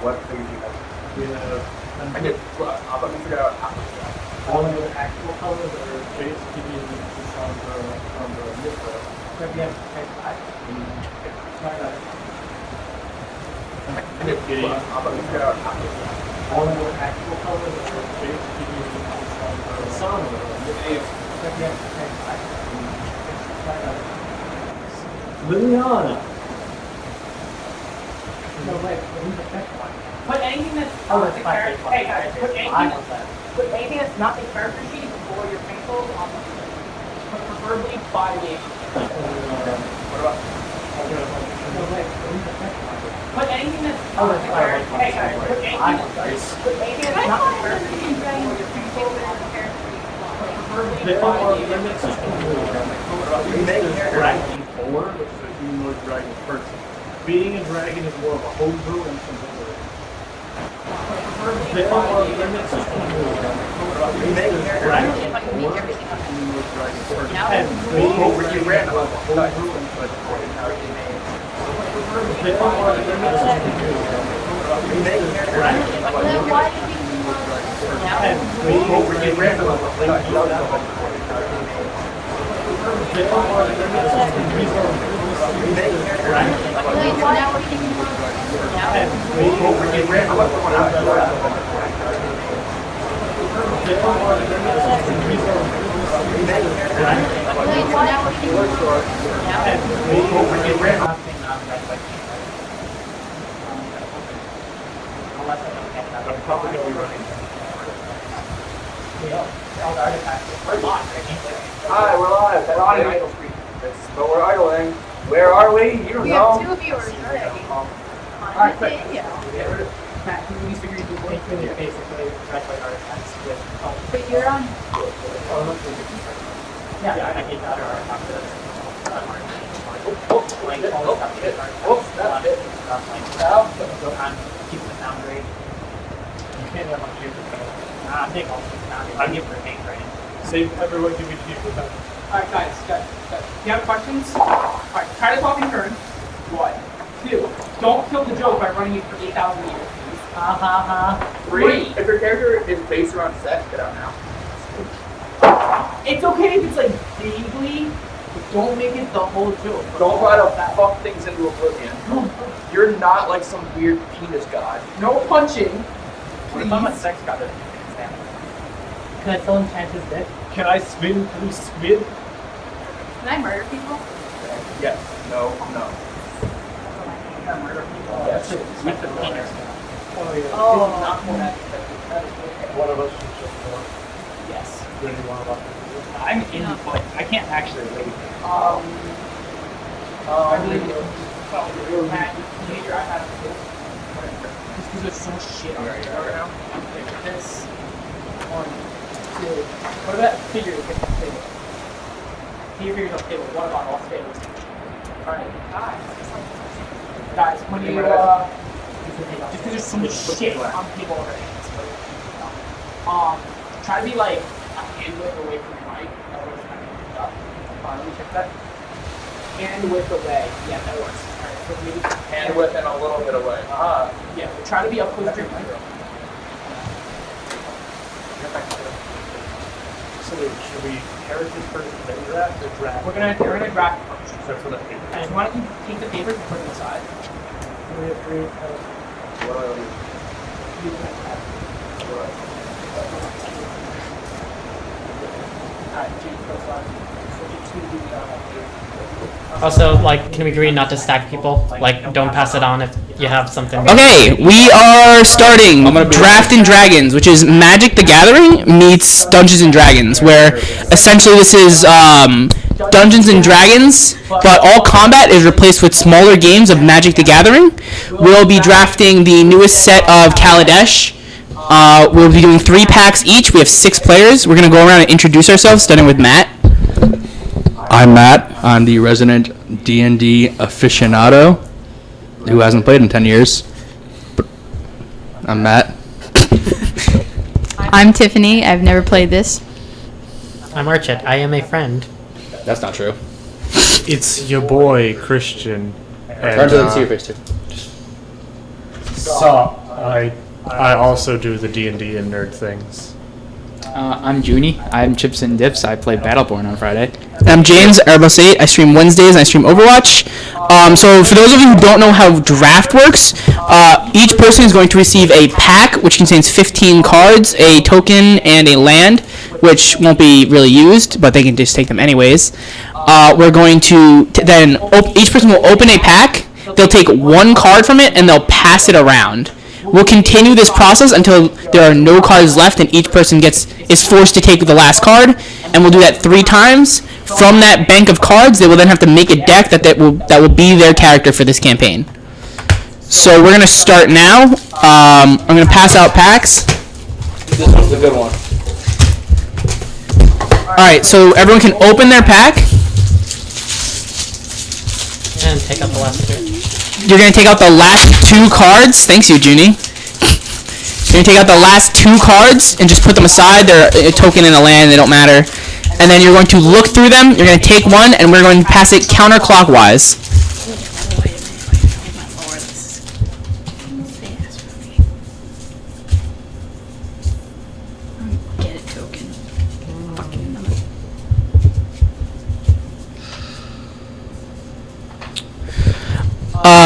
What figures do you have? We have I did. Let me figure out how much you have. all of the actual colors that are base keeping from the Mithra. I did. Let me figure out how much you have. All of the actual colors that are base keeping from the sun or Liliana. No, wait, put anything that's Oh, not that's the fine. character. Hey guys, put anything that's not the character sheet before your pencils on the sheet. But preferably by name. What about? No, wait, put anything that's Oh, not that's the fine. character. Hey guys, put anything that's not the character sheet before your pencils on the character sheet. But preferably There by are name. limits to Dragon 4, which is a humanoid dragon person. Being a dragon is more of a homebrew and some ability. Preferably There by are name. limits to Dragon 4, If I can make everything up. humanoid dragon person. Now And it's being a Over you dragon ran is more of a homebrew and some ability. There are limits to Dragon Then why did you and being a Over you ran dragon is more of a homebrew and some ability. There are limits to I'm probably going to be running. Hi, we're live. That's on an idle screen. But we're idling. Where are we? You don't We know. have 2 viewers already. Alright, quick. Yeah. Get rid of Matt, can you figure you can basically try to play artifacts with But you're on. yeah, I get other artifacts that like all the stuff that That's it. stuff like I'm keeping the sound great. You can't have much here. I think I'll give her a name right. Save everyone, give me the people time. Alright guys. You have questions? Alright, try to talk in turn. 1, 2. Don't kill the joke by running it for 8,000 years. Ha ha ha. 3. If your character is based around sex, get out now. It's okay if it's like vaguely, but don't make it the whole joke. Don't try to fuck things into oblivion. You're not like some weird penis god. No punching. What if I'm a sex god? Can I still enchant his dick? Can I spin through squid? Can I murder people? Yes. No. Murder people. Yes. With the penis. Oh yeah. Oh, not more that. One of us should just more. Yes. Really one of us. I'm in, but I can't actually leave. I believe you. Matt, you need your iPad. Just because there's so much shit on right now. This. 1, 2. What about figure to get the table? Figures on table. What about all tables? Alright. Guys, when you just because there's so much shit on people already. Try to be like a hand width away from your mic. That works kind of up. Let me check that. Hand width away. Yeah, that works. Alright, so maybe Hand width and a little bit away. yeah, but try to be up close to your mic. So should we heritage first and then draft or draft? We're gonna draft first. That's what I think. And why don't you take the papers and put them aside? We agree. Alright, James, go aside. Also, like, can we agree not to stack people? Like, don't pass it on if you have something. Okay, we are starting Draft&Dragons, which is Magic the Gathering meets Dungeons and Dragons, where essentially this is Dungeons and Dragons, but all combat is replaced with smaller games of Magic the Gathering. We'll be drafting the newest set of Kaladesh. We'll be doing 3 packs each. We have 6 players. We're going to go around and introduce ourselves, starting with Matt. I'm Matt. I'm the resident D&D aficionado who hasn't played in 10 years. But I'm Matt. I'm Tiffany. I've never played this. I'm Archit. I am a friend. That's not true. It's your boy Christian. Turn to them, see your face too. Sup? I also do the D&D and nerd things. I'm Junie. I'm Chips and Dips. I play Battleborn on Friday. I'm James, Airbus 8. I stream Wednesdays and I stream Overwatch. So for those of you who don't know how draft works, each person is going to receive a pack which contains 15 cards, a token, and a land, which won't be really used, but they can just take them anyways. We're going to then each person will open a pack. They'll take one card from it and they'll pass it around. We'll continue this process until there are no cards left and each person is forced to take the last card, and we'll do that 3 times. From that bank of cards, they will then have to make a deck that will be their character for this campaign. So we're gonna start now. I'm gonna pass out packs. This one's a good one. All right, so everyone can open their pack. And take out the last 2. You're gonna take out the last 2 cards. Thanks, you, Junie. You're gonna take out the last 2 cards and just put them aside. They're a token and a land. They don't matter. And then you're going to look through them. You're gonna take one, and we're going to pass it counterclockwise. Get a token. Fucking number.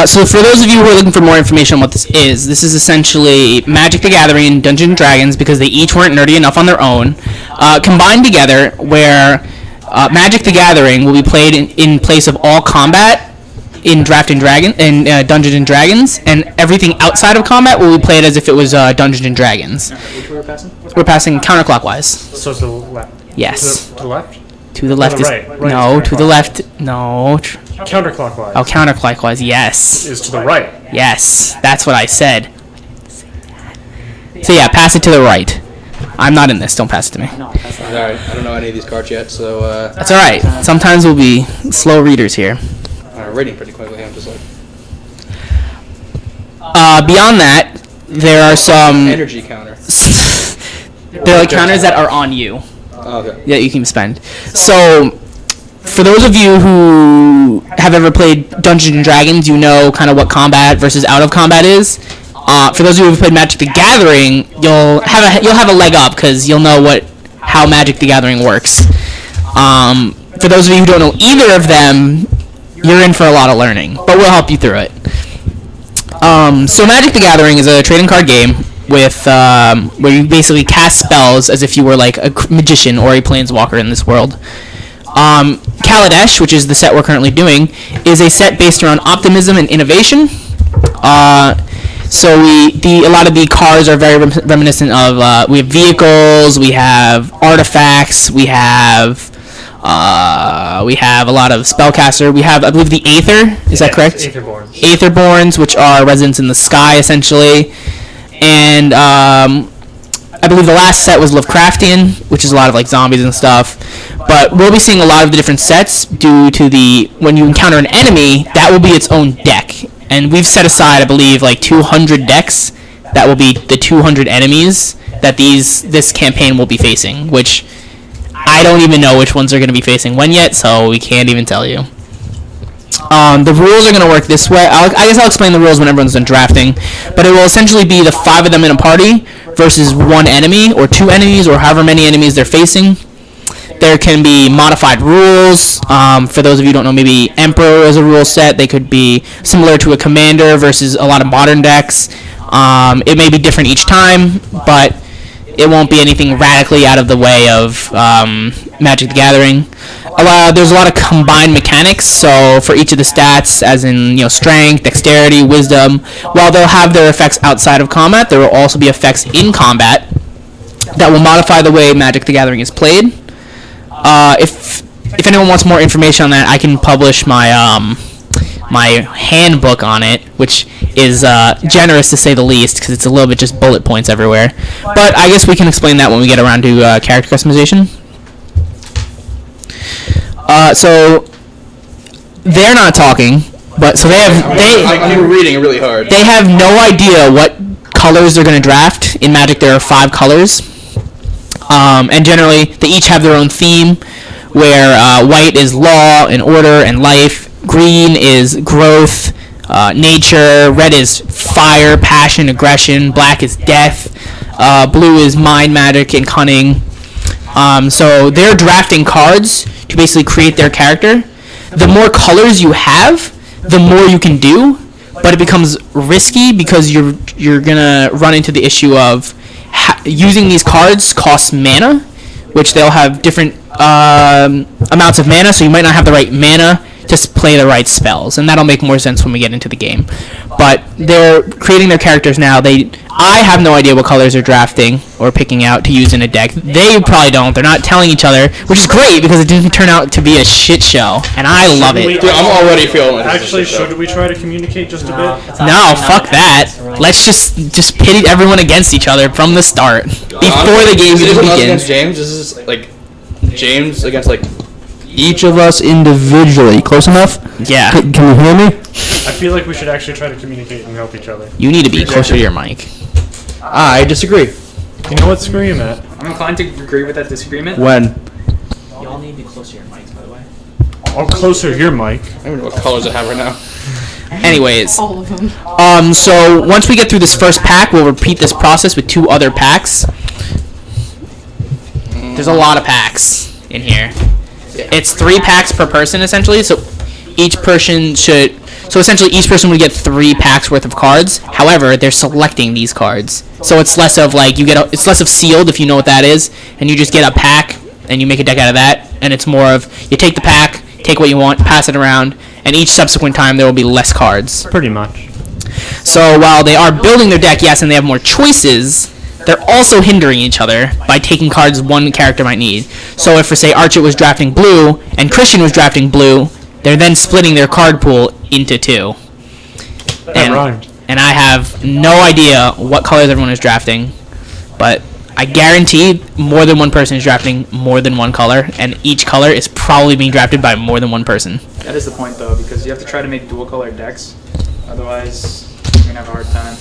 So for those of you who are looking for more information on what this is essentially Magic the Gathering and Dungeons & Dragons, because they each weren't nerdy enough on their own, combined together, where Magic the Gathering will be played in place of all combat in Dungeons & Dragons, and everything outside of combat will be played as if it was Dungeons & Dragons. Which way we're passing? We're passing counterclockwise. So to the left. Yes. To the left? To the left the is right. Right no. is To the left, no. Counterclockwise. Oh, counterclockwise. Yes. Is to the right. Yes, that's what I said. So yeah, pass it to the right. I'm not in this. Don't pass it to me. Alright, I don't know any of these cards yet, so That's all right. Sometimes we'll be slow readers here. reading pretty quickly, I'm just like Beyond that, there are some energy counter. there are like counters that are on you Oh, okay. that you can spend. So for those of you who have ever played Dungeons and Dragons, you know kind of what combat versus out of combat is. For those of you who've played Magic the Gathering, you'll have a leg up because you'll know how Magic the Gathering works. For those of you who don't know either of them, you're in for a lot of learning, but we'll help you through it. So Magic the Gathering is a trading card game with where you basically cast spells as if you were like a magician or a planeswalker in this world. Kaladesh, which is the set we're currently doing, is a set based around optimism and innovation. So a lot of the cards are very reminiscent of we have vehicles, we have artifacts, we have a lot of spellcaster. We have, I believe, the Aether. Is that correct? Aetherborns. Aetherborns, which are residents in the sky, essentially. And I believe the last set was Lovecraftian, which is a lot of like zombies and stuff. But we'll be seeing a lot of the different sets due to when you encounter an enemy, that will be its own deck. And we've set aside, I believe, like 200 decks that will be the 200 enemies that this campaign will be facing, which I don't even know which ones are going to be facing when yet, so we can't even tell you. The rules are going to work this way. I guess I'll explain the rules when everyone's done drafting, but it will essentially be the 5 of them in a party versus 1 enemy or 2 enemies or however many enemies they're facing. There can be modified rules. For those of you who don't know, maybe Emperor is a rule set. They could be similar to a Commander versus a lot of modern decks. It may be different each time, but it won't be anything radically out of the way of Magic the Gathering. There's a lot of combined mechanics, so for each of the stats, as in strength, dexterity, wisdom, while they'll have their effects outside of combat, there will also be effects in combat that will modify the way Magic the Gathering is played. If anyone wants more information on that, I can publish my my handbook on it, which is generous to say the least, because it's a little bit just bullet points everywhere. But I guess we can explain that when we get around to character customization. So they're not talking, but so I'm reading really hard. They have no idea what colors they're going to draft. In Magic, there are 5 colors, and generally they each have their own theme. Where white is law and order and life, green is growth, nature. Red is fire, passion, aggression. Black is death. Blue is mind, magic, and cunning. So they're drafting cards to basically create their character. The more colors you have, the more you can do, but it becomes risky because you're gonna run into the issue of using these cards costs mana, which they'll have different amounts of mana, so you might not have the right mana to play the right spells, and that'll make more sense when we get into the game. But they're creating their characters now. I have no idea what colors they're drafting or picking out to use in a deck. They probably don't. They're not telling each other, which is great because it didn't turn out to be a shit show, and I love it. Dude, I'm already feeling like Actually, should we try to communicate just a bit? No, fuck that. Let's just pit everyone against each other from the start before the game This even isn't us begins. against James. This is like James against like each of us individually. Close enough? Yeah. Can you hear me? I feel like we should actually try to communicate and help each other. You need to be closer to your mic. I disagree. You know what? Screw you, Matt. I'm inclined to agree with that disagreement. When? Y'all need to be closer to your mics, by the way. I'll closer your mic. I don't even know what colors I have right now. Anyways, All of them. so once we get through this first pack, we'll repeat this process with 2 other packs. There's a lot of packs in here. It's 3 packs per person essentially, so each person would get 3 packs worth of cards. However, they're selecting these cards, so it's less of like it's less of sealed, if you know what that is, and you just get a pack and you make a deck out of that, and it's more of you take the pack, take what you want, pass it around, and each subsequent time there will be less cards. Pretty much. So while they are building their deck, yes, and they have more choices, they're also hindering each other by taking cards one character might need. So if, for say, Archit was drafting blue and Christian was drafting blue, they're then splitting their card pool into 2. That rhymed. And I have no idea what colors everyone is drafting, but I guarantee more than one person is drafting more than one color, and each color is probably being drafted by more than one person. That is the point, though, because you have to try to make dual color decks. Otherwise, you're gonna have a hard time.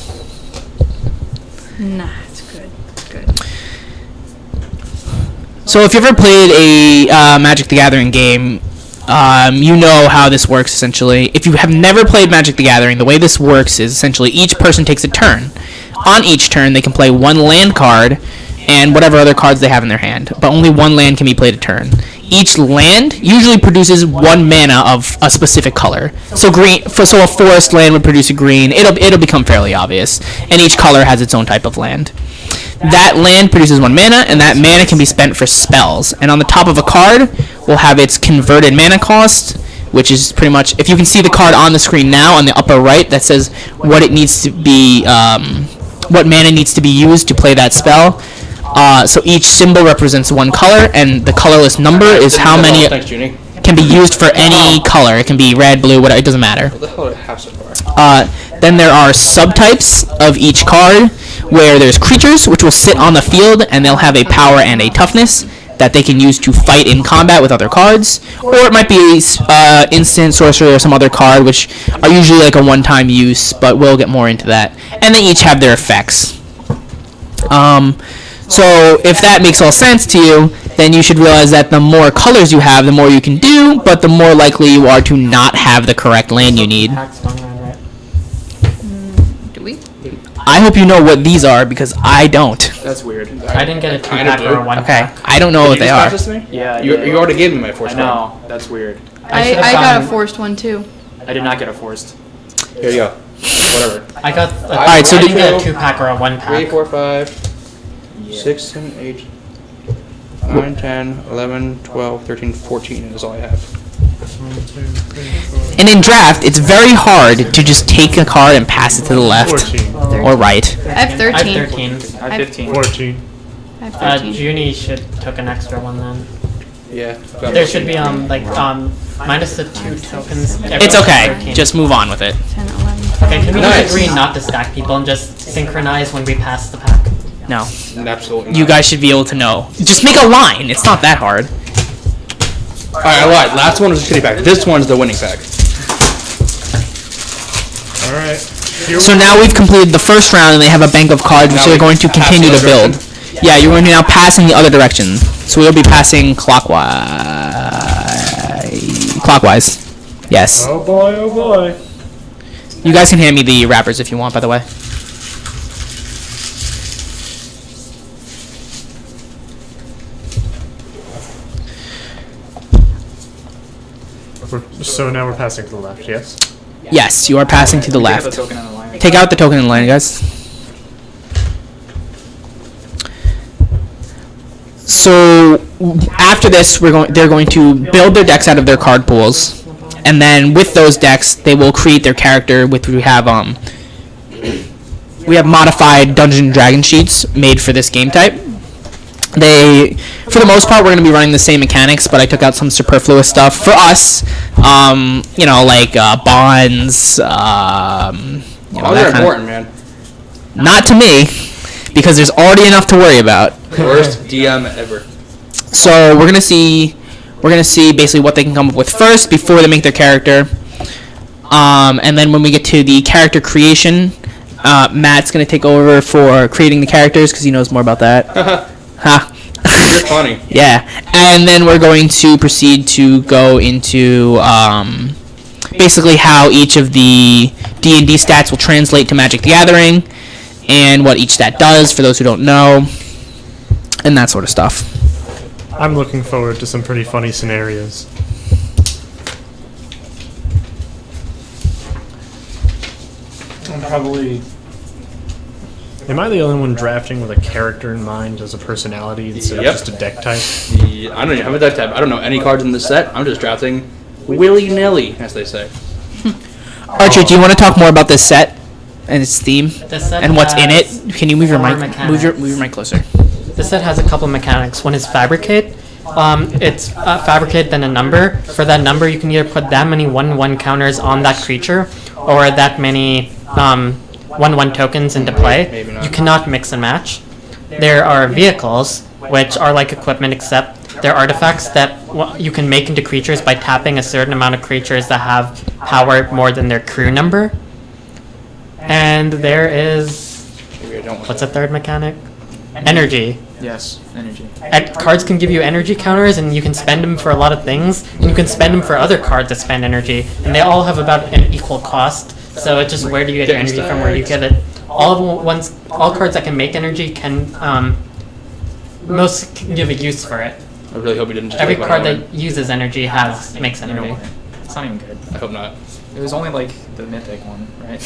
Nah, it's good. Good. So if you ever played a Magic the Gathering game, you know how this works essentially. If you have never played Magic the Gathering, the way this works is essentially each person takes a turn. On each turn, they can play 1 land card and whatever other cards they have in their hand, but only 1 land can be played a turn. Each land usually produces 1 mana of a specific color. So a forest land would produce a green. It'll become fairly obvious, and each color has its own type of land. That land produces 1 mana, and that mana can be spent for spells. And on the top of a card will have its converted mana cost, which is pretty much, if you can see the card on the screen now on the upper right, that says what it needs to be, what mana needs to be used to play that spell. So each symbol represents 1 color, and the colorless number is how many can be used for any color. It can be red, blue, whatever, it doesn't matter. What the hell do I have so far? Then there are subtypes of each card, where there's creatures, which will sit on the field, and they'll have a power and a toughness that they can use to fight in combat with other cards. Or it might be instant, sorcery, or some other card, which are usually like a one-time use, but we'll get more into that. And they each have their effects. So if that makes all sense to you, then you should realize that the more colors you have, the more you can do, but the more likely you are to not have the correct land you need. Do we? I hope you know what these are, because I don't. That's weird. I didn't get a 2 Kinda pack do. or a 1 Okay, pack. I don't know what they are. Yeah, You already gave me my force. I know. That's weird. I should've got a gotten- forced one too. I did not get a forced. Here you go. Whatever. I got. Alright, so I didn't did- get a 2 pack or a 1 3, pack. 4, 5, 6, 7, 8, 9, 10, 11, 12, 13, 14 is all I have. And in draft, it's very hard to just take a card and pass it to the left 14. or right. I have 13. I have 13. I have 15. 14. I have 13. Junie should took an extra one then. Yeah. There should be minus the 2 tokens. It's okay. Just move on with it. 10, 11. Okay, can we Nice. just agree not to stack people and just synchronize when we pass the pack? No. Absolutely. You guys should be able to know. Just make a line. It's not that hard. Alright, I lied. Last one was a shitty pack. This one's the winning pack. Alright. So now we've completed the first round, and they have a bank of cards, which Now they're we going to pass continue the to other build. Yeah, you're going to now pass in the other direction. So we'll be passing clockwise. Yes. Oh boy, oh boy. You guys can hand me the wrappers if you want, by the way. So now we're passing to the left, yes? Yes, you are passing to the Take out the left. token on the line. Take out the token in line, guys. So after this, they're going to build their decks out of their card pools, and then with those decks, they will create their character. We have modified Dungeons and Dragons sheets made for this game type. For the most part, we're going to be running the same mechanics, but I took out some superfluous stuff for us. Like bonds. They're important, man. Not to me, because there's already enough to worry about. Worst DM ever. So we're gonna see basically what they can come up with first before they make their character. And then when we get to the character creation, Matt's gonna take over for creating the characters because he knows more about that. Ha. You're funny. Yeah, and then we're going to proceed to go into basically how each of the D&D stats will translate to Magic the Gathering, and what each stat does for those who don't know, and that sort of stuff. I'm looking forward to some pretty funny scenarios. I'm probably. Am I the only one drafting with a character in mind as a personality instead of Yep. just a deck type? I don't even have a deck type. I don't know any cards in this set. I'm just drafting willy-nilly, as they say. Archer, do you want to talk more about this set and its theme This set and what's in it? has Can you move your four mic? Move your mechanics. mic closer. This set has a couple mechanics. One is fabricate. It's fabricate then a number. For that number, you can either put that many 1/1 counters on that creature, or that many 1/1 tokens into play. Maybe not. You cannot mix and match. There are vehicles, which are like equipment, except they're artifacts that you can make into creatures by tapping a certain amount of creatures that have power more than their crew number. And there is, Maybe I don't want what's a third mechanic? Energy. Yes, energy. Cards can give you energy counters, and you can spend them for a lot of things, and you can spend them for other cards that spend energy, and they all have about an equal cost. So it's just where do you get your energy from? Where do you get it? All cards that can make energy can most can give a use for it. I really hope you didn't just Every take what I card wanted. that uses energy makes You know energy. what? It's not even good. I hope not. It was only like the mythic one, right?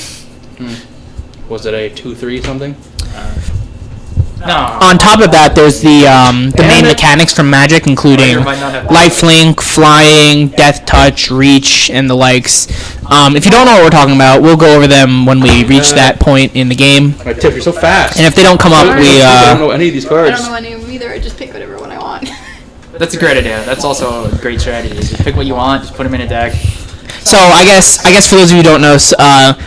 Was it a 2/3 something? No. On top of that, there's the main mechanics from Magic, including Or you might not have- lifelink, flying, death touch, reach, and the likes. If you don't know what we're talking about, we'll go over them when we reach that point in the game. My tip, you're so fast. And if they don't come up, we I don't know any of these I cards. don't know any of them either. I just pick whatever one I want. That's a great idea. That's also a great strategy. Is you pick what you want, just put them in a deck. So I guess for those of you who don't know,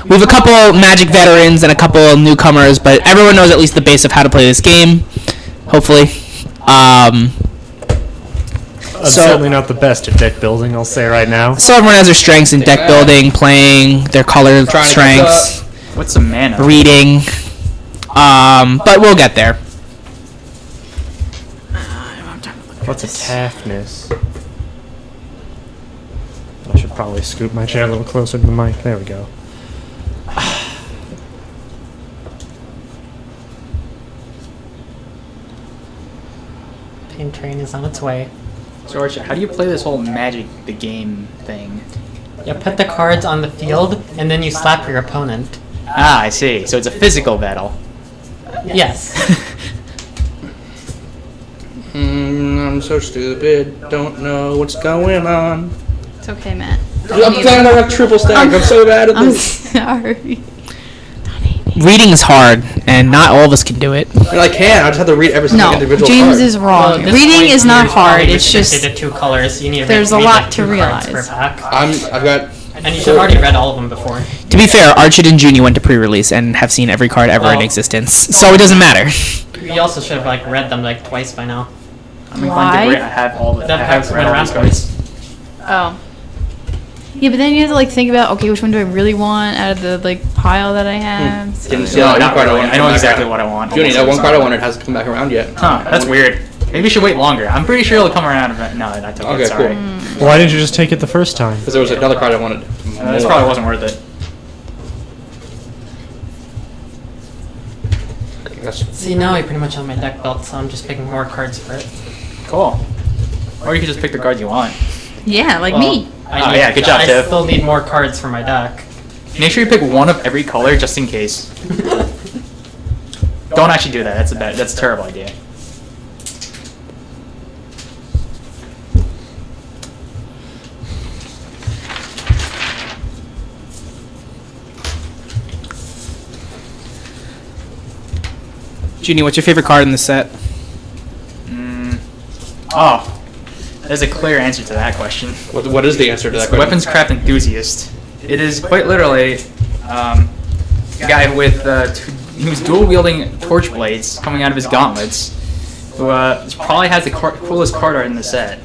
we have a couple Magic veterans and a couple newcomers, but everyone knows at least the base of how to play this game. Hopefully. I'm So- certainly not the best at deck building, I'll say right now. So everyone has their strengths in deck building, playing, their color Trying to strengths, What's some mana? reading. But we'll get there. What's a toughness? I should probably scoot my chair a little closer to the mic. There we go. Pain train is on its way. So Archie, how do you play this whole Magic the Game thing? You put the cards on the field, and then you slap your opponent. Ah, I see. So it's a physical battle. Yes. I'm so stupid. Don't know what's going on. It's okay, Matt. I'm playing on a triple stack. I'm so bad at I'm this. sorry. Reading is hard, and not all of us can do it. I can. I just have to read every single No, individual James card. is Well, wrong. at this Reading point, is not you're hard. probably It's restricted just to 2 colors. You need to there's a read lot like to 2 cards realize. per pack. I've got. And you should already read all of them before. To be fair, Archid and Junie went to pre-release and have seen every card ever in Well- existence, so it doesn't matter. You also should have like read them like twice by now. I'm inclined to Why? agree. I have all the. I That have packs read went all around these cards. twice. Oh. Yeah, but then you have to like think about, okay, which one do I really want out of the like pile that I have? So- Didn't see No, that one not card I really. wanted. I know exactly what I want. Junie, that one card I wanted hasn't come back around yet. Huh, that's weird. Maybe you should wait longer. I'm pretty sure it'll come around. No, I took Okay, it. Sorry. cool. Why didn't you just take it the first time? Because there was another card I wanted. This probably wasn't worth it. That's See, now I pretty much have my deck built, so I'm just picking more cards for it. Cool. Or you could just pick the cards you want. Yeah, like me. Oh, yeah, good job, I Tiff. still need more cards for my deck. Make sure you pick one of every color just in case. Don't actually do that. That's a terrible idea. Junie, what's your favorite card in the set? Oh, there's a clear answer to that question. what is the answer to that question? Weaponscraft enthusiast. It is quite literally a guy with who's dual wielding torch blades coming out of his gauntlets, who probably has the coolest card art in the set.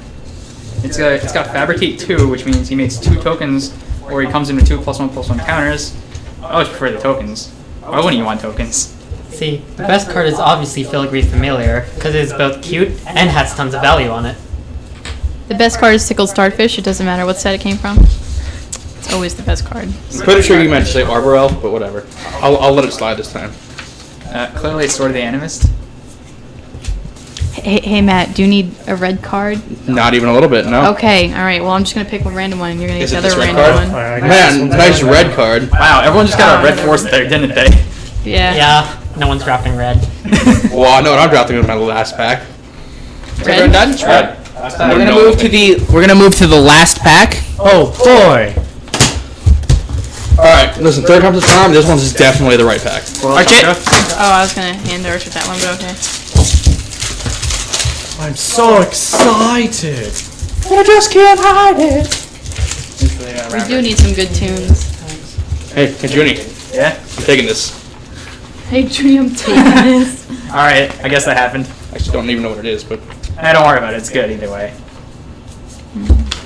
It's got Fabricate 2, which means he makes 2 tokens, or he comes in with 2+1/+1 counters. I always prefer the tokens. Why wouldn't you want tokens? See, the best card is obviously Filigree Familiar, because it is both cute and has tons of value on it. The best card is Tickled Starfish. It doesn't matter what set it came from. It's always the best card. I'm pretty sure you meant to say Arbor Elf, but whatever. I'll let it slide this time. Clearly, it's Sword of the Animist. Hey Matt, do you need a red card? Not even a little bit, no. Okay, alright, well I'm just gonna pick one random one and you're gonna get Is the it other this red random card? one. Man, nice red card. Wow, everyone just got a red force there, didn't they? Yeah. Yeah, no one's drafting red. Well, I know what I'm drafting with my last pack. Red? It's red. We're gonna move to the last pack. Oh boy! Alright, listen, third time's the charm. This one's definitely the right pack. Archie. Oh, I was gonna hand Arch with that one, but okay. I'm so excited! I just can't hide it. We do need some good tunes. Hey, Junie, Yeah? I'm taking this. Hey Junie, I'm taking this. Alright, I guess that happened. I just don't even know what it is, but... Don't worry about it, it's good either way.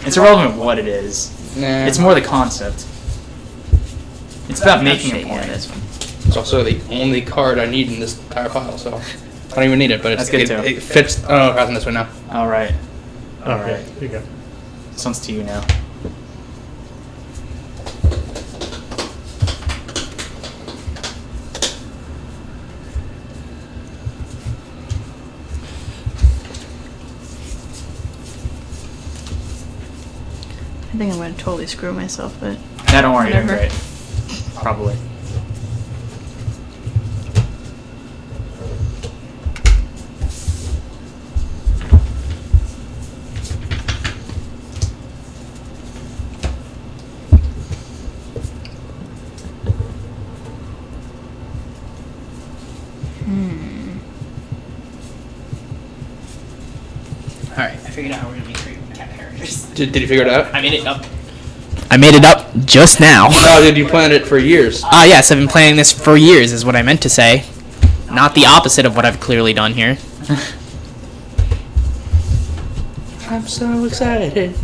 It's irrelevant what it is. Nah. It's more the concept. It's about making a Yeah, point. this one. It's also the only card I need in this entire pile, so... I don't even need it, but That's good, too. it fits... Oh, passing this way now. Alright, Alright, here you go. this one's to you now. I think I'm gonna totally screw myself, but Don't worry, you're doing Whatever. great. Probably. Alright, I figured out how we're gonna be creating cat characters. Did you figure it out? I made it up. I made it up just now. No, did you plan it for years? Yes, I've been planning this for years, is what I meant to say. Not the opposite of what I've clearly done here. I'm so excited.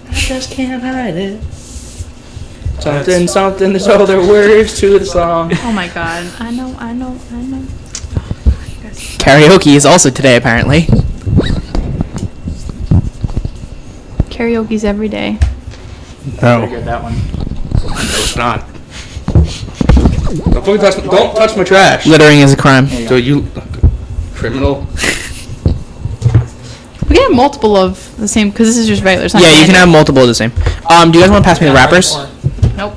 I just can't hide it. Something, something, there's other words to the song. oh my god. I know. Karaoke is also today, apparently. Karaoke's every day. Pretty good, that one. No, it's not. Don't touch my trash. Littering is a crime. So you... Criminal. We can have multiple of the same, because this is just regular. It's not Yeah, you can random. have multiple of the same. Do you guys want to pass me the wrappers? Nope.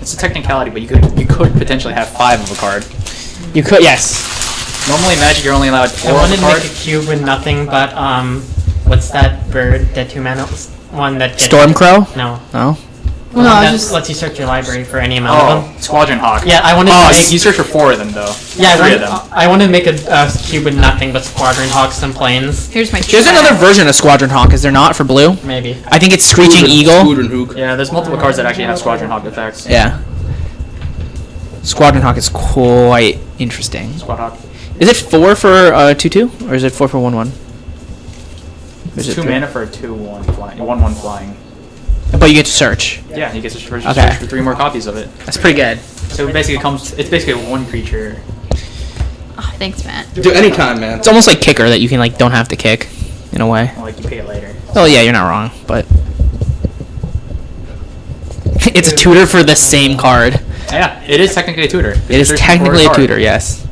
It's a technicality, but you could potentially have 5 of a card. You could, yes. Normally, Magic, you're only allowed 4 I of wanted a to card. make a cube with nothing but, what's that bird, that 2-mana one that gets... Stormcrow? No. No. Well, no, I that was just. lets you search your library for any amount of them. Oh, Squadron Hawk. Yeah, I wanted Oh, to make... you search for 4 of them, though. Yeah, 3 of them. I wanted to make a cube with nothing but Squadron Hawks and planes. Here's my. There's another version of Squadron Hawk, is there not, for blue? Maybe. I think it's Screeching Eagle. Squadron Hook. Yeah, there's multiple cards that actually have Squadron Hawk effects. Yeah. Squadron Hawk is quite interesting. Squad Hawk. Is it 4 for 2/2, or is it 4 for 1/1? There's 2 mana for a 2/1 flying, 1/1 flying. But you get to search. Yeah, you get to search Okay. for 3 more copies of it. That's pretty good. So it basically it's basically 1 creature. Oh, thanks, Matt. Do anytime, man. It's almost like Kicker that you can don't have to kick, in a way. Like you pay it later. Oh yeah, you're not wrong, but it's a tutor for the same card. Yeah, it is technically a tutor. It is technically a tutor, yes.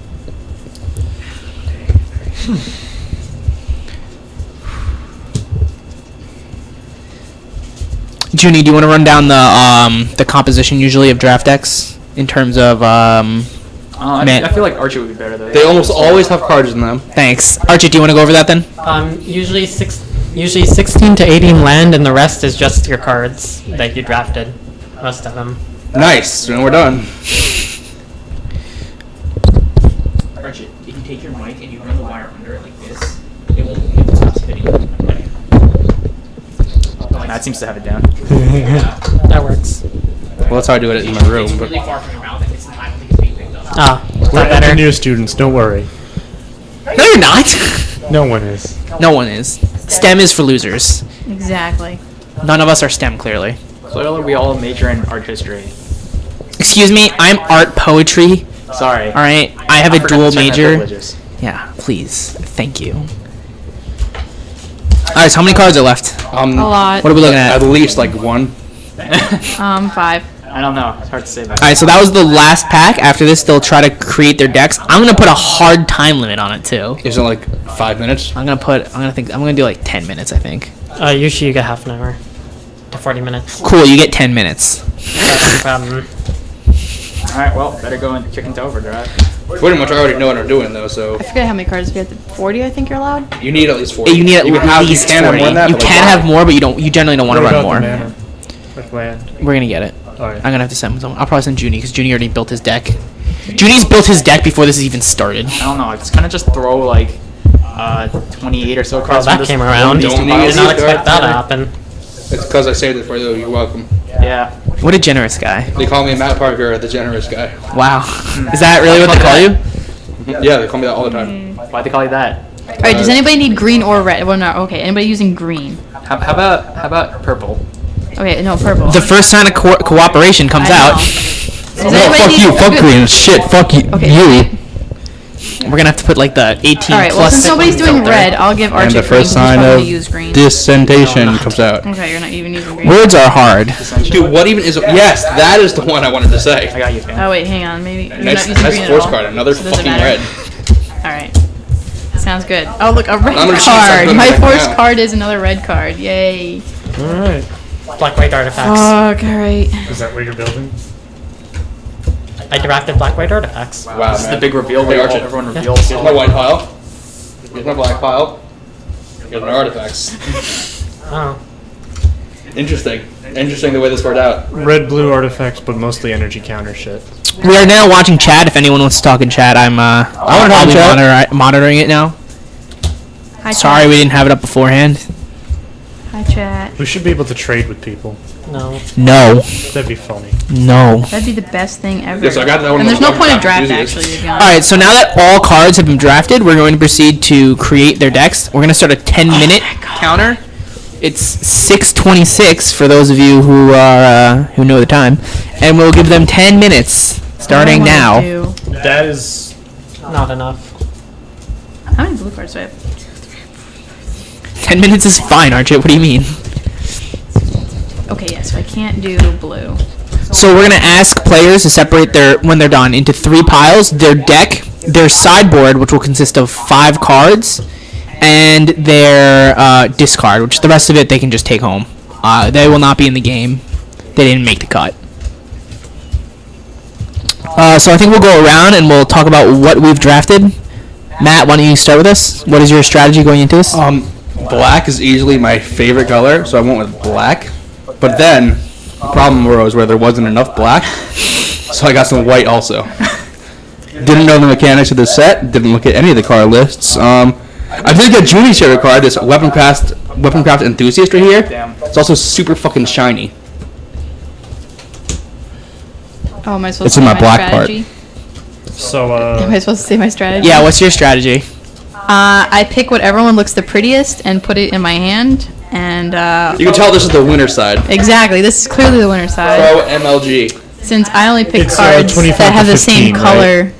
Junie, do you want to run down the composition usually of draft decks in terms of I feel like Archie would be better though. They almost always have cards in them. Thanks. Archie, do you want to go over that then? Usually 16 to 18 land, and the rest is just your cards that you drafted. Most of them. Nice. And we're done. Archie, if you take your mic and you run the wire under it like this, it won't stop spinning. Matt seems to have it down. That works. Well, that's how I do it in my room. It's But really far from your mouth, and it's I don't think it's being picked up. Ah, We're that better. engineer students. Don't worry. No, you're not. No one is. No one is. STEM is for losers. Exactly. None of us are STEM, clearly. Clearly, we all major in art history. Excuse me, I'm art poetry. Sorry. All right, I have a forgot dual to check my major. privileges. Yeah, please. Thank you. All right, so how many cards are left? A lot. What are we looking at? at least like one. 5. I don't know. It's hard to say that. All right, so that was the last pack. After this, they'll try to create their decks. I'm gonna put a hard time limit on it too. Isn't it like 5 minutes? I'm gonna do like 10 minutes, I think. Usually you get half an hour to 40 minutes. Cool, you get 10 minutes. That's no problem. Alright, well, better go and kick into overdrive. Pretty much I already know what I'm doing though, so I forget how many cards we have. 40, I think you're allowed. you need at least 40. You need at you can have, least you can 40. have more than that, You but, like, can have more, but you generally don't want to What run about more. the mana? Like land. We're gonna get it. Oh, yeah. I'm gonna have to send someone. I'll probably send Junie because Junie already built his deck. Junie's built his deck before this even started. I don't know. I just kind of just throw like 28 or so Well, cards. that from this- came around. Don't Did need not these expect that to cards. happen. It's because I saved it for you. You're welcome. Yeah. What a generous guy. They call me Matt Parker, the generous guy. Wow. Is that really what they call you? Yeah, they call me that all the time. Why'd they call you that? All right. Does anybody need green or red? Well, no. Okay. Anybody using green? How about purple? Okay. No, purple. The first sign of cooperation comes I know. out. Does No, anybody fuck need- you, fuck green, shit, fuck you, Okay. you. We're gonna have to put like the 18 All right. Well, plus. since nobody's doing red, I'll give Archie And the green. first He's sign probably of use green. dissentation comes out. Okay, you're not even using green. Words are hard. Dude, what even is? Yes, that is the one I wanted to I say. got you, fam. Oh wait, hang on. Maybe you're Nice, not using nice green force at all. card. Another So does it fucking matter? red. All right. Sounds good. Oh look, a red I'm gonna choose that card. good My right force now. card is another red card. Yay. All right. Black white artifacts. Fuck. All right. Is that what you're building? I drafted black white artifacts. Wow, This is man. the big reveal Hey, where Archie. everyone reveals. Here's my white pile. Here's my black pile. Here's my artifacts. Oh. Interesting. Interesting the way this worked out. Red blue artifacts, but mostly energy counter shit. We are now watching chat. If anyone wants to talk in chat, I'll talk in be chat. monitoring it now. Hi, Sorry chat. we didn't have it up beforehand. Hi chat. We should be able to trade with people. No. No. That'd be funny. No. That'd be the best thing ever. Yes, I got that one And of there's those no point in one draft enthusiasts. actually. To be All honest. right, so now that all cards have been drafted, we're going to proceed to create their decks. We're going to start a 10-minute counter. It's 6:26 for those of you who are who know the time, and we'll give them 10 minutes starting What do I now. wanna do? That is. Not enough. How many blue cards do I have? 10 minutes is fine, Archie. What do you mean? Okay, yeah. So I can't do blue. So we're gonna ask players to separate when they're done into 3 piles: their deck, their sideboard, which will consist of 5 cards, and their discard, which the rest of it they can just take home. They will not be in the game. They didn't make the cut. So I think we'll go around and we'll talk about what we've drafted. Matt, why don't you start with us? What is your strategy going into this? Black is easily my favorite color, so I went with black. But then, problem arose where there wasn't enough black, so I got some white also. Didn't know the mechanics of the set. Didn't look at any of the card lists. I did get Junie's favorite card, this Weaponcraft Enthusiast right here. Damn. It's also super fucking shiny. Oh, am I supposed It's to in say my black part. strategy? So, Am I supposed to say my strategy? Yeah, what's your strategy? I pick whatever one looks the prettiest and put it in my hand, and You can tell this is the winner side. exactly. This is clearly the winner side. Pro MLG. Since I only pick It's, cards 25 that have to the same 15, color.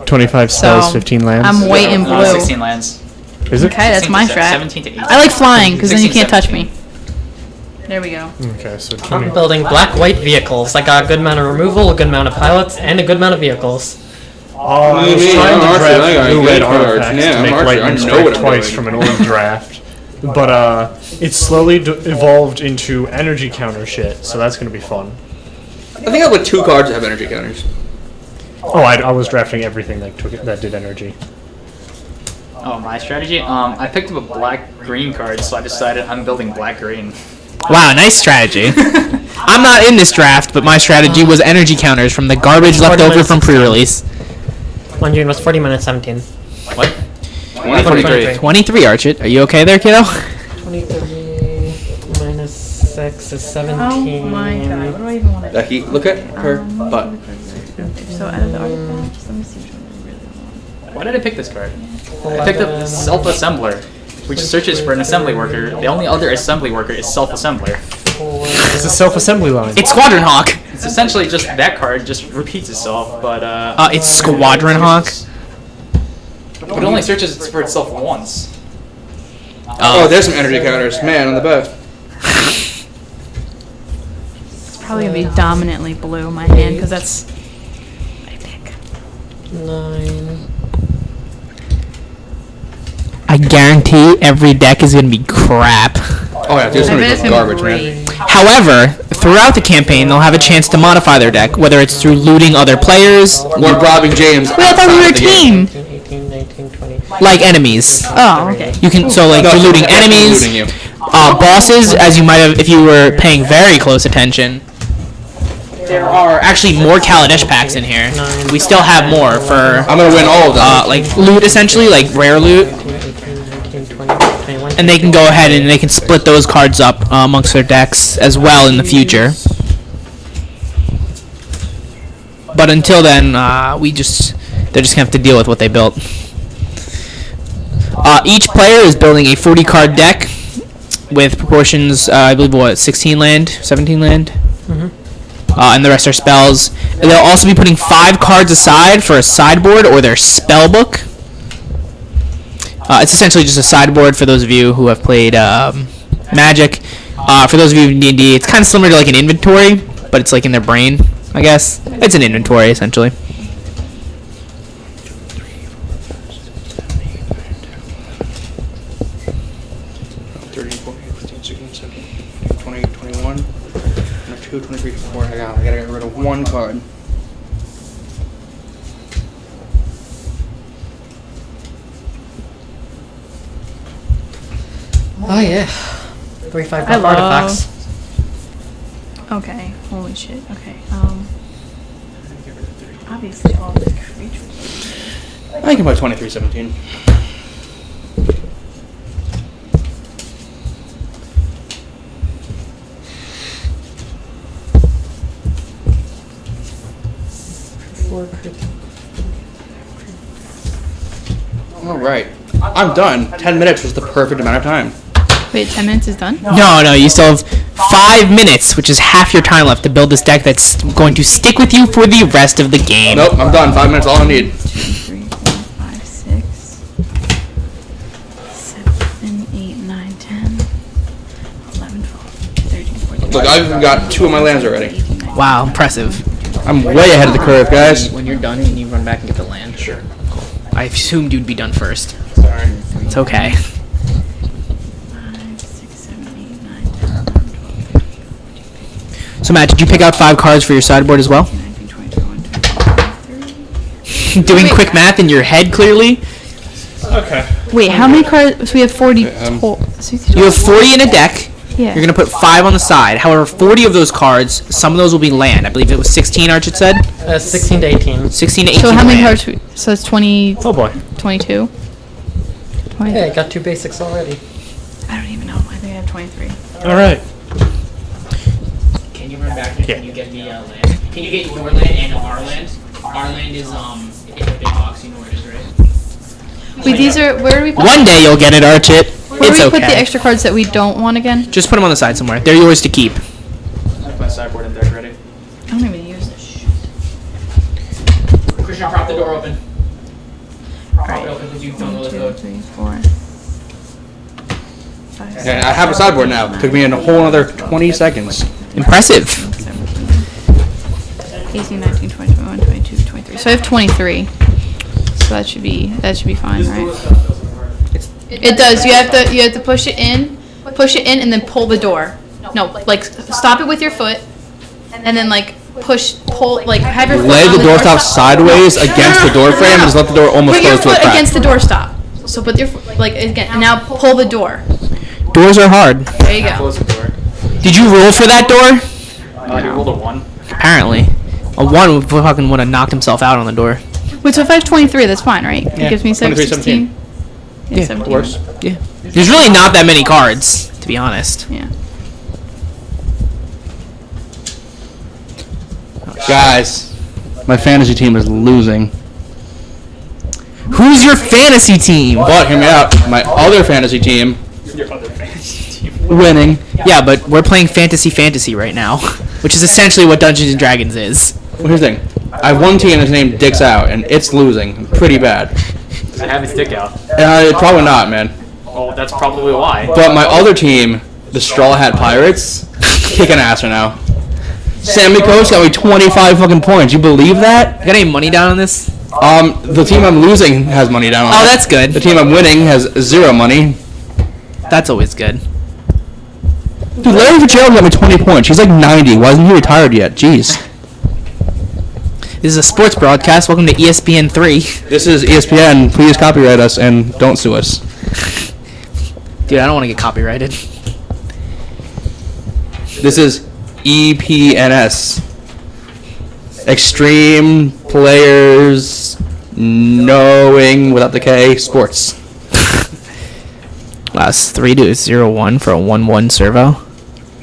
25 spells, So, 15 lands. I'm white and blue. 16 lands. Is it? Okay, that's my 16 to strat. 17 to 18. I like flying because then you 16, can't touch 17. me. There we go. Okay, so I'm 20. building black white vehicles. I got a good amount of removal, a good amount of pilots, and a good amount of vehicles. I was Me, trying I'm to Archer, I draft got blue red good cards. artifacts Yeah, to I'm make Archer, I lightning know strike what I'm twice doing. from an old draft. But it slowly evolved into energy counter shit, so that's gonna be fun. I think I have like 2 cards that have energy counters. Oh, I was drafting everything that did energy. Oh, my strategy? I picked up a black-green card, so I decided I'm building black-green. Wow, nice strategy. I'm not in this draft, but my strategy was energy counters from the garbage left over from pre-release. Lungine was 40 minutes 17. What? 23. 23, Archit. Are you okay there, kiddo? 23 minus 6 is 17. Oh my god, what do I even want to do? Becky, look at her butt. So out of the artifacts, let me see which one I really want. Why did I pick this card? I picked up Self-Assembler, which searches for an assembly worker. The only other assembly worker is Self-Assembler. It's a self-assembly line. It's Squadron Hawk. It's essentially just that card just repeats itself, but It's Squadron Hawk. But it only searches for itself once. Oh, there's some energy counters. Man, on the back. It's probably gonna be dominantly blue, my hand, because that's my pick. 9. I guarantee every deck is going to be crap. Oh yeah, there's I some bet it's gonna garbage, be man. great. However, throughout the campaign, they'll have a chance to modify their deck, whether it's through looting other players, Or robbing James. Wait, I thought we were a outside the game. team. 18, 19, 20. Like enemies. Oh, okay. You can like No, you're looting someone else is enemies, looting you. bosses, as you might have if you were paying very close attention. There are actually more Kaladesh packs in here. We still have more for I'm gonna win all of them. like loot, essentially, like rare loot. 18, 19, 20, 21. And they can go ahead and they can split those cards up amongst their decks as well in the future. But until then, they're just gonna have to deal with what they built. Each player is building a 40 card deck with proportions, I believe, 16 land, 17 land? And the rest are spells. And they'll also be putting 5 cards aside for a sideboard or their spell book. It's essentially just a sideboard for those of you who have played Magic. For those of you in D&D, it's kind of similar to like an inventory, but it's like in their brain, I guess. It's an inventory, essentially. I gotta get rid of 1 card. Oh yeah. 3 5 I love- artifacts. Okay, holy shit. Okay, obviously all the creatures. I can buy 2317. Alright. I'm done. 10 minutes was the perfect amount of time. Wait, 10 minutes is done? No, you still have 5 minutes, which is half your time left to build this deck that's going to stick with you for the rest of the game. Nope, I'm done. 5 minutes, all I need. 2, 3, 4, 5, 6, 7, 8, 9, 10, 11, 12, 13, 14. Look, I've even got 2 of my lands already. 18, 19, Wow, impressive. I'm way ahead of the curve, guys. When you're done, can you run back and get the land? Sure. I assumed you'd be done first. Sorry. It's okay. 5, 6, 7, 8, 9, 10, 11, 12, 13, So Matt, did you pick out 5 cards for your sideboard as well? 19, 20, 21, 22, 23. Doing Wait. quick math in your head, clearly. Okay. Wait, how many cards? So we have 40 Um, total. You have 40 in a deck. Yeah. You're gonna put 5 on the side. However, 40 of those cards, some of those will be land. I believe it was 16. Arch, it said 16 to 18. 16 to 18. So how many land. cards? So it's 20, Oh boy. 22? 20. Yeah, I got 2 basics already. I don't even know. I think I have 23. All right. Can you run back and Yeah. can you get me land? Can you get your land and our land? Our land is in a big box. You know where it is, right? Wait, these are where do we put? One day you'll get it, Arch. It. Where It's do we okay. put the extra cards that we don't want again? Just put them on the side somewhere. They're yours to keep. I have my sideboard and deck ready. I don't even use this shit. Christian, prop the door open. Alright. it open because you don't know 1, the 2, code. 3, 4, 5, And I have a sideboard now. Took me a whole other 20 seconds. Impressive. 17, 18, 19, 20, 21, 22, 23. So I have 23. So that should be fine, right? It does. You have to push it in, and then pull the door. No, like stop it with your foot, and then like pull, like have your foot Lay on the door stop sideways against the door frame and just let the door almost Put your close to a foot crack. against the door stop. So put your foot, like again, and now pull the door. Doors are hard. There you go. Close the door. Did you roll for that door? You rolled a 1. Apparently. A 1 would fucking would have knocked himself out on the door. Wait, so if I have 23, that's fine, right? Yeah, It gives me 23, 16. Yeah, 17. Works. Yeah. There's really not that many cards, to be honest. Yeah. Guys, my fantasy team is losing. Who's your fantasy team? But hear me out. My other fantasy team Your other fantasy team. winning. Yeah, but we're playing fantasy right now, which is essentially what Dungeons and Dragons is. Well, here's the thing. I have one team that's named Dicks Out, and it's losing pretty bad. I have his dick out. Probably not, man. Oh, that's probably why. But my other team, the Straw Hat Pirates, kicking ass right now. Sammy Coach got me 25 fucking points. You believe that? Got any money down on this? The team I'm losing has money down on Oh, it. that's good. The team I'm winning has 0 money. That's always good. Dude, Larry Fitzgerald got me 20 points. He's like 90. Why isn't he retired yet? Jeez. This is a sports broadcast. Welcome to ESPN 3. This is ESPN. Please copyright us and don't sue us. Dude, I don't want to get copyrighted. This is EPNS. Extreme Players Knowing without the K Sports. Wow, it's 3-0-1 for a 1-1 servo.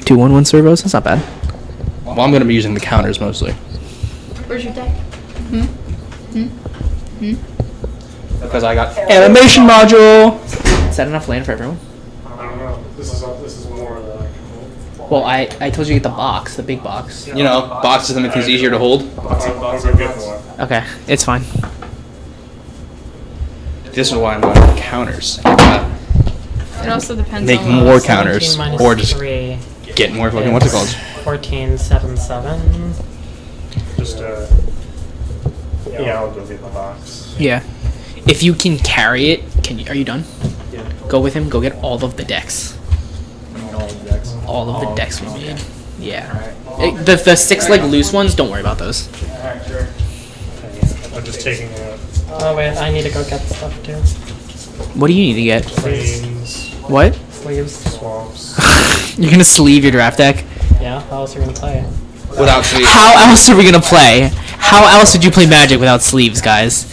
2 1-1 servos? That's not bad. Well, I'm going to be using the counters mostly. Where's your deck? Because I got animation module. Is that enough land for everyone? I don't know. This is more like. Well, I told you to get the box, the big box. You know, boxes that make things easier to hold. I'll go get one. Okay, it's fine. This is why I'm going to counters. It also depends Make on more 17 counters. minus Or just 3 get more fucking, what's it called? 1477. Just yeah, I'll go get the box. Yeah. If you can carry it, are you done? Yeah. Go with him, go get all of the decks. All the decks. All of the decks we made. Yeah. The 6 like loose ones, don't worry about those. I'm just taking Oh wait, I need to go get stuff too. What do you need to get? planes, What? Sleeves. swamps. You're gonna sleeve your draft deck? Yeah, how else are we gonna play? Without sleeves. How else are we gonna play? How else did you play Magic without sleeves, guys?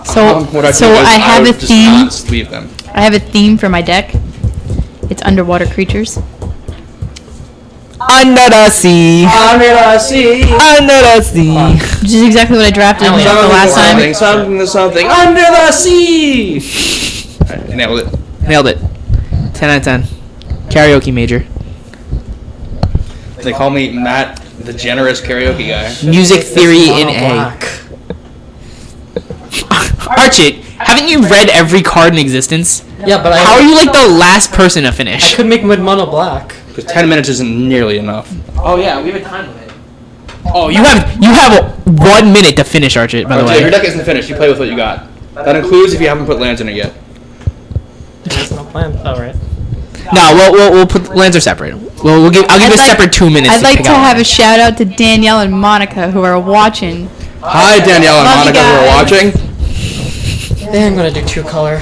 So, What so do is I have a would just theme. not sleeve them. I have a theme for my deck. It's underwater creatures. Under the sea. Under the sea. Under the sea. Which is exactly what I drafted the last time. Something under the sea. Alright, nailed it. Nailed it. 10 out of 10. Karaoke major. They call me Matt, the generous karaoke guy. Music theory in A. Archie, haven't you read every card in existence? Yeah, but How are you like the last person to finish? I could make mid mono black. Because 10 minutes isn't nearly enough. Oh yeah, we have a time limit. Oh, you have 1 minute to finish, Archie. By the Your way. deck isn't finished. You play with what you got. That includes if you haven't put lands in it yet. There's no plan. Oh right. No, we'll put lands are separate. I'll give you a separate 2 minutes. I'd like pick to out have one. a shout out to Danielle and Monica who are watching. Hi, Danielle and Love you Monica who are guys. watching. I think I'm gonna do 2 color.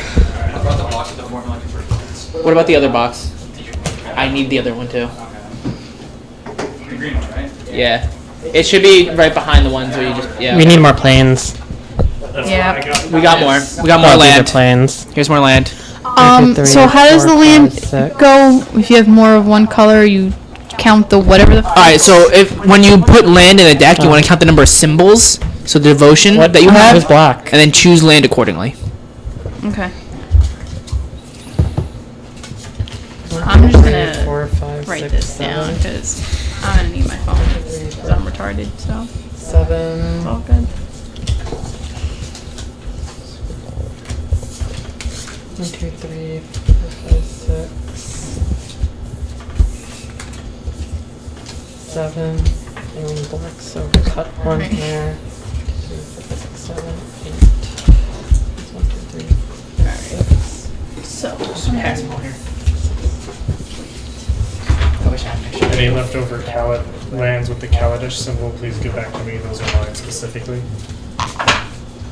What about the other box? I need the other one too. The green one, right? Yeah. It should be right behind the ones where you just We need more planes. Yeah. We got more. We got more These are land. planes. Here's more land. So how does the land 6. go? If you have more of one color, you count the whatever the. All right. So when you put land in a deck, you want to count the number of symbols. So the devotion that you It was have, black. and then choose land accordingly. Okay. I'm just gonna 4, 5, write 6, this 7, down because I'm gonna need my phone because I'm retarded. So 7. it's all good. 1, 2, 3, 4, 5, 6, 7. And black, so cut 1 here. 2, 3, 4, 5, 6, 7, 8, So, Any leftover lands with the Kaladesh symbol, please get back to me. Those are mine specifically.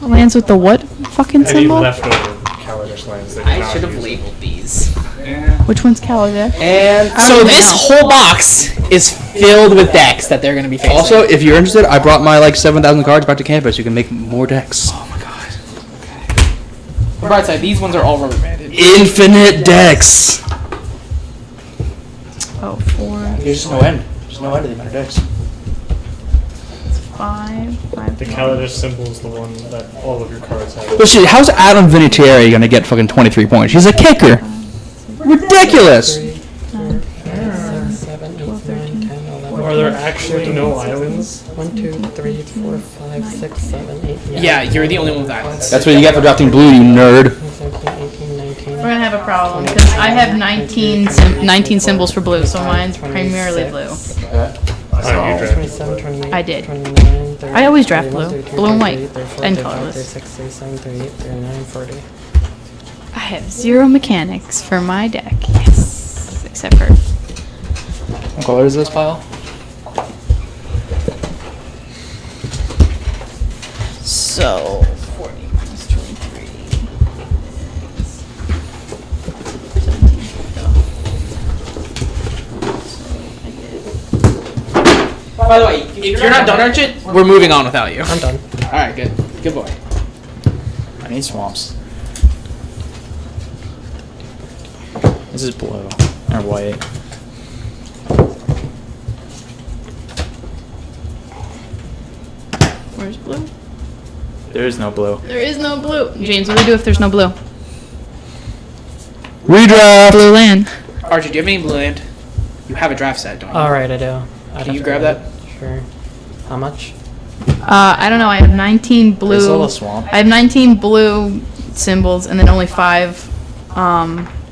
lands with the what fucking Any symbol? leftover Kaladesh lands that I should have labeled these. Which one's Kaladesh? And I so don't this know. whole box is filled with decks that they're going to be facing. Also, if you're interested, I brought my like 7,000 cards back to campus. You can make more decks. Oh my god. Okay. Bright side, these ones are all rubber banded. Infinite decks. Oh, 4, There's just no end. There's no end to the amount of decks. 5, 5. The Kaladesh symbol is the one that all of your cards have. But shit, how's Adam Vinatieri gonna get fucking 23 points? He's a kicker. Ridiculous. Are there actually no islands? 1, 2, 3, 4, 5, 6, 7, 8. Yeah, you're the only one with islands. That's what you get for drafting blue, you nerd. 17, 18, 19. We're gonna have a problem because I have 19 symbols for blue, so mine's primarily blue. Oh, you drafted. 27, 28, I did. 29, 30, I always draft 31, blue. 32, Blue and white. 33, 34, And 35, colorless. 36, 37, 38, 39, 40. I have 0 mechanics for my deck. Yes. Except for What color is this pile? so 40 minus 23 is 17. By the way, if you're not done, Archit, we're moving on without you. I'm done. Alright, good. Good boy. I need swamps. This is blue or white. Where's blue? There is no blue. There is no blue. James, what do we do if there's no blue? Redraft. Blue land. Archit, do you have any blue land? You have a draft set, don't you? Alright, I do. Can you grab that? Sure. How much? I don't know. I have 19 There's a blue. little swamp. I have 19 blue symbols and then only 5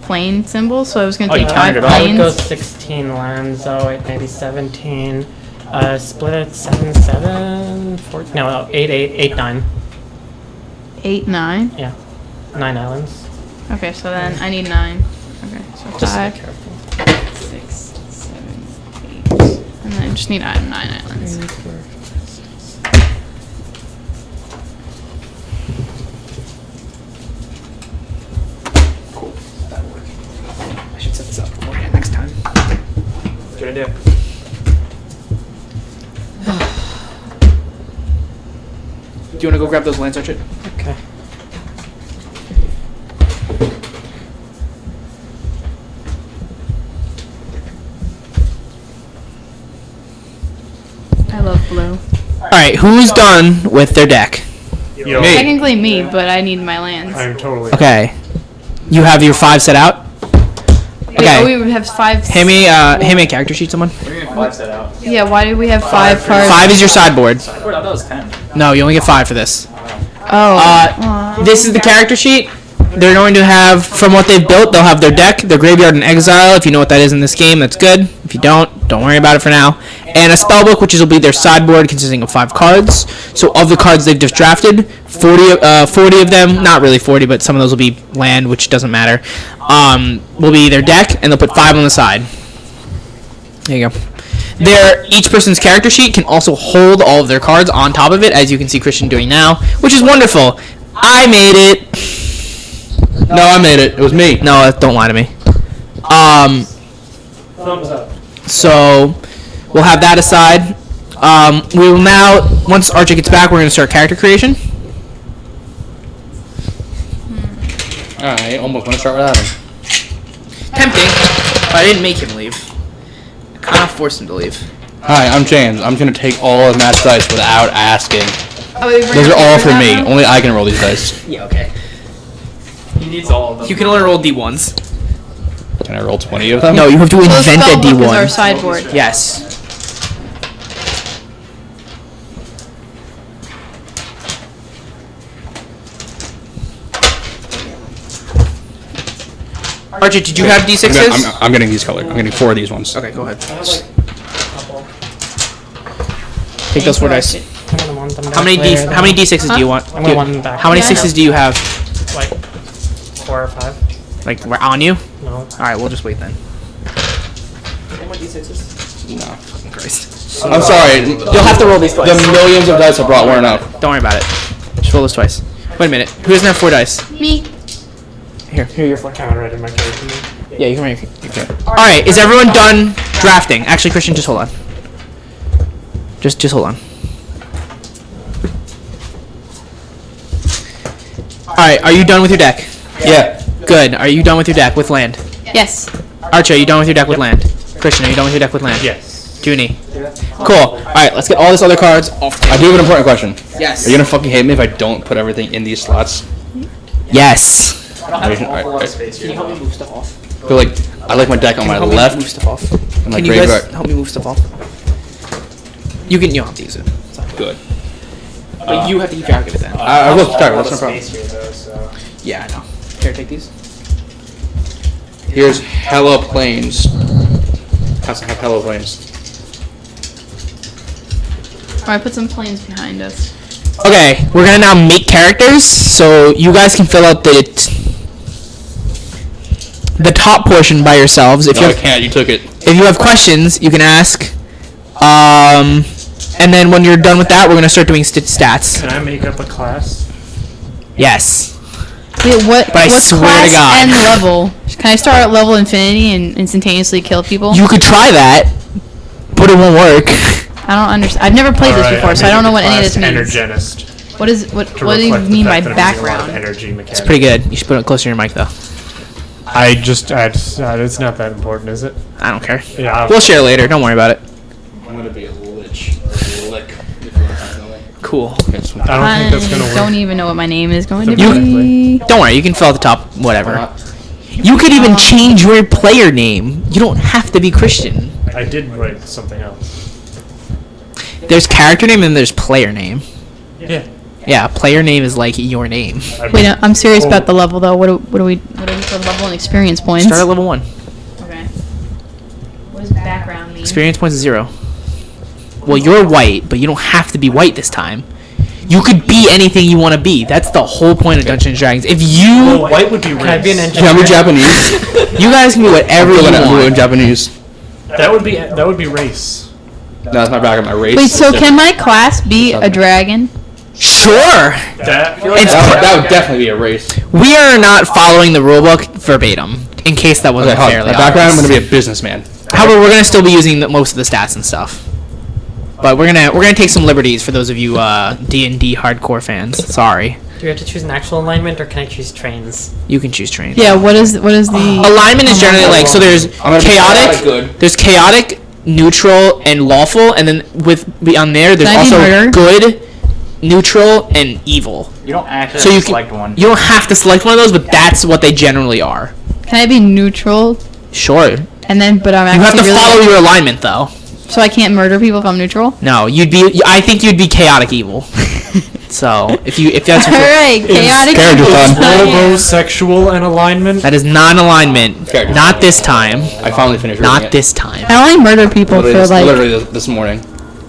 plain symbols. So I was gonna Oh, you take counted 5 it all. I would go planes. 16 lands, so it maybe 17. Split it 7, 7, 4, no, 8, 8, 8, 9. 8, 9. Yeah. 9 islands. Okay, so then I need 9. Okay, so Just be 5, careful. 6, 7, 8, and then I just need 9 islands. 3, 4, 5, 6. Cool. That'll work. I should set this up beforehand next time. Good idea. Do you want to go grab those lands, Archit? Okay. I love blue. Alright, who's done with their deck? Yo, Me. Technically me, but I need my lands. I'm totally. Okay. You have your 5 set out? Okay. Wait, we have 5. Hand me a character sheet, someone. We're gonna 5 set out. Yeah, why do we have 5 cards? 5 is your sideboard. I thought that was 10. No, you only get 5 for this. Oh. This is the character sheet. They're going to have, from what they've built, they'll have their deck, their graveyard, and exile. If you know what that is in this game, that's good. If you don't worry about it for now. And a spellbook, which will be their sideboard, consisting of 5 cards. So of the cards they've just drafted, 40 of them, not really 40, but some of those will be land, which doesn't matter, will be their deck, and they'll put 5 on the side. There you go. Each person's character sheet can also hold all of their cards on top of it, as you can see Christian doing now, which is wonderful. I made it. No, I made it. It was me. No, don't lie to me. Thumbs up. So we'll have that aside. We will now, once Archie gets back, we're going to start character creation. Alright, almost want to start with Adam. Tempting, but I didn't make him leave. I kind of forced him to leave. Hi, I'm James. I'm going to take all of Matt's dice without asking. Oh, wait, Those are all for me. Only I can roll these dice. Yeah, okay. He needs all of them. You can only roll D1s. Can I roll 20 of them? No, you have to So the invent a spellbook is our D1. sideboard. Yes. Archie, did you have D6s? I'm getting these colored. I'm getting 4 of these ones. Okay, go ahead. Take those 4 dice. I'm gonna want them How many back later, D6s do you want? I'm gonna want them back. How many Yeah. 6s do you have? Like 4 or 5. Like we're on you? No. All right, we'll just wait then. No. Fucking Christ. I'm sorry. You'll have to roll these twice. The millions of dice I brought weren't enough. Don't worry about it. Just roll this twice. Wait a minute. Who doesn't have 4 dice? Me. Here your 4. Can I write in my character? Yeah, you can write your character. All right, is everyone done drafting? Actually, Christian, just hold on. Just hold on. All right, are you done with your deck? Yeah. Good. Are you done with your deck with land? Yes. Archer, are you done with your deck with land? Christian, are you done with your deck with land? Yes. Junie. Cool. All right, let's get all these other cards off. I do have an important question. Yes. Are you gonna fucking hate me if I don't put everything in these slots? Yes. Alright, Can you help me move stuff off? I feel like I like my deck on my Help me left. Move stuff off. And my Can you guys graveyard. help me move stuff off? You don't have to use it. Good. But you have to keep track of it then. I will start. That's no problem. Yeah, I know. Here, take these. Here's Hello Plains. Has to have Hello Plains. Alright, put some planes behind us. Okay, we're gonna now make characters, so you guys can fill out the top portion by yourselves. If No, you I can't. You took it. if you have questions, you can ask. And then when you're done with that, we're gonna start doing stats. Can I make up a class? Yes. Wait, what? But I what swear to class God. and level? Can I start at level infinity and instantaneously kill people? You could try that, but it won't work. I don't understand. I've never played this before, so I don't know what any of this means. Energenist. What is what? To What do you reflect the mean by fact that I'm using a lot of background? energy mechanics. It's pretty good. You should put it closer to your mic though. It's not that important, is it? I don't care. Yeah. We'll share later. Don't worry about it. I'm gonna be a lich. Or a lick. If you want to know me. Cool. I don't think that's gonna work. Don't even know what my name is going to You- be. Don't worry. You can fill out the top Why whatever. not? You could even change your player name. You don't have to be Christian. I did write something else. There's character name and there's player name. Yeah. Yeah, player name is like your name. Wait, no, I'm serious about the level though. What do we for level and experience points? Start at level 1. Okay. What does background mean? Experience points is 0. Well, you're white, but you don't have to be white this time. You could be anything you want to be. That's the whole point of Dungeons & Dragons. If you... Well, white would be Can I be an race. Can I be Japanese? You guys can be whatever you I'm in want. Japanese. That would be race. No, that's my background. My race. Wait, so is can my class be a dragon? Sure! That It's that would definitely be a race. We are not following the rulebook verbatim, in case that wasn't Okay, fairly my background. I'm obvious. gonna be a businessman. However, we're gonna still be using most of the stats and stuff. But we're gonna take some liberties for those of you D&D hardcore fans. Sorry, Do you have to choose an actual alignment, or can I choose trains? you can choose train. Yeah. What is the? Alignment is generally like, so there's I'm gonna be chaotic, good. there's chaotic, neutral, and lawful, and then beyond there, there's Can I be also murder? good, neutral, and evil. You don't actually So have you to can select one. you don't have to select one of those, but that's what they generally are. Can I be neutral? Sure, And then, but I'm you have actually to really. follow your alignment though. So I can't murder people if I'm neutral. No, I think you'd be chaotic evil. So if that's All what right, chaotic. character evil. fun. Robo-sexual and alignment. that is non-alignment. Character Not fun. this time. I finally finished reading Not it. this time. I only murder people for like Literally this morning.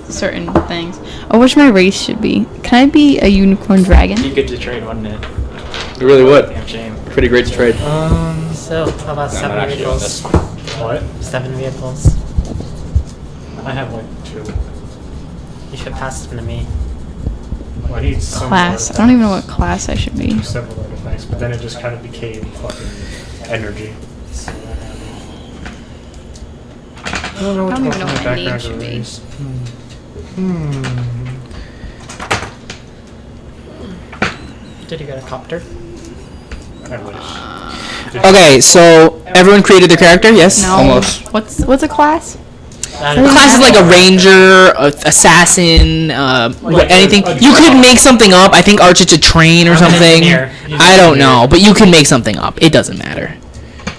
certain things. Oh, which my race should be? Can I be a unicorn dragon? Be good to trade, wouldn't it? You really would. Damn shame. Pretty great to trade. So, how about No, I'm 7 not actually doing vehicles? this. What? 7 vehicles. I have like 2. You should pass them to me. Well, I need some Class. I don't even know what class I should be. several artifacts, but then it just kind of became fucking energy. I don't know what I don't the even know fuck what my my name background should be. is. Did you get a copter? I wish. Okay, so everyone created their character, yes? No. Almost. What's a class? Class is like a ranger, assassin, anything. You could make something up. I think Arch is a train or I'm an something. engineer. I don't know, but you can make something up. It doesn't matter.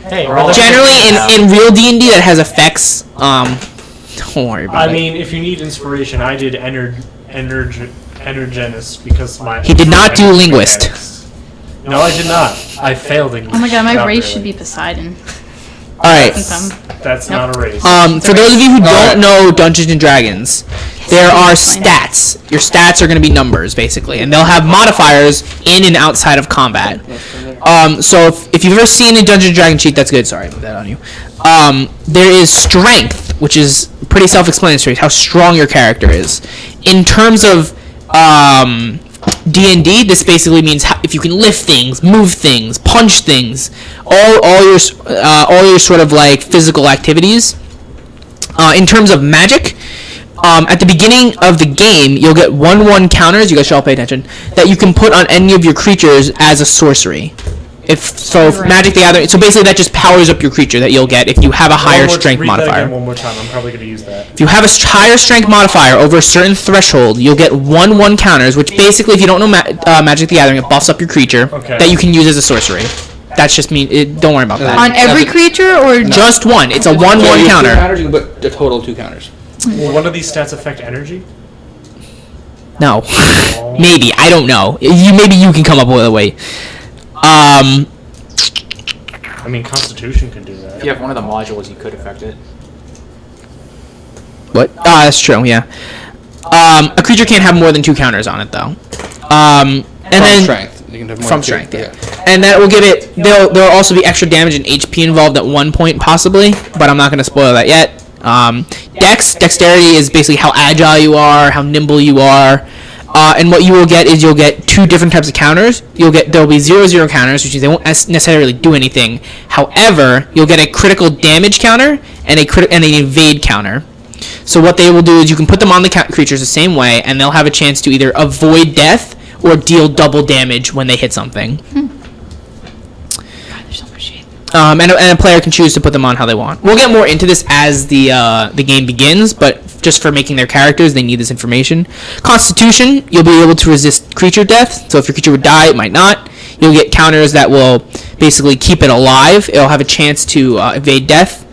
Hey, we're all Generally, in real D&D that has effects, don't worry about I it. mean, if you need inspiration, I did Energenist because my. He did not do energy linguist. mechanics. No, I did not. I failed English. Oh my god, my Not race really. should be Poseidon. Alright. Since That's not a race. For those of you who Alright. don't know Dungeons and Dragons, there are explain. stats. Your stats are going to be numbers, basically, and they'll have modifiers in and outside of combat. So if you've ever seen a Dungeons & Dragons cheat, that's good. Sorry, I put that on you. There is strength, which is pretty self-explanatory, how strong your character is. In terms of D&D, this basically means if you can lift things, move things, punch things, all your sort of like physical activities. In terms of magic, at the beginning of the game, you'll get 1/1 counters. You guys should all pay attention. That you can put on any of your creatures as a sorcery. If Magic the Gathering, so basically that just powers up your creature that you'll get if you have a higher strength modifier. One more time. I'm probably going to use that. If you have a higher strength modifier over a certain threshold, you'll get 1/1 counters, which basically, if you don't know Magic the Gathering, it buffs up your creature that you can use as a sorcery. That's just don't worry about that. On every creature or just one? It's a 1/1 counter. You can put a total of 2 counters. Will one of these stats affect energy? No. Maybe. I don't know. Maybe you can come up with a way. I mean, Constitution can do that. If you have one of the modules, you could affect it. What? That's true, yeah. A creature can't have more than 2 counters on it, though. And then strength. You can have more from than strength, 2. yeah. And that will give it... There'll also be extra damage and HP involved at one point, possibly, but I'm not going to spoil that yet. Dexterity is basically how agile you are, how nimble you are. And what you will get is you'll get 2 different types of counters. There'll be 0/0 counters, which means they won't necessarily do anything. However, you'll get a critical damage counter and an evade counter. So what they will do is you can put them on the creatures the same way, and they'll have a chance to either avoid death or deal double damage when they hit something. God, there's so much shit. And a player can choose to put them on how they want. We'll get more into this as the game begins, but just for making their characters, they need this information. Constitution, you'll be able to resist creature death. So if your creature would die, it might not. You'll get counters that will basically keep it alive. It'll have a chance to evade death.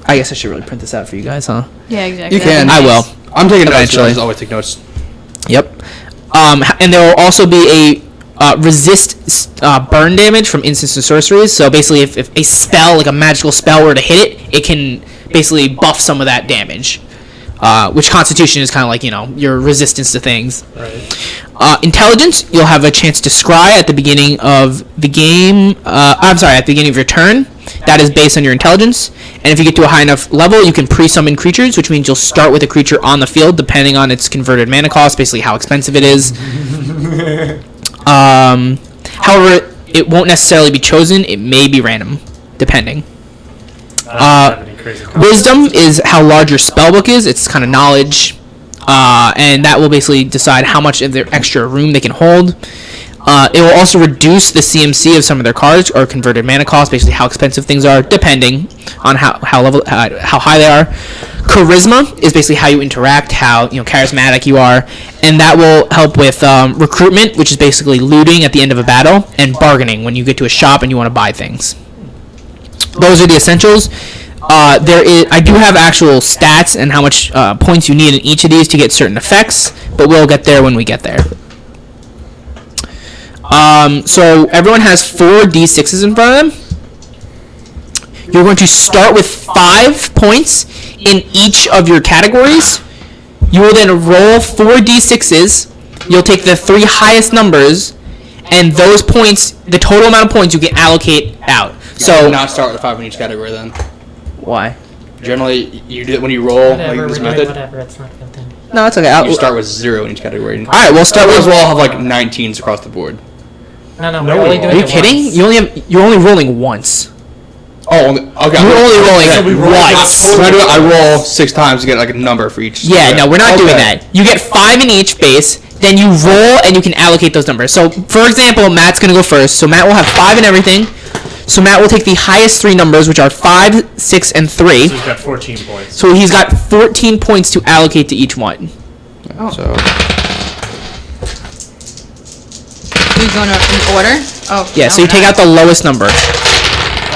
I guess I should really print this out for you guys, huh? Yeah, exactly. You can. I will. I'm taking notes. Eventually. I just always take notes. Yep. And there will also be a resist burn damage from instants and sorceries. So basically, if a spell, like a magical spell, were to hit it, it can basically buff some of that damage. Which Constitution is kind of like, your resistance to things. Right. Intelligence, you'll have a chance to scry at the beginning of the game. At the beginning of your turn. That is based on your intelligence. And if you get to a high enough level, you can pre-summon creatures, which means you'll start with a creature on the field, depending on its converted mana cost, basically how expensive it is. However, it won't necessarily be chosen. It may be random, depending. Wisdom is how large your spellbook is. It's kind of knowledge, and that will basically decide how much of their extra room they can hold. It will also reduce the CMC of some of their cards or converted mana cost, basically how expensive things are, depending on how high they are. Charisma is basically how you interact, how charismatic you are, and that will help with recruitment, which is basically looting at the end of a battle, and bargaining when you get to a shop and you want to buy things. Those are the essentials. I do have actual stats and how much points you need in each of these to get certain effects, but we'll get there when we get there. So everyone has 4 d6s in front of them. You're going to start with 5 points in each of your categories. You will then roll 4 d6s. You'll take the 3 highest numbers, and those points, the total amount of points, you can allocate out. So not start with 5 in each category then. Why? Generally, you do it when you roll, Whatever, like this we're doing method. whatever, it's not a good thing. No, it's okay. You start with 0 in each category. All right, we'll start with. We'll all have like 19s across the board. No, No, we're only doing Are you it kidding? once. You're only rolling once. Oh, okay. You're only rolling once. When I roll 6 times to get like a number for each. Yeah, no, we're not doing that. You get 5 in each base, then you roll and you can allocate those numbers. So, for example, Matt's gonna go first. So Matt will have 5 in everything. So Matt will take the highest 3 numbers, which are 5, 6, and 3. So he's got 14 points. So he's got 14 points to allocate to each one. So We're going in order? Oh. Yeah, so you take out the lowest number.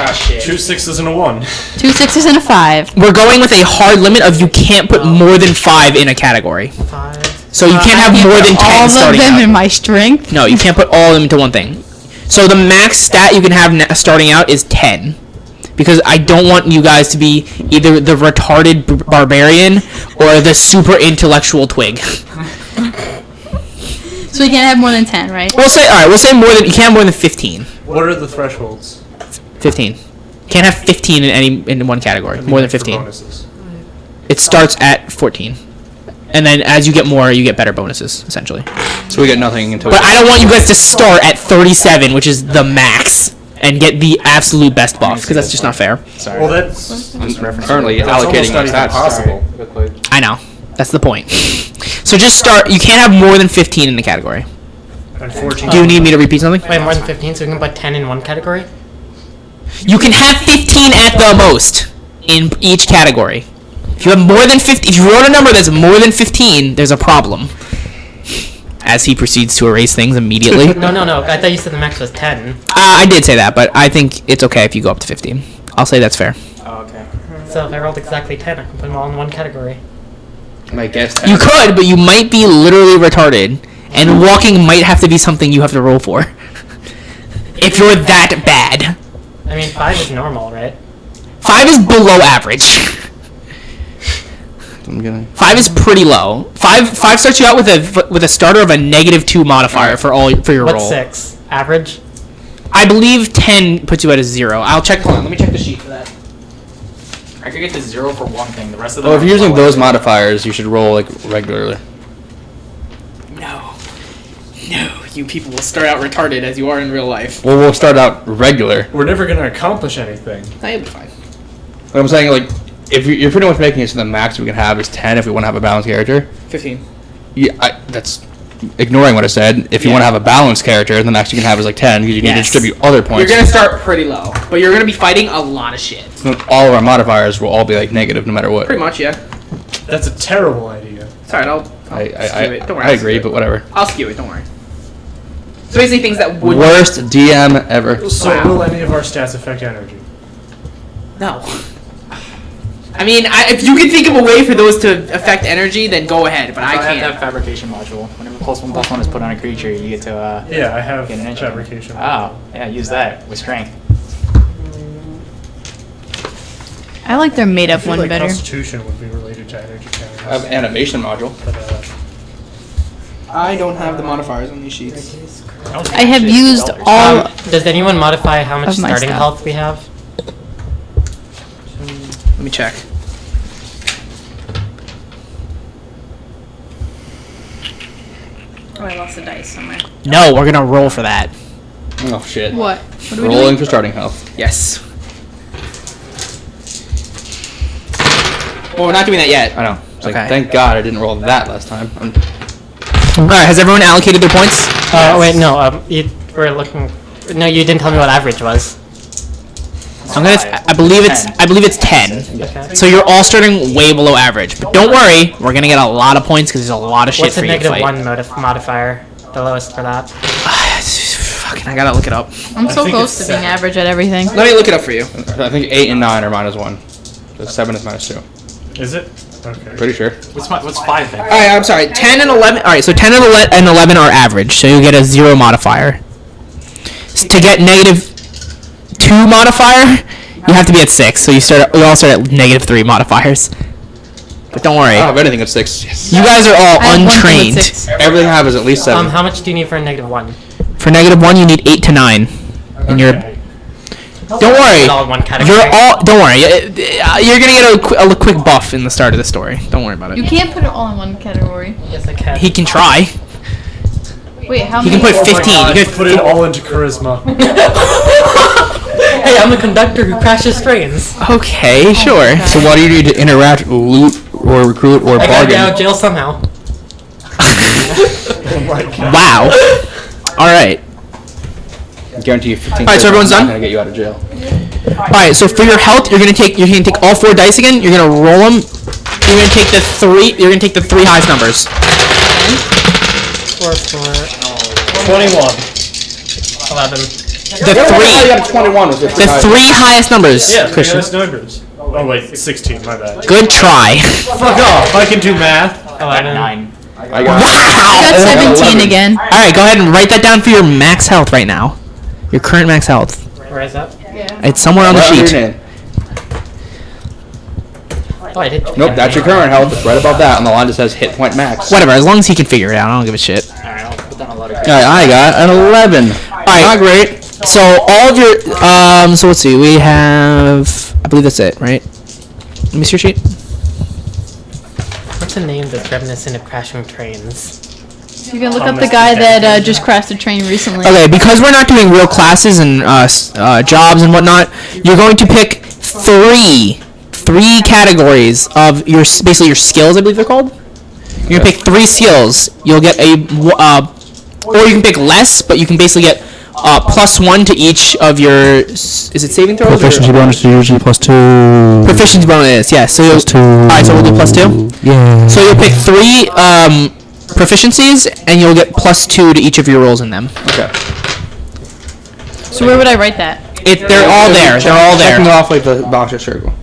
Ah, shit. 2 6s and a 1. 2 6s and a 5. We're going with a hard limit of you can't put more than 5 in a category. 5. So you can't have more than 10 all starting of them out. in my strength. No, you can't put all of them into one thing. So the max stat you can have starting out is 10. Because I don't want you guys to be either the retarded barbarian or the super intellectual twig. So we can't have more than 10, right? We'll say more than, you can't have more than 15. What are the thresholds? 15. Can't have 15 in one category. More than For 15. bonuses. It starts at 14. And then as you get more, you get better bonuses, essentially. So we get nothing until. But I don't want you guys to start at 37, which is the max, and get the absolute best buff, because that's just not fair. Sorry. Well, that's Currently that's allocating almost my not even stats. possible. I know. That's the point. So just start. You can't have more than 15 in the category. And 14. Do you need me to repeat something? Wait, more than 15, so we can put 10 in one category? You can have 15 at the most in each category. If you have more than 15, if you wrote a number that's more than 15, there's a problem. As he proceeds to erase things immediately. No. I thought you said the max was 10. I did say that, but I think it's okay if you go up to 15. I'll say that's fair. Oh, okay. So if I rolled exactly 10, I can put them all in one category. My guess. You could, but you might be literally retarded, and walking might have to be something you have to roll for. If you're that bad. I mean, 5 is normal, right? 5 is below average. I'm gonna. 5 is pretty low. 5 starts you out with a starter of a -2 modifier for your What's roll. 6? Average? I believe 10 puts you at a 0. I'll check. Hold on, let me check the sheet for that. I could get to 0 for one thing. The rest of them. Well, if you're are using lower. those modifiers, you should roll like regularly. No, you people will start out retarded as you are in real life. Well, we'll start out regular. We're never gonna accomplish anything. That'll be fine. But I'm saying, like, if you're pretty much making it so the max we can have is 10 if we want to have a balanced character. 15. Yeah, that's ignoring what I said. If you want to have a balanced character, the max you can have is like 10 because you need to Yes. distribute other points. You're gonna start pretty low, but you're gonna be fighting a lot of shit. So all of our modifiers will all be like negative no matter what. Pretty much, yeah. That's a terrible idea. It's alright. I'll skew it. Don't worry. I agree, but whatever. I'll skew it. Don't worry. So basically, things that would Worst DM ever. So Wow. will any of our stats affect energy? No. I mean, if you can think of a way for those to affect energy, then go ahead. But I have can't. that fabrication module. Whenever +1/+1 is put on a creature, you get to Yeah, I have get an engine. fabrication. Oh, yeah, use that with strength. I like their made I up feel one like better. Constitution would be related to energy I have counters. animation module. But, I don't have the modifiers on these sheets. I have used all. Does anyone modify how much Of my starting stuff. health we have? Let me check. Oh, I lost the dice somewhere. No, we're gonna roll for that. Oh shit. What? What are we Rolling doing? for starting health. Yes. Well, we're not doing that yet. I know. It's like, Okay. thank God I didn't roll that last time. Alright, has everyone allocated their points? Wait, no, you were looking... No, you didn't tell me what average was. I'm gonna. I believe it's 10. Okay. So you're all starting way below average. But don't worry, we're gonna get a lot of points because there's a lot of shit What's for the you to fight. -1 modifier? The lowest for that? Fucking, I gotta look it up. I'm so think close it's to being 7. average at everything. Let me look it up for you. I think 8 and 9 are -1. So 7 is -2. Is it? Okay. Pretty sure. What's 5 then? Alright, I'm sorry. 10 and 11. Alright, so 10 and 11 are average. So you get a 0 modifier. To get -2 modifier, you have to be at 6. So you all start at -3 modifiers. But don't worry. I don't have anything at 6. Yes. You guys are all I have one thing with untrained. 6. Everything I have is at least 7. How much do you need for a -1? For -1, you need 8 to 9. And you're. Okay. Don't worry. All in one category. You're all. Don't worry. You're gonna get a quick buff in the start of the story. Don't worry about You it. can't put it all in one category. Yes, I can. He can try. Wait, how He many? can put 15. You Put it all into charisma. Hey, I'm a conductor who crashes trains. Okay, sure. So why do you need to interact, loot, or recruit, or I gotta get out bargain? of jail somehow. Wow. All right. Guarantee you 15. Alright, so everyone's I'm done? not gonna get you out of jail. All right. So for your health, you're gonna take all 4 dice again. You're gonna roll them. You're gonna take the 3. You're gonna take the 3 highest numbers. 4, 4, 21. 11. The 3. got 21 with The 3 highest numbers. Yeah, Christian. Christian. Numbers. Oh wait, 16. My bad. Good try. Fuck off! I can do math. 11. 9. I got I got 17 again. All right, go ahead and write that down for your max health right now. Your current max health. Where is that? It's somewhere on the What sheet. your name? Oh, I did. Nope, that's your current health. It's right above that, and the line just says hit point max. Whatever, as long as he can figure it out, I don't give a shit. Alright, I'll put down a lot of Alright, I got an 11. Alright, Not great. So all of your so let's see. We have, I believe that's it, right? Let me see your sheet. What's a name that's reminiscent of crashing trains? You can look up the guy that just crashed a train recently. Okay, because we're not doing real classes and jobs and whatnot, you're going to pick three categories of your basically your skills, I believe they're called. You're gonna pick 3 skills. You'll get a or you can pick less, but you can basically get +1 to each of your. Is it saving throws? Proficiency bonus is usually +2. Proficiency bonus, yes. So you'll alright, so we'll do +2. Yeah. So you'll pick 3 proficiencies, and you'll get +2 to each of your rolls in them. Okay. So where would I write that? They're all there. They're all there. Checking off like the box or circle.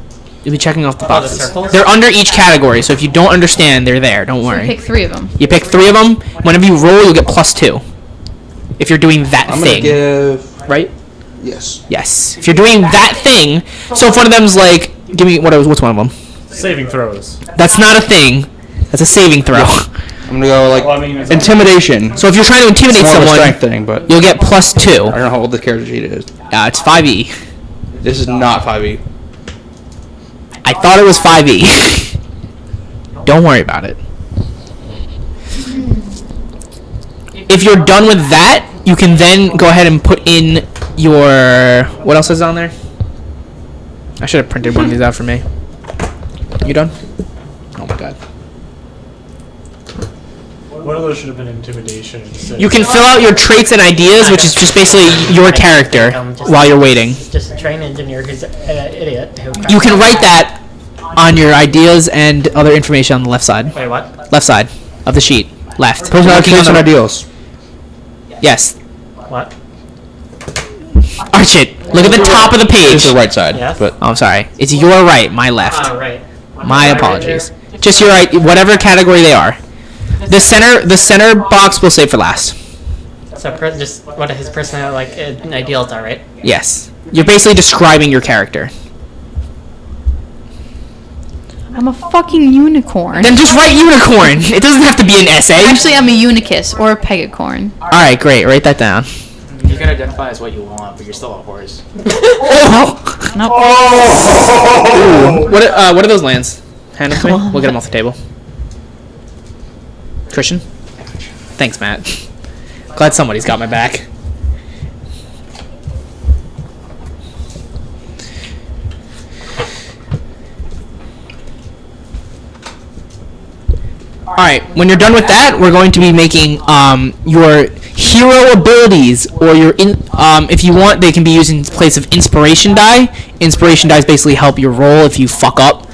You'll be checking off the the boxes. circles? They're under each category, so if you don't understand, they're there. Don't worry. Pick 3 of them. You pick 3 of them. Whenever you roll, you'll get +2. If you're doing that I'm thing, gonna give. right? Yes. Yes. If you're doing that thing, so if one of them's like, give me what's one of them? Saving throws. That's not a thing. That's a saving throw. I'm gonna go like Well, I mean, it's intimidation. So if you're trying to intimidate It's more of a someone, strength thing, but you'll get I +2. don't know how old the character sheet is. It's 5e. This is not 5e. I thought it was 5e. Don't worry about it. If you're done with that, you can then go ahead and put in your... What else is on there? I should have printed one of these out for me. You done? Oh my god. One of those should have been intimidation instead. You can fill out your traits and ideas, which is just basically your character while you're waiting. Just a train engineer who's an idiot. You can write that on your ideas and other information on the left side. Wait, what? Left side of the sheet. Left. Personality traits and ideals. Yes. What? Archit, look at the top of the page. It's the right side. Yes? But Oh, I'm sorry. It's your right, my left. Oh, right. My apologies. Just your right, whatever category they are. The center box we'll save for last. So just what his personal ideals are, right? Yes. You're basically describing your character. I'm a fucking unicorn. Then just write unicorn. It doesn't have to be an essay. Actually, I'm a unicus or a pegacorn. All right, great. Write that down. You can identify as what you want, but you're still a horse. Oh. Nope. Ooh. What are those lands? Hand them to me. We'll get them off the table. Christian? Thanks, Matt. Glad somebody's got my back. Alright, when you're done with that, we're going to be making your hero abilities, or your if you want, they can be used in place of inspiration die. Inspiration dice basically help your roll if you fuck up.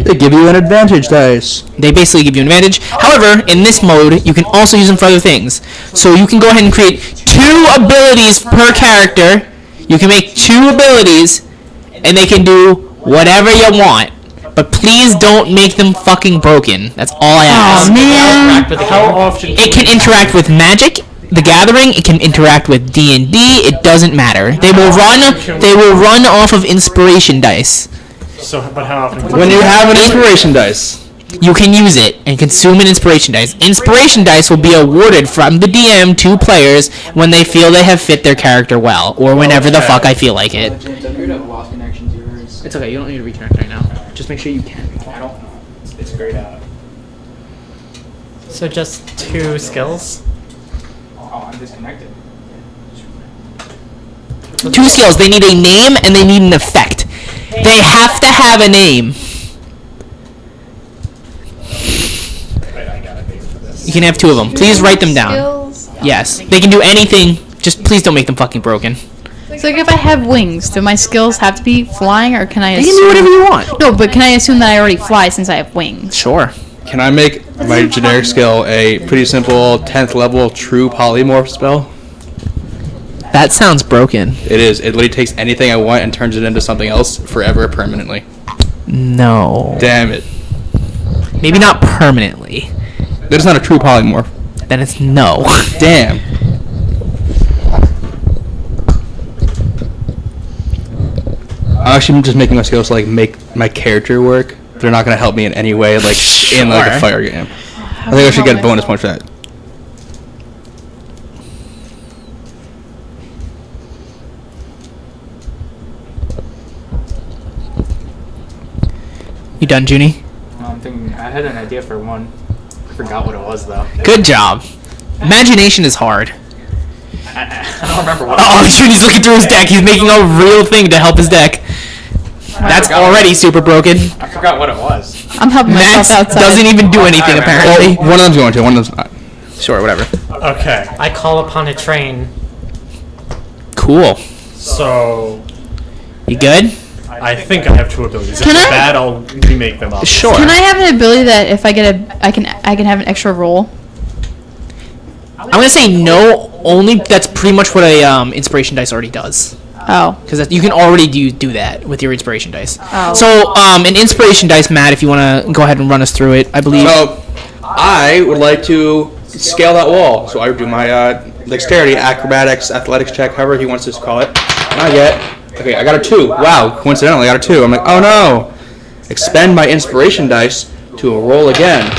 they give you an advantage dice. They basically give you an advantage. However, in this mode, you can also use them for other things. So you can go ahead and create 2 abilities per character. You can make 2 abilities, and they can do whatever you want. But please don't make them fucking broken. That's all I ask. Oh man. How often? It can interact with Magic, the Gathering. It can interact with D&D. It doesn't matter. They will run off of inspiration dice. So, but how often? When you have an inspiration dice, You can use it and consume an inspiration dice. Inspiration dice will be awarded from the DM to players when they feel they have fit their character well, or whenever the fuck I feel like it. It's okay, you don't need to reconnect right now. Just make sure you can. I don't know. It's grayed out. So just 2 skills? Oh, I'm disconnected. 2 skills. They need a name and they need an effect. They have to have a name. You can have 2 of them. Please write them down. Skills. Yes. They can do anything. Just please don't make them fucking broken. So like if I have wings, do my skills have to be flying, or can I You can do whatever you want. No, but can I assume that I already fly since I have wings? Sure. can I make my generic skill a pretty simple 10th level true polymorph spell? That sounds broken. It is. It literally takes anything I want and turns it into something else forever, permanently. No. Damn it. Maybe not permanently. That's not a true polymorph. Then it's no. Damn. I'm actually just making my skills to, like, make my character work. They're not gonna help me in any way, like in like a Sure. fire game. I think I should get a bonus point for that. You done, Junie? I'm thinking. I had an idea for one. I forgot what it was though. Good job. Imagination is hard. I don't remember what. Oh, Junie's looking through his deck. He's making a real thing to help his deck. That's already super broken. I forgot what it was. I'm helping Matt myself outside. doesn't even do anything apparently. One of them's going to, one of them's not. Sure, whatever. Okay, I call upon a train. Cool. So You good? I think I have 2 abilities. If Can it's I- bad, I'll remake them up. Sure. Can I have an ability that if I get I can have an extra roll? I'm gonna say no. Only that's pretty much what a inspiration dice already does. Oh. Because you can already do that with your inspiration dice. Oh. So an inspiration dice, Matt, if you want to go ahead and run us through it, I believe. So, I would like to scale that wall. So I would do my dexterity, acrobatics, athletics check, however he wants to call it. Not yet. Okay, I got a 2. Wow, coincidentally, I got a 2. I'm like, oh no. Expend my inspiration dice to a roll again.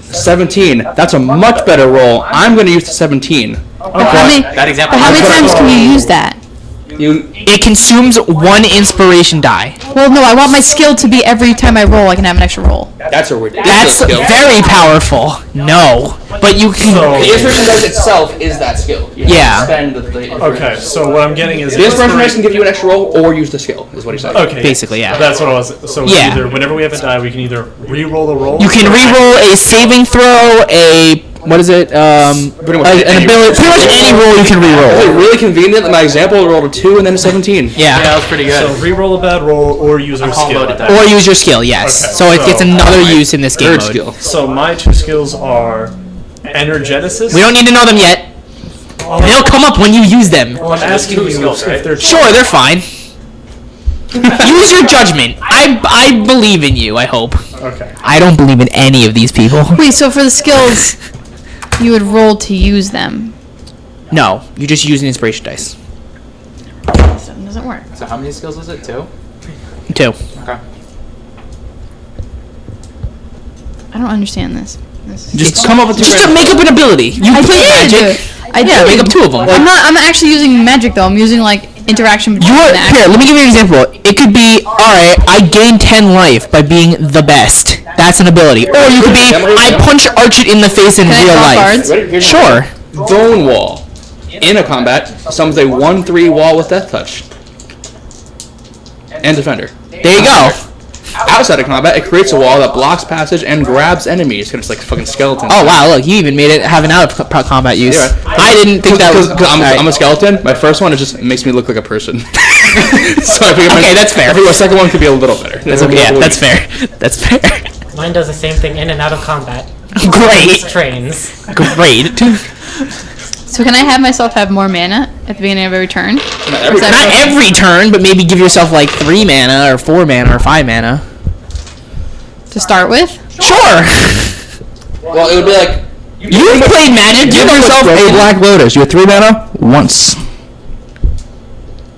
17. That's a much better roll. I'm going to use the 17. How many, That example. but how many That's what I times can thought. you use that? It consumes 1 inspiration die. Well, no, I want my skill to be every time I roll, I can have an extra roll. That's a ridiculous That's skill. very powerful. No, but you can. The inspiration dice itself is that skill. You Yeah. Spend the Okay, so what I'm getting is The inspiration dice can give you an extra roll or use the skill, is what he said. Okay, Basically, yeah. That's what I was. So Yeah. either whenever we have a die, we can either re-roll a roll. You can re-roll a saving throw, what is it? Pretty much An any ability. Pretty much any roll you can Is it re-roll. really convenient that my example rolled a 2 and then a 17? Yeah, Yeah. that was pretty good. So re-roll a bad roll or use our skill. loaded that. Or use your skill, yes. Okay, So it gets so- another use in this game Third mode. skill. So my 2 skills are energeticist. We don't need to know them yet. They'll come up when you use them. Well, I'm asking you if they're Sure, they're fine. Use your judgment. I believe in you, I hope. Okay. I don't believe in any of these people. Wait, so for the skills, you would roll to use them. No, you just use an inspiration dice. So it doesn't work. So how many skills was it? 2? 2. Okay. I don't understand this. Just come up with Just to make up an ability. You I play did. magic. I Yeah, did. make up 2 of them. I'm actually using magic though. I'm using like interaction between You're, the here, let me give you an example. It could be, alright, I gain 10 life by being the best. That's an ability. Or you could be, I punch Archit in the face in Can I real draw life. cards? Ready? Here's Sure. Bone Wall. In a combat, summons a 1/3 wall with Death Touch. And Defender. There you go. Outside of combat, it creates a wall that blocks passage and grabs enemies. It's like fucking skeletons. Oh wow, look, you even made it have an out of combat use. Yeah, right. I didn't think that was... Because I'm Alright. a skeleton. My first one, it just makes me look like a person. So I think Okay, that's fair. I think my second one could be a little better. That's okay, yeah, that's fair. That's fair. Mine does the same thing in and out of combat. Great. Trains. Great. So can I have myself have more mana at the beginning of every turn? every Is that Not broken? every turn, but maybe give yourself like 3 mana or 4 mana or 5 mana. To start with? Sure. Well, it would be like You've played Magic. give You know yourself what's a broken. Black Lotus. You have 3 mana once.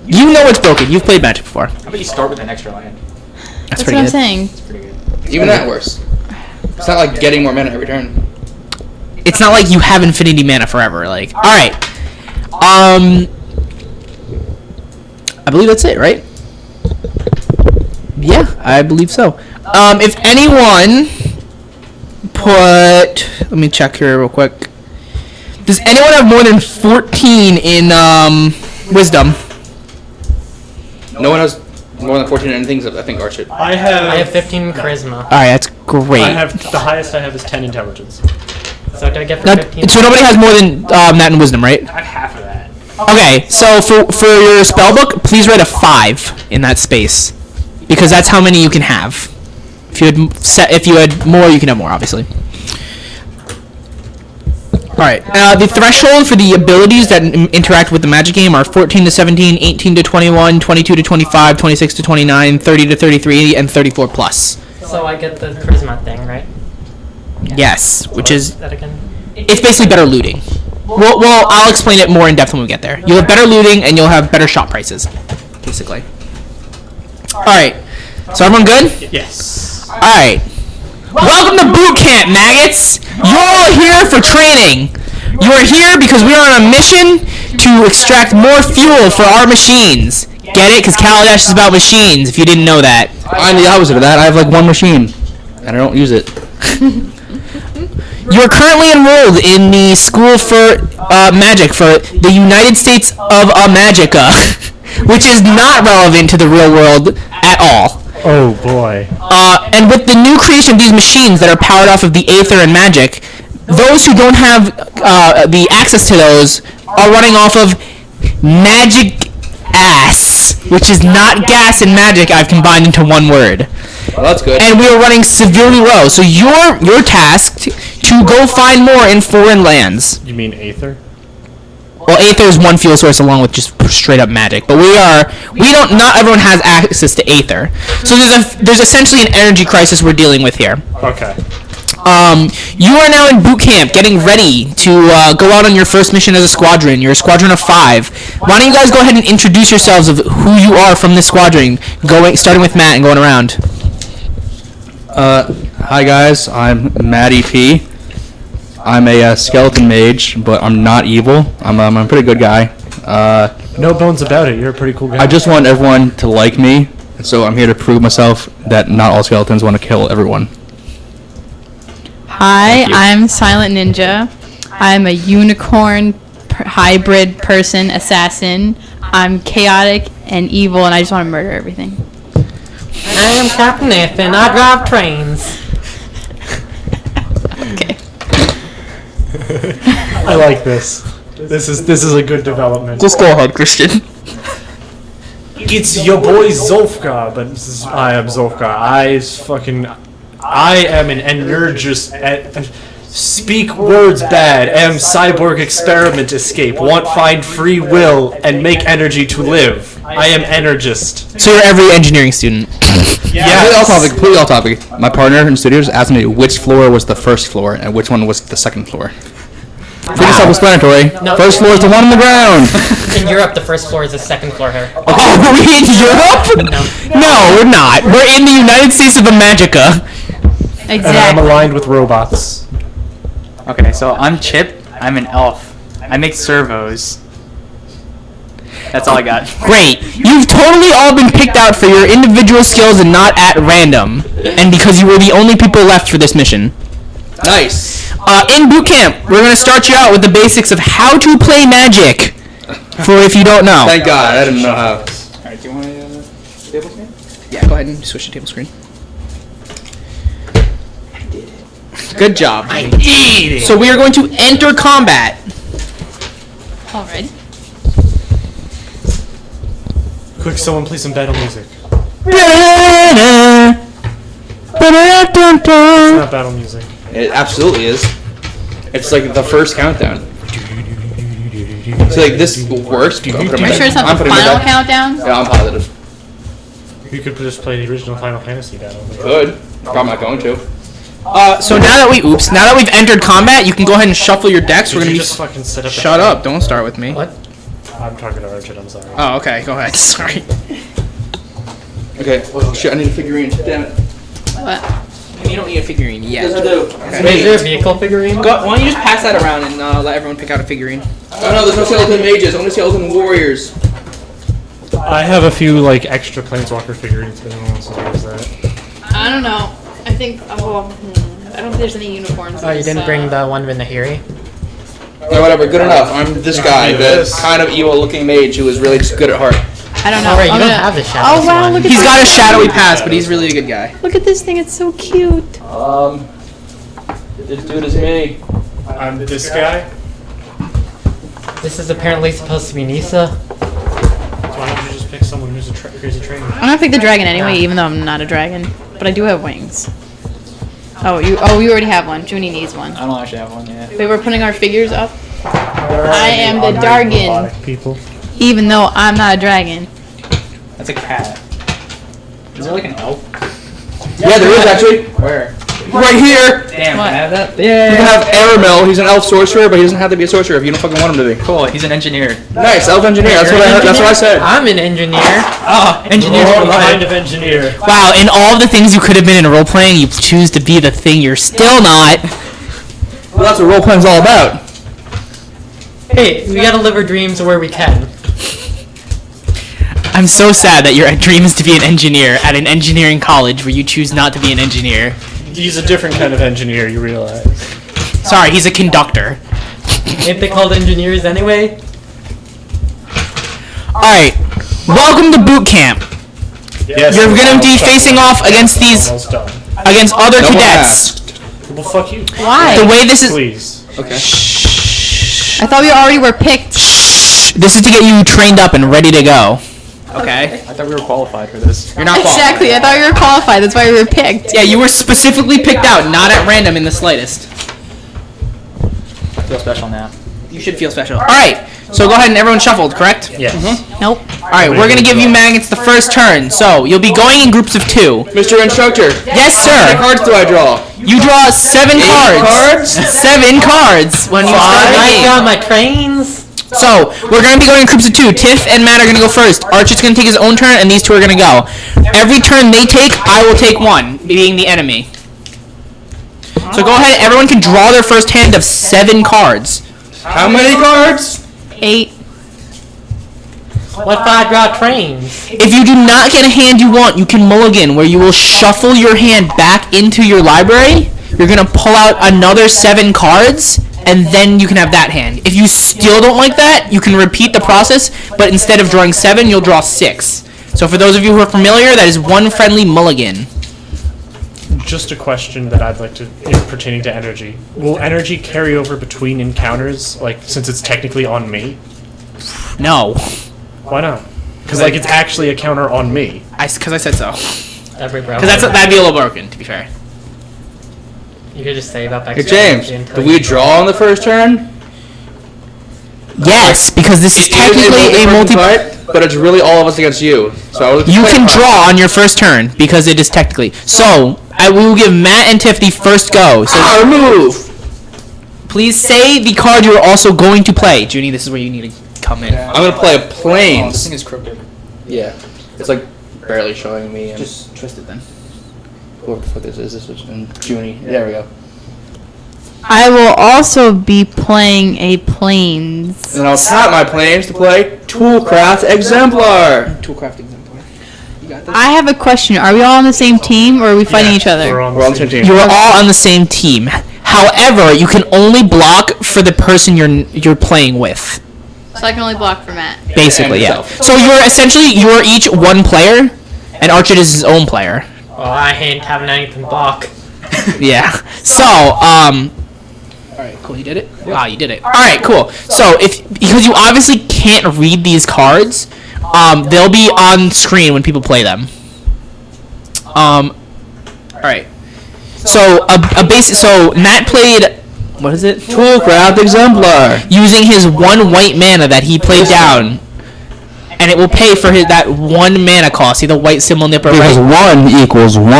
You know what's broken. You've played Magic before. How about you start with an extra land? That's That's pretty what I'm good. saying. Pretty good. Even that works. It's not like getting more mana every turn. It's not like you have infinity mana forever. Like, all right. I believe that's it, right? Yeah, I believe so. If anyone let me check here real quick. Does anyone have more than 14 in wisdom? No one has more than 14 anything except I think Archit. I have. I have 15 in charisma. All right, that's great. I have the highest I have is 10 intelligence. So do I get for That- 15? so nobody has more than that in wisdom, right? I have half of that. Okay, so for your spell book, please write a 5 in that space, because that's how many you can have. If you had more, you can have more, obviously. All right. The threshold for the abilities that interact with the Magic game are 14 to 17, 18 to 21, 22 to 25, 26 to 29, 30 to 33, and 34 plus. So I get the charisma thing, right? Yes, which is That again? it's basically better looting. Well, I'll explain it more in depth when we get there. You'll have better looting and you'll have better shop prices, basically. All right. So everyone good? Yes. All right. Welcome to boot camp, maggots. You're all here for training. You are here because we are on a mission to extract more fuel for our machines. Get it? Because Kaladesh is about machines. If you didn't know that. I'm the opposite of that. I have like one machine. and I don't use it. You're currently enrolled in the School for Magic for the United States of Magica, which is not relevant to the real world at all. Oh boy. And with the new creation of these machines that are powered off of the Aether and Magic, those who don't have the access to those are running off of Magic Ass, which is not gas and magic I've combined into one word. Well, that's good. And we are running severely low, so you're tasked to go find more in foreign lands. You mean Aether? Well, Aether is one fuel source along with just straight up magic, but not everyone has access to Aether. So there's essentially an energy crisis we're dealing with here. Okay. You are now in boot camp, getting ready to go out on your first mission as a squadron. You're a squadron of 5. Why don't you guys go ahead and introduce yourselves of who you are from this squadron, starting with Matt and going around. Hi guys, I'm Matty P. I'm a skeleton mage, but I'm not evil. I'm a pretty good guy. No bones about it. You're a pretty cool guy. I just want everyone to like me, and so I'm here to prove myself that not all skeletons want to kill everyone. Hi, I'm Silent Ninja. I'm a unicorn hybrid person assassin. I'm chaotic and evil, and I just want to murder everything. I am Captain Nathan. I drive trains. Okay. I like this. This is a good development. Just go ahead, Christian. It's your boy Zolfgar, but I am Zolfgar. I am an energist. Speak words bad. Am cyborg experiment escape. Want find free will and make energy to live. I am energist. So you're every engineering student. Yeah. Completely off topic. My partner in studios asked me which floor was the first floor and which one was the second floor. Pretty self-explanatory. No. First floor is the one on the ground. In Europe, the first floor is the second floor here. Oh, are we in Europe? No, we're not. We're in the United States of Magica. And I'm aligned with robots. Okay, so I'm Chip. I'm an elf. I make servos. That's all I got. Great. You've totally all been picked out for your individual skills and not at random. And because you were the only people left for this mission. Nice. In boot camp, we're going to start you out with the basics of how to play Magic. For if you don't know. Thank God, I didn't know how. Alright, do you want a table screen? Yeah, go ahead and switch to table screen. Good job. I did it. So we are going to enter combat. Alright. Quick, someone play some battle music. It's not battle music. It absolutely is. It's like the first countdown. So like this works. Are you sure it's not the final countdown? Yeah, I'm positive. You could just play the original Final Fantasy battle. Good. Probably not going to. So now that we've entered combat, you can go ahead and shuffle your decks. We're gonna be just fucking set up. Shut up! Don't start with me. What? I'm talking to Archit. I'm sorry. Oh, okay. Go ahead. Sorry. Okay. Oh shit! I need a figurine. Damn it. What? You don't need a figurine yet. Yes, I do. Is there a vehicle figurine? Why don't you just pass that around and let everyone pick out a figurine? Oh no, there's no skeleton mages. Only skeleton warriors. I have a few like extra Planeswalker figurines, but no one else has that. I don't know. I think. I don't think there's any unicorns. Oh, you didn't bring the one with Nahiri? Yeah, whatever. Good enough. I'm this guy, the kind of evil-looking mage who is really just good at heart. I don't know. Alright, you don't have the shadow. Oh wow, one. look at He's this got a thing. shadowy past, but he's really a good guy. Look at this thing. It's so cute. This dude is me. I'm this guy. This is apparently supposed to be Nisa. So why don't you just pick someone who's a crazy trainer? I'm gonna pick the dragon anyway, even though I'm not a dragon. But I do have wings. Oh, you already have one. Junie needs one. I don't actually have one yet. Wait, we're putting our figures up. I am the Dargan, Robotic people. even though I'm not a dragon. That's a cat. Is there like an elf? Yeah, there is actually. Where? Right here. Damn, What? can I have that? You Yeah. can have Aramel. He's an elf sorcerer, but he doesn't have to be a sorcerer if you don't fucking want him to be. Cool, he's an engineer. Nice, elf engineer. That's what I said. I'm an engineer. Oh, engineer for Wrong kind life. of engineer. Wow, in all of the things you could have been in role playing, you choose to be the thing you're still not. Well, that's what role playing's all about. Hey, we gotta live our dreams where we can. I'm so sad that your dream is to be an engineer at an engineering college where you choose not to be an engineer. He's a different kind of engineer, you realize. Sorry, he's a conductor. Ain't they called engineers anyway? Alright, welcome to boot camp. Yes, You're gonna be facing off against almost done. against other No one cadets. Well, fuck you. Why? The way this is, Please. Okay. I thought we already were picked. this is to get you trained up and ready to go. Okay. I thought we were qualified for this. You're not qualified. Exactly. I thought you were qualified. That's why we were picked. Yeah, you were specifically picked out, not at random in the slightest. I feel special now. You should feel special. Alright, so go ahead and everyone shuffled, correct? Yes. Nope. Alright, we're gonna give you maggots the first turn. So, you'll be going in groups of 2. Mr. Instructor, Yes, how many sir. cards do I draw? You draw 7 cards. 7 cards when you start the I game. got my trains. So, we're going to be going in groups of 2. Tiff and Matt are going to go first. Archer's going to take his own turn, and these two are going to go. Every turn they take, I will take one, being the enemy. So go ahead, everyone can draw their first hand of 7 cards. How many cards? 8. What if I draw trains? If you do not get a hand you want, you can mulligan, where you will shuffle your hand back into your library. You're going to pull out another 7 cards, and then you can have that hand. If you still don't like that, you can repeat the process, but instead of drawing 7, you'll draw 6. So for those of you who are familiar, that is 1 friendly mulligan. Just a question that I'd like to, pertaining to energy. Will energy carry over between encounters, like, since it's technically on me? No. Why not? Because, like, it's actually a counter on me. Because I said so. Every bro. Because that'd be a little broken, to be fair. You could just save up Hey, extra James, energy until do we you- draw on the first turn? Yes, because this is It is technically a multi... fight, but it's really all of us against you. So I was You can draw on your first turn, because it is technically. So, I will give Matt and Tiff the first go. So move. please say the card you are also going to play. Junie, this is where you need to come in. I'm gonna play a Oh, this planes. thing is crooked. Yeah, it's like barely showing me. Just twist it then. What the fuck is this? This is in Junie. There we go. I will also be playing a planes. And I'll tap my planes to play Toolcraft Exemplar. Toolcraft exemplar. You got I have a question. Are we all on the same team, or are we fighting each We're other? on We're on the the same same You team. are all on the same team. However, you can only block for the person you're playing with. So I can only block for Matt. Basically, And yeah. yourself. So you're each one player, and Archer is his own player. Oh, I ain't having anything block. Yeah. So, Alright, cool, you did it? Wow, you did it. Alright, cool. So, because you obviously can't read these cards, they'll be on screen when people play them. Alright. So, so Matt played, what is it? Toolcraft Exemplar. Using his 1 white mana that he played down. And it will pay for that 1 mana cost. See the white symbol in the upper Because right? 1 equals 1.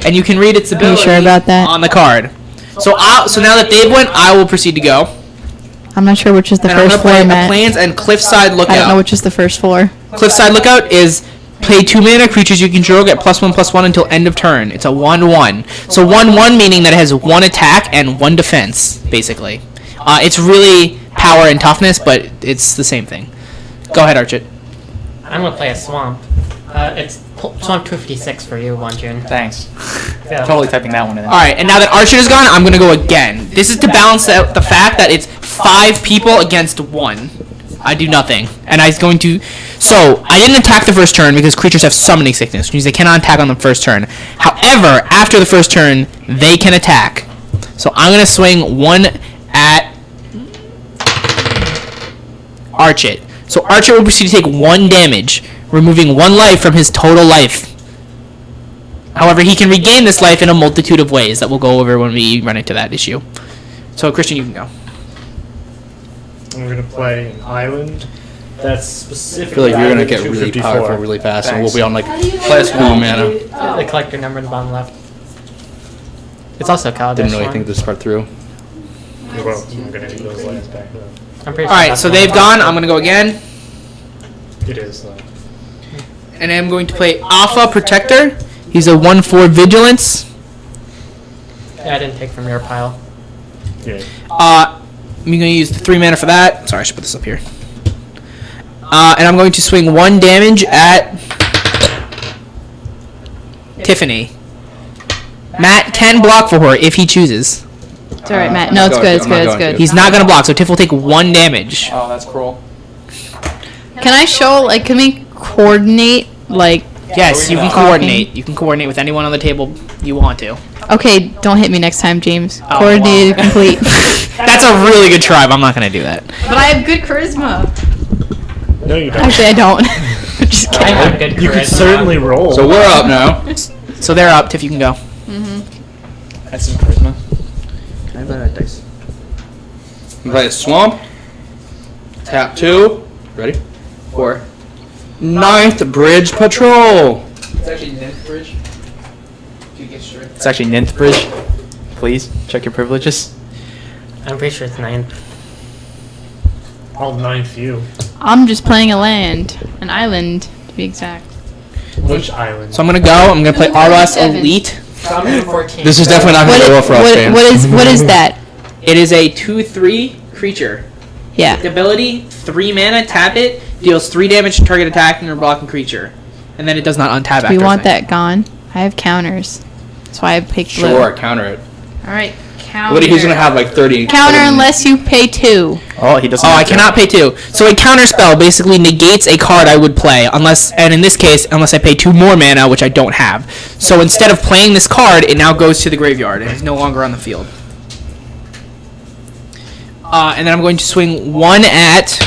And you can read its ability sure about that? on the card. So now that they've went, I will proceed to go. I'm not sure which is the And I'm first gonna play floor, the Matt. Plains and Cliffside I don't know Lookout. which is the first floor. Cliffside Lookout is play 2 mana creatures you control get +1/+1 until end of turn. It's a 1/1. So 1/1 meaning that it has 1 attack and 1 defense, basically. It's really power and toughness, but it's the same thing. Go ahead, Archit. I'm gonna play a swamp. It's Swamp 256 for you, one June. Thanks. Yeah. Totally typing that one in. Alright, and now that Archit is gone, I'm going to go again. This is to balance out the fact that it's 5 people against 1. I do nothing. And I was going to... So, I didn't attack the first turn because creatures have summoning sickness, which means they cannot attack on the first turn. However, after the first turn, they can attack. So, I'm going to swing 1 at Archit. So, Archit will proceed to take 1 damage, removing 1 life from his total life. However, he can regain this life in a multitude of ways that we'll go over when we run into that issue. So, Christian, you can go. I'm gonna play an island that's I specifically. feel like you're gonna get island really 254. powerful really fast, and we'll Thanks. be on like Play a 2 swamp. mana. The collector number in the bottom left. It's also Kaladesh Didn't really one. think this part through. Well, I'm gonna need those lands back then. I'm pretty sure Alright, that's so the they've one. gone. I'm going to go again. It is though. And I'm going to play Alpha Protector. He's a 1/4 Vigilance. Yeah, I didn't take from your pile. Yeah. I'm going to use the 3 mana for that. Sorry, I should put this up here. And I'm going to swing 1 damage at Tiffany. Matt can block for her if he chooses. It's alright, Matt. No, it's good. It's good. It's good. He's not gonna block, so Tiff will take 1 damage. Oh, that's cruel. Can I show, like, can we coordinate, like... Yes, you can coordinate. You can coordinate with anyone on the table you want to. Okay, don't hit me next time, James. Coordinated complete. That's a really good try, but I'm not gonna do that. But I have good charisma. No, you don't. Actually, I don't. I'm just I kidding. have good You could charisma. certainly roll. So we're up now. So they're up. Tiff, you can go. That's some charisma. Can I have that dice? Play a swamp. Tap 2. Ready? 4. 9th Bridge Patrol. It's actually Ninth Bridge. It's actually Ninth Bridge. Please check your privileges. I'm pretty sure it's 9. I'll 9th you. I'm just playing a land. An island, to be exact. Which island? So I'm gonna go. I'm gonna play RS Seven. Elite. This is definitely not going to go well for us, fans. What is that? It is a 2/3 creature. Yeah. Ability: 3 mana. Tap it. Deals 3 damage to target attacking or blocking creature, and then it does not untap. We after want effect. that gone. I have counters. That's why I picked blue. Sure, counter it. Alright, counter. What he's going to have like 30. Counter unless you pay 2. Oh, he doesn't. Oh, I cannot pay 2. So a counter spell basically negates a card I would play, unless, and in this case, unless I pay 2 more mana, which I don't have. So instead of playing this card, it now goes to the graveyard and is no longer on the field. And then I'm going to swing 1 at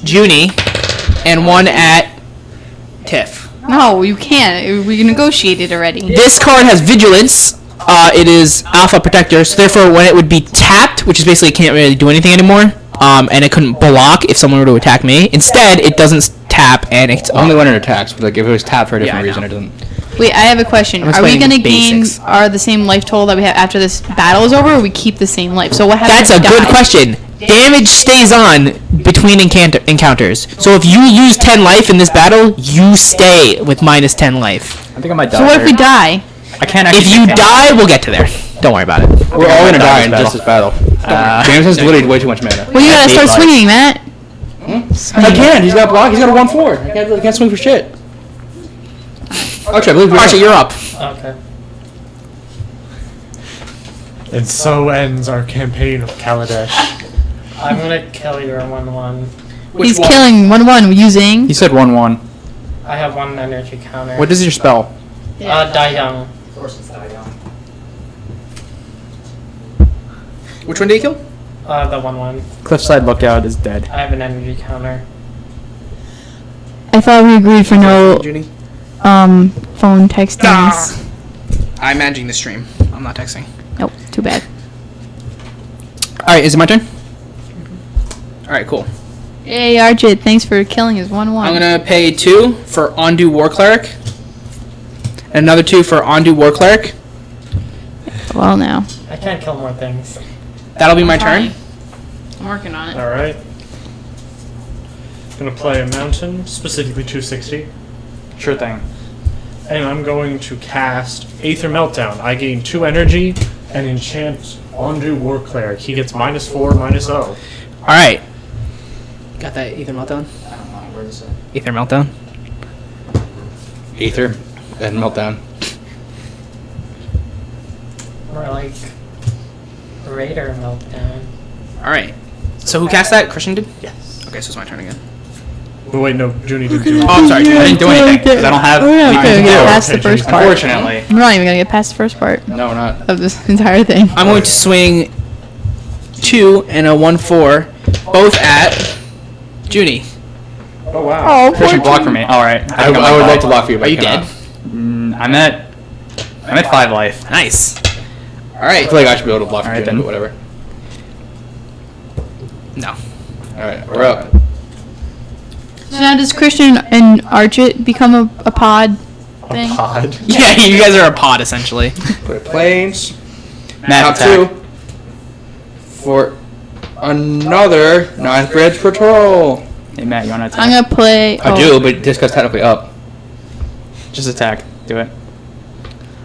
Junie and 1 at Tiff. No, you can't. We negotiated already. This card has Vigilance. It is Alpha Protector, so therefore when it would be tapped, which is basically it can't really do anything anymore, and it couldn't block if someone were to attack me. Instead, it doesn't tap, and it's Only when it attacks, but like if it was tapped for a different Yeah, I reason, know. it doesn't. Wait, I have a question. I'm Are we explaining gonna the gain basics. the same life total that we have after this battle is over, or we keep the same life? So what happens? That's a if we good die? question. Damage stays on between encounters. So if you use 10 life in this battle, you stay with minus 10 life. I think I might die. So what if we there. die? I can't actually. If you take die, we'll get to there. Don't worry about it. We're all going to die in battle. just this battle. James has literally way too much mana. Well, you gotta eight start life. swinging, Matt. I can. He's got block. He's got a 1/4. I can't swing for shit. Actually, I believe Archie, you're up. Okay. And so ends our campaign of Kaladesh. I'm gonna kill your 1/1. He's killing 1/1 using. He said 1/1. I have 1 energy counter. What is your spell? Die young. Which one did you kill? The 1/1. Cliffside Lookout is dead. I have an energy counter. I thought we agreed for no Junie? phone texting. I'm managing the stream. I'm not texting. Nope, too bad. Alright, is it my turn? Alright, cool. Hey, Arjit, thanks for killing his 1/1. I'm gonna pay 2 for Ondu War Cleric. And another 2 for Ondu War Cleric. Well, now. I can't kill more things. That'll be my turn. I'm working on it. Alright. Gonna play a mountain, specifically 260. Sure thing. And I'm going to cast Aether Meltdown. I gain 2 energy and enchant Ondu War Cleric. He gets -4, -0. Alright. Got that Aether Meltdown? I don't know. Where is it? Aether Meltdown. Aether and Meltdown. Or like Raider Meltdown. Alright. So who cast that? Christian did? Yes. Okay, so it's my turn again. But wait, no, Junie didn't do it. Oh, I'm sorry. I didn't do anything because I don't have anything Okay, to we get do. past the first part. Unfortunately. We're not even gonna get past the first part No, we're not. of this entire thing. I'm going to swing 2 and a 1/4, both at Junie. Oh, wow. Oh, Christian block for me. All right. I would like to block for you, but Are I you cannot. dead? I'm at 5 life. Nice. I Alright. feel like I should be able to block for Alright, Junie, then. but whatever. No. Alright, we're up. So now does Christian and Archit become a pod thing? Pod. Yeah, you guys are a pod essentially. Put it planes. Matt Top 2. For another 9th Bridge Patrol. Hey Matt, you wanna attack? I'm gonna play. I do, but just because technically up. Just attack. Do it.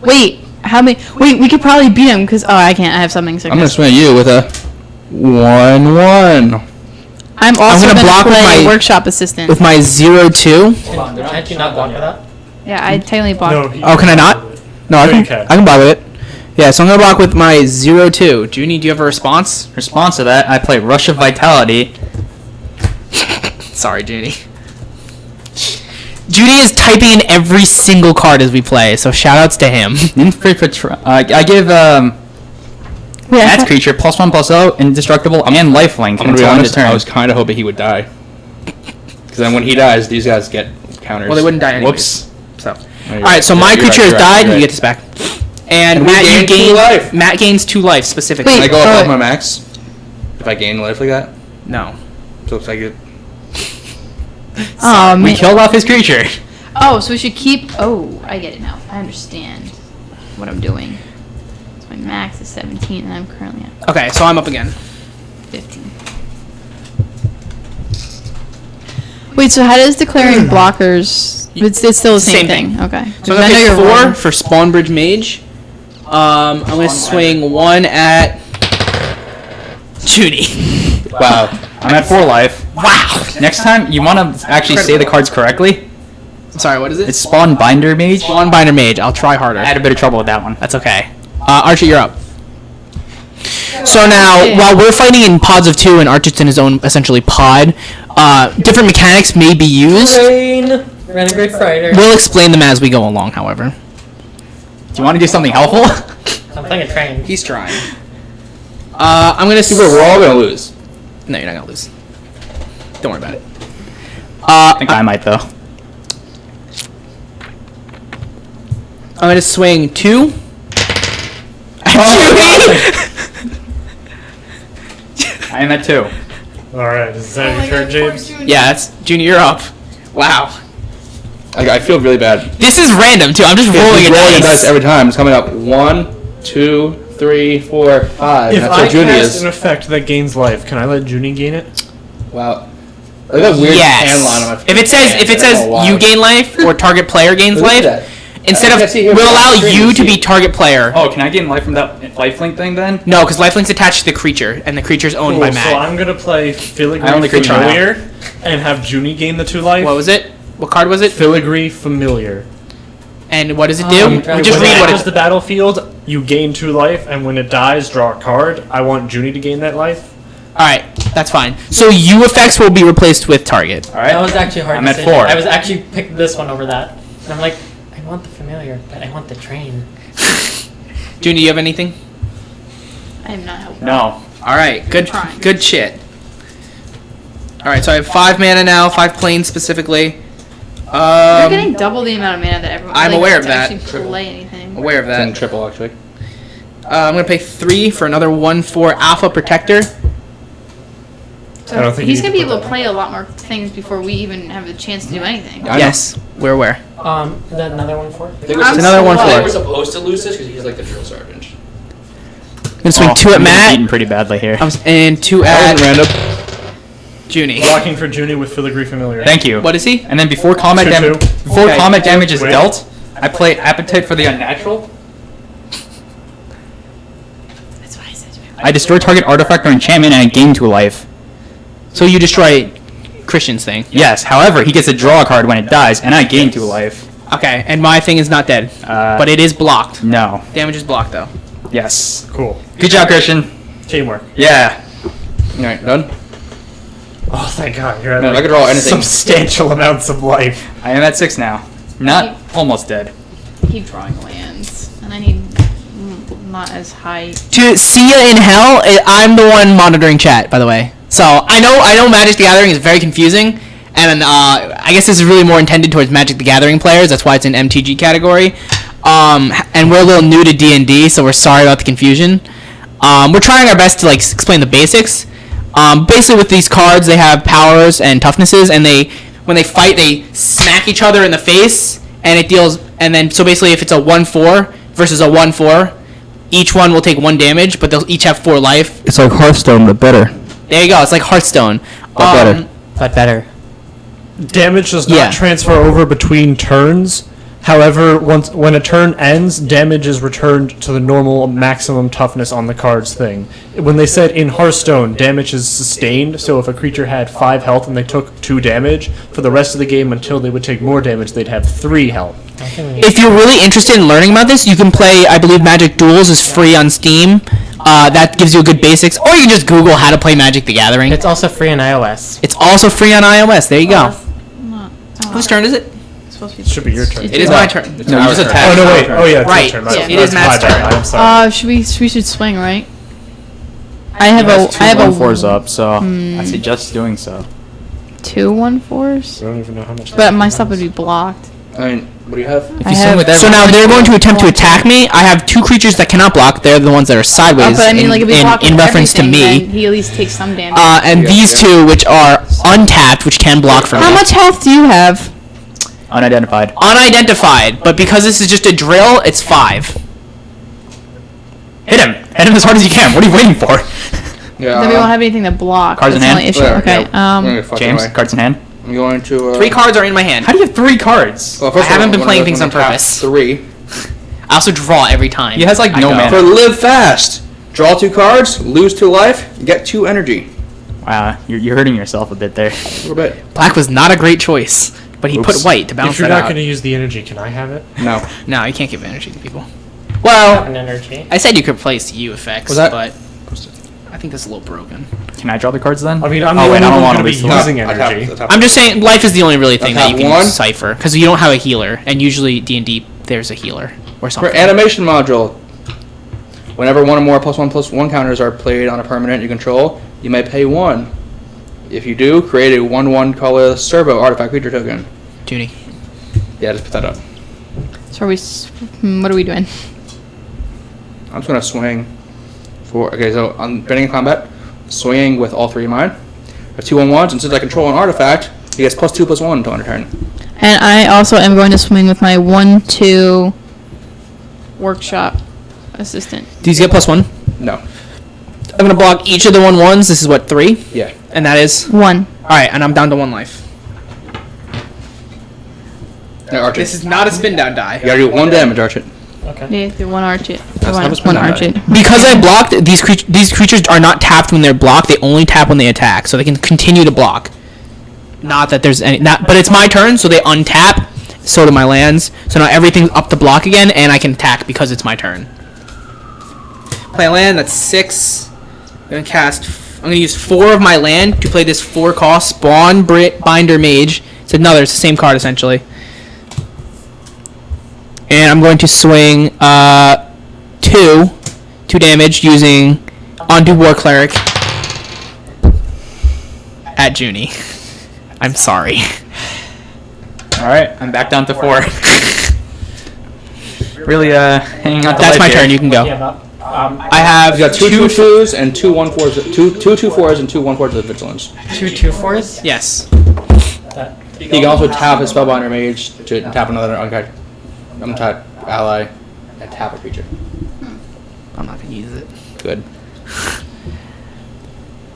Wait, how many? Wait, we could probably beat him because I can't. I have something. I'm gonna swing at you with a 1/1. I'm also gonna gonna block with play my- workshop assistant. With my 0/2. Can't you not block for that? Yeah, I technically blocked. No, he- Oh, can I not? No, I Junie can can. block with it. Yeah, so I'm gonna block with my 0-2. Junie, do you have a response? Response to that, I play Rush of Vitality. Sorry, Junie. Junie is typing in every single card as we play, so shoutouts to him. I give Matt's creature +1/+0, indestructible, and lifelink. I'm gonna be honest. I was kind of hoping he would die. Because then when he dies, these guys get counters. Well, they wouldn't die anyways. Whoops. So, all right. So my creature has died. You get this back. And Matt, you gain 2 life. Matt gains 2 life specifically. Can I go above my max? If I gain life like that? No. So if I get... Oh, We man. killed off his creature. Oh, so we should keep. Oh, I get it now. I understand what I'm doing. So my max is 17, and I'm currently at Okay, so I'm up again. 15. Wait, so how does declaring blockers? It's still the same thing. Okay. So I I'm know gonna you're pick 4 wrong. for Spawn Bridge Mage. I'm gonna swing 1 at Junie. Wow. I'm at 4 life. Wow. Next time, you want to actually say the cards correctly. I'm sorry. What is it? It's Spawn Binder Mage. Spawn Binder Mage. I'll try harder. I had a bit of trouble with that one. That's okay. Archie, you're up. So now, while we're fighting in pods of 2 and Archie's in his own essentially pod, different mechanics may be used. Renegade Fighter. We'll explain them as we go along, however. Do you want to do something helpful? I'm playing a train. He's trying. I'm gonna. We're all gonna lose. No, you're not gonna lose. Don't worry about it. I think I might, though. I'm gonna swing 2. I am at 2. Alright, is that your turn, James? Yeah, that's Junior. You're up. Wow. I feel really bad. This is random too. I'm just He's rolling a rolling dice. every time. It's coming up 1, 2, 3, 4, 5. If That's I what Junie cast is. an effect that gains life, can I let Junie gain it? Wow. Look at that weird hand line on my If it says hand. I don't know why. you gain life or target player gains Look at life, that. instead I of can't see here, we'll but allow on the screen you you to see be it. target player. Oh, can I gain life from that lifelink thing then? No, because lifelink's attached to the creature, and the creature's owned by Cool, Matt. so I'm gonna play I Filigree only creature now. Familiar and have Junie gain the 2 life. What was it? What card was it? Filigree Familiar. And what does it do? Just Just when read it what enters it. the battlefield, you gain 2 life, and when it dies, draw a card. I want Junie to gain that life. All right, that's fine. So you effects will be replaced with target. Alright. That was actually hard. I'm at decision. 4. I was actually picked this one over that, and I'm like, I want the familiar, but I want the train. Junior, you have anything? I am not helping. No. All right, good, Trying. good shit. All right, so I have 5 mana now, 5 planes specifically. You're getting double the amount of mana that everyone. I'm like, aware of to that. Actually play anything. Aware of It's in that. triple, actually. I'm gonna pay 3 for another 1/4 Alpha Protector. I don't think He's you gonna need be to able put to play a lot more things before we even have the chance to do anything. I know. Yes, we're aware. Is that another one for? I think I'm another one I think for- we're supposed to lose this because he's like the drill sergeant. I'm gonna swing 2 at I'm getting Matt. beaten pretty badly here. And 2 That at wasn't random. Junie. Blocking for Junie with Filigree Familiar. Thank you. What is he? And then before combat 2/2. damage, before Okay. combat damage is Wait. dealt, I play Appetite for the Unnatural. That's why I said. I destroy target artifact or enchantment and I gain 2 life. So you destroy Christian's thing. Yes, however, he gets to draw a card when it dies, and I gain 2 life. Okay, and my thing is not dead, but it is blocked. No. Damage is blocked though. Yes. Cool. Good job, Christian. Teamwork. Yeah. Alright, done? Oh, thank God. You're at Man, if I could draw anything. substantial amounts of life. I am at 6 now. Not almost dead. Keep drawing lands, and I need not as high. To see ya in hell, I'm the one monitoring chat, by the way. So I know Magic the Gathering is very confusing, and I guess this is really more intended towards Magic the Gathering players. That's why it's in MTG category. And we're a little new to D&D, so we're sorry about the confusion. We're trying our best to like explain the basics. Basically, with these cards, they have powers and toughnesses, and when they fight, they smack each other in the face, and it deals. And then so basically, if it's a 1/4 versus a 1/4, each one will take 1 damage, but they'll each have 4 life. It's like Hearthstone, but better. There you go. It's like Hearthstone. But better. But better. Damage does not Yeah. transfer over between turns, However, when a turn ends, damage is returned to the normal maximum toughness on the card's thing. When they said in Hearthstone, damage is sustained, so if a creature had 5 health and they took 2 damage, for the rest of the game until they would take more damage, they'd have 3 health. If you're really interested in learning about this, you can play, I believe Magic Duels is free on Steam. That gives you a good basics. Or you can just Google how to play Magic the Gathering. It's also free on iOS. It's also free on iOS. There you go. Not- Whose turn is it? It's supposed to be. It should be your turn. It is my turn. No, you just attack. Oh, no, wait. Oh, yeah, it's Right. your turn. Yeah, That's- it is that's Matt's my bad. turn. I'm sorry. We should swing, right? I have He has a 2/4s up, so I suggest doing so. 2 1/4s, I don't even know how much. but my stuff would be blocked. I mean, what do you have? If I you swing have- with So now they're going to attempt to attack me. I have 2 creatures that cannot block. They're the ones that are sideways But I mean, like if we block in reference to everything, me. then he at least takes some damage. And Yeah, these yeah. 2, which are untapped, which can block from How me. much health do you have? Unidentified. Unidentified, but because this is just a drill, it's 5. Hit him. Hit him as hard as you can. What are you waiting for? Yeah. Then we won't have anything to block. Cards in That's the hand? only issue. Yeah, Okay. yeah. I'm gonna get fucked James, anyway. cards in hand. I'm going to. 3 cards are in my hand. How do you have 3 cards? Well, I first of all, haven't been I'm playing gonna- things I'm on gonna tap purpose. 3. I also draw every time. He has like I no go. mana. For live fast. Draw 2 cards, lose 2 life, get 2 energy. Wow, you're hurting yourself a bit there. A little bit. Black was not a great choice, but he put Oops. white to balance If you're that not out. going to use the energy, can I have it? No. No, you can't give energy to people. Well, An energy. I said you could replace U effects, Was that- but I think that's a little broken. Can I draw the cards then? I mean, I'm Oh, the wait, I only don't one wanna going to be waste using I tap- energy. I tap- I'm just saying, life is the only really thing that you can one. cipher because you don't have a healer, and usually D&D there's a healer or For something. animation module, whenever 1 or more +1/+1 counters are played on a permanent you control, you may pay 1. If you do, create a 1/1 colorless servo artifact creature token. Junie. Yeah, just put that up. So are we? What are we doing? I'm just gonna swing for. Okay, so on beginning of combat, swinging with all 3 of mine. I have 2 1/1s, and since I control an artifact, he gets +2/+1 until end of turn. And I also am going to swing with my 1/2 workshop assistant. Do you get +1? No. I'm gonna block each of the 1/1s. This is what, 3, Yeah. and that is 1. all right. And I'm down to 1 life. Yeah, Arch it. This is not a spin down die. You gotta do 1 damage, Arch it. Yeah, do 1 arch it. That's not a spin One down arch die. it. Because I blocked these creatures are not tapped when they're blocked. They only tap when they attack, so they can continue to block. Not that there's any, but it's my turn, so they untap. So do my lands. So now everything's up to block again, and I can attack because it's my turn. Play a land. That's 6. I'm gonna use 4 of my land to play this 4-cost Spawn Binder Mage. It's another. It's the same card essentially. And I'm going to swing 2 damage using Undo War Cleric at Junie. I'm sorry. All right, I'm back down to 4. Really, hanging out the That's life my here. turn. You can go. Give up. I have You got 2 2/2s and 2 1/4s, 2 2/4s and 2 1/4s of vigilance. 2 2/4s. Yes. He can also tap his Spellbinder Mage to tap another untap ally and tap a creature. I'm not gonna use it. Good.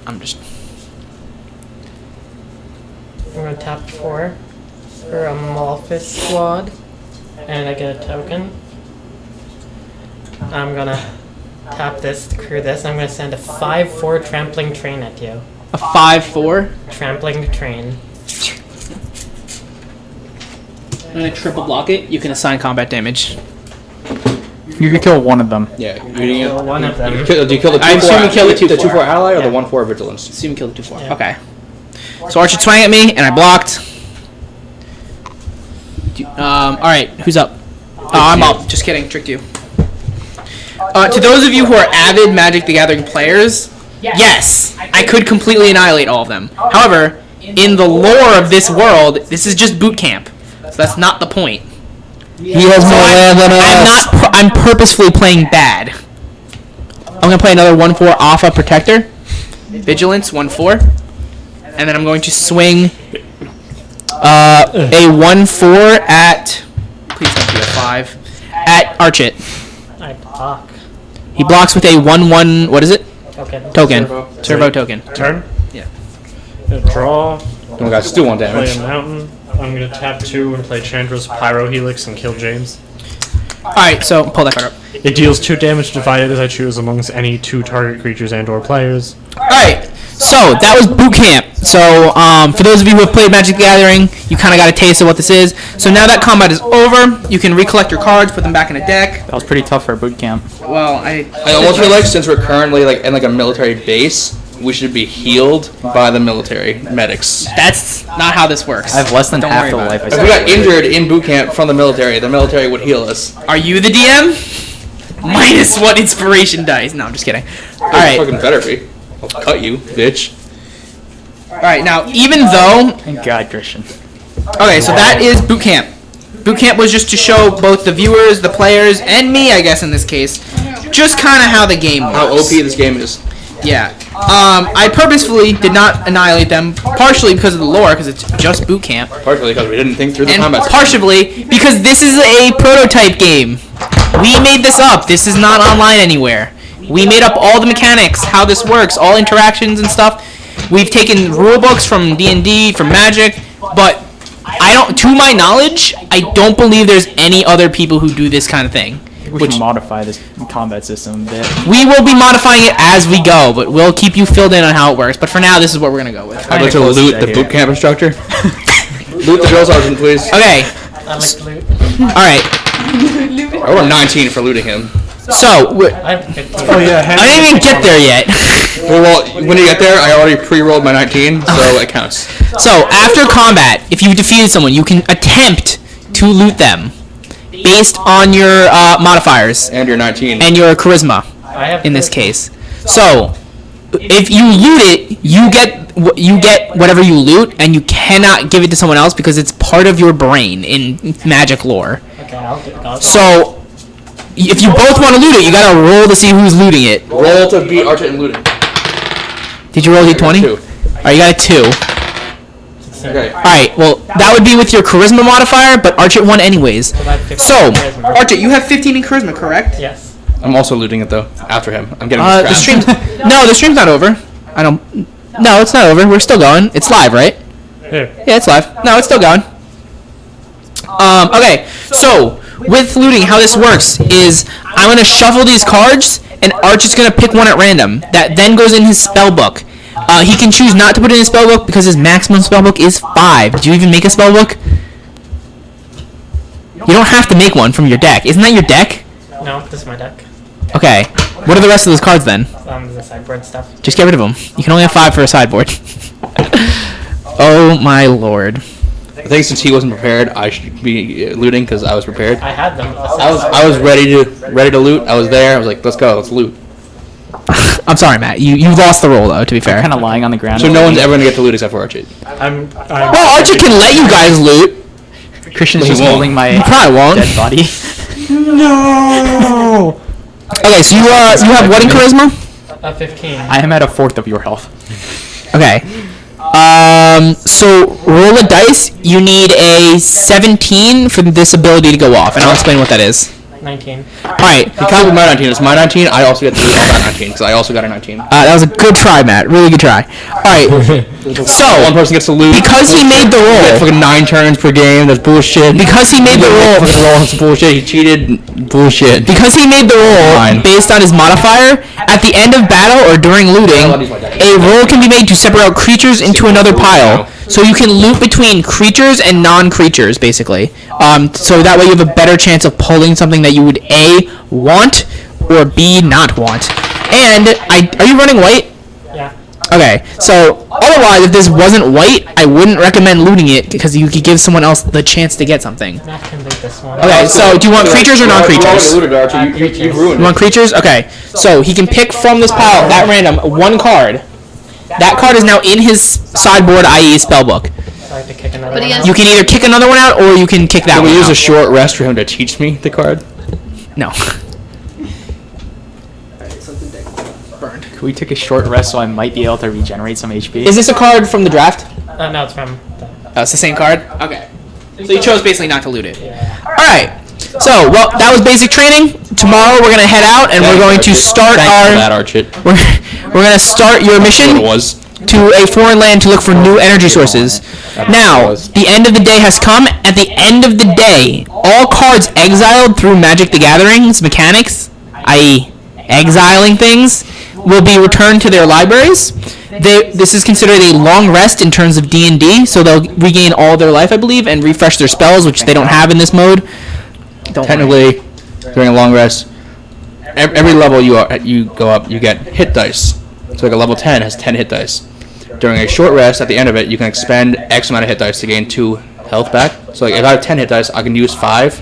I'm just. I'm gonna tap 4 for a Malphus squad, and I get a token. I'm gonna tap this to crew this. I'm gonna send a 5/4 trampling train at you. A 5/4. Trampling train. I'm gonna triple block it. You can assign combat damage. You could kill one of them. Yeah. Kill one of them. Do you kill the 2/4? I assume you kill the 2/4. 2/4 ally or the Yeah. 1/4 vigilance? Assume you kill the 2/4. Yeah. Okay. So Archer swang at me, and I blocked. All right. Who's up? Oh, I'm up. Just kidding. Tricked you. To those of you who are avid Magic the Gathering players, yes, I could completely annihilate all of them. However, in the lore of this world, this is just boot camp, so that's not the point. He has more land than I'm purposefully playing bad. I'm gonna play another 1/4 Alpha Protector, Vigilance 1/4, and then I'm going to swing a 1/4 at. Please don't be a 5 at Archit. I block. He blocks with a 1/1. What is it? Token. Token. Servo token. Turn? Yeah. Draw. Oh my god, still 1 Play damage. a mountain. I'm gonna tap 2 and play Chandra's Pyro Helix and kill James. Alright, so pull that card up. It deals 2 damage divided as I choose amongst any 2 target creatures and/or players. Alright, so that was boot camp. So for those of you who have played Magic the Gathering, you kind of got a taste of what this is. So now that combat is over, you can recollect your cards, put them back in a deck. That was pretty tough for a boot camp. Well, I almost feel like since we're currently like in like a military base, we should be healed by the military medics. That's not how this works. I have less than Don't half worry the about life I it. If we got injured in boot camp from the military would heal us. Are you the DM? -1 inspiration dice. No, I'm just kidding. Alright. Fucking better be. I'll cut you, bitch. Alright, now, even though... Thank God, Christian. Okay, so that is boot camp. Boot camp was just to show both the viewers, the players, and me, I guess in this case, just kind of how the game works. How OP this game is. Yeah. I purposefully did not annihilate them, partially because of the lore, because it's just boot camp, Partially because we didn't think through the and combat. partially because this is a prototype game. We made this up. This is not online anywhere. We made up all the mechanics, how this works, all interactions and stuff. We've taken rule books from D&D, from Magic, but to my knowledge, I don't believe there's any other people who do this kind of thing. We should modify this combat system a bit. We will be modifying it as we go, but we'll keep you filled in on how it works. But for now, this is what we're gonna go with. I'd like to loot the boot camp instructor. Loot the drill sergeant, please. Okay. I like to loot. All right. I rolled 19 for looting him. So Oh yeah, I didn't even get there yet. Well, when you get there, I already pre-rolled my 19, so it counts. So after combat, if you defeated someone, you can attempt to loot them based on your modifiers And you're 19. and your charisma. I have In this case, so if you loot it, you get whatever you loot, and you cannot give it to someone else because it's part of your brain in Magic lore. Okay, I'll So if you both want to loot it, you gotta roll to see who's looting it. Roll to beat Archit and looting. Did you roll a d20? 2. Alright, you got a 2. Okay. Alright, well, that would be with your charisma modifier, but Archit won anyways. So, Archit, you have 15 in charisma, correct? Yes. I'm also looting it though, after him. I'm getting The scrapped. stream's... No, the stream's not over. No, it's not over. We're still going. It's live, right? Here. Yeah, it's live. No, it's still going. Okay, so with looting, how this works is I'm gonna shuffle these cards, and Archit's gonna pick one at random. That then goes in his spell book. He can choose not to put it in his spell book because his maximum spell book is 5. Did you even make a spell book? You don't have to make one from your deck. Isn't that your deck? No, this is my deck. Okay. What are the rest of those cards then? The sideboard stuff. Just get rid of them. You can only have 5 for a sideboard. Oh my lord. I think since he wasn't prepared, I should be looting because I was prepared. I had them. I was ready to loot. I was there. I was like, let's go, let's loot. I'm sorry, Matt. You lost the roll though. To be fair. Kind of lying on the ground. So no one's ever gonna get to loot except for Archit. Well, Archie can let you guys loot. Christian's He just won't. holding my He probably won't. dead body. No. Okay, so you have what in charisma? 15. I am at 1/4 of your health. Okay. So roll a dice. You need a 17 for this ability to go off, and I'll explain what that is. 19. Alright, He counts with my 19. It's my 19. I also get to loot on that 19 because I also got a 19. that was a good try, Matt. Really good try. Alright, One so person gets to loot. because he made the We get roll, fucking 9 turns per game. That's bullshit. because he made the roll, Fucking roll. That's bullshit. He cheated. Bullshit. because he made the roll Fine. based on his modifier, at the end of battle or during looting, a roll can be made to separate out creatures into another pile. So you can loot between creatures and non-creatures, basically. So that way you have a better chance of pulling something that you would A, want, or B, not want. And, are you running white? Yeah. Okay, so otherwise, if this wasn't white, I wouldn't recommend looting it because you could give someone else the chance to get something. Matt can loot this one. Okay, so do you want creatures or non-creatures? You ruined You want creatures? Okay, so he can pick from this pile, at random, one card. That card is now in his sideboard, i.e. spellbook. So I have to kick another But he one has- out. You can either kick another one out, or you can kick that Can one we use out. a short rest for him to teach me the card? No. Could we take a short rest so I might be able to regenerate some HP? Is this a card from the draft? No, it's from... Oh, it's the same card? Okay. So you chose basically not to loot it. Yeah. Alright. So, well, that was basic training. Tomorrow we're going to head out and we're going to start Thanks for that, our... Archit. We're going to start your What it mission. was. to a foreign land to look for new energy sources. Now, the end of the day has come. At the end of the day, all cards exiled through Magic the Gathering's mechanics, i.e. exiling things, will be returned to their libraries. This is considered a long rest in terms of D&D, so they'll regain all their life, I believe, and refresh their spells, which they don't have in this mode. Technically, during a long rest, every level you go up, you get hit dice. So like a level 10 has 10 hit dice. During a short rest, at the end of it, you can expend X amount of hit dice to gain 2 health back. So like if I have 10 hit dice, I can use 5.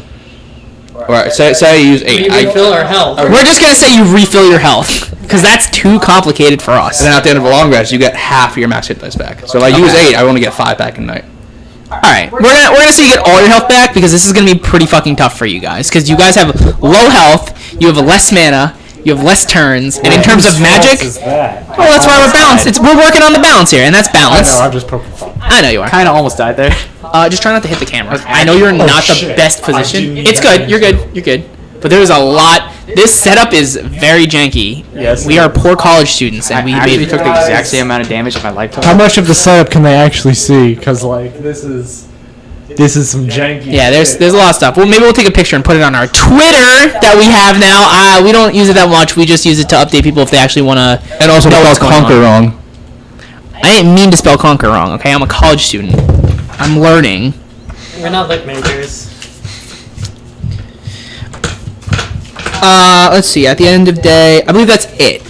Or say I use 8. Refill our health. We're just going to say you refill your health, because that's too complicated for us. And then at the end of a long rest, you get half your max hit dice back. So if I use 8, I only get 5 back in night. Alright, we're gonna say you get all your health back, because this is gonna be pretty fucking tough for you guys. Because you guys have low health, you have less mana, you have less turns, and in terms of magic, well, that's why we're balanced. We're working on the balance here, and that's balance. I know, I'm just poking fun. I know you are. Kind of almost died there. Just try not to hit the camera. I know you're not the best position. It's good. You're good. You're good. But there's a lot. This setup is very janky. Yes. We are poor college students, and I we actually took the exact same amount of damage of my life total. How much of the setup can they actually see? Because like this is some janky. Yeah, there's a lot of stuff. Well, maybe we'll take a picture and put it on our Twitter that we have now. We don't use it that much. We just use it to update people if they actually want to. And also spell conquer wrong. I didn't mean to spell conquer wrong. Okay, I'm a college student. I'm learning. We're not lit majors. Let's see. At the end of the day, I believe that's it.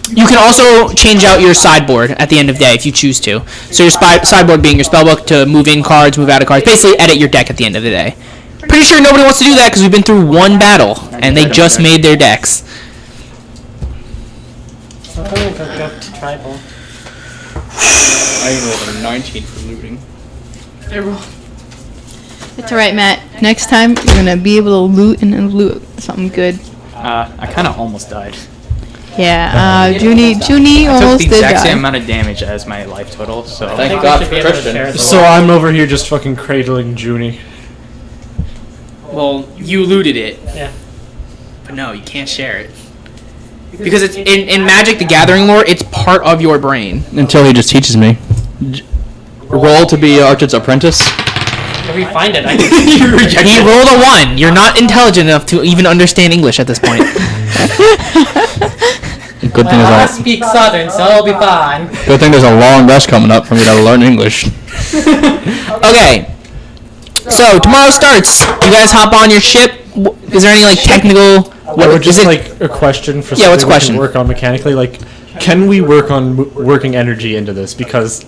You can also change out your sideboard at the end of the day if you choose to. So your sideboard being your spellbook to move in cards, move out of cards. Basically, edit your deck at the end of the day. Pretty sure nobody wants to do that because we've been through one battle and they just made their decks. I think I'll go to tribal. I rolled a 19 for looting. It's alright, Matt. Next time, you're gonna be able to loot and loot something good. I kind of almost died. Yeah, Junie I took the almost did exact die. same amount of damage as my life total, so... Thank God for Christian. So I'm over here just fucking cradling Junie. Well, you looted it. Yeah. But no, you can't share it. Because it's in Magic the Gathering lore, it's part of your brain. Until he just teaches me. Roll to be Archit's apprentice. If we find it, I He rolled a 1. You're not intelligent enough to even understand English at this point. Good thing I is speak Southern, so I'll be fine. good thing there's a long rest coming up for me to learn English. Okay. So tomorrow starts. You guys hop on your ship. Is there any like technical? Or just like a question for Yeah, what's something a question? we can work on mechanically. Like, can we work on working energy into this? Because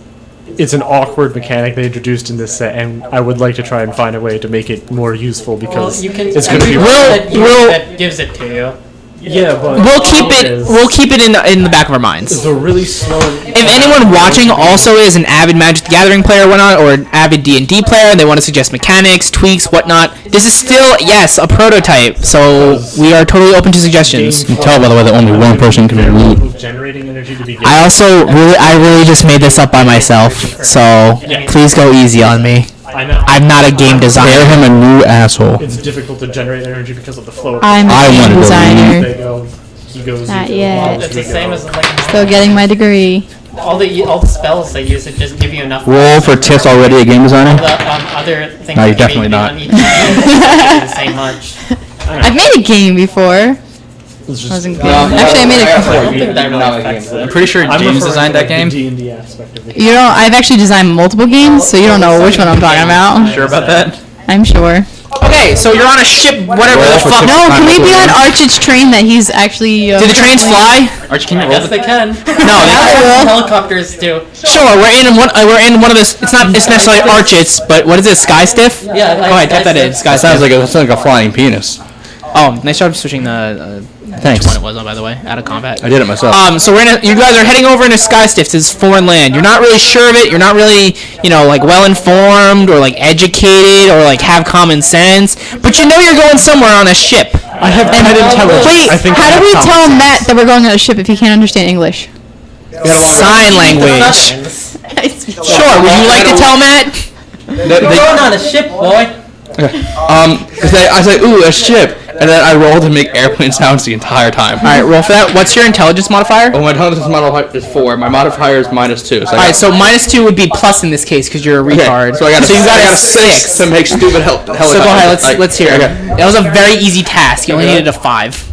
it's an awkward mechanic they introduced in this set, and I would like to try and find a way to make it more useful because you can. it's going to be. That gives it to you. Yeah, but We'll keep it in the back of our minds. It's a really slow. If anyone watching also is an avid Magic the Gathering player or whatnot, or an avid D&D player, and they want to suggest mechanics, tweaks, whatnot, this is still, yes, a prototype, so we are totally open to suggestions. You can tell by the way that only one person can loot. Generating energy to begin. I really just made this up by myself, so please go easy on me. I know. I'm not a game Bear designer. him a new asshole. It's difficult to generate energy because of the flow. I'm a I game wanted to designer. They go, he goes. Not you go, yet. walls, It's we the same go. as like Still getting my degree. all the spells they use. It just give you enough. Roll for Tiff's already a game designer? The other things. No, you're that definitely you not. don't need to say much. I've made a game before. It's just- Wasn't good. Actually, I made a couple. I don't think that really affects it. I'm pretty sure I'm James referring designed to, that like, game. The D&D aspect of it. You know, I've actually designed multiple games, so you don't know which one I'm talking about. Sure about that? I'm sure. Okay, so you're on a ship, whatever the fuck. No, can we be on Archit's train that he's actually? Do the trains fly? Archie, can you I roll guess the... they can. No, they Helicopters do. Sure, we're in one of the. It's not necessarily Archits, but what is it? Sky Stiff? Yeah. Go ahead, type that in. Sky That sounds Stiff. like a flying penis. Oh, nice job switching the. Thanks. Which one it was on, by the way, out of combat. I did it myself. So you guys are heading over into Sky Stiff, this foreign land. You're not really sure of it. You're not really, like well informed or like educated or like have common sense. But you know you're going somewhere on a ship. I have bad intelligence. Wait, I think how I do we have tell common Matt that we're going on a ship if he can't understand English? Sign language. Sure. Would you like to tell Matt? We're going on a ship, boy. I say, ooh, a ship. and then I roll to make airplane sounds the entire time. All right, roll for that. What's your intelligence modifier? Oh, my intelligence modifier is 4. My modifier is -2. So All right, so -2 would be plus in this case because you're a retard. So you got a 6 to make stupid helicopters. So go ahead. Let's hear it. That was a very easy task. You only needed a 5.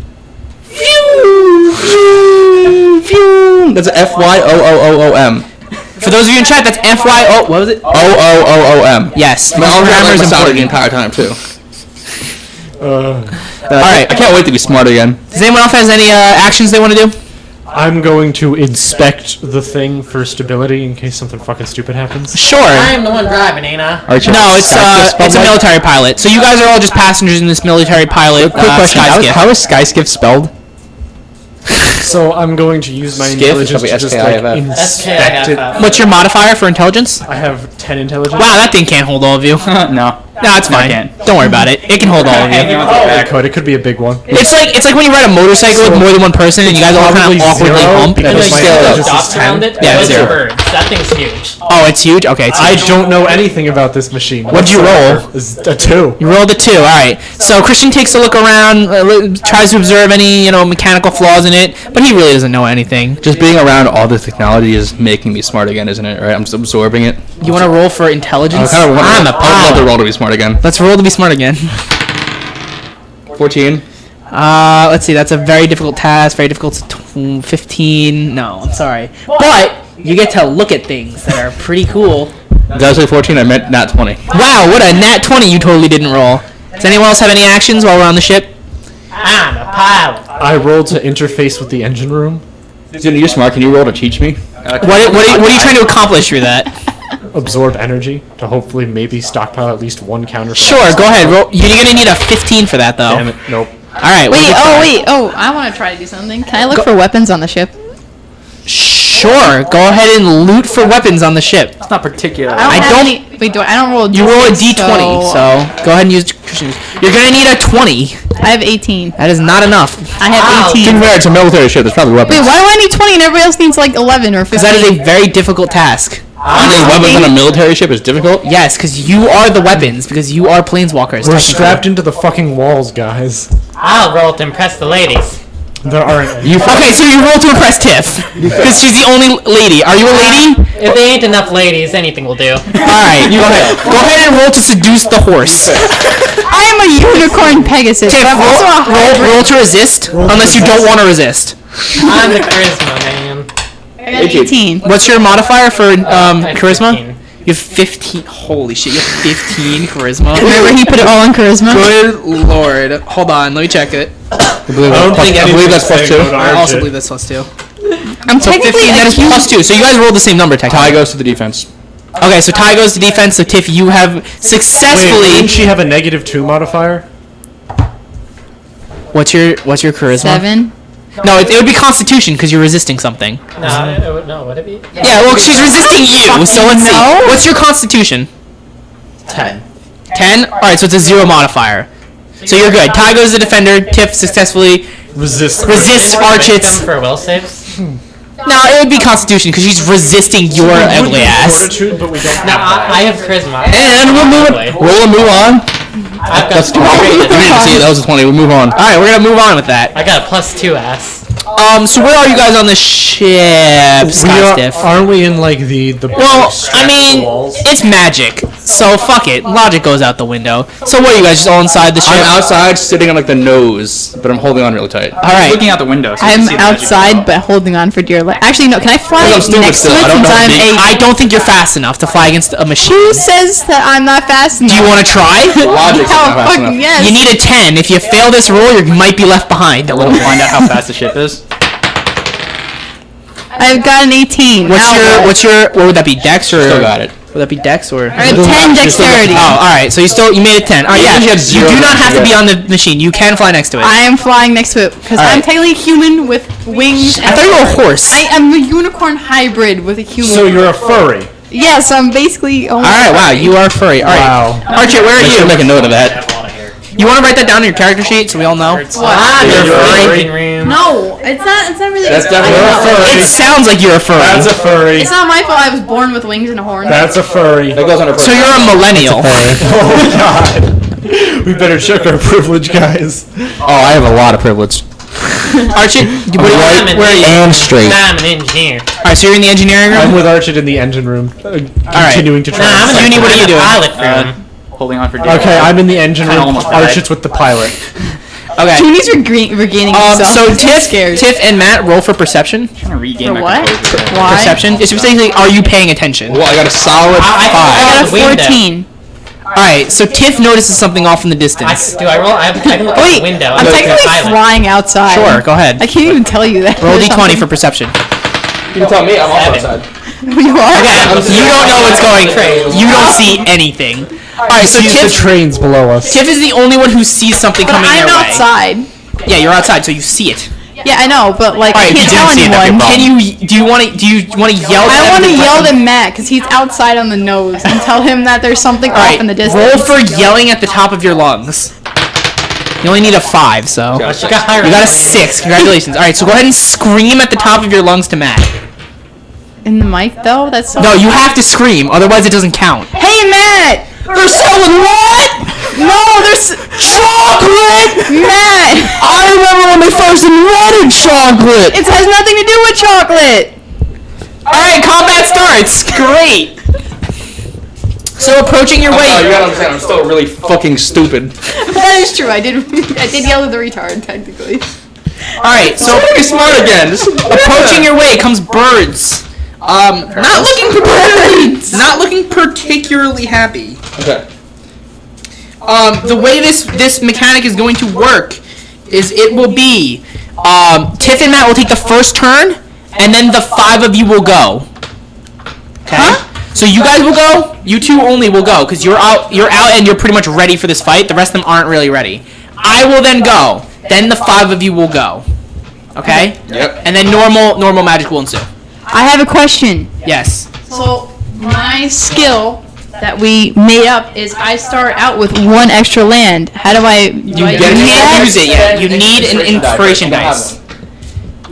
That's FYOOOOM. For those of you in chat, that's FYO. What was it? OOOOM. Yes. My Grammar grammar is is the important. entire time too. All right. I can't wait to be smart again. Does anyone else has any actions they want to do? I'm going to inspect the thing for stability in case something fucking stupid happens. Sure. I'm the one driving, ain't I? No, it's a military pilot. So you guys are all just passengers in this military pilot. Quick question: how is Skyskiff spelled? So I'm going to use my Skiff intelligence shall be to just SKIFF. like inspect it. What's your modifier for intelligence? I have 10 intelligence. Wow, that thing can't hold all of you. No. No, it's fine. can't. Don't worry about it. It can hold all of you. It could be a big one. It's like when you ride a motorcycle with more than one person and you guys all kind of awkwardly hump. because Like, my scale intelligence is dots 10. around it. Yeah, Those zero. are birds. That thing's huge. Oh, it's huge. Okay, it's I huge. don't know anything about this machine. What'd you roll? Is a 2. You rolled a 2. All right. So Christian takes a look around, tries to observe any mechanical flaws in it, but he really doesn't know anything. Just being around all this technology is making me smart again, isn't it? Right? I'm just absorbing it. You want to roll for intelligence? I would I'm a love to pilot. roll to be smart again. Let's roll to be smart again. 14. Let's see. That's a very difficult task. Very difficult. 15. No, I'm sorry. But you get to look at things that are pretty cool. Did I say 14? I meant not 20. Wow, what a nat 20 you totally didn't roll. Does anyone else have any actions while we're on the ship? I'm a pilot. I rolled to interface with the engine room. Dude, you're smart. Can you roll to teach me? What are you trying to accomplish through that? Absorb energy to hopefully maybe stockpile at least one counter. Sure, go ahead. Roll. You're going to need a 15 for that, though. Damn it, nope. All right. Wait, I want to try to do something. Can I look for weapons on the ship? Sure. Go ahead and loot for weapons on the ship. It's not particular. I don't roll. You roll a D6, d20, so go ahead and use Christian's. You're going to need a 20. I have 18. That is not enough. I have 18. Too bad, it's a military ship. There's probably weapons. Wait, why do I need 20 and everybody else needs like 11 or 15? Because that is a very difficult task. Finding weapons on a military ship is difficult. Yes, because you are the weapons, because you are planeswalkers. We're technically. strapped into the fucking walls, guys. I'll roll to impress the ladies. There aren't any. Okay, so you roll to impress Tiff, because she's the only lady. Are you a lady? If there ain't enough ladies, anything will do. Alright, go ahead. Go ahead and roll to seduce the horse. I am a unicorn Pegasus, Tiff, but I'm also a roll to resist, unless you don't want to resist. I'm the charisma man. I got 18. What's your modifier for charisma? 15. You have 15. Holy shit, you have 15 charisma. Remember he put it all on charisma? Good lord. Hold on, let me check it. I believe that's plus 2. I also believe that's plus 2. I'm So 15, technically that is plus 2. So you guys rolled the same number, technically. Ty goes to the defense. Okay, so Ty goes to defense, so Tiff, you have Wait, successfully... didn't she have a -2 modifier? What's your charisma? 7. No, it would be Constitution, because you're resisting something. No, would it be? Yeah, well, she's resisting you, so let's see. What's your Constitution? 10. 10? Alright, so it's a 0 modifier. So you're good. Ty goes to defender, Tiff successfully Resist. resists Archit's... For will saves? No, it would be Constitution, because she's resisting your ugly ass. Fortitude, but we don't No, have that. I have charisma. And we'll move it. Roll and move on. I've got That's 20. I didn't see it. That was a 20. We'll move on. Alright, we're gonna move on with that. I got a +2 ass. So where are you guys on the ship, Skystiff? Aren't we in like the Well, I strapped mean, walls? it's magic, so fuck it. Logic goes out the window. So what are you guys just all inside the ship? I'm outside sitting on like the nose, but I'm holding on really tight. Alright. Looking out the window. So you I'm can see the magic outside above. but holding on for dear life. Actually, no, can I fly I'm stupid next to still. it I don't since know I'm the- I don't think you're fast enough to fly against a machine. Who says that I'm not fast enough? Do you want to try? Logic's Hell, not fast fucking enough. yes. You need a 10. If you fail this roll, you might be left behind. We'll find out how fast the ship is. I've got an 18. What would that be? Dex or? Still got it. Would that be Dex or? I have 10 dexterity. Oh, all right. So you made it 10. All right, Yeah, yeah. you You have do not have to be zero. on the machine. You can fly next to it. I am flying next to it because All I'm right. technically human with wings. I thought you were a horse. I am a unicorn hybrid with a human. So you're a furry. Yes, I'm basically. All right. Wow, you are furry. All right. Wow. Archie, where are I should you? make a note of that. You want to write that down in your character sheet so we all know? You're You're a furry. furry. No, it's not. It's not really. That's it's definitely not- a furry. It sounds like you're a furry. That's a furry. It's not my fault. I was born with wings and a horn. That's a furry. That goes on her So you're a millennial. Oh god. We better check our privilege, guys. Oh, I have a lot of privilege. Archie, where are you? And straight. I'm an engineer. Alright, so you're in the engineering room? I'm with Archie in the engine room, continuing to try. I'm in Junie, what are you doing? pilot room. Holding on for dear Okay, life. I'm in the engine Kinda room. almost died. Archie's with the pilot. Okay. Junie's regaining himself. So He's scared. Tiff and Matt roll for perception. trying to regain For my what? composure there. Why? Perception. It's basically, are you paying attention? Well, I got a solid I 5. got a Window. 14. Alright, so Tiff notices something off in the distance. Do I roll? I can look out Wait, the window. I'm technically flying outside. Sure, go ahead. I can't even tell you that. Roll d20 for perception. You can tell me, I'm also Seven. outside. You are? You don't know what's going. You don't see anything. Alright, so Sees the Tiff trains below us. is the only one who sees something But coming I'm their way. outside. Yeah, you're outside, so you see it. Yeah, I know, but like I Alright, if can't you tell didn't see it, that'd be a anyone. problem. Do you want to yell? I want to yell at at Matt because he's outside on the nose and tell him that there's something off in the distance. Roll for yelling at the top of your lungs. You only need a 5, so You got higher. you got a 6. Congratulations. All right, so go ahead and scream at the top of your lungs to Matt. In the mic though, that's so. No, you have to scream, otherwise it doesn't count. Hey Matt! They're selling what? No, there's Chocolate! Matt. I remember when they first invented chocolate. It has nothing to do with chocolate. All right, combat starts. Great. So approaching your Oh, you way. gotta understand, I'm still really fucking stupid. That is true. I did yell at the retard technically. All right, so Be smart again. Just approaching your way comes birds. Not looking particularly happy. Okay. The way this mechanic is going to work is it will be Tiff and Matt will take the first turn, and then the 5 of you will go. Okay. So you guys will go. You two only will go because you're out. You're out, and you're pretty much ready for this fight. The rest of them aren't really ready. I will then go. Then the 5 of you will go. Okay. Yep. And then normal magic will ensue. I have a question. Yes. So my skill that we made up is I start out with 1 extra land. How do I? You can't use it yet. You need an inspiration dice.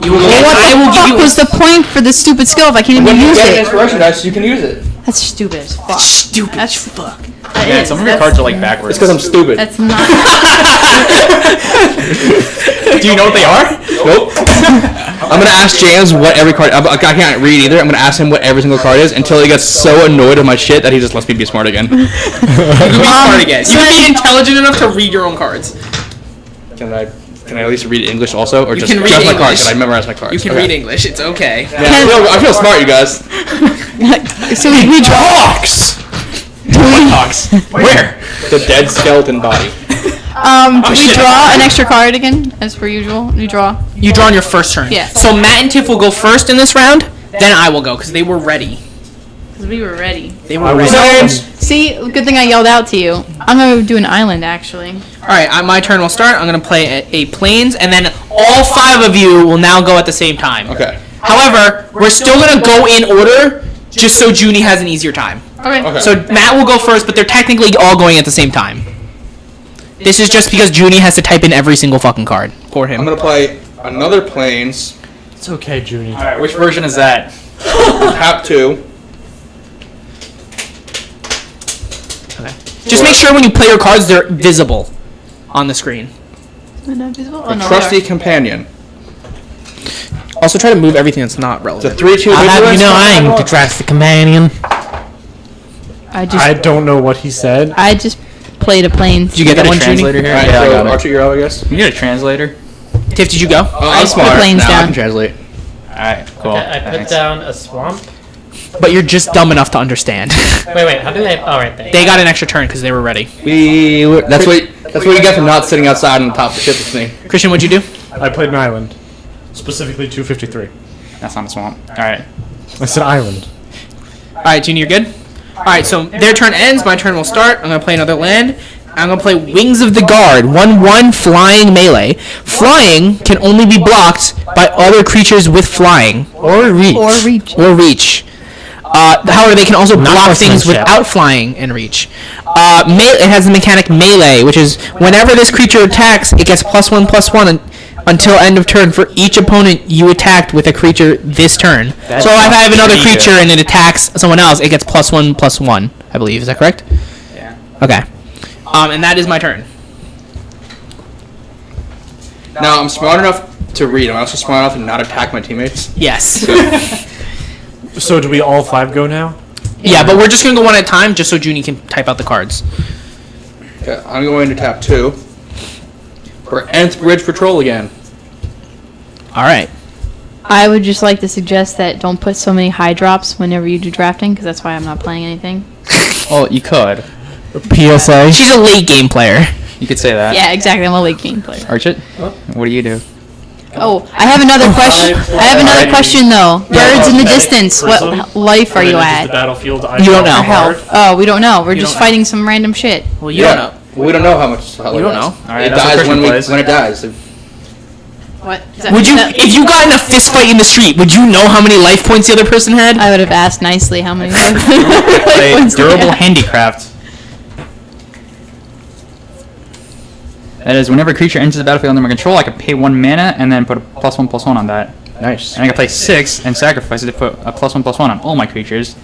You will Well, what I the will give fuck you. was the point for the stupid skill if I can't When even you use get an it? inspiration dice, you can use it. That's stupid as fuck. Stupid. That's fuck. That Yeah, is. some of your That's- cards are like backwards. It's because I'm stupid. That's not. Do you know what they are? Nope. I'm gonna ask James what every card. I can't read either. I'm gonna ask him what every single card is until he gets so annoyed with my shit that he just lets me be smart again. You can be smart again. You can be intelligent enough to read your own cards. Can I at least read English also, or You just can read my English. cards? Can I memorize my cards? You can Okay. read English. It's okay. Yeah, I feel smart, you guys. So we draw. Talks. Where? The dead skeleton body. Do we draw an extra card again, as per usual? We draw. You draw on your first turn. Yeah. So Matt and Tiff will go first in this round. Then I will go because they were ready. Because we were ready. They were ready. See, good thing I yelled out to you. I'm gonna do an island actually. All right, my turn will start. I'm gonna play a plains, and then all 5 of you will now go at the same time. Okay. However, we're still gonna go in order, just so Junie has an easier time. Okay. So Matt will go first, but they're technically all going at the same time. This is just because Junie has to type in every single fucking card for him. I'm gonna play another planes. It's okay, Junie. Alright, which version is that? Tap 2. Just make sure when you play your cards, they're visible on the screen. Trusty companion. Also, try to move everything that's not It's a relevant. 3/2. I'll have you know I am the drastic companion. I I don't know what he said. just played a plane. Did you get that one, Junie? Translator here? Alright, Yeah, I so got it. Archer, you're up, I guess. You need a translator? Tiff, did you go? I'm just put smart. planes Now I down. can translate. Alright, cool. I put Thanks. down a swamp. But you're just dumb enough to understand. Wait, how do they? Oh, right there. They got an extra turn because they were ready. That's what you get from not sitting outside on the top of the ship with me. Christian, what'd you do? I played an island. Specifically 253. That's not a swamp. Alright. I said island. All right, Junie, you're good? All right, so their turn ends. My turn will start. I'm going to play another land. I'm going to play Wings of the Guard. 1/1 flying melee. Flying can only be blocked by other creatures with flying. Or reach. Or reach. However, they can also block things horsemanship. without flying and reach. It has the mechanic melee, which is whenever this creature attacks, it gets +1/+1 until end of turn for each opponent you attacked with a creature this turn. So if I have another pretty creature and it attacks someone else, it gets +1/+1, I believe. Is that correct? Yeah. Okay. And that is my turn. Now, I'm smart enough to read. I'm also smart enough to not attack my teammates. Yes. So do we all 5 go now? Yeah, but we're just gonna go one at a time, just so Junie can type out the cards. Okay, I'm going to tap 2 for Nth Bridge Patrol again. All right. I would just like to suggest that don't put so many high drops whenever you do drafting, because that's why I'm not playing anything. Well, you could. PSA. She's a late game player. You could say that. Yeah, exactly. I'm a late game player. Archit, what do you do? Oh, I have another question. I have another question though. Birds in the distance. What life are you at? Battlefield. You don't know. Or health? Oh, we don't know. We're just fighting some random shit. Well, you don't know. We don't know how much. You don't know. Alright, It that's what dies Christian plays. when it dies. What? Is that- Would you, if you got in a fist fight in the street, would you know how many life points the other person had? I would have asked nicely how many. Play points do we durable have? handicraft. That is, whenever a creature enters the battlefield under my control, I can pay 1 mana and then put a +1/+1 on that. Nice. And I can play 6 and sacrifice it to put a +1/+1 on all my creatures.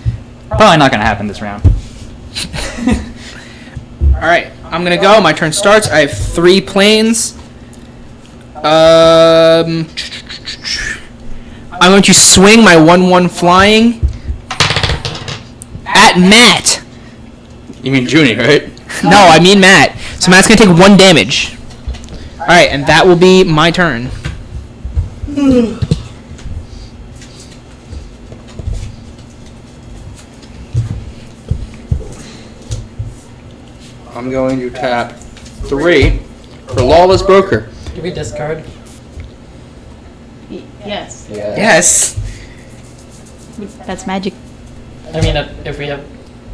Probably not going to happen this round. All right, I'm gonna go. My turn starts. I have 3 planes. I'm going to swing my 1/1 flying at Matt. You mean Junie, right? No, I mean Matt. So Matt's gonna take 1 damage. All right, and that will be my turn. I'm going to tap 3 for Lawless Broker. Do we discard? Yes. Yes. That's magic. I mean, if we have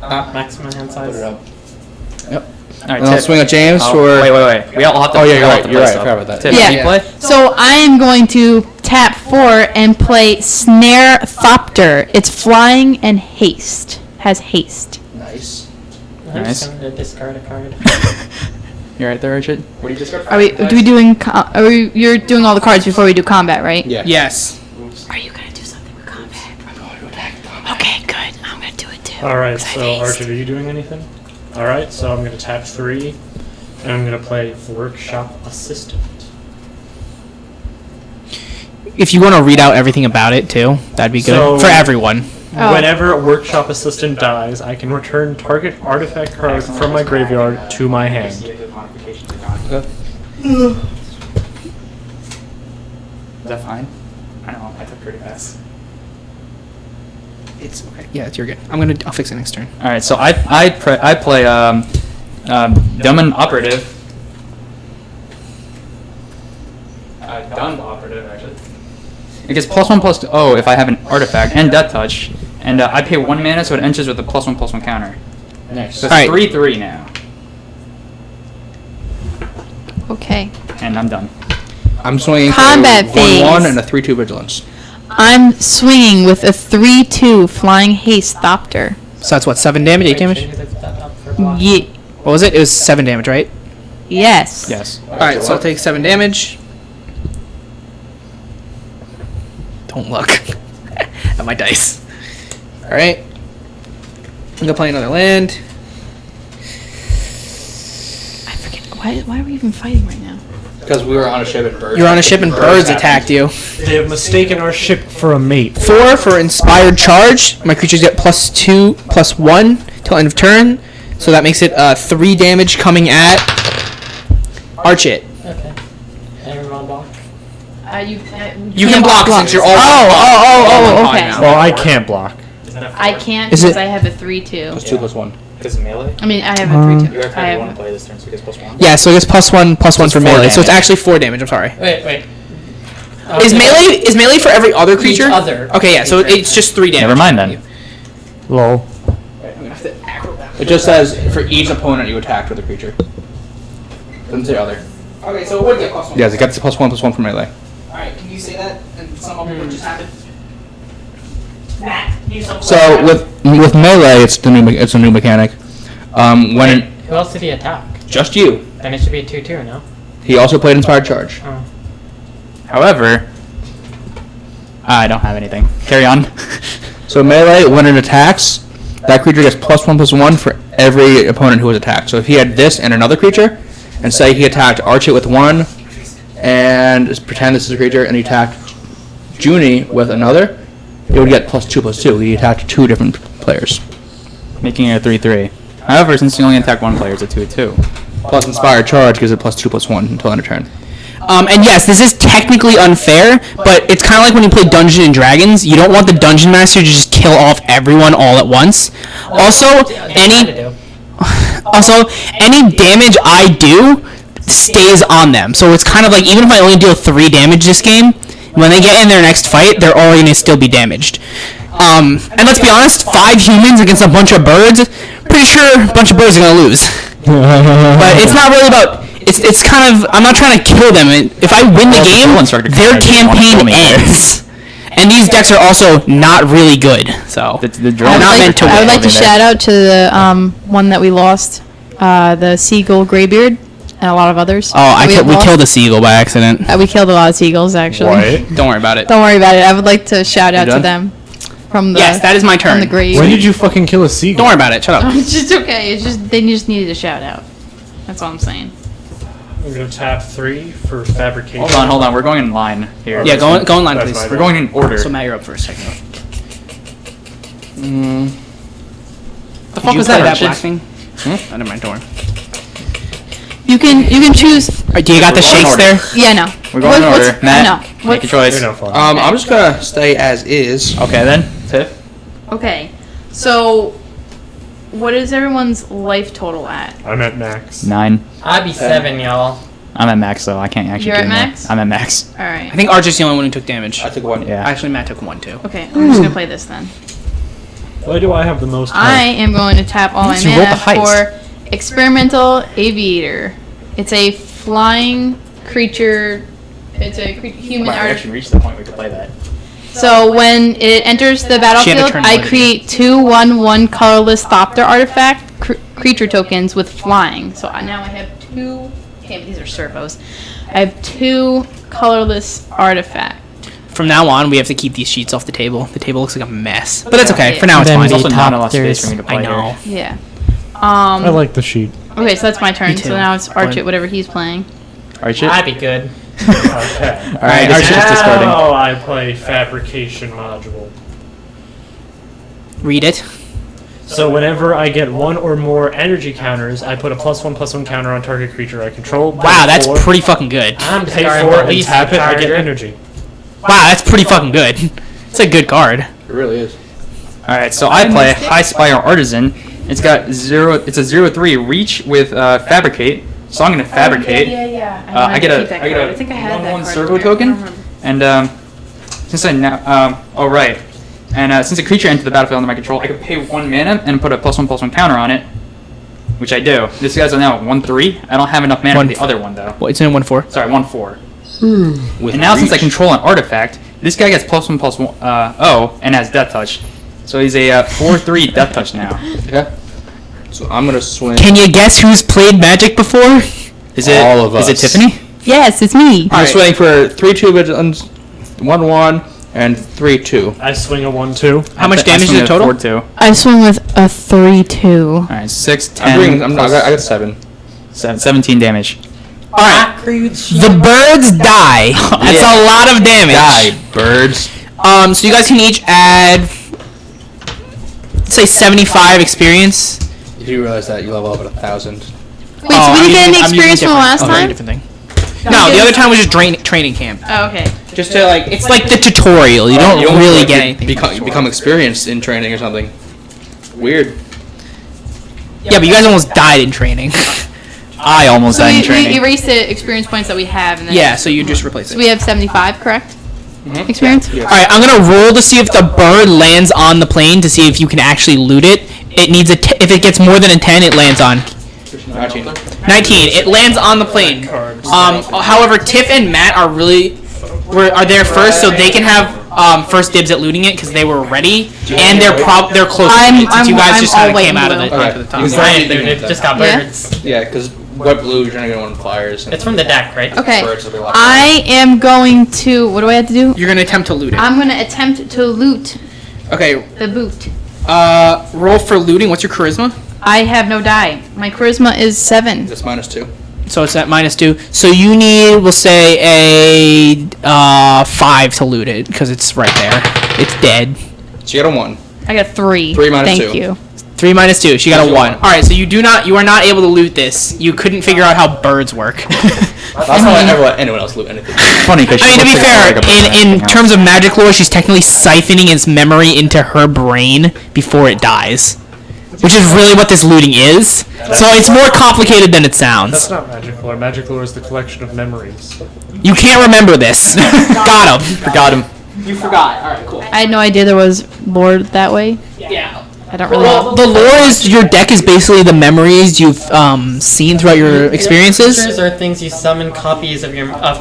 not maximum hand size. Alright, And I'll Tip. swing at James Oh, for. wait. We all have to. Oh, yeah, we you're all right. have to You're play right. I stuff. forgot about that. Tip, Yeah. can you play? So I am going to tap 4 and play Snare Thopter. It's flying and haste. Has haste. Nice. I'm Nice. just going to discard a card. You're right there, Richard. What do you discard? Are we? Do we doing? Are we? You're doing all the cards before we do combat, right? Yeah. Yes. Are you gonna do something with combat? Okay, good. I'm gonna do it too. All right. 'cause I have So haste. Archie, are you doing anything? All right. So I'm gonna tap 3, and I'm gonna play Workshop Assistant. If you want to read out everything about it too, that'd be good So- for everyone. Oh. Whenever a Workshop Assistant dies, I can return target artifact card from my graveyard to my hand. Is that fine? I don't know. I took pretty fast. It's okay. Yeah, it's you're good. I'll fix it next turn. All right, so I play Dumb and Operative. Dumb Operative actually. It gets +1/+2 if I have an artifact and Death Touch, and I pay 1 mana, so it enters with a +1/+1 counter. Nice. So it's Alright. 3/3 now, Okay. and I'm done. I'm swinging Combat for phase. 1/1 and a 3/2 Vigilance. I'm swinging with a 3/2 flying haste Thopter. So that's what 7 damage, 8 damage. Ye- What was it? It was 7 damage, right? yes. Yes. All right, so I'll take 7 damage. Don't look at my dice. All right, I'm gonna play another land. I forget. Why are we even fighting right now? Because we were on a ship and birds. You're on a ship and birds attacked you. They have mistaken our ship for a mate. 4 for inspired charge. My creatures get +2/+1 till end of turn, so that makes it 3 damage coming at Archit. Okay. Anyone block? You can block since you're all. Oh, okay. Well, I can't block. I can't Is because it- I have a 3/2. +2/+1. Because melee. I mean, I have a 3/2. You I have. play this turn, so it gets +1. Yeah, so it gets +1/+1 for it's 4 melee. So it's damage. actually 4 damage. I'm sorry. Wait. Is melee for every other creature? other Okay, yeah. So it's just 3 damage. Never mind then. Lol. It just says for each opponent you attacked with a creature. Doesn't say other. Okay, so it would get +1. Yes, it gets +1/+1 for melee. All right, can you say that? And some of them would just happen. So with melee, it's a new mechanic. When Who else did he attack? just you. Then it should be a 2/2, no? He also played inspired charge. However, I don't have anything. Carry on. So melee, when it attacks, that creature gets +1/+1 for every opponent who was attacked. So if he had this and another creature, and say he attacked Archit with 1, and just pretend this is a creature, and you attack Junie with another, it would get +2/+2. You attack 2 different players. Making it a 3/3. However, since you only attack one player, it's a 2/2. Plus Inspired Charge gives it +2/+1 until end of turn. And yes, this is technically unfair, but it's kind of like when you play Dungeons and Dragons. You don't want the Dungeon Master to just kill off everyone all at once. Also, any damage I do stays on them. So it's kind of like, even if I only deal 3 damage this game, when they get in their next fight, they're already going to still be damaged. And let's be honest, 5 humans against a bunch of birds, pretty sure a bunch of birds are going to lose. But it's not really about... It's kind of... I'm not trying to kill them. If I win the game, their campaign ends. And these decks are also not really good. So I would like to shout out to the one that we lost, the Seagull Greybeard, and a lot of others. Oh, we killed a seagull by accident. We killed a lot of seagulls, actually. What? Don't worry about it. Don't worry about it. I would like to shout out to them. From the, yes, that is my turn. From the grave. When did you fucking kill a seagull? Don't worry about it. Shut up. It's just okay. It's just they just needed a shout out. That's all I'm saying. I'm gonna tap 3 for fabrication. Hold on. We're going in line here. Yeah, go in line, That's please. We're going in order. So Matt, you're up for a second. The fuck was that black thing? Oh, never mind. Don't worry. You can choose. Do you got the shakes there? Yeah, no. We're going in order. Matt, no. make a choice. I'm just gonna stay as is. Okay then, Tiff. Okay, so what is everyone's life total at? I'm at max. 9. I'd be 7, y'all. I'm at max, so I can't actually. You're do at more. max? I'm at max. All right. I think Archer's the only one who took damage. I took 1. Yeah. Actually, Matt took 1 too. Okay, I'm just gonna play this then. Why do I have the most? I am going to tap all my You rolled mana the highest. for Experimental Aviator. It's a flying creature. It's a human We art. actually reached the point we could play that. So when it enters the battlefield, turn I one. create 2/1/1 colorless Thopter artifact creature tokens with flying. So now I have 2. Okay, these are servos. I have 2 colorless artifact. From now on, we have to keep these sheets off the table. The table looks like a mess, but that's okay. Yeah. For now, it's Then fine. There's also not top enough space for me to there's- play I know. here. Yeah. I like the sheet. Okay, so that's my turn. Me too. So now it's Fine. Archit, whatever he's playing. Archie. I'd be good. Okay. Alright, Archie's discarding. Now I play fabrication module. Read it. So whenever I get 1 or more energy counters, I put a +1/+1 counter on target creature I control. Wow, that's Pay pretty fucking good. pay Discard 4 at and least tap the it. I get target. energy. Wow, that's pretty fucking good. It's a good card. It really is. Alright, so I play High Spire Artisan. It's got 0. It's a 0/3 reach with Fabricate. So I'm gonna Fabricate. Yeah. I get a 1/1 servo token, and since I now since a creature entered the battlefield under my control, I could pay 1 mana and put a +1/+1 counter on it, which I do. This guy's now at 1/3. I don't have enough mana for the other one though. Well, it's in 1/4. Sorry, 1/4. And now since I control an artifact, this guy gets +1/+1 and has Death Touch, so he's a 4/3 Death Touch now. Okay. So I'm gonna swing. Can you guess who's played Magic before? Is it All of Is it us. Tiffany? Yes, it's me. I'm swinging for 3/2 vigilance, 1/1, and 3/2. I swing a 1/2. How much damage is it total? 4/2. I swing with a 3/2. Alright, 6, 10. I got 7. 17 damage. Alright. The birds die. That's a lot of damage. Die, birds. So you guys can each add, say, 75 experience. You do realize that you level up at 1,000. Wait, so we didn't get any I'm using experience from the last different- time? different thing. No, the other time was just training camp. Oh, okay. Just to like, it's like the tutorial. You don't really get anything. Become experienced in training or something. Weird. Yeah, but you guys almost died in training. I almost So died in we training. erase the experience points that we have. And then Yeah, so you just replace So it. we have 75, correct? Experience? Alright, I'm gonna roll to see if the bird lands on the plane to see if you can actually loot it. It needs a if it gets more than a 10, it lands on 19. It lands on the plane. However, Tiff and Matt are there first, so they can have first dibs at looting it because they were ready, and they're close to it since you guys just kind of came out of it onto the top. It just got Yeah. birds. Yeah, because what blue you're trying to get on flyers. It's from the deck, right? Okay. Birds will be a lot I am going to. What do I have to do? You're gonna attempt to loot it. I'm going to attempt to loot Okay. the boot. Roll for looting. What's your charisma? I have no die. My charisma is 7. Just -2. So it's at -2. So you need, we'll say, a 5 to loot it because it's right there. It's dead. So you got a 1. I got 3. 3 minus Thank 2. you. 3 minus 2. She got a 1. All right. So you are not able to loot this. You couldn't figure out how birds work. That's how I never let anyone else loot anything. Funny because I mean, to be fair, in terms of magic lore, she's technically siphoning its memory into her brain before it dies, which is really what this looting is. So it's more complicated than it That's sounds. not magic lore. Magic lore is the collection of memories. You can't remember this. Got him. Forgot him. You forgot. All right, cool. I had no idea there was lore that way. Yeah. I don't really. Well, the lore is your deck is basically the memories you've seen throughout your experiences. Creatures are things you summon copies of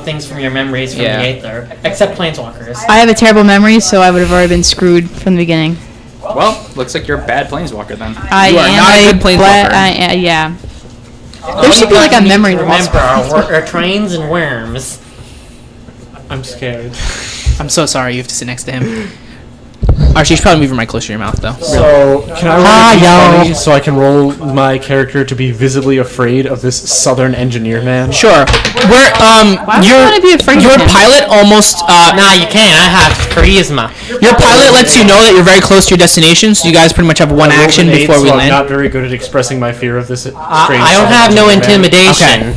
things from your memories from Yeah. the Aether, except planeswalkers. I have a terrible memory, so I would have already been screwed from the beginning. Well, looks like you're a bad planeswalker then. I You are am not a good planeswalker. yeah. There should be like a memory loss. Remember our trains and worms. I'm scared. I'm so sorry you have to sit next to him. Actually, you should probably move your mic closer to your mouth, though. So, can I roll Hi, a D20 so I can roll my character to be visibly afraid of this southern engineer man? Sure. We're Why would I wanna be afraid your of him? pilot almost Nah, you can't. I have charisma. your pilot lets you know that you're very close to your destination, so you guys pretty much have one I rolled action an 8, before we so I'm land. not very good at expressing my fear of this strange I don't have no southern engineer man. intimidation.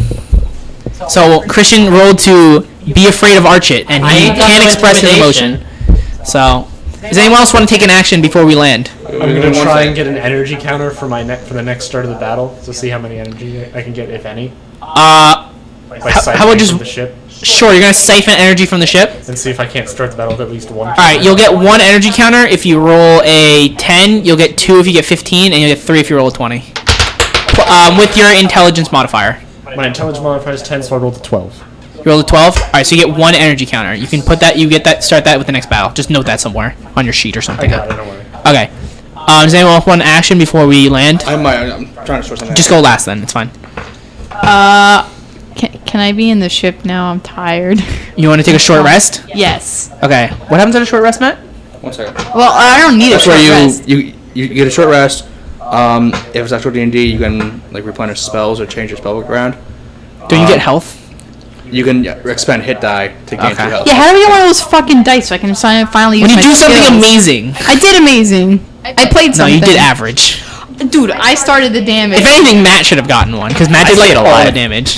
So Christian rolled to be afraid of Archit, and I he ain't got can't no express his intimidation. emotion. So, does anyone else want to take an action before we land? I'm gonna try and get an energy counter for for the next start of the battle to see how many energy I can get, if any. How By about siphoning just from the ship, sure? You're gonna siphon energy from the ship. and see if I can't start the battle with at least 1. All right, you'll get 1 energy counter if you roll a 10. You'll get 2 if you get 15, and you'll get 3 if you roll a 20. With your intelligence modifier. My intelligence modifier is 10, so I rolled a 12. You roll a 12. All right, so you get 1 energy counter. You can put that. You get that. Start that with the next battle. Just note that somewhere on your sheet or I something. got it, don't worry. Okay. Does anyone else want an action before we land? I'm trying to sort something Just go last then. It's fine. Can I be in the ship now? I'm tired. You want to take a short rest? Yes. Okay. What happens at a short rest, Matt? 1 second. Well, I don't need That's a short where rest. you get a short rest. If it's actual D&D, you can like replenish spells or change your spellbook around. Don't you get health? You can expend hit die to gain 2 health. Yeah, how do I get one of those fucking dice so I can finally use When you my do something skills? amazing. I did amazing. I played No, something. you did average. Dude, I started the damage. If anything, Matt should have gotten one because Matt did like stayed all the alive. damage.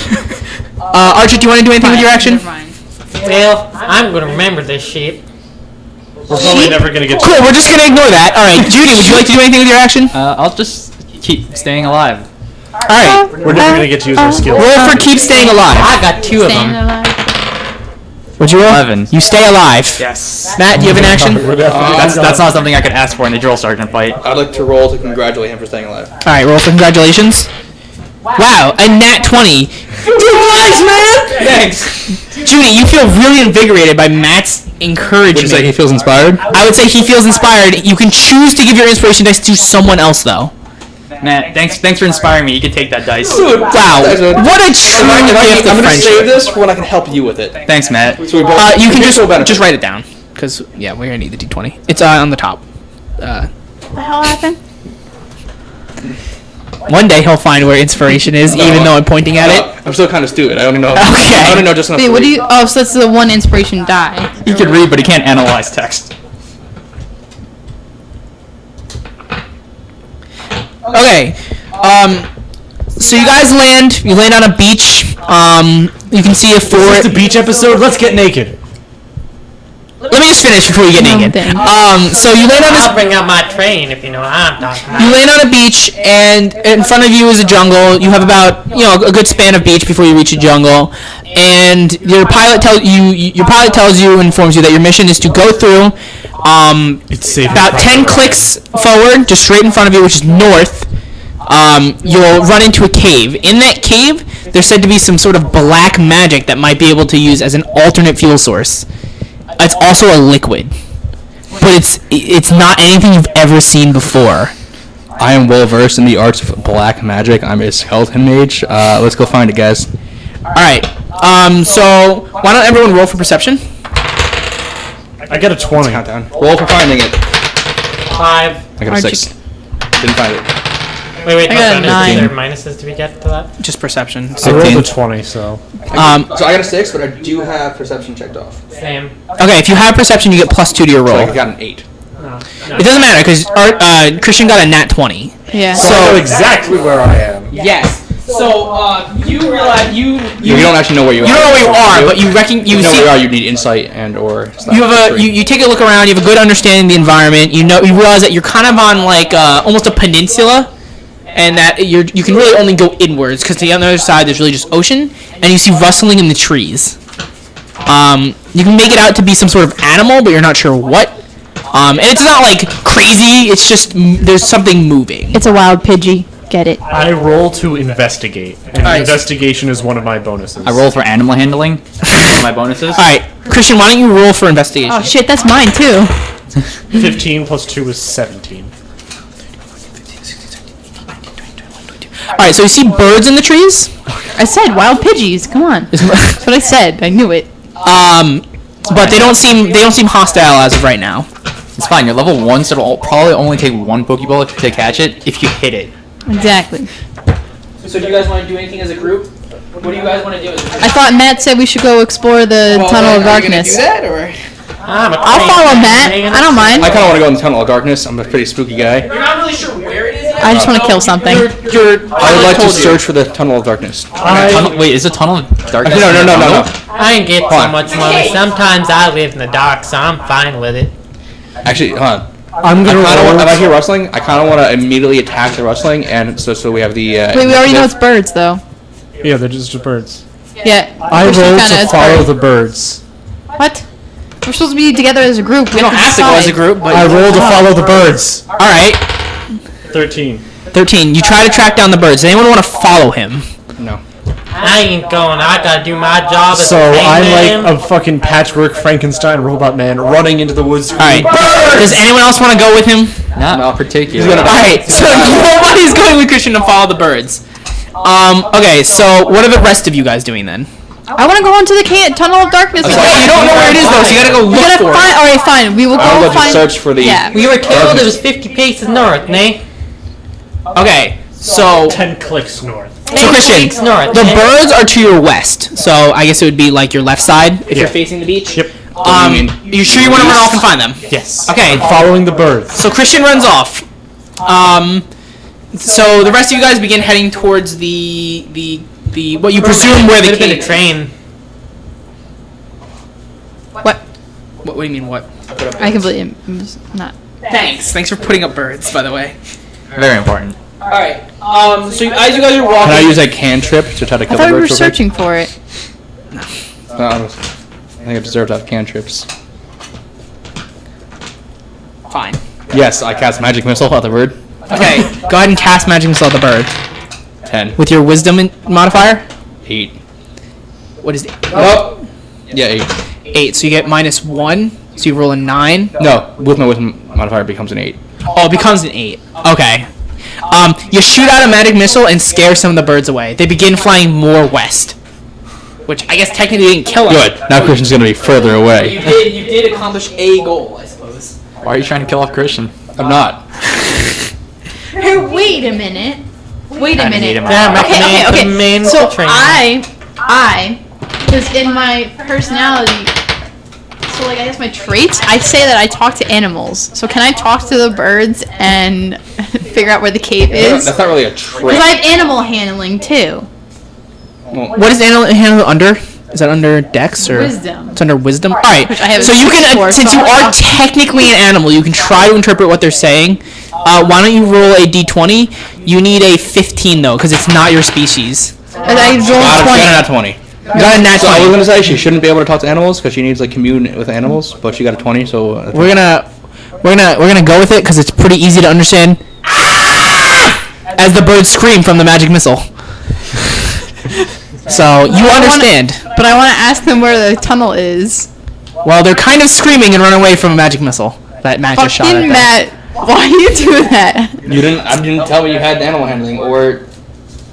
Archer, do you want to do anything with your action? Never mind. Well, I'm gonna remember this sheep. We're probably never gonna get. Cool. We're just gonna ignore that. All right, Judy, would you like to do anything with your action? I'll just keep staying alive. All right. We're never gonna get to use our skills. Roll for keep staying alive. I got 2 of Staying them. alive. What'd you roll? 11. You stay alive. Yes. Matt, do you have an action? We're definitely That's not something I could ask for in the drill sergeant fight. I'd like to roll to congratulate him for staying alive. All right, roll for congratulations. Wow, a nat 20. Thanks, man. Thanks. Judy, you feel really invigorated by Matt's encouragement. Would you say he feels inspired? I would say he feels inspired. You can choose to give your inspiration dice to someone else, though. Matt, thanks for inspiring me. You can take that dice. Wow, what a true gift of I'm gonna save friendship. this for when I can help you with it. Thanks, Matt. So we both You can mutual benefit. just write it down, because yeah, we're gonna need the d20. It's on the top. What the hell happened? One day he'll find where inspiration is, even though I'm pointing at it. I'm still kind of stupid. I only know. Okay. I only know just enough. Wait, to what do read. you? Oh, so that's the one inspiration die. He can read, but he can't analyze text. Okay. So you guys land. You land on a beach. You can see a This is the forest. beach episode. Let's get naked. Let me just finish before you get naked. dang. So you land on this. I'll bring out my train if you know what I'm talking about. You land on a beach, and in front of you is a jungle. You have about a good span of beach before you reach a jungle, and your pilot tells you and informs you that your mission is to go through It's safe. about 10 clicks forward, just straight in front of you, which is north. You'll run into a cave. In that cave, there's said to be some sort of black magic that might be able to use as an alternate fuel source. It's also a liquid, but it's not anything you've ever seen before. I am well versed in the arts of black magic. I'm a skeleton mage. Let's go find it, guys. All right. So why don't everyone roll for perception? I got a 20. Countdown. Roll for finding it. 5. I got a 6. Didn't find it. Wait, I got a what 9. there minuses do we get to that? Just perception. I rolled a 20, so. So I got a 6, but I do have perception checked off. Same. Okay, if you have perception, you get +2 to your roll. So I got an 8. It doesn't matter because Christian got a nat 20. Yeah. So I know exactly where I am. Yes. So you realize you don't actually know where you are. You don't know where you are, but you reckon you know see. where you are. You need insight and or. You have you take a look around. You have a good understanding of the environment. You realize that you're kind of on like almost a peninsula, and that you can really only go inwards because on the other side there's really just ocean, and you see rustling in the trees. You can make it out to be some sort of animal, but you're not sure what. And it's not like crazy. It's just there's something moving. It's a wild Pidgey. Get it? I roll to investigate, and investigation is one of my bonuses. I roll for animal handling. One of my bonuses. All right, Christian, why don't you roll for investigation? Oh shit, that's mine too. 15 plus 2 is 17. All right, so you see birds in the trees. I said wild Pidgeys. Come on. That's what I said. I knew it. But they don't seem hostile as of right now. It's fine. You're level 1, so it'll probably only take 1 Pokeball to catch it if you hit it. Exactly. So do you guys want to do anything as a group? What do you guys want to do as a group? I thought Matt said we should go explore the Tunnel of Darkness. I'll follow Matt. I don't mind. I kind of want to go in the Tunnel of Darkness. I'm a pretty spooky guy. You're not really sure where it is yet? I just want to kill something. I would like to search for the Tunnel of Darkness. Wait, is it Tunnel of Darkness? No. I ain't get so much money. Sometimes I live in the dark, so I'm fine with it. Actually, hold on. I'm gonna roll. If I hear rustling, I kind of want to immediately attack the rustling, and so we have the. Wait, we already know it's birds though. Yeah, they're just birds. Yeah. I roll to follow the birds. What? We're supposed to be together as a group. We don't have to go as a group, but I roll to follow the birds. All right. 13. 13. You try to track down the birds. Does anyone want to follow him? No. I ain't going. I gotta do my job as So a I'm hangman. like a fucking patchwork Frankenstein robot man running into the woods. All right. Does anyone else want to go with him? Not particular. All right. So nobody's going with Christian to follow the birds. Okay. So what are the rest of you guys doing then? I want to go into the Tunnel of Darkness. You don't know where it is though, so you gotta go look for it. All right, fine. We will go I'll let find. you search for the. Yeah. We were told it was 50 paces north, nay? Okay. So 10 clicks north. Christian, north. the birds are to your west. So I guess it would be like your left side if you're facing the beach. Yep. You sure you want to run off and find them? Yes. Okay. Following the birds. So Christian runs off. So the rest of you guys begin heading towards the what you presume where the Could have been cave. a train. What do you mean what? I completely not. Thanks for putting up birds, by the way. Very important. All right. So as you guys are walking, Can I use a cantrip to try to I kill thought the we were birds? searching for it. I think I deserve to have cantrips. Fine. Yes, I cast magic missile at the bird. Okay. Go ahead and cast magic missile at the bird 10. with your wisdom modifier. 8. What is it? Oh. Yeah, 8. 8. So you get -1. So you roll a 9. No, with my wisdom modifier it becomes an 8. Oh, it becomes an 8. Okay. You shoot out a magic missile and scare some of the birds away. They begin flying more west, which I guess technically didn't kill them. Good. Now Christian's gonna be further away. You did accomplish a goal, I suppose. Why are you trying to kill off Christian? I'm not. Hey, wait a minute. Wait a Kinda need minute. him. Damn, Okay. So train. I, because in my personality, so like I guess my traits, I say that I talk to animals. So can I talk to the birds and figure out where the cave is? That's not really a trait. Because I have animal handling too. What is animal handling under? Is that under Dex or Wisdom. It's under Wisdom. All right. Which I have So you can, 64, since so you I'll are technically an animal, you can try to interpret what they're saying. Why don't you roll a d20? You need a 15 though, because it's not your species. And I rolled Got 20. a 20. You got a nat So I was 20. gonna say she shouldn't be able to talk to animals because she needs like commune with animals, but she got a 20, so We're gonna go with it because it's pretty easy to understand. As the birds scream from the magic missile. So you understand. But I want to ask them where the tunnel is. Well, they're kind of screaming and run away from a magic missile that Matt just shot at Fucking them. Matt, why do you do that? you didn't. I didn't tell me you had animal handling or.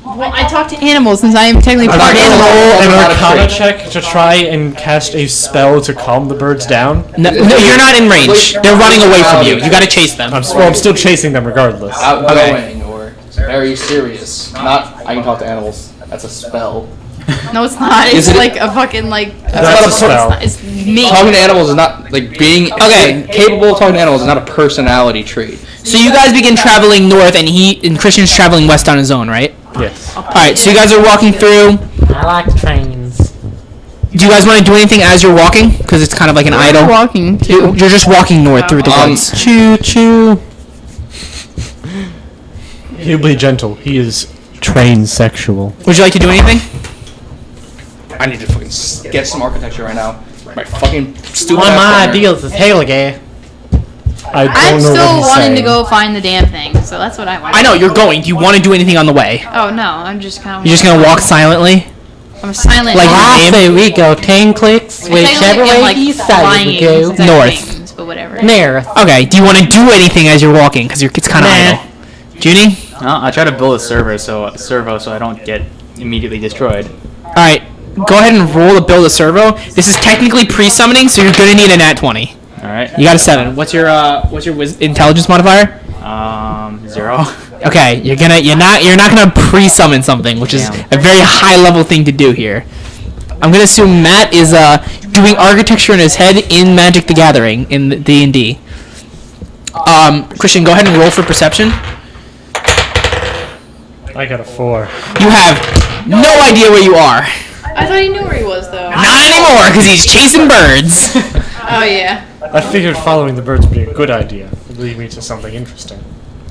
Well, I talk to animals since I am technically I'm part not gonna animal. roll an Not a Arcana trait. check to try and cast a spell to calm the birds down. No, you're not in range. They're running away from you. You gotta chase them. I'm still chasing them regardless. Outgoing or. very serious. Not I can talk to animals. That's a spell. No, it's not. Is It's it- like a fucking like. That's a spell. It's me. Talking to animals is not like being capable of talking to animals is not a personality trait. So you guys begin traveling north, and Christian's traveling west on his own, right? Yes. All right. So you guys are walking through. I like trains. Do you guys want to do anything as you're walking? Because it's kind of like an idle. Walking. You're just walking north through the woods. Choo choo. He'll be gentle. He is train sexual. Would you like to do anything? I need to fucking get some architecture right now. My fucking stupid. One of ass my partner. ideals is Helge. I don't I'm know still what he's wanting to saying. go find the damn thing, so that's what I want. I know you're going. Do you want to do anything on the way? Oh no, I'm just kind of. You're just gonna walk silently. I'm silent. Like I your say name? we go 10 clicks, whichever way he says we go. North. But whatever. North. Okay. Do you want to do anything as you're walking? Because it's kind of Nah. idle. Junie? I try to build a servo so I don't get immediately destroyed. All right. Go ahead and roll to build a servo. This is technically pre-summoning, so you're gonna need a nat 20. All right. You got a 7. What's your intelligence modifier? 0. Okay, you're not gonna pre-summon something, which is a very high level thing to do here. I'm gonna assume Matt is doing architecture in his head in Magic the Gathering in D&D. Christian, go ahead and roll for perception. I got a 4. You have no idea where you are. I thought he knew where he was though. Not anymore, because he's chasing birds. Oh yeah. I figured following the birds would be a good idea. It'd lead me to something interesting.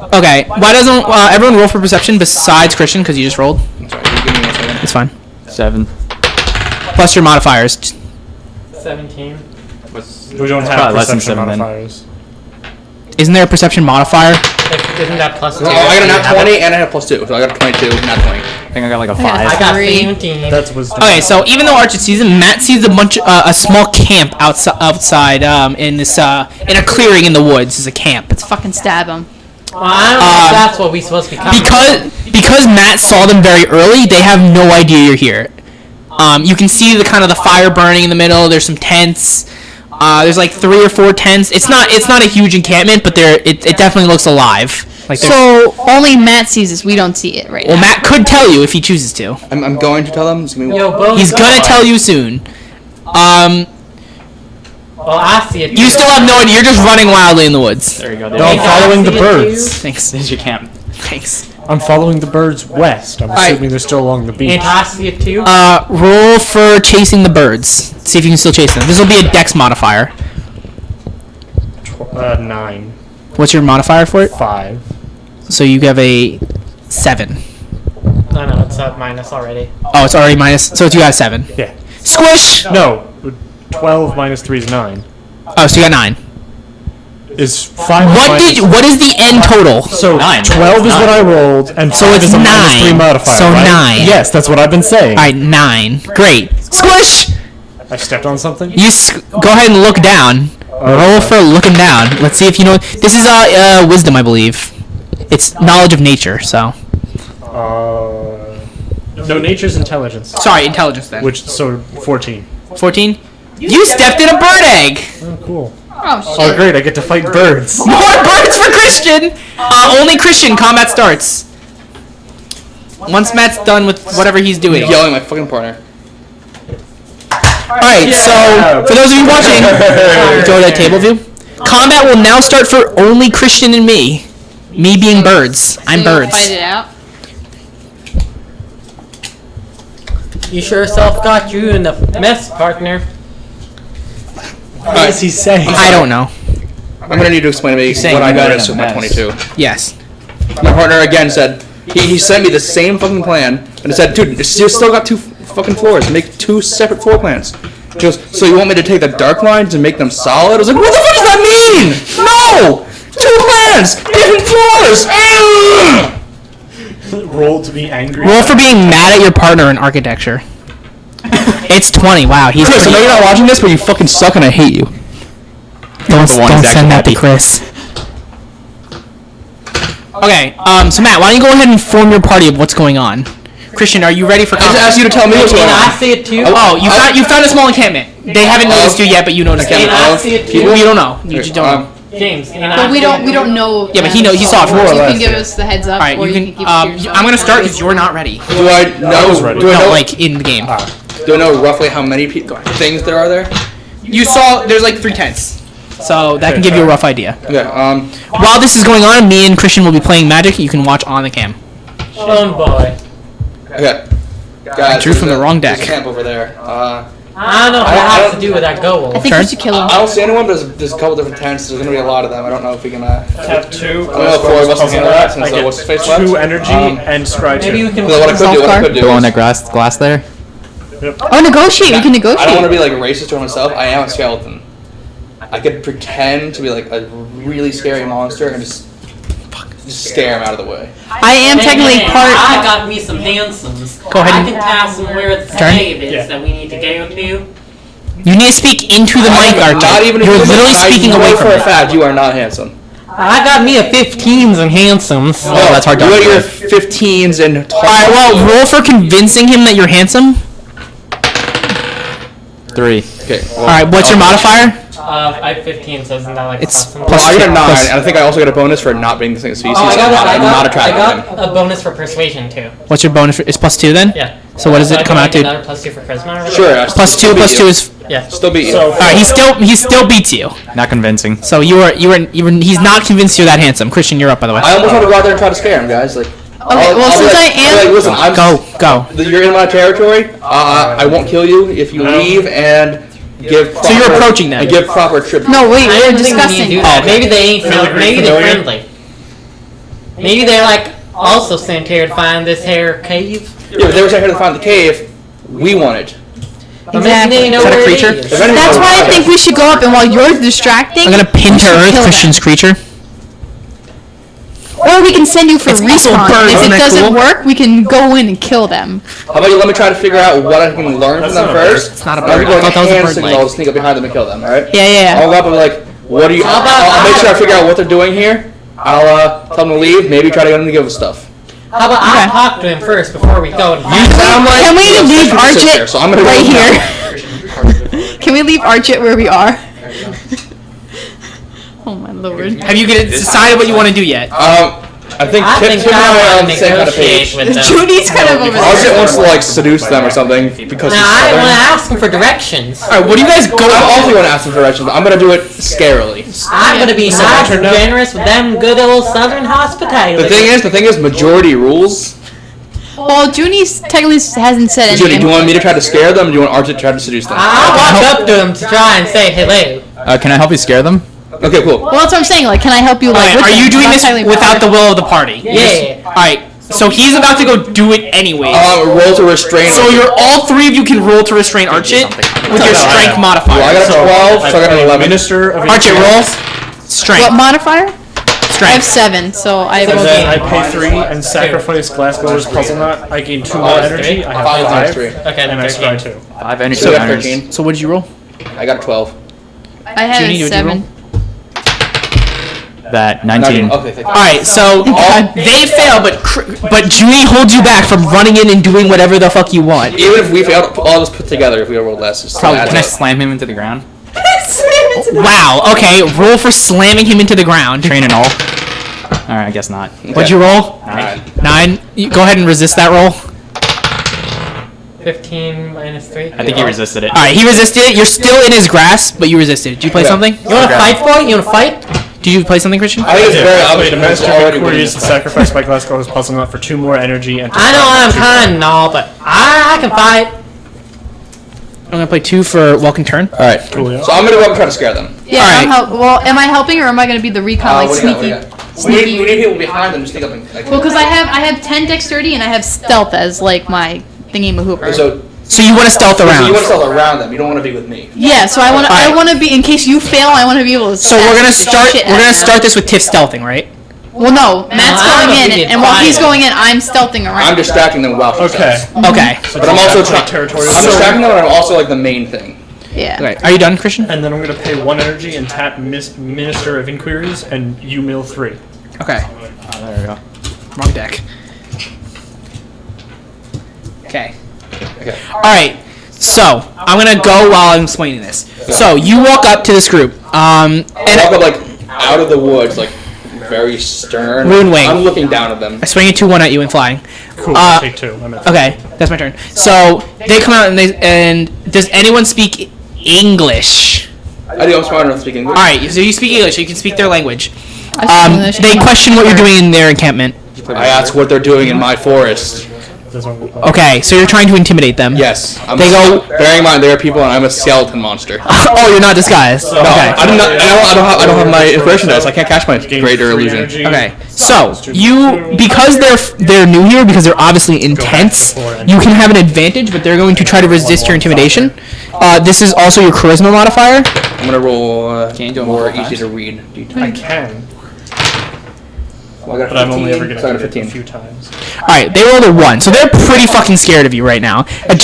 Okay, why doesn't everyone roll for perception besides Christian, because you just rolled? I'm sorry, give me 1 second. It's fine. 7. Plus your modifiers. 17. We don't have probably less than perception 7 then. modifiers. Isn't there a perception modifier? Isn't that plus 2? Oh, I got a nat 20 and I have +2, so I got a 22, nat 20. I think I got like a I 5. I got 3. 17. That's wisdom. Okay, so even though Archie sees him, Matt sees a small camp outside in this in a clearing in the woods. Is a camp. Let's fucking stab him. Well, I don't know if that's what we supposed to be coming. Because Matt saw them very early, they have no idea you're here. You can see the kind of the fire burning in the middle. There's some tents. There's like 3 or 4 tents. It's not a huge encampment, but it definitely looks alive. Like So only Matt sees this. We don't see it right well, now. Matt could tell you if he chooses to. I'm going to tell them. It's gonna be, Yo, both He's go. gonna tell you soon. Well, I see it. You still have no idea. You're just running wildly in the woods. There you go. No, I'm following the birds. Thanks. There's your camp. Thanks. I'm following the birds west. I'm Alright. assuming they're still along the beach. Ain't I see it too? Roll for chasing the birds. See if you can still chase them. This will be a dex modifier. 9. What's your modifier for it? 5. So you have a 7. No, it's at minus already. Oh, it's already minus. So you got a 7. Yeah. Squish! No. 12 minus 3 is 9. Oh, so you got 9. Is 5 What is the end total? So 9. 12 is what I rolled, and So 5 it's is a minus 3 9. modifier, So right? 9. Yes, that's what I've been saying. Alright, 9. Great. Squish! I stepped on something? You go ahead and look down. Roll for looking down. Let's see if you know. This is wisdom, I believe. It's knowledge of nature. So No, nature's intelligence. sorry, intelligence then. So 14. 14. You stepped in a bird egg. Oh, cool. Oh shit. Oh, great, I get to fight birds. More birds for Christian. Only Christian. Combat starts. Once Matt's done with whatever he's doing. yelling at my fucking partner. Alright, so for those of you watching, go to table view. Combat will now start for only Christian and me. Me being birds. I'm So you birds. Fight it out. You sure self got you in the mess, partner. What is he saying? I don't know. I'm gonna need to explain to me saying what I you got noticed in with a my mess. 22. Yes. My partner again said he sent me the same fucking plan and said, dude, you still got 2 fucking floors. Make 2 separate floor plans. He goes, so you want me to take the dark lines and make them solid? I was like, what the fuck does that mean? No! 2 plans, different floors. Roll to be angry. Roll for being mad at your partner in architecture. It's 20. Wow, he's Chris, I know you're not watching this, but you fucking suck and I hate you. Don't the one who's send that to actually Chris. Okay, so Matt, why don't you go ahead and inform your party of what's going on? Christian, are you ready for I just combat? asked you to tell me what's going Can I on. see it too? Oh, you found a small encampment. They haven't noticed you yet, but you noticed Can them. I see it too? You don't know. You just don't know. James, you know, But we don't know. Yeah, but he knows. He saw it So from you us. can give us the heads up. All right, or you can. keep it to yourself. I'm gonna start because you're not ready. Do I know? was ready. Do I No, know? like in the game. Do I know roughly how many things there are there? You saw there's like 3 tents, so that can give you a rough idea. Okay. While this is going on, me and Christian will be playing Magic. You can watch on the cam. oh boy. Okay. I Guys, drew from the wrong there's deck. a camp over there. I don't know what I that has don't- to do with that goal. I think Turn. we should kill him. I don't see anyone, but there's a couple different tents. There's gonna be a lot of them. I don't know if we can. Have 2. I don't know if 4 of us can handle that. Since I get what's his face 2 left. energy and scry 2. Maybe we can. So what I could do, Go on that glass there. Oh, negotiate. We can I don't want to negotiate. be like racist to myself. I am a skeleton. I could pretend to be like a really scary monster and just scare him out of the way. I am technically I part. got me some handsomes. Go ahead I and- can pass them where the Turn. save is Yeah. that we need to go to. You need to speak into the mic, Not Archie. even. You're literally speaking I know away from for a it. fact you are not handsome. I got me a 15s and handsomes. Oh, that's hard to You got your argue. 15s and tall. All right, well, roll for convincing him that you're handsome. 3. Okay. Well, All right, what's your modifier? I have 15, so isn't that like It's plus? Well, I got a 9, plus- and I think I also got a bonus for not being the same species. Oh, I so got, I'm not attracted to I him. got a bonus for persuasion too. What's your bonus? It's +2 then. Yeah. So what does it I come get out to? Another +2 for charisma. Or Sure. I Plus still two. beat Plus you. 2 is. Yeah. Still beat you. So- All right, he still beats you. Not convincing. So he's not convinced you're that handsome. Christian, you're up by the way. I almost want to go out there and try to scare him, guys. Like. Okay, well, since I am. Like, listen, I'm Go. You're in my territory. I won't kill you if you leave and give. Proper, So you're approaching them. And give proper tribute. No, wait, I we're don't think we need to discussing. do that. Oh, okay. Maybe they ain't. Maybe they're familiar? friendly. Maybe they're like also sent here to find this hair cave. Yeah, but they were sent here to find the cave. We wanted. But maybe they know Is that a where creature? it is. If anything, That's we're why I okay. think we should go up, and while you're distracting, I'm gonna pin we to should earth kill them. Christian's creature. Or we can send you for It's also respawn. birds, If isn't it that doesn't cool? work, we can go in and kill them. How about you let me try to figure out what I can learn That's from them not a bird. first? It's not a And I'll bird. be like I thought that was a hand bird signal, leg. I'll sneak up behind them and kill them, alright? Yeah. I'll go up and be like, what are you? I'll make sure I figure out what they're doing here. I'll tell them to leave, maybe try to get them to give us stuff. How about I Okay. talk to him first before we go? Can we leave Christian sits there, Archit so I'm gonna right go here? now. Can we leave Archit where we are? Oh my lord. Have you decided what you want to do yet? I think I Tim think and I are I on want the to same kind of negotiate page. with them. Judy's kind of over Archit there. wants to like seduce them or something because Now he's I want to southern. ask him for directions. All right, what do you guys go? I also want to ask them directions, but I'm gonna do it scarily. I'm gonna be nice and generous with them good old Southern hospitality. The thing is, majority rules. Well, Junie technically hasn't said anything. Judy, do you want me to try to scare them, or do you want Archit to try to seduce them? I'll walk up to him to try and say hello. Can I help you scare them? Okay, cool. Well, that's what I'm saying. Like, can I help you? Like, Alright, with are them? you doing Not this technically without the will of the party? Yeah. Alright, so he's about to go do it anyways. Roll to restrain. So you're all 3 of you can roll to restrain Archit with your strength modifier. Well, I got a 12, so I got an 11. Minister of Archit, roll What strength. modifier? I have 7, so I And will then gain. I pay 3 and sacrifice Glasgow's puzzle knot. I gain 2 more energy. I have 5 times 5, 3. Okay, and I then scry 13. 2. 5 energy. So I got irons. 13. So what did you roll? I got a 12. I had Junie, a what'd you roll? 7. That 19. Okay, thank you. Alright, so they fail, but Junie holds you back from running in and doing whatever the fuck you want. Even if we failed, all of us put together, if we rolled less, it's still Probably. adds Can I up. slam him into the ground? Wow, okay, roll for slamming him into the ground. Train and all? Alright, I guess not. What'd you roll? 9. 9? Go ahead and resist that roll. 15 minus 3. I think he resisted it. Alright, he resisted it. You're still in his grasp, but you resisted it. Did you play Okay. something? You wanna fight, boy? You wanna fight? Did you play something, Christian? I think it's very Yeah, obvious. wait, a it's master already inquiries winning. sacrificed by Glasgow's puzzle nut for 2 more energy and. I know I'm kind and all, but I can fight. I'm gonna play 2 for Welcome Turn. Alright, Cool, yeah. so I'm gonna go up and try to scare them. Yeah, Alright. well, am I helping or am I going to be the recon, like What do you got? sneaky? What do you got? We need people behind them to sneak up and like. Well, because I have 10 dexterity and I have stealth as like my thingy mahooper. So you want to stealth So you around. want to stealth around them. You don't want to be with me. Yeah, so I want to be in case you fail. I want to be able to. So we're gonna smash the start. shit We're out gonna of them. start this with Tiff stealthing, right? Well, no, Matt's I going don't in, think and while he's it's going in, I'm stealthing around. I'm distracting them while she Okay. stealths. Okay. But I'm also Like territorial. I'm distracting them, and I'm also like the main thing. Yeah. Okay. Are you done, Christian? And then I'm gonna pay 1 energy and tap Minister of Inquiries, and you mill 3. Okay. Oh, there we go. Wrong deck. Okay. Okay. All right. So I'm gonna go while I'm explaining this. So you walk up to this group, and Walk up like out of the woods, like very stern. Moonwing. I'm looking down at them. I swing a 2-1 at you and flying. Cool. I'll take 2. Okay, that's my turn. So they come out and does anyone speak English? I do. I'm smart enough to speak English. All right, so you speak English. So you can speak their language. I speak English. They question what you're doing in their encampment. I ask what they're doing in my forest. Okay, so you're trying to intimidate them. Yes. They go. Bearing in mind there are people and I'm a skeleton monster. Oh, you're not disguised. No, Okay. I don't have my inspiration dice. I can't cast my greater illusion. Okay, so because they're new here, because they're obviously intense, you can have an advantage, but they're going to try to resist your intimidation. This is also your charisma modifier. I'm gonna roll more easy to read. I can. Well, I got But I'm only ever 15, gonna so I got do it 15. a few times. All right, they rolled a 1, so they're pretty fucking scared of you right now. A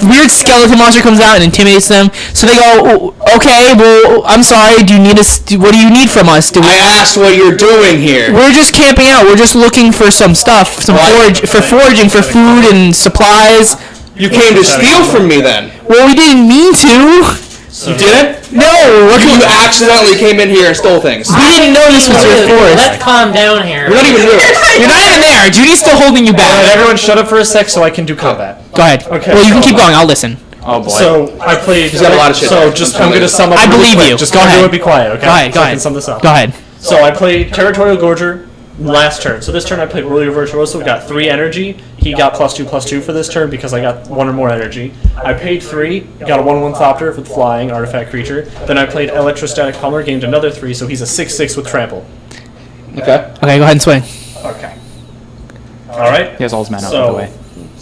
weird skeleton monster comes out and intimidates them. So they go, "Okay, well, I'm sorry. Do you need us? What do you need from us? I asked what you're doing here. We're just camping out. We're just looking for some stuff, foraging for food and supplies. You came to steal from me then. Well, we didn't mean to. You didn't? No. You accidentally came in here and stole things. We didn't know this was your forest. Let's calm down here. You're not even here. You're not even there. Judy's still holding you Alright, back. everyone shut up for a sec so I can do combat. Go ahead. Okay. Well, you can keep going. I'll listen. Oh boy. So I played. He's got a lot of shit. So just I'm gonna sum up. I really believe quick. you. Just Go ahead. everyone be quiet, okay? Go ahead. So Go I can ahead. sum this up. Go ahead. So I played Territorial Gorger last turn. So this turn I played Warrior Virtuoso. We got 3 energy. He got +2/+2 for this turn because I got 1 or more energy. I paid 3, got a 1/1 Thopter with flying artifact creature. Then I played Electrostatic Pummeler, gained another 3, so he's a 6/6 with trample. Okay. Okay, go ahead and swing. Okay. All right. He has all his mana out of the way.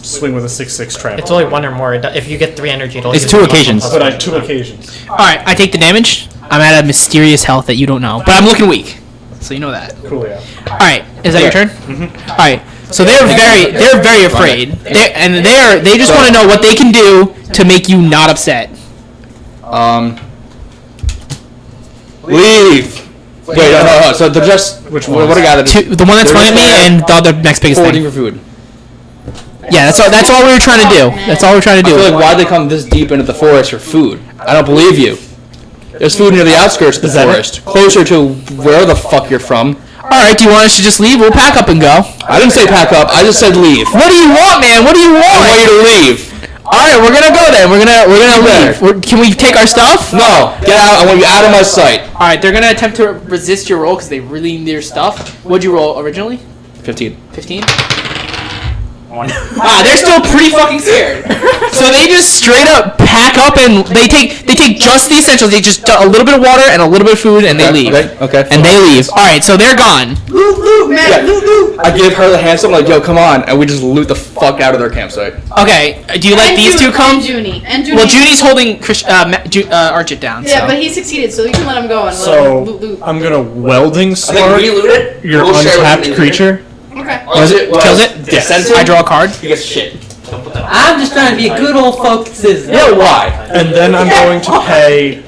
Swing with a 6/6 trample. It's only 1 or more. If you get 3 energy, it'll It's use 2 one occasions. plus But one. I 2 occasions. All right, I take the damage. I'm at a mysterious health that you don't know, but I'm looking weak, so you know that. Cool, yeah. All right, is that your turn? Mm-hmm. All right, so they're very afraid. They just want to know what they can do to make you not upset. Leave. Wait, no. So they're just Which what ones? I got? The one that's front of me and the other next biggest Foraging thing. for food. Yeah, that's all we were trying to do. That's all we're trying to I do. feel like why'd they come this deep into the forest for food? I don't believe you. There's food near the outskirts of the forest, closer to where the fuck you're from. All right, do you want us to just leave? We'll pack up and go. I didn't say pack up. I just said leave. What do you want, man? What do you I want want? you to leave. All right, we're gonna go then. We're gonna leave. Can we take our stuff? No, get out. I want you out of my sight. All right, they're gonna attempt to resist your roll because they really need their stuff. What'd you roll originally? 15. 15? They're still pretty fucking scared. So they just straight up pack up and they take just the essentials. They just a little bit of water and a little bit of food and they leave. Okay. And they leave. All right, so they're gone. Loot, man, loot. I give her the handsome, like, yo, come on, and we just loot the fuck out of their campsite. Okay, do you let these two come? And Junie. Well, Junie's holding Archit down. Yeah, so. but he succeeded, so you can let him go and let So him loot. I'm gonna welding I think spark we loot it. your We'll share with untapped them creature. Okay. Was it? Kills it? Yes. I draw a card. He gets shit. I'm just trying to be a good old folk citizen. Yeah, why? And then I'm going to pay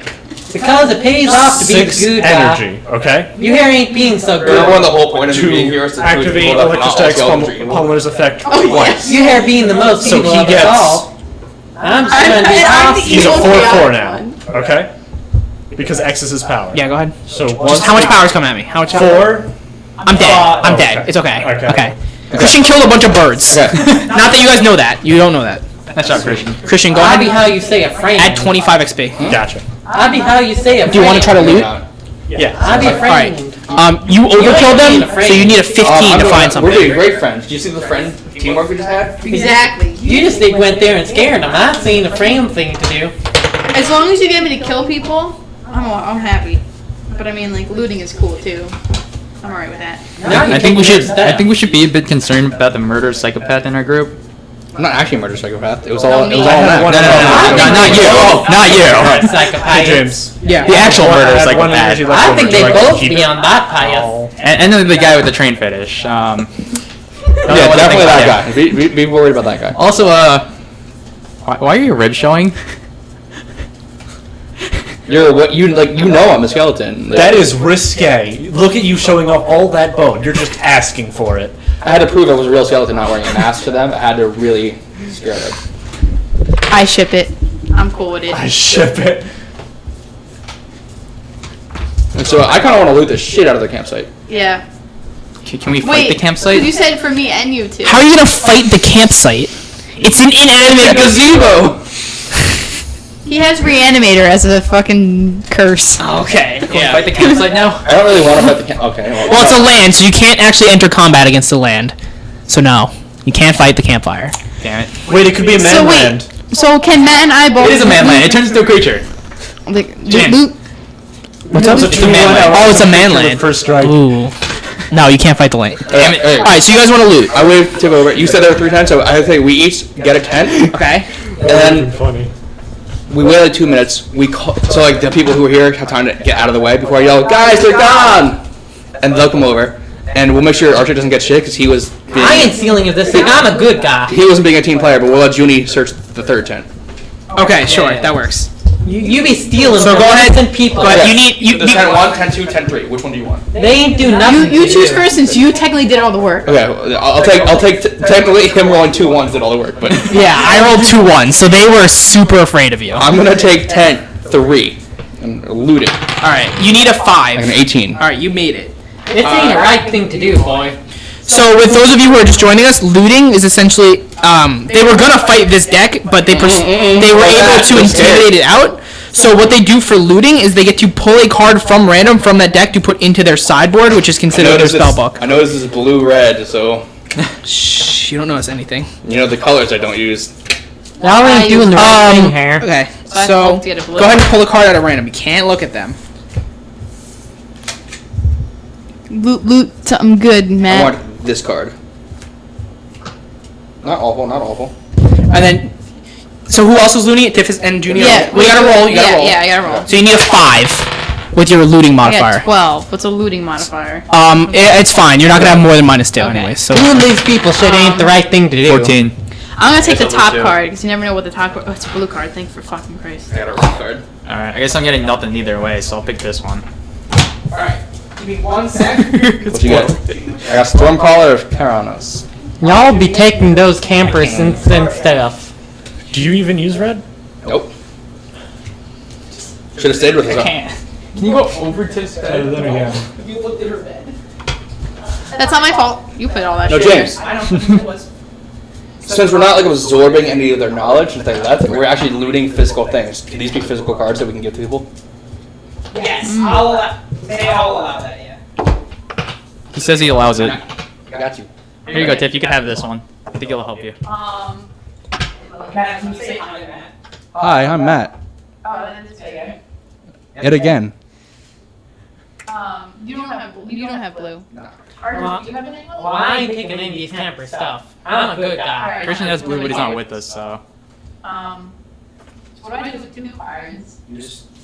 Because it pays off to be a 6 good guy. energy, okay? You here ain't being so good. Remember when the whole point of To being here is to activate Electrostatic Pummeler's effect twice. You here being the most So evil he of us gets- all. I'm just trying to be I'm the awesome. He's a evil 4/4 chaotic now, okay? Because X is his power. Yeah, go ahead. So Just once how much we- power is coming at me? How much? 4. I'm dead. I'm Oh, dead. okay. It's okay. Okay. Okay. Christian killed a bunch of birds. Okay. Not that you guys know that. You don't know that. That's not Christian. Christian, go I'll be ahead. how you say a friend. Add 25 XP. Gotcha. I'll be how you say a friend. Do you want to try to loot? Yeah. I'll be a friend. You overkilled them, so you need a 15 to find We're something. being great friends. Do you see the friend teamwork we just had? Exactly. You just went there and scared them. I've seen a friend thing to do. As long as you get me to kill people, I'm happy. But I mean, like, looting is cool too. I'm alright with that. Now you I think we take should. your I think we should be a bit concerned about the murder psychopath in our group. I'm not actually a murder psychopath. It was all. It was I all had that. one- Not you. Not you. psychopath. Hey, James. Yeah. The actual I murder had one psychopath. energy left I over. think Do you they like to both keep be it? on that pious. Oh. And then the guy with the train fetish. Yeah, what to definitely think that about guy. Be worried about that guy. Also, why are your ribs showing? You're what you like. You know I'm a skeleton. That is risque. Look at you showing off all that bone. You're just asking for it. I had to prove I was a real skeleton, not wearing a mask to them. I had to really scare them. I ship it. I'm cool with it. I ship it. And so I kind of want to loot the shit out of the campsite. Yeah. Can we fight Wait, the campsite? you said for me and you too. How are you gonna fight the campsite? It's an inanimate Gazebo! He has Reanimator as a fucking curse. Okay. Can we fight the campsite now? I don't really want to fight the campsite. Okay. Well, it's a land, so you can't actually enter combat against the land. So no, you can't fight the campfire. Damn it. Wait, it could be a man land. So can Matt and I both? It is a man land. It turns into a creature. Like, James. What's up? It's a man land. Oh, it's a man land. First strike. Ooh. No, you can't fight the land. Damn it. Hey, Alright, so you guys want to loot. I would tip over. You said there were 3 tents, so I think we each get a tent. Okay. And then Funny. we wait like 2 minutes. So like the people who are here have time to get out of the way before I yell, "Guys, they're gone!" And they'll come over, and we'll make sure Archer doesn't get shit because he was. I ain't stealing of this thing. I'm a good guy. He wasn't being a team player, but we'll let Junie search the 3rd tent. Okay, sure, that works. You be stealing So from go ahead. innocent people. Go ahead. You need The tent 1, tent 2, tent 3. Which one do you want? They ain't do nothing. You to choose do. first since you technically did all the work. Okay, I'll take technically him rolling 2 1s did all the work, but Yeah, I rolled 2 1s, so they were super afraid of you. I'm gonna take tent 3 and loot it. Alright, you need a 5. Like an 18. Alright, you made it. This ain't the right thing to do, boy. So with those of you who are just joining us, looting is essentially they were gonna fight this deck, but they were able to intimidate it out. So what they do for looting is they get to pull a card from random from that deck to put into their sideboard, which is considered their spell book. I know this is blue-red, so Shh, you don't notice anything. you know the colors I don't use. Y'all ain't doing the right thing here. Okay, So I so have to get a blue. go ahead and pull a card out at random. You can't look at them. Loot something good, I Matt. want this card. Not awful, not awful. And then, so who else is looting it? Tiff and Junior? Yeah, we gotta roll. You gotta roll. Yeah, I gotta roll. So you need a 5 with your looting I modifier. got 12. What's a looting modifier? It's fine. You're not gonna have more than -2 Okay. anyway. So Doing these people shit ain't the right thing to do. 14. I'm gonna take the Guess I'll top do. card because you never know what the top card. Oh, it's a blue card. Thank for fucking Christ. I got a red card. Alright, I guess I'm getting nothing either way, so I'll pick this one. Alright. Give me 1 sec. What you got? I got Stormcaller of Karanos. Y'all be taking those campers and stuff. Do you even use red? Nope. Should have stayed with us. Huh? Can you go over to this bed? Then again. You looked at her bed. That's not my fault. You put all that No, shit. in James. I don't think it was. Since we're not like absorbing any of their knowledge and things like that, we're actually looting physical things. Can these be physical cards that we can give to people? Yes, I'll allow that. Yeah. He says he allows it. I got you. Here you go, Tiff. You can have this one. I think it'll help you. Matt, can you say hi, Matt? Hi, I'm Matt. Oh, then it's okay. Yet again. You don't have blue. You don't have blue. Well, Do you have anything? well, I ain't taking any of these camper stuff. I'm a good guy. Christian has blue, but he's not with us, so. What do I do with 2 cards?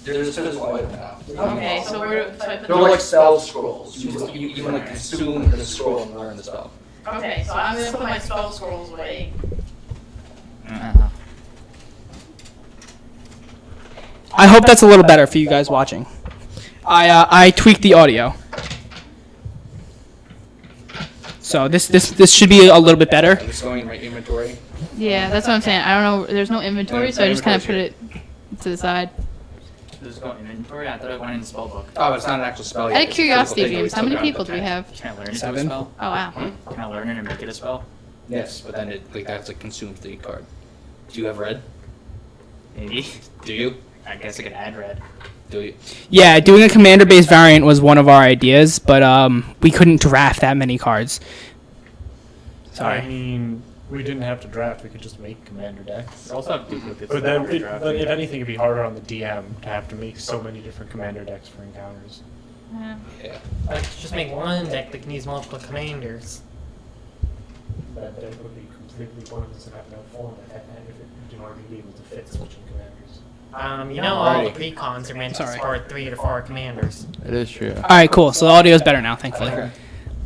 There's a physical item now. Okay, so we're. So I put They're like spell scrolls. You can like consume the scroll and learn the spell. Okay, so I'm gonna put my spell scrolls away. I hope that's a little better for you guys watching. I tweaked the audio. So this should be a little bit better. I'm just going in my inventory. Yeah, that's what I'm saying. I don't know. There's no inventory, so I just kind of put it to the side. Does it go in inventory? I thought it went in the spell book. Oh, it's not an actual spell yet. Out of It's a physical curiosity, thing that we James, how took many out of people the do we tent. have? Can I learn it to a 7. spell? Oh wow. Can I learn it and make it a spell? Yes, but then it like that's like consumes the card. Do you have red? Maybe. Do you? I guess I could add red. Do you? Yeah, doing a commander-based variant was one of our ideas, but we couldn't draft that many cards. I Sorry. mean, we didn't have to draft. We could just make commander decks. We also have duplicates. But then, draft. but if anything, it'd be harder on the DM to have to make so many different commander decks for encounters. Yeah. Yeah. Like, just make one deck that can use multiple commanders. That deck would be completely pointless and have no format in order to be able to fit switching commanders. You know all the Alrighty. precons are meant to Sorry. support 3 to 4 commanders. It is true. All right, cool. So the audio's better now, thankfully.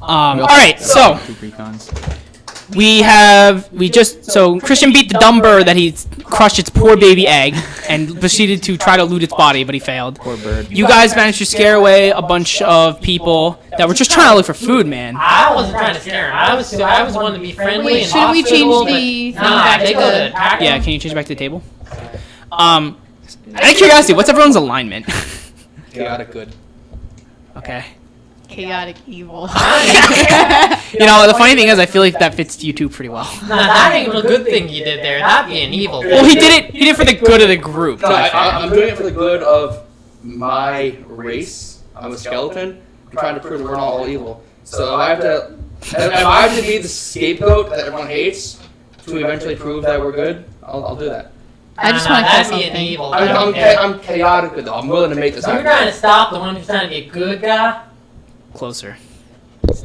All right, so Two precons. so Christian beat the dumb bird that he crushed its poor baby egg and proceeded to try to loot its body, but he failed. Poor bird. You guys managed to scare away a bunch of people that were just trying to look for food, man. I wasn't trying to scare him. I was wanting to be friendly Wait, and shouldn't we change hospitable, the but thing nah, back they to go the- to attack Yeah, him. can you change it back to the table? Out of curiosity, what's everyone's alignment? Chaotic good. Okay. Chaotic evil. You know, the funny thing is, I feel like that fits you two pretty well. Nah, that ain't a good thing you did there. That'd be an evil thing. Well, he did it for the good of the group. No, I'm doing it for the good of my race. I'm a skeleton. I'm trying to prove that we're not all evil. So if I have to be the scapegoat that everyone hates to eventually prove that we're good, I'll do that. I just want to kill that'd be an something. evil. I'm chaotic with it. I'm willing to make this So you're happen. trying to stop the one who's trying to be a good guy? Closer.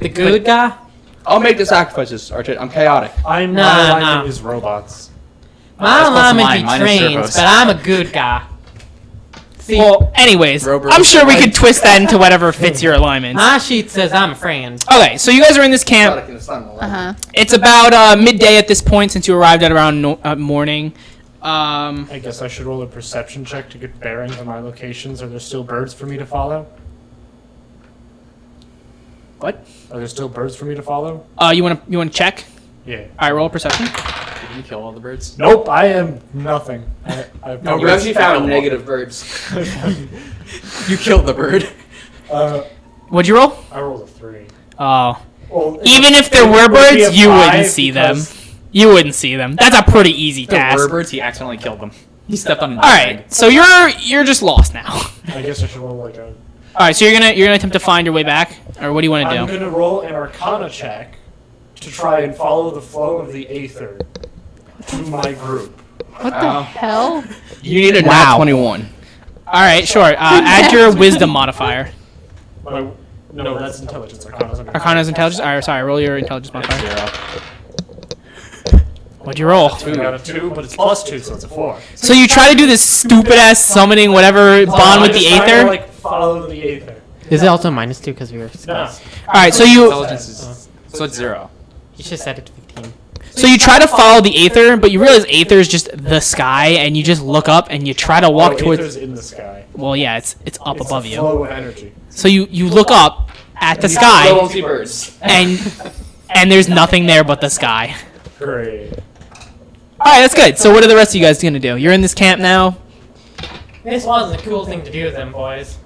The good guy? I'll make the sacrifices, Archie. I'm chaotic. I'm Nah, my nah. liking is robots. My close to alignment mine. be Mine is trained, servos. but I'm a good guy. See, Well, anyways, Rober. I'm sure we could twist that into whatever fits your alignments. my sheet says I'm a friend. Okay, so you guys are in this camp. Chaotic in the sun. Uh-huh. It's about midday at this point since you arrived at around morning. I guess I should roll a perception check to get bearings on my locations. Are there still birds for me to follow? What? Are there still birds for me to follow? You wanna check? Yeah. All right, roll a perception. Did you kill all the birds? Nope, I am nothing. No, you actually found negative birds. You killed the bird. What'd you roll? I rolled a 3. Oh, Well, even if there it were would be birds, a you 5 wouldn't see them. because- You wouldn't see them. That's a pretty easy There task. were birds. He accidentally killed them. He stepped on an All right, so you're just lost now. I guess I should roll like a. All right, so you're gonna attempt to find your way back, or what do you want to I'm do? gonna roll an Arcana check to try and follow the flow of the aether to my group. What the hell? You need a Wow. nat 21. All right, sure. Add your wisdom modifier. No, that's intelligence. Arcana's under. Arcana's intelligence. All right, sorry. Roll your intelligence modifier. 0. What'd you roll? I got a 2, but it's +2, so it's a 4. So you try to do this stupid ass summoning whatever bond with the I'm just trying to, aether. like, follow the aether. Is it also -2 because we were No. supposed? All right, so you Intelligence is so it's 0. You should set it to 15. try to follow the aether, but you realize aether is just the sky, and you just look up and you try to walk Oh, towards. aether's in the sky. Well, yeah, it's up It's above a you. flow of energy. So you look up at the I sky, won't see birds. and there's nothing there but the sky. Great. All right, that's good. So what are the rest of you guys gonna do? You're in this camp now. This wasn't a cool thing to do, then, boys.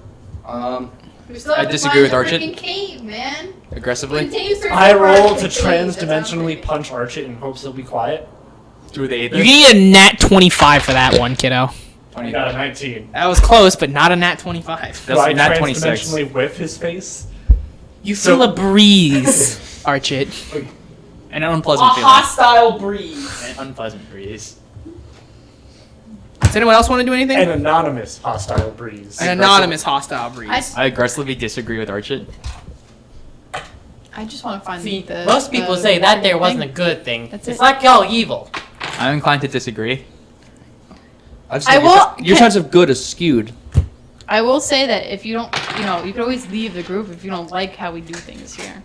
We still I have to disagree find with the Archit. freaking cave, man. Aggressively I roll to transdimensionally punch Archit in hopes he'll be quiet. through the aether. You need a nat 25 for that one, kiddo. I got a 19. That was close, but not a nat 25. Do I That's nat 26. transdimensionally whiff his face? You So- feel a breeze, Archit. An unpleasant feeling. hostile breeze. An unpleasant breeze. Does anyone else want to do anything? An anonymous hostile breeze. An anonymous hostile breeze. I aggressively disagree with Archit. I just want to find See, the. most people the say that there thing. wasn't a good thing. That's It's it. like y'all evil. I'm inclined to disagree. I just I think will- your sense of good is skewed. I will say that if you don't, you can always leave the group if you don't like how we do things here.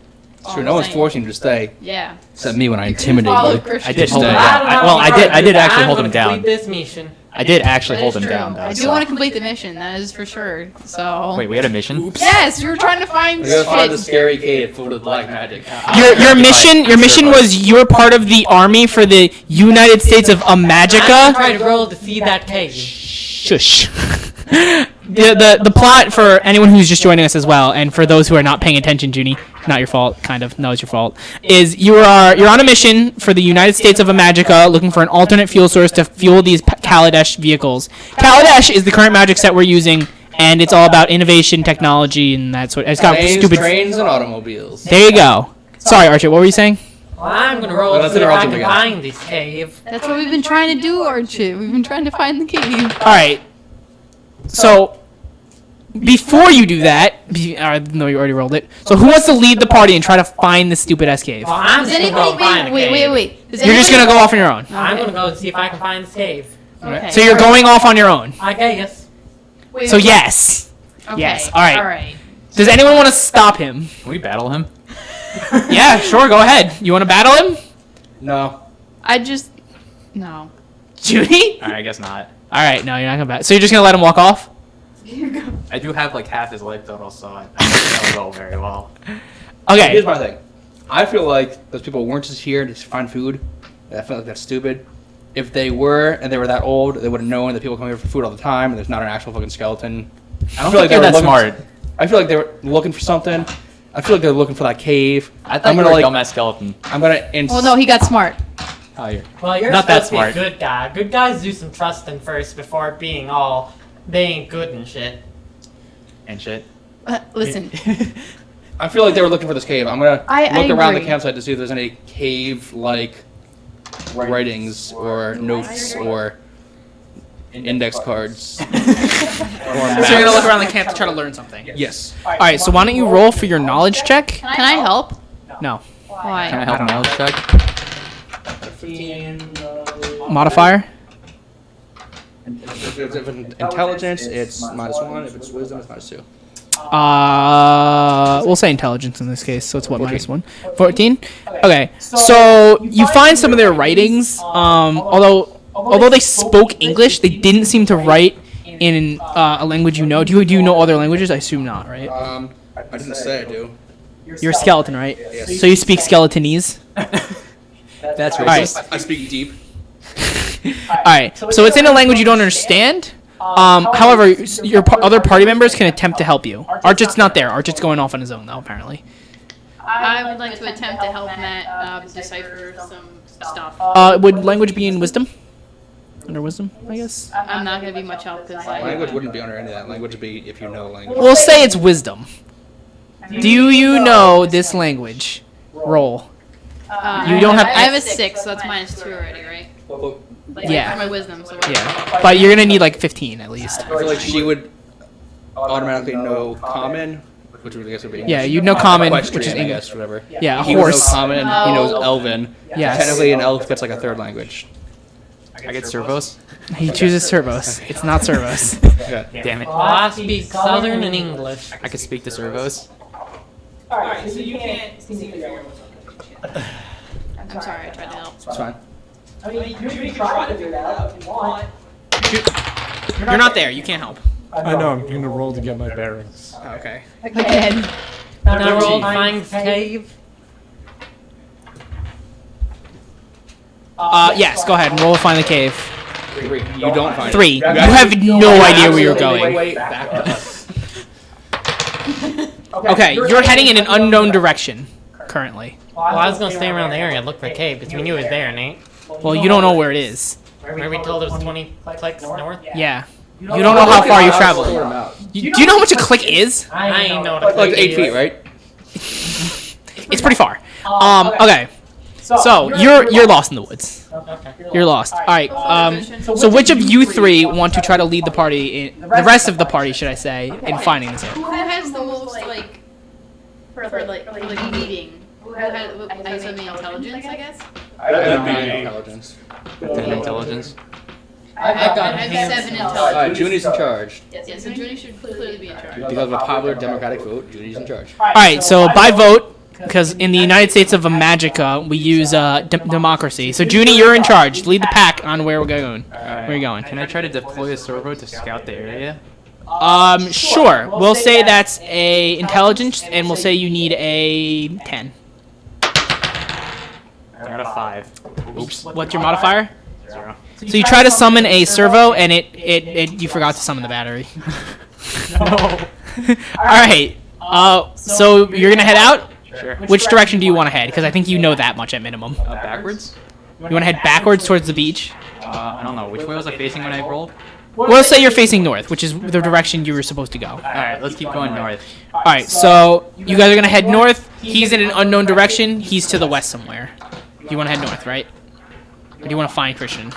Sure, no one's forcing you to stay, Yeah. except me when I Follow intimidate you. Christian. I did hold Stay. him I down. don't know Well, if I you did. heard I did that. actually I'm hold gonna him down. complete this mission. I did actually That hold is him true. down. Though, I do so- want to complete the mission. That is for sure. So. Wait, we had a mission. Yes, you were trying to find We gotta find the shit. scary cave full of black magic. Your mission was you were part of the army for the United States of I'm Amagica. trying to roll to see that cave. Shush. The plot for anyone who's just joining us as well, and for those who are not paying attention, Junie, not your fault, kind of. No, it's your fault. Is you're on a mission for the United States of Amagica, looking for an alternate fuel source to fuel these Kaladesh vehicles. Kaladesh is the current magic set we're using, and it's all about innovation, technology, and that sort. It's got Planes, stupid. trains, and automobiles. There you go. Sorry, Archie. What were you saying? Well, I'm gonna roll Well, to that's see if I interrupting can again. find this cave. That's what we've been trying to do, Archie. We've been trying to find the cave. All right. So, before you do that, no, you already rolled it. So, who wants to lead the party and try to find the stupid ass cave? Well, I'm Does just gonna go anybody find a wait? cave. Does You're just anybody- gonna go off on your own. I'm gonna go and see if I can find this cave. Okay. So you're going off on your own. I guess. Wait, So wait. yes. Okay. Yes. All right. All right. Does anyone want to stop him? Can we battle him? Yeah, sure. Go ahead. You want to battle him, No. I just no. Judy? I guess not. All right. No, you're not gonna battle. So you're just gonna let him walk off? I do have like half his life total, so I don't know very well. Okay. Here's my thing. I feel like those people weren't just here to find food. I feel like that's stupid. If they were, and they were that old, they would have known that people come here for food all the time, and there's not an actual fucking skeleton. I don't feel think they they're were that looking- smart. I feel like they were looking for something. I feel like they're looking for that cave. I thought you were a dumbass skeleton. I'm gonna. Well, no, he got smart. Oh, you're Well, you're not that supposed to be smart. a good guy. Good guys do some trusting first before being all they ain't good and shit. And shit. Listen, I feel like they were looking for this cave. I'm gonna I look around the agree. campsite to see if there's any cave-like writings or notes or index cards. So you're gonna look around the camp to try to learn something. Yes. All right. So why don't you roll for your knowledge check? can I help? No. Why? Can I help knowledge check? Modifier. If it's intelligence, it's -1. If it's wisdom, it's -2. We'll say intelligence in this case. So it's what, -1? 14. Okay. So you find some of their writings. Although they spoke English, they didn't seem to write in a language you know. Do you know other languages? I assume not, right? I didn't say I do. You're a skeleton, right? Yes. So you speak skeletonese. That's All right. I speak deep. All right. So it's in a language you don't understand. However, your other party members can attempt to help you. Archit's not there. Archit's going off on his own, though, apparently. I would like to attempt to help Matt decipher some stuff. Would language be in wisdom? Under wisdom, I guess? I'm not gonna be much help because Language wouldn't be under any of that. Language would be if you know language. We'll say it's wisdom. Do you know this language? Roll. You don't have. I have a 6, so that's -2 already, right? Like, Yeah. For my wisdom. So Yeah. But you're gonna need like 15 at least. I feel like she would automatically know common, which would I guess would be. Yeah, you'd know common, which is Equestrian, I English. guess, whatever. Yeah, a He would know horse. common. He knows Elven. Yes. Technically, an elf gets like a third language. I get servos. He chooses servos. It's not servos. Okay. Damn it. Well, I speak Southern and English. I could speak the servos. Alright, so you can't figure out what's I'm sorry, I tried to help. It's fine. I mean, you can try to figure that out if you want. You're not there. You can't help. I know, I'm gonna roll to get my bearings. Okay. Again. Can I roll find cave? Yes. Go ahead and roll to find the cave. 3. You don't find 3. it. You have no idea where you're going. Wait, back to us. Okay, you're heading in an unknown direction currently. Well, I was gonna stay around the area and look for a cave because we knew it was there, Nate. Well, you don't know where it is. Where we told it was 20 clicks north. Yeah. You don't know how far you traveled. Do you know how much a click is? I ain't know what a Like click 8 is. feet, right? It's pretty far. Okay. So you're lost in the woods. Okay. You're lost. All right. So which of you three want to try to lead the party, the rest of the party, should I say, in finding this area? Who has the most like for leading? Who has I guess the intelligence? I guess. Intelligence. 10 intelligence. I've got I have hands. 7 Alright, intelligence. Junie's in charge. Yeah, so Junie should clearly be in charge. Because of a popular democratic vote, Junie's in charge. All right. So by vote, because in the United States of Magica we use democracy. So Junie, you're in charge. Lead the pack on where we're going. Where are you going? Can I try to deploy a servo to scout the area? Sure. We'll say that's a intelligence, and we'll say you need a 10. I got a 5. Oops. What's your modifier? 0. So you try to summon a servo, and it you forgot to summon the battery. No. All right. So you're gonna head out. Sure. Which direction do you want to head? Because I think you know that much at minimum. Backwards? You want to head backwards towards the beach. I don't know. Which way was I facing when I rolled? We'll say you're facing north, which is the direction you were supposed to go. Alright, let's keep going north. All right. So you guys are gonna head north. He's in an unknown direction. He's to the west somewhere. You want to head north, right? Or do you want to find Christian?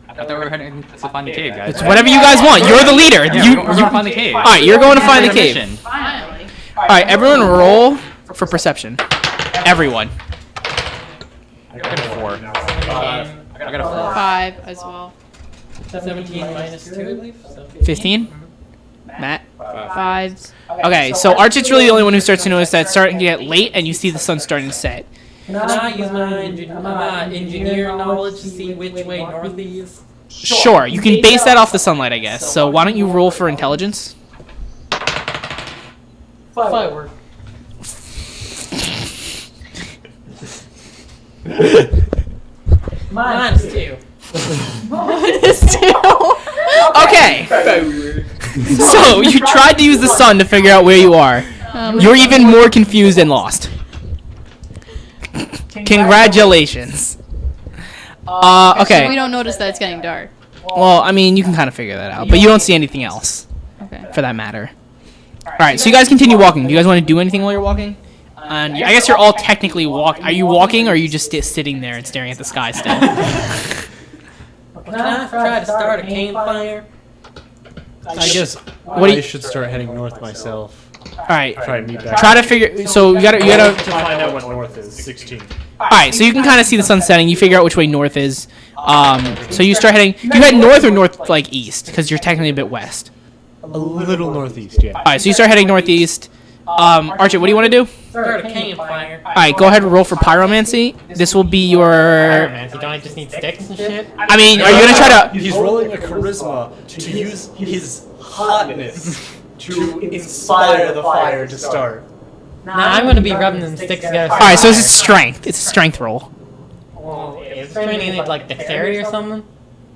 I thought we were heading to find the cave, guys. It's whatever you guys want. You're the leader. Yeah, You. we're going to find the cave. All right. You're going to find the cave. Mission. Finally. All right. Everyone, roll for perception. Everyone. I got a 4. I got a 4. 5 as well. 17 minus 2, I believe. So 15. Matt. 5s. Okay, so Archit's really the only one who starts to notice that it's starting to get late and you see the sun starting to set. Can I use my engineer knowledge to see which way north is? Sure, you can base that off the sunlight, I guess. So why don't you roll for intelligence? Firework. Mine's 2. Okay. So you tried to use the sun to figure out where you are. You're even more confused and lost. Congratulations. So we Okay. don't notice that it's getting dark. Well, I mean, you can kind of figure that out, but you don't see anything else, Okay. for that matter. All right, so you guys continue walking. Do you guys want to do anything while you're walking? And I guess you're all technically walk. Are you walking, or are you just sitting there and staring at the sky still? Can I try to start a campfire? I guess What do I you- should start heading north myself. All right. Try and meet back. Try to figure. So you gotta. to find out what north is. 16. All right. So you can kind of see the sun setting. You figure out which way north is. So you start heading. You head north or north like east, because you're technically a bit west. A little northeast, yeah. All right. So you start heading northeast. Archie, what do you want to do? Start a campfire. All right. Go ahead and roll for pyromancy. This will be your. Man, don't I just need sticks and shit? I mean, are you gonna try to? He's rolling a charisma to use his hotness to inspire the fire to start. Nah, I'm gonna be rubbing them sticks together. All right. So it's a strength. It's a strength roll. Well, is this training like dexterity or something?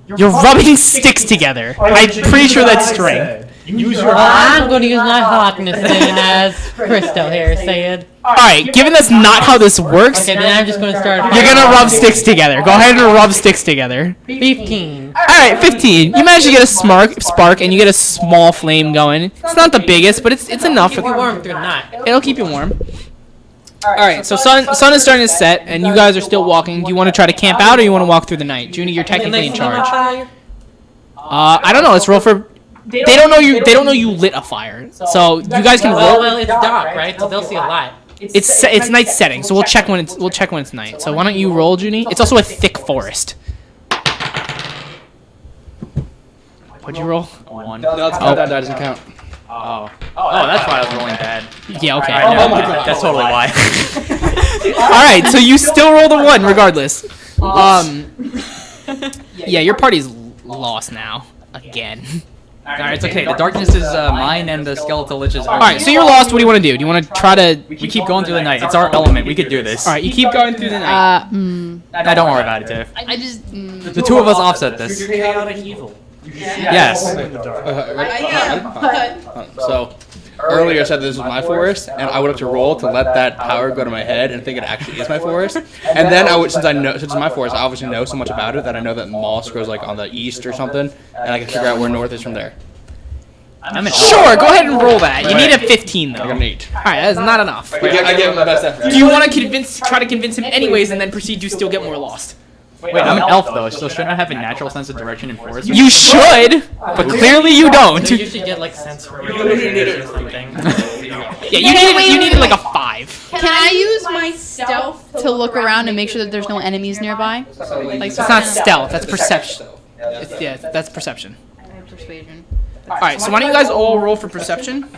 You're rubbing sticks together. I'm pretty sure that's strength. Use your Well, I'm gonna use my hotness then, as Christo here said. All right. Given that's not how this works, Okay, then I'm just gonna start. you're gonna rub sticks together. Go ahead and rub sticks together. 15. All right, 15. You manage to get a spark, and you get a small flame going. It's not the biggest, but it's enough. Keep you warm through the night. It'll keep you warm. All right, so sun is starting to set, and you guys are still walking. Do you want to try to camp out, or you want to walk through the night? Junie, you're technically in charge. I don't know. Let's roll for. They don't know you. They don't know you lit a fire, so you guys can roll. Well, it's dark, right? So they'll see a light. It's night setting, so we'll check when it's night. So why don't you roll, Junie? It's also a thick forest. What'd you roll? 1. No, that doesn't count. Oh, that's why I was rolling bad. Yeah, okay. Alright, never mind. That's totally why. All right, so you still roll the 1 regardless. Yeah, your party's lost now again. Alright, it's okay. The darkness is mine and the skeletal lich is. All right, so you're lost. What do you want to do? Do you want to try to? We keep going through the night. It's our element. We could do this. All right, you keep going through the night. Nah, don't worry about it, Tiff. I just. The two of us offset this. Chaotic evil. Yes. So earlier I said this was my forest, and I would have to roll to let that power go to my head and think it actually is my forest. And then since it's my forest, I obviously know so much about it that I know that moss grows like on the east or something, and I can figure out where north is from there. Sure, go ahead and roll that. You need a 15 though. I got an 8. All right, that's not enough. I gave him my best effort. Do you want to try to convince him anyways, and then proceed to still get more lost? Wait, I'm an elf though, so shouldn't I have a natural sense of direction in forest? You should, but clearly you don't. You should get like sense for or something. Yeah, you needed like a 5. Can I use my stealth to look around and make sure that there's no enemies nearby? Like, It's not stealth. That's perception. That's perception. Persuasion. All right, so why don't you guys all roll for perception?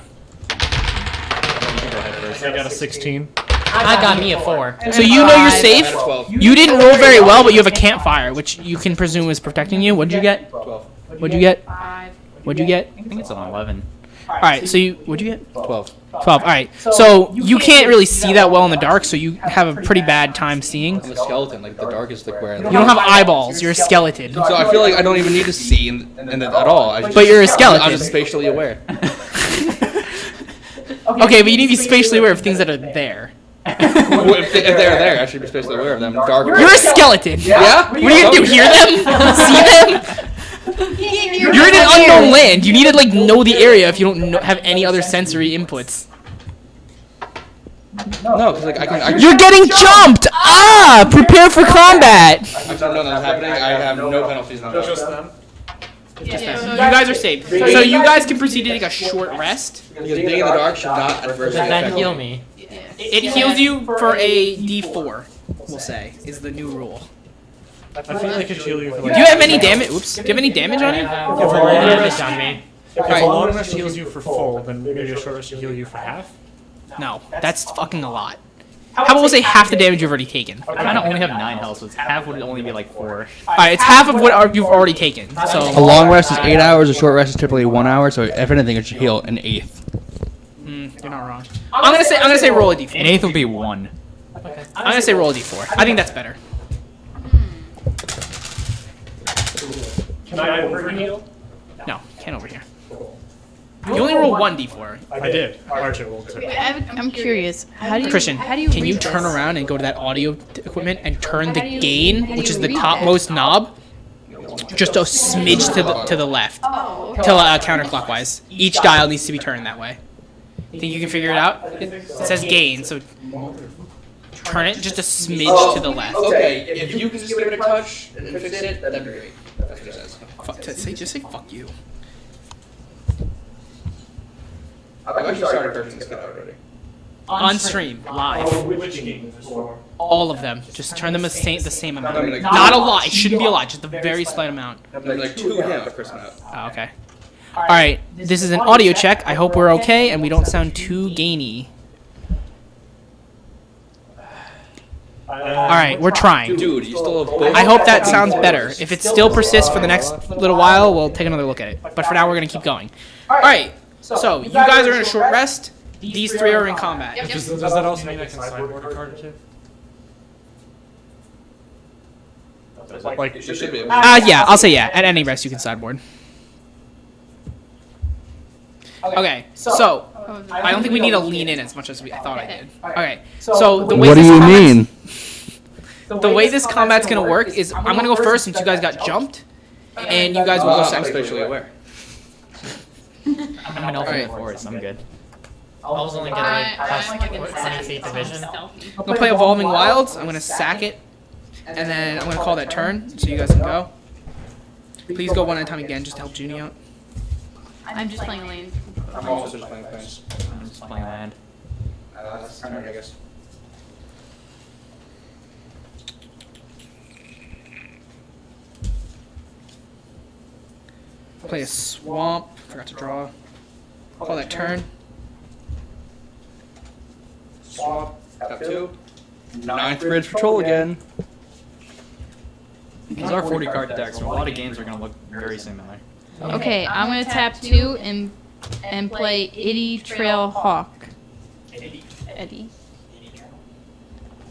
I got a 16. I got me a 4. So you know you're safe. 12. You didn't roll very well, but you have a campfire, which you can presume is protecting you. What'd you get? 12. What'd you get? 5. What'd you get? I think it's an 11. All right, so what'd you get? 12. 12. All right, so you can't really see that well in the dark, so you have a pretty bad time seeing. I'm a skeleton. Like the dark is like where. You don't have eyeballs. You're a skeleton. So I feel like I don't even need to see in it at all. But you're a skeleton. I'm just spatially aware. Okay, but you need to be spatially aware of things that are there. if they're there, I should be spatially aware of them. Dark. You're a skeleton. Yeah? What are you gonna do? Hear them? See them? You're in an unknown land. You need to like know the area if you don't have any other sensory inputs. No, because like I can. You're getting jumped! Ah! Prepare for combat! I don't know that's happening. I have no penalties on that. Just them. You guys are safe. So you guys can proceed to take a short rest. Because being in the dark should not adversely Does that affect heal me. me? It heals you for a D4, we'll say, is the new rule. I feel like it should heal you for Do like. you have any damage? Oops. Do you have any damage on you? If a long rest, on me. if a long rest heals you for full, then maybe a short rest should heal you for half. No, that's fucking a lot. How about we'll say half the damage you've already taken? I kind of only have 9 health, so half would only be like 4. Alright, it's half of what you've already taken. A So, long rest is 8 hours. A short rest is typically 1 hour. So if anything, it should heal an eighth. you're not wrong. I'm gonna say roll a An D4. eighth would be 1. I'm gonna say roll a D4. I think that's better. Can I overheal? No, can't over here. You only roll 1d4. I did. Archer rolled 2. I'm curious. How do you? Christian, how do you can you read turn this? around and go to that audio equipment and turn the gain, which is the topmost knob, just a smidge to the left, counterclockwise. Each dial needs to be turned that way. Think you can figure it out? It says gain, so turn it just a smidge to the left. Okay, if you can give it a touch and fix it, that'd be great. That's what it says. Just say fuck you. I've actually started purchasing this already. On stream, live. Which game is this for? All of them. Just turn them the same amount. I'm like- Not a lot. It shouldn't be a lot. Just a very slight amount. I'm like 2 him, but Chris not. Oh, okay. All right. This is an audio check. I hope we're okay and we don't sound too gainy. All right, we're trying. Dude, you still have both. I hope that sounds better. If it still persists for the next little while, we'll take another look at it. But for now, we're gonna keep going. All right. So you guys are in a short rest. These 3 are in combat. Does that also mean I can sideboard a card or 2? Like, You should be able Yeah, I'll say yeah. At any rest, you can sideboard. Okay, so I don't think we need to lean in as much as I thought I did. Okay, so the way What do this you combat's- mean? The way this combat's gonna work is I'm gonna go first since you guys got jumped, and you guys will go I'm second. spatially aware. I'm an alternate forest. I'm good. I was only getting like plus 20 feet division. I'm gonna play Evolving Wilds. I'm gonna sack it, and then I'm gonna call that turn so you guys can go. Please go one at a time again, just to help Junie out. I'm just playing a lane. I'm also just playing things. I'm just playing land. That's turn, I guess. Play a Swamp. Forgot to draw. Call that turn. Swamp. Tap 2. 9th Bridge Patrol again. These are 40 card decks, so a lot of games are going to look very similar. Okay, I'm gonna tap 2 and play Itty Trail Hawk. Eddie.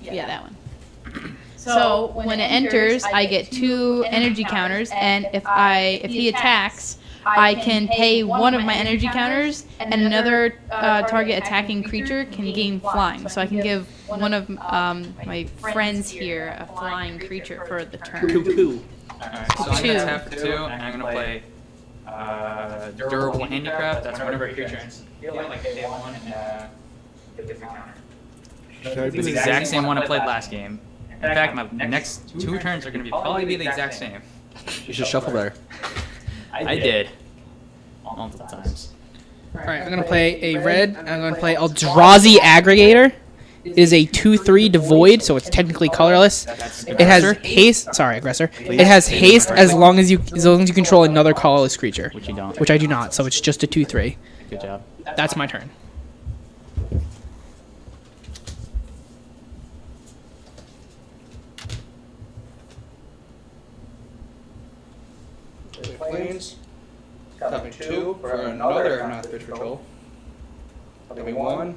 Yeah, that one. So when it enters, I get 2 energy counters, and if he attacks, I can pay one of my energy counters, and another target attacking creature can gain flying. So I can give one of my friends here a flying creature for the turn. Alright, so I'm going to tap for 2, and I'm going to play Durable Handicraft. That's whenever a creature enters the field, like day 1, and get the counter. It's the exact same one I played last game. In fact, my next 2 turns are going to probably be the exact same. You should shuffle better. I did. Multiple times. Alright, I'm gonna play a red. I'm gonna play Eldrazi Aggregator. It is a 2/3 devoid, so it's technically colorless. It has haste. Sorry, aggressor. It has haste as long as you control another colorless creature. Which you don't. Which I do not, so it's just a 2/3. Good job. That's my turn. Planes. Tapping 2 for another 9th Bridge Patrol. Tapping 1.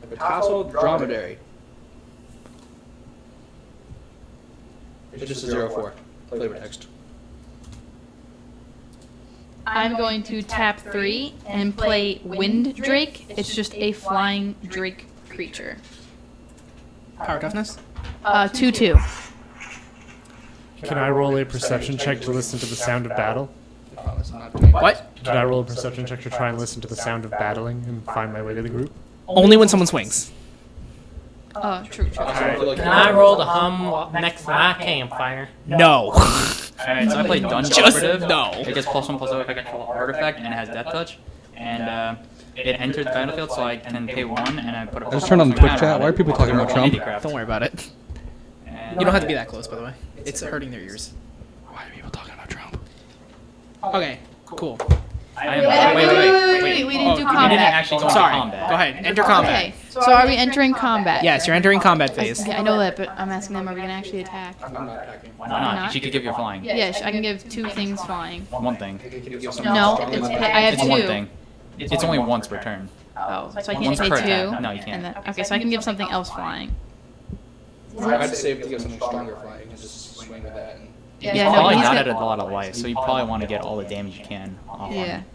A Tasseled Dromedary. It's just a 0/4. Flavor text. I'm going to tap 3 and play Wind Drake. It's just a flying drake creature. Power toughness. 2/2. can I roll a perception check to listen to the sound of battle? What? Can I roll a perception check to try and listen to the sound of battling and find my way to the group? Only when someone swings. True. Can I roll the hum next to my campfire? No. Alright, so I play Dungeon Just Operative. no. It gets +1/+0 if I control an artifact, and it has Death Touch. And it enters the battlefield, so I can pay 1, and I put a I just turned on the Twitch chat. Why are people talking about Trump? Don't worry about it. And, You don't have to be that close, by the way. It's hurting their ears. Why are people talking about Trump? Okay, cool. I am, Wait, we didn't do You didn't combat. actually go into Sorry. combat. Go ahead. Enter combat. Okay, so are we entering combat? Yes, you're entering combat phase. Okay, I know that, but I'm asking them, are we going to actually attack? I'm not attacking. Why not? She could give you a flying. Yes, I can give 2 things flying. One thing. No, I have It's 2. one thing. It's only once per turn. Oh, so I can't Once pay per 2? attack. No, you can't. And then, okay, so I can give something else flying. I'd save to get something stronger flying and just swing with that. And Yeah, He's no, probably he's not got- at a lot of life, so you probably want to get all the damage you can off on Yeah. him.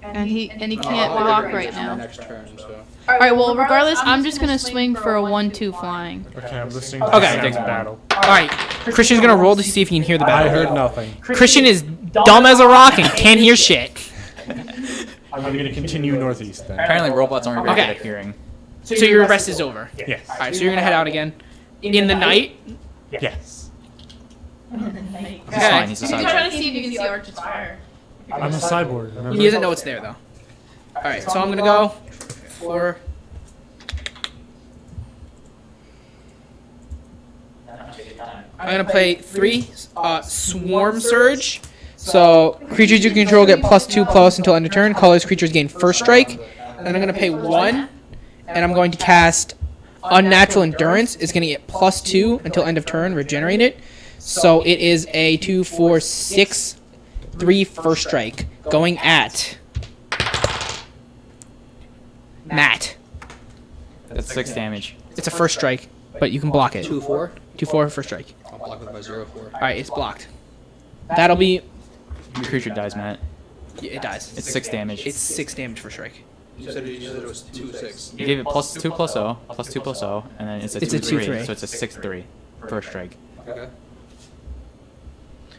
and he can't block right now. Next turn, so. All right. Well, regardless, I'm just gonna swing for a 1/2 flying. Okay, I'm listening to Okay. the sound of battle. All right, Christian's gonna roll to see if he can hear the battle. I heard nothing. Christian is dumb as a rock and can't hear shit. I'm gonna continue northeast then. Apparently, robots aren't very Okay. good at hearing. So your rest is over. Yes. All right, so you're gonna head out again in the night. Yes. He's Okay. fine. He's a He's cyborg. trying to see if you can see Arch's fire. I'm a cyborg. Remember? He doesn't know it's there though. All right, so I'm gonna go for. I'm gonna play 3 Swarm Surge. So creatures you control get +2/++ until end of turn. Colorless creatures gain first strike. And I'm gonna pay 1, and I'm going to cast Unnatural Endurance. Is gonna get +2 until end of turn. Regenerate it. So it is a 2, 4, 6, 3 first strike going at Matt. That's 6 damage. It's a first strike, but you can block it. 2/4. 2/4 first strike. I'll block with my 0/4. All right, it's blocked. That'll be. Your creature dies, Matt. Yeah, it dies. It's 6 damage. It's 6 damage for strike. You said it was 2/6. You gave it +2/+0, +2/+0, and then it's a It's a 2/3, 2/3. so it's a 6/3 first strike. Okay.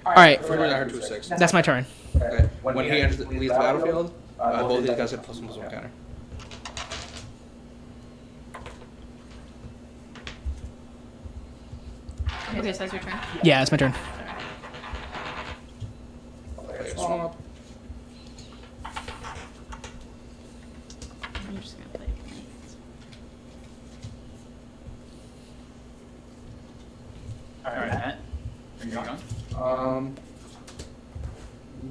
All right, For some reason I heard 2/6. that's my turn. Okay. When he leaves the battlefield, both these guys get +1/+1 counter. Okay, so that's your turn. Yeah, that's my turn. Okay, swamp. I'm just gonna play it. Alright, Matt. Are you going?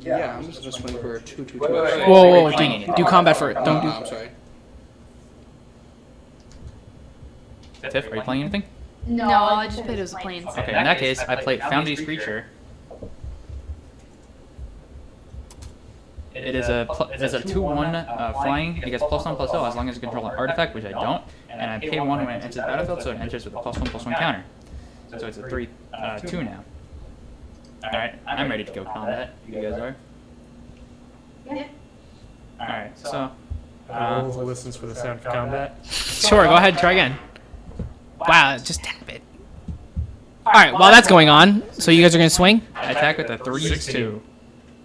Yeah, I'm just gonna swing for 2/2. Whoa, do combat for it. Don't do. I'm sorry. Tiff, are you playing anything? No, I just played it as a planes. Okay, in that case, I played Foundry's Creature. It is a 2/1 flying. It gets +1/+0 as long as you control an artifact, which I don't. And I pay 1 when it enters the battlefield, so it enters with a +1/+1 counter. So it's a 3/2 now. Alright, I'm ready to go combat. You guys are? Yeah. Alright, so. Roll the listens for the sound of combat. Sure, go ahead, try again. Wow, just tap it. All right, while that's going on, so you guys are gonna swing. I attack with a 3/2.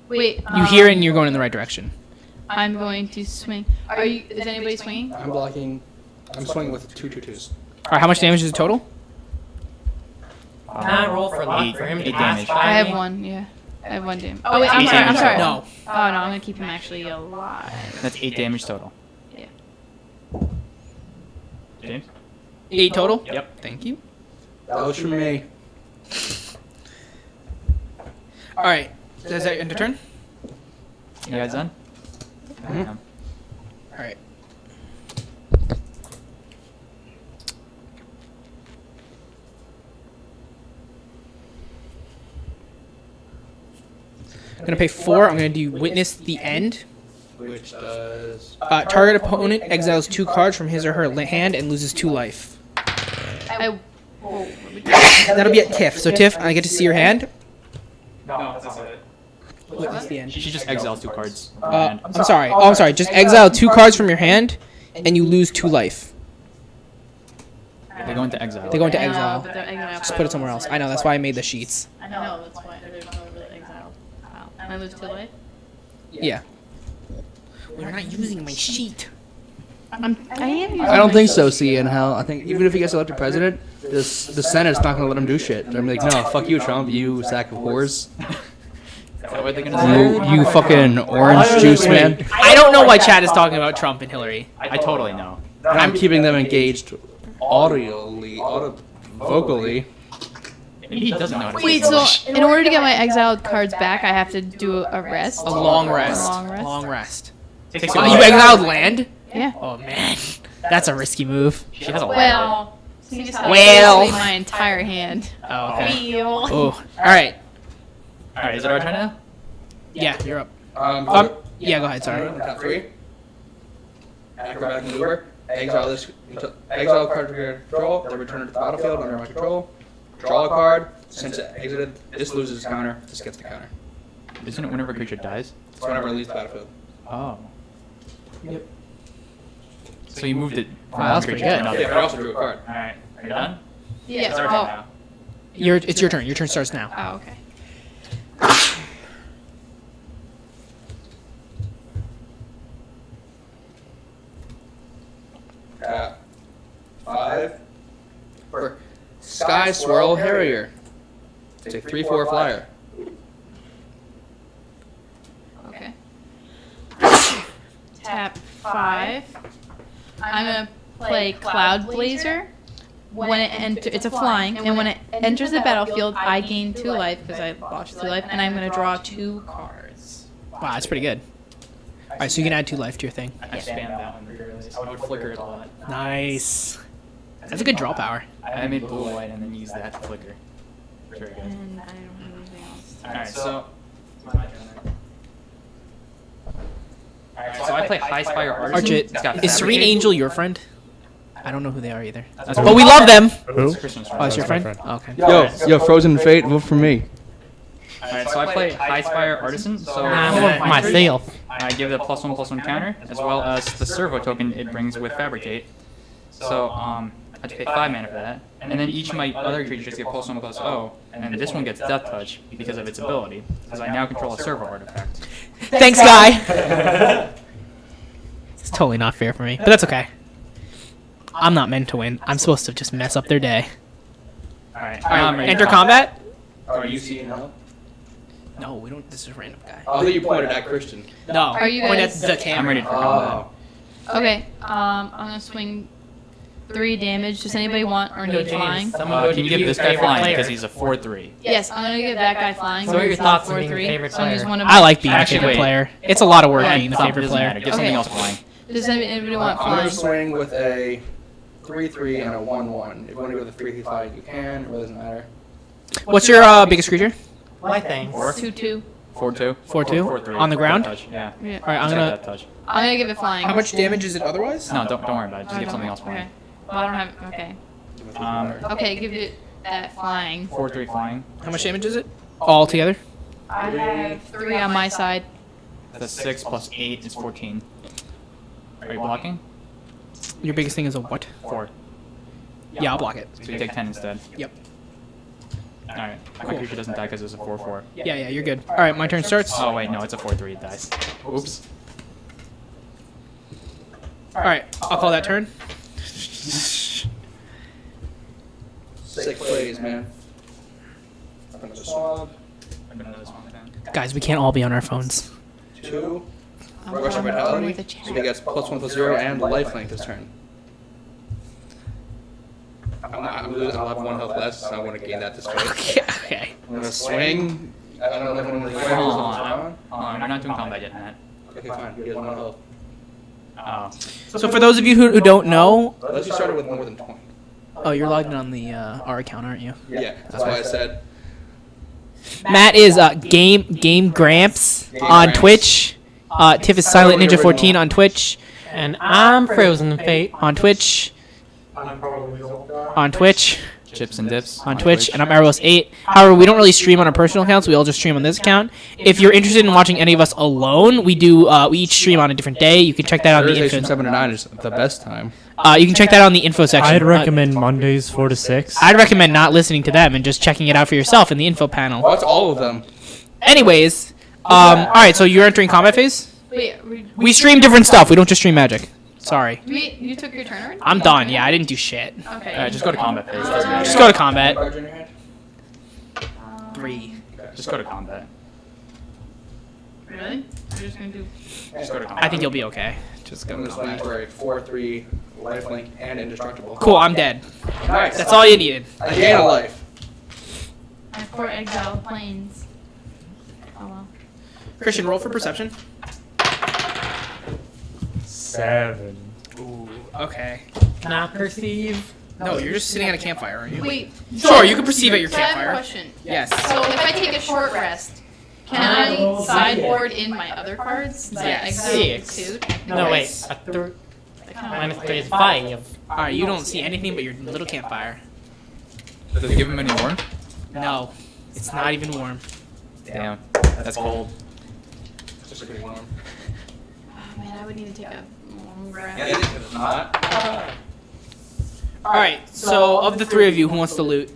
Wait. You hear it and you're going in the right direction. I'm going to swing. Is anybody swinging? I'm blocking. I'm swinging with 2/2s. All right, how much damage is the total? Can I roll for luck for him to 8 cast damage. I have fire? 1. Yeah, I have 1 damage. Oh wait, I'm Eight sorry. I'm damage sorry. No. Oh no, I'm gonna keep him actually alive. That's 8 damage total. Yeah. James? 8 total? Yep. Thank you. That was from me. All right, does that end of turn? You guys done? Mhm. All right. I'm gonna pay 4. I'm gonna do Witness the End. Which does. Target opponent exiles 2 cards from his or her hand and loses 2 life. That'll be at Tiff. So Tiff, I get to see your hand. No, that's it. Witness the End. She just exiles 2 cards. from her hand. I'm sorry. Oh, I'm sorry. Just exile 2 cards from your hand, and you lose 2 life. They go into exile. They go into I know, exile. but they're exiled. Just put it somewhere else. I know. That's why I made the sheets. I know, that's why there's no really exiled. Wow. And I lose 2 life? Yeah. We're not using my sheet. I am using I don't my think so, C and hell. I think even if he gets elected president, the Senate's not gonna let him do shit. They're gonna be like, no, fuck you, Trump, you sack of whores. Is that what they're gonna say? You fucking orange juice man. I don't know why Chad is talking about Trump and Hillary. I totally know. I'm keeping them engaged vocally. Maybe he doesn't know how to Wait, say so in order to get my exiled cards back, I have to do a rest? A long rest. A long rest? Long rest. Takes You a while. exiled land? Yeah. Oh man, that's a risky move. She has a lot. Well, seeing as how Well. I played my entire hand. Oh, okay. Well. Oh, all right. Alright, is it our turn now? Yeah, you're up. Yeah, go ahead. Sorry. Top 3. Acrobatic maneuver. Exile card from your control. Then return it to the battlefield under my control. Draw a card. Since it exited, this loses its counter. This gets the counter. Isn't it whenever a creature dies? It's whenever it leaves the battlefield. Oh. So you moved it. From Wow, that's one pretty creature to good. another. Yeah, but I also drew a card. All right. Are you done? Yeah. It's our turn now. It's your turn. Your turn starts now. Oh, okay. Tap 5 for Sky Swirl Harrier. It's a 3/4 flyer. Okay. Tap 5. I'm gonna play Cloud Blazer. When it it's a flying, and when it enters the battlefield, I gain 2 life because I lost 2 life, and I'm gonna draw 2 cards. Wow, that's pretty good. All right, so you can add 2 life to your thing. I spammed that one regardless. I would flicker it a lot. Nice. That's a good draw power. I made blue white and then used that to flicker. Very good. And I don't have anything else. Alright, so. It's my turn. Alright, so I play High Spire Artisan. Archit, It's got is Serene Fabricate. Angel your friend? I don't know who they are either. That's But we love them. Who? It's Christian's Oh, it's your my friend? friend. Okay. Yo, Frozen Fate, vote for me. Alright, so I play High Spire Artisan. So I'm over myself. I give it a +1/+1 counter, as well as the servo token it brings with Fabricate. So I have to pay 5 mana for that, and then each of my other creatures get +1/+0, and this one gets Death Touch because of its ability, because I now control a servo artifact. Thanks, guy. It's totally not fair for me, but that's okay. I'm not meant to win. I'm supposed to just mess up their day. Alright, Enter combat? Are you seeing help? No, we don't. This is a random guy. I thought you pointed at Christian. No. Are you Point guys- at the camera. I'm ready for combat. Okay. I'm gonna swing 3 damage. Does anybody want or need flying? Can you give this guy flying because he's a 4/3? Yes, I'm gonna give that guy flying. So what are your He's thoughts on not being the 4/3, favorite so I just player? wanna I like being Actually, a favorite wait. player. It's a lot of work Okay. being the Stop, favorite doesn't matter. player. Give something Okay. else flying. Does anybody want I'm gonna flying? swing with a 3/3 and a 1/1. If you want to go with a 3/5, you can. It really doesn't matter. What's your biggest creature? My thing. 2/2. 4/2. 4/2? 4/3. On the ground? Death touch, yeah. Yeah. All right, I'm It's got gonna. Death touch. I'm gonna give it flying. How much damage is it otherwise? No, don't worry about it. Just I give don't- something else Okay. flying. Well, I don't have. Okay. Okay, give it that flying. 4/3 flying. How much damage is it? All together? I have 3 on my side. That's 6 + 8 is 14. Are you blocking? Your biggest thing is a what? 4. Yeah, I'll block it. So you take 10 instead. Yep. Alright. My Cool. creature doesn't die because it's a 4/4. Yeah, you're good. All right, my turn starts. Oh wait, no, it's a 4/3. It dies. Oops. All right, I'll call that turn. Sick plays, man. I'm gonna swab. I'm gonna this one then. Guys, we can't all be on our phones. 2. I'm Rush going Vitality. with a So he gets +1/+0 and lifelink this turn. I'm losing. I'll have 1 health less, so I want to gain that this fight. Okay. I'm gonna swing. I don't know if I'm gonna Hold on, we're not doing combat yet, Matt. Okay, fine. He has 1 health. Oh. So for those of you who don't know, Unless you started with more than 20. oh, you're logged in on the our account, aren't you? Yeah, that's why I said. Matt is Game Gramps Game on Gramps. Twitch. Tiff is Silent Ninja 14 on Twitch. And I'm Frozen Fate. On Twitch. On Twitch. Chips and dips. On Twitch, and I'm Arrows8. However, we don't really stream on our personal accounts. We all just stream on this account. If you're interested in watching any of us alone, we do. We each stream on a different day. You can check that on the Thursdays from info. 7 to 9 is the best time. You can check that on the info section. I'd recommend Mondays 4 to 6. I'd recommend not listening to them and just checking it out for yourself in the info panel. Well, that's all of them. Anyways, all right. So you're entering combat phase. Wait, We stream different stuff. We don't just stream Magic. Sorry. you took your turn already? I'm done. Yeah, I didn't do shit. Okay. Alright, just go to combat phase. Doesn't matter. Just go to combat. Cards in your hand? 3. Just go to combat. Really? You're just gonna do. Just go to combat. I think you'll be okay. Just I'm go. gonna swing for a 4/3 lifelink and indestructible. Cool. I'm dead. Nice. That's all you needed. I gain a life. I have 4 exile planes. Oh well. Christian, roll for perception. 7. Ooh. Okay. Not perceive. No, you're just sitting at a campfire, aren't you? Wait. Sure, you can perceive at your So I have a campfire. question. Yes. So if I take a short rest, can I sideboard in my other cards? Since I Yes. exiled 6. 2? No, wait. Minus 3 is 5. All right. You don't see anything but your little campfire. Does it give him any warm? No, it's not even warm. Damn. That's cold. Just a good one. Oh man, I would need to take a long breath. Yeah, it's not. All right. So of the three of you, who wants to loot?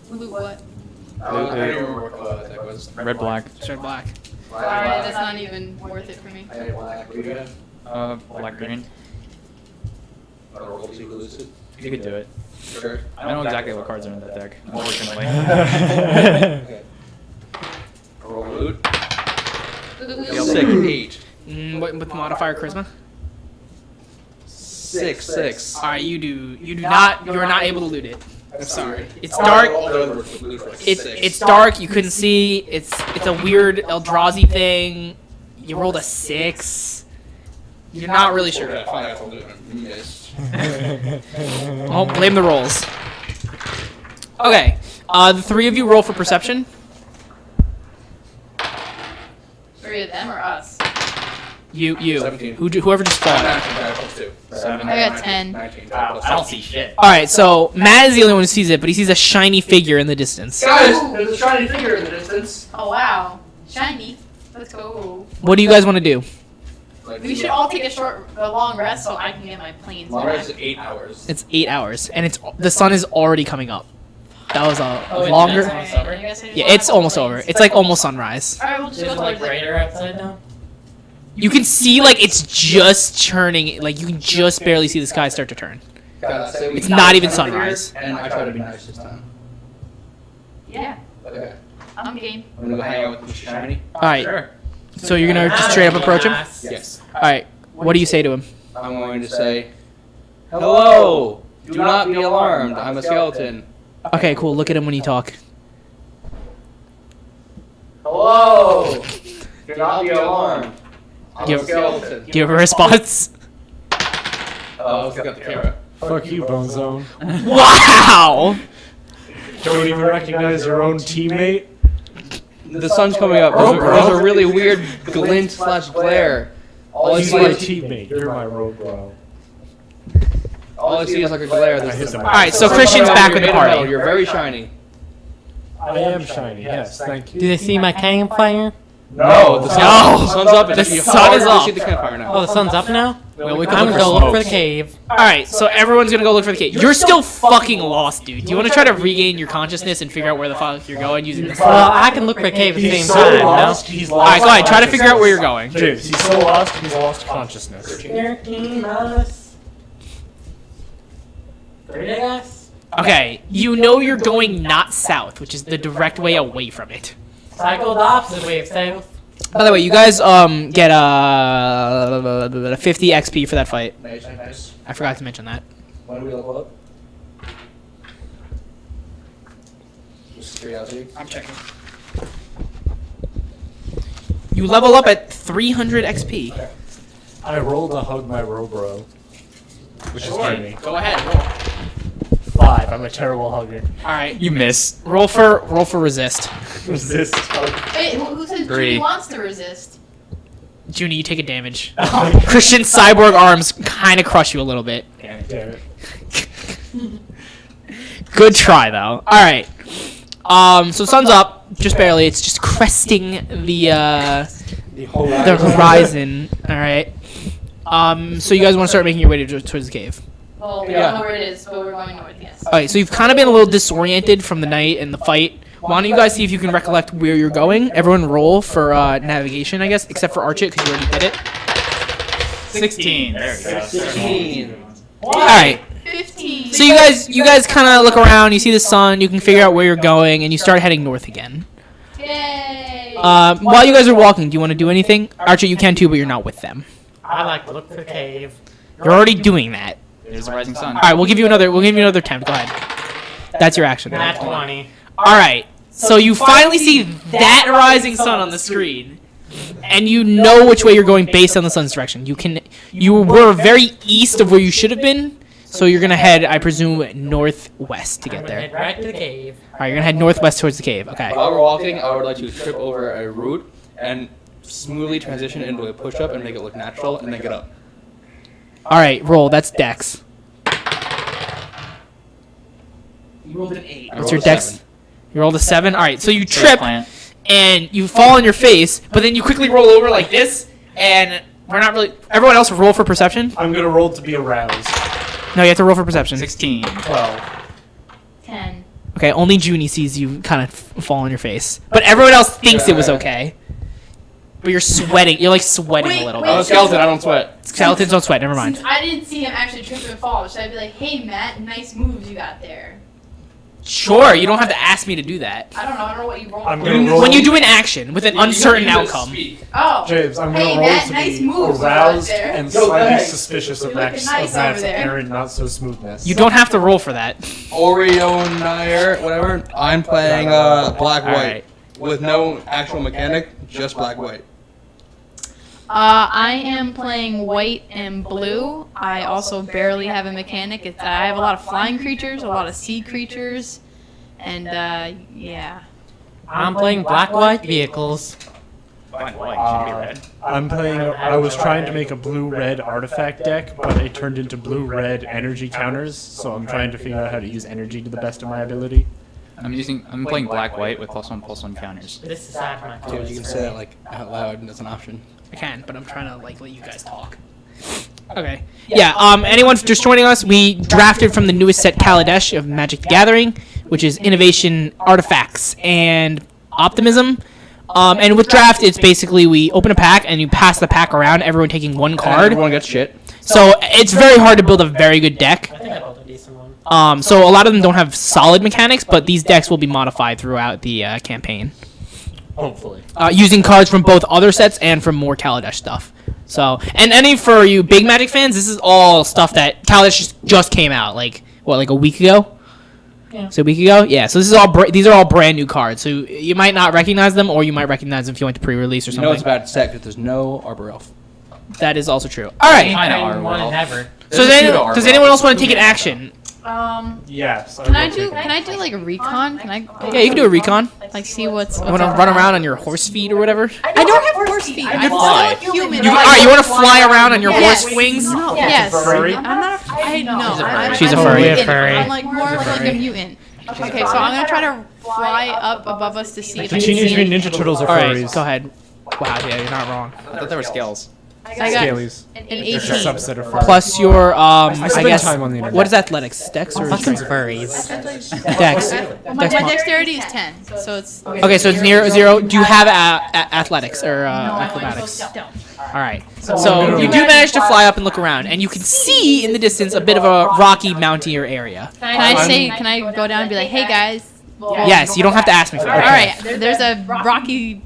Loot what? I don't remember what that was. Red, black. Red, black. Sorry, that's not even worth it for me. I had black. What do you got? Black, green. Want to roll to lose it? You could do it. Sure. I know exactly what cards are in that deck, unfortunately. Okay. Roll loot. Loot. 6, 8. With modifier charisma. 6, 6. All right, you do not. You're not able to loot it. I'm sorry. It's dark. It's dark. You couldn't see. It's a weird Eldrazi thing. You rolled a 6. You're not really sure. Okay, fine, I'll do it. You missed. Oh, blame the rolls. Okay. The three of you roll for perception. 3 of them or us? You. 17. Whoever just fought. 7. I got 10. 19. I don't see shit. All right. So Matt is the only one who sees it, but he sees a shiny figure in the distance. Guys, there's a shiny figure in the distance. Oh wow, shiny. Let's go. What do you guys want to do? We should all take a long rest so I can get my planes Long back. rest is 8 hours. It's 8 hours, and the sun is already coming up. That was a Oh, wait, longer. that's almost over? You guys said Yeah, it's almost over. It's like almost sunrise. Alright, we'll just Is go it like towards brighter outside now? You can see like it's just churning. Like you can just barely see the sky start to turn. It's not even sunrise. And I try to be nice this time. Yeah, Okay. I'm game. I'm gonna go hang out with Mr. Shiny. All right. So you're gonna just straight up approach him. Yes. All right. What do you say to him? I'm going to say, hello! Do not be alarmed. I'm a skeleton. Okay, cool. Look at him when you talk. Hello! Do not be alarmed. I'm Give- a skeleton. Do you have a response? Oh, I forgot the camera. Fuck you, Bone Zone. Wow. Don't even recognize your own teammate. The sun's coming up. There's a really weird glint / glare. All I He's see my is teammate. You're my road bro. like a glare. I hit him. All right. So Christian's back with the party. You're very shiny. I am shiny. Yes, thank you. Do they see my campfire? No, the sun's up. The It's actually sun hard is to up. see the campfire now. Oh, the sun's up now? Well, we can I'm look gonna for go look for smokes. the cave. All right. So everyone's gonna go look for the cave. You're still fucking lost, dude. Do you want to try to regain your consciousness and figure out where the fuck you're going using this? Well, I can look for a cave at the He's same so time, no? lost. He's lost. All right. Go ahead. Try to figure out where you're going. James, he's so lost. He's lost consciousness. 13 minus 3, I guess? Okay. You know you're going not south, which is the direct way away from it. Cycle the opposite way of south. By the way, you guys get 50 XP for that fight. Nice. I forgot to mention that. When do we level up? Just curiosity. I'm checking. You level up at 300 XP. I rolled a hug my road bro, which is funny. Go ahead. Roll. 5. I'm a terrible hugger. All right. You miss. Roll for resist. Resist hug. Wait, who says 3. Judy wants to resist? Junie, you take a damage. Christian's cyborg arms kind of crush you a little bit. Damn it. Good try though. All right. So sun's up, just barely. It's just cresting the horizon. All right. So you guys want to start making your way towards the cave? Well, we Yeah. don't know where it is, but we're going north, yes. All right. So you've kind of been a little disoriented from the night and the fight. Why don't you guys see if you can recollect where you're going? Everyone roll for navigation, I guess, except for Archit because you already did it. 16. There we go. 16. All right. 15. So you guys kind of look around. You see the sun. You can figure out where you're going, and you start heading north again. Yay! While you guys are walking, do you want to do anything? Archie, you can too, but you're not with them. I like to look for the cave. You're already doing that. There's the rising sun. All right, we'll give you another attempt. Go ahead. That's your action. Nat 20. All right. So you finally see that rising sun on the screen, and you know which way you're going based on the sun's direction. You were very east of where you should have been, so you're gonna head, I presume, northwest to I'm get gonna head there. right to the cave. All right, you're gonna head northwest towards the cave. Okay. While we're walking, I would like to trip over a root and smoothly transition into a push-up and make it look natural, and then get up. All right, roll. That's Dex. You rolled an 8. I What's rolled your a Dex? 7. You rolled a 7. All right, so you Fair trip plant. and you fall on your face, but then you quickly roll over like this, and we're not really. Everyone else roll for perception. I'm gonna roll to be aroused. No, you have to roll for perception. 16. 12. 10. Okay, only Junie sees you kind of fall on your face, but everyone else thinks it was okay. But you're sweating. You're like sweating a little I'm a bit. skeleton. I don't sweat. Skeletons don't sweat. Never mind. Since I didn't see him actually trip and fall, should I be like, hey Matt, nice moves you got there? Sure, you don't have to ask me to do that. I don't know what you rolled. I'm gonna roll. When you do an action with an uncertain outcome. Oh. James, I'm gonna Hey, roll Matt, to nice be moves you got aroused there. and Yo, slightly thanks. suspicious of You're looking Matt's, nice over there. apparent not so smoothness. You don't have to roll for that. Oreo and Nair, whatever. I'm playing black white Alright. with no actual mechanic, just black white. I am playing white and blue. I also barely have a mechanic. I have a lot of flying creatures, a lot of sea creatures, and yeah. I'm playing black-white vehicles. Black and white, should be red. I'm playing. I was trying to make a blue-red artifact deck, but it turned into blue-red energy counters. So I'm trying to figure out how to use energy to the best of my ability. I'm playing black white with +1/+1 counters. This is sad for my Dude, you can say that like out loud as an option. I can, but I'm trying to like let you guys talk. Okay. Yeah. Anyone just joining us? We drafted from the newest set, Kaladesh of Magic the Gathering, which is innovation, artifacts, and optimism. And with draft, it's basically we open a pack and you pass the pack around, everyone taking one card. Everyone gets shit. So it's very hard to build a very good deck. I think I built a decent one. So a lot of them don't have solid mechanics, but these decks will be modified throughout the campaign. Hopefully. Using cards from both other sets and from more Kaladesh stuff. So, and any for you big Magic fans, this is all stuff that Kaladesh just came out, like a week ago. Yeah. So a week ago, yeah. So this is all these are all brand new cards. So you might not recognize them, or you might recognize them if you went to pre-release or You something. know it's a bad set because there's no Arbor Elf. That is also true. All right. Kinda I are, one well. ever. So does anyone else want to take an action? Yes. Can I do like a recon? Can I? Yeah, you can do a recon. Like see what's. You want to run around on your horse feet or whatever? I don't have horse feet. I'm fly. still human. All right, you want to fly around on your Yes. horse wings? No, yes. Furry? I'm not. She's a I'm furry. mutant. Furry. I'm like more of like a mutant. Okay, so I'm gonna try to fly up above us to see if The I can Teenage see Mutant anything. Ninja Turtles are All right, furries. go ahead. Wow, yeah, you're not wrong. I thought they were scales. I got Scalies. an It's a 18. subset of furries. Plus your I spend guess time on the internet. what is athletics? Dex or Fucking strength? furries. Dex. My Dex mod. dexterity is 10, so it's. Okay, so it's near 0. Do you have athletics or acrobatics? Don't. All right. So you do manage to fly up and look around, and you can see in the distance a bit of a rocky, mountainous area. Can I go down and be like, hey guys? Well, Yes, you don't have to ask me for All that. right, there's a rocky,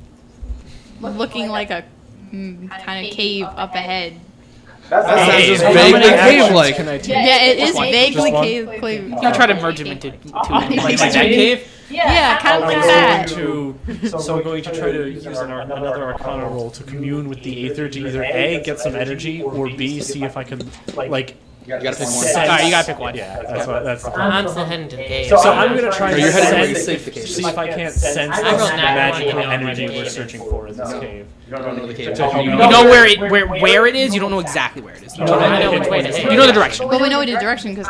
looking like a kind of cave up ahead. That's just How vaguely many actions cave-like. can I take? Yeah, it is one? vaguely Just one? cave. You can try to merge them into like that cave. Yeah, kind of like I'm that. going to try to use another Arcana roll to commune with the Aether to either A, get some energy, or B, see if I can, like, You gotta pick one. sense. Alright, you gotta pick one. Yeah, that's the problem. I'm still heading to the cave. So I'm gonna try So to you're heading sense, to safety see if I can't sense I this rolled nat magical 20 on energy my we're cave. searching for in this cave. You don't know the cave. To help You me. know where it is. You don't know exactly where it is. You I know which way to hit. know the direction. But we know the direction because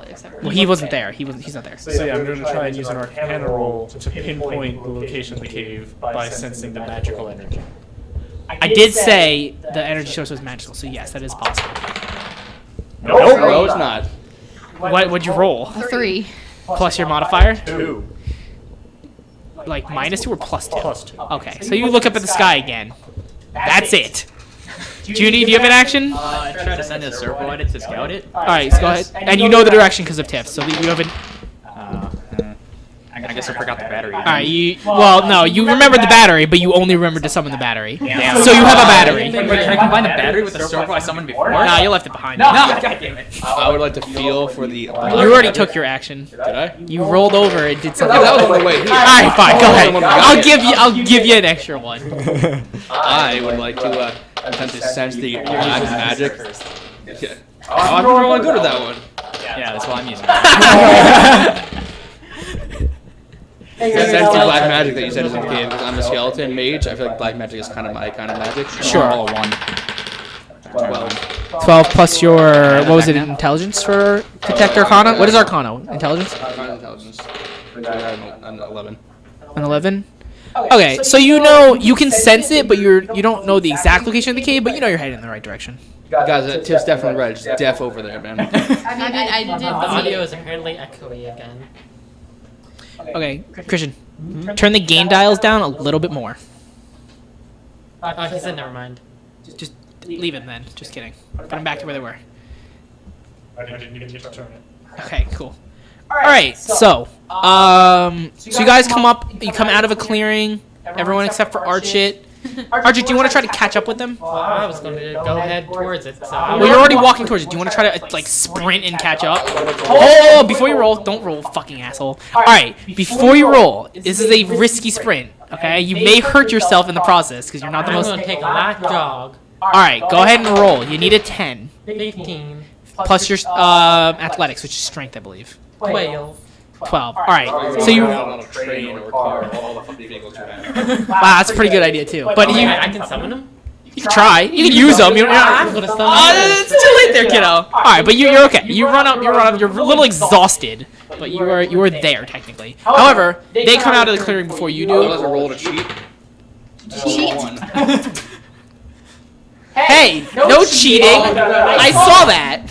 except. Well, he wasn't there. He's not there. So yeah, I'm going to try and use an Arcana roll to pinpoint the location of the cave by sensing the magical energy. I did say the energy source was magical, so yes, that is possible. Nope. No, it's not. What'd you roll? A 3. Plus your modifier? 2. Like -2 or +2? +2. Okay, so you look up at the sky again. That's it. Junie, do you have an action? I tried to send a circle at it to scout it. Alright, so go ahead. And you know the direction because of tips, so you have an... I guess I forgot the battery. Alright, well, no, you remembered the battery, but you only remembered to summon the battery. Damn. So you have a battery. Wait, can I combine the battery with the circle I summoned before? Nah, you left it behind. No, god damn it. I would like to feel for the. You already took your action. Did I? You rolled over and did something. Yeah, that was on the way here. Alright, fine, go ahead. I'll give you an extra one. I would like to attempt to sense the black magic. Yeah. Oh, I'm really good at that one. Yeah, that's what I'm using. Sense the black magic that you said is in the cave because I'm a skeleton mage. I feel like black magic is kind of my kind of magic. Sure. All at one. 12 plus your, what was it, intelligence for Detect Arcana? What is Arcana? Intelligence? Intelligence. An 11. An 11? Okay, so you know you can sense it, but you don't know the exact location of the cave, but you know you're heading in the right direction. Guys, Tiff's definitely right. It's deaf over there, man. I The did audio is apparently echoey again. Okay, Christian, turn the gain dials down a little bit more. Oh, he said never mind. Just leave it then. Just kidding. Put them back to where they were. I didn't even get to turn it. Okay, cool. Alright, so you guys come up, you come out of a clearing, everyone except for Archit. Archit, do you want to try to catch up with them? Well, I was going to go head towards it, so... Well, you're already walking towards it. Do you want to try to, like, sprint and catch up? Oh, before you roll, don't roll, fucking asshole. Alright, before you roll, this is a risky sprint, okay? You may hurt yourself in the process, because you're not the I'm most... going to take a light jog. Alright, go ahead and roll. You need a 10. 15. Plus your athletics, which is strength, I believe. 12. 12. Alright, so you... Wow, on a train or a car, all the fucking vehicles you have. that's a pretty good idea, too. But you... I can summon him? You can try. You can use them. I'm going to summon him. It's too late there, kiddo. Alright, but you're okay. You run up, you're a little exhausted. But you are there, technically. However, they come out of the clearing before you do. Unless I roll to cheat. Cheat? Hey, no cheating. I saw that.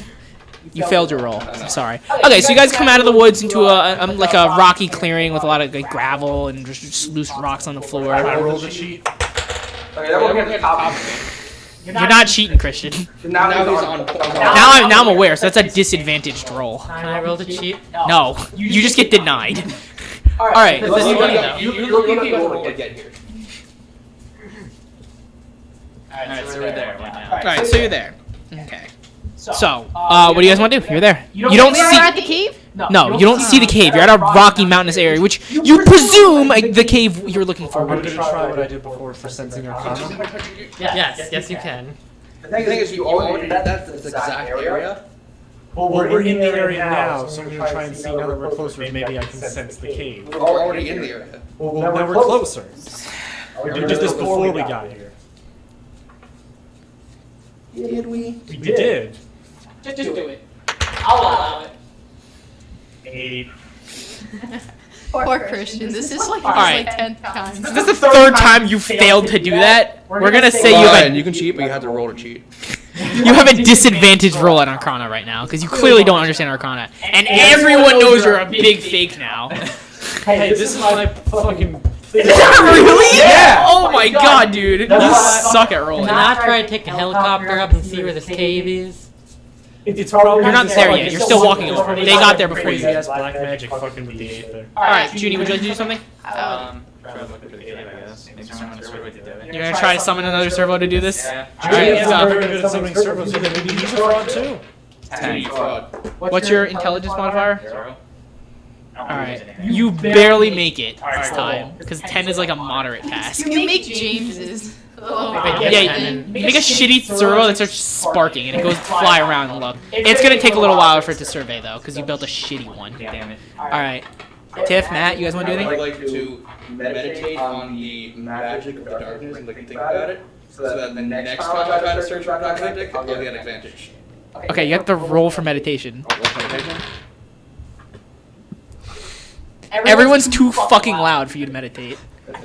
You failed your roll. I'm sorry. Okay, so you guys come out of the woods into like a rocky clearing with a lot of like gravel and just loose rocks on the floor. I rolled a cheat. Okay, then we're gonna get top. You're not cheating, Christian. Now he's on. Now I'm aware, so that's a disadvantaged roll. Can I roll the cheat? No, you just get denied. All right. This is funny though. You look at me when we get here. Alright, so we're there right now. All right, so you're there. Okay. So, what do you guys want to do? You're there. You don't We are see. at the cave? No, you don't see the cave. You're at a rocky mountainous area, which you presume the cave you're looking for. I'm going to try what I did before for sensing arcana. Yes, you can. The thing is, you already did that. That's the exact area. Well, we're in the area now, so I'm going to try and see now that we're closer. Maybe I can sense the cave. We're already in the area. Well, now we're closer. We did this before we got here. Did we? We did. Just do it. I'll allow it. 8. Poor Christian. This is like Alright. 10th time. Is this the third time you failed to do that? We're gonna say you have You can cheat, but you have to roll to cheat. you have a disadvantaged roll at Arcana right now because you clearly don't understand Arcana, and everyone knows you're a big fake now. Hey, this is my fucking... Really? Yeah! Oh my god, dude! You suck at rolling. Can I try to take a helicopter up and see where this cave is? It's probably You're not there yet. You're still walking over. They got there before you. Crazy ass black magic fucking with the 8 there. Alright, Judy, would you like to do something? Try to look for the cave, I guess. Maybe someone else would do it. You're gonna try to summon another servo to do this? Yeah. Alright, He's let's not go. very good at summoning servos either. Maybe he's a fraud too. 10. What's your intelligence modifier? 0. Alright, you barely make it this time, because 10 is like a moderate task. You make James's. Oh, Yeah, make a shitty servo that starts sparking and it goes to fly around and look. It's gonna take a little while for it to survey though, because you built a shitty one. Damn it. Alright. Tiff, Matt, you guys wanna do I'd anything? like to meditate on the magic of the darkness and think about it, so that the next time I try to search for dark magic, I'll get an advantage. Okay, you have to roll for meditation. Everyone's too fucking loud for you to meditate.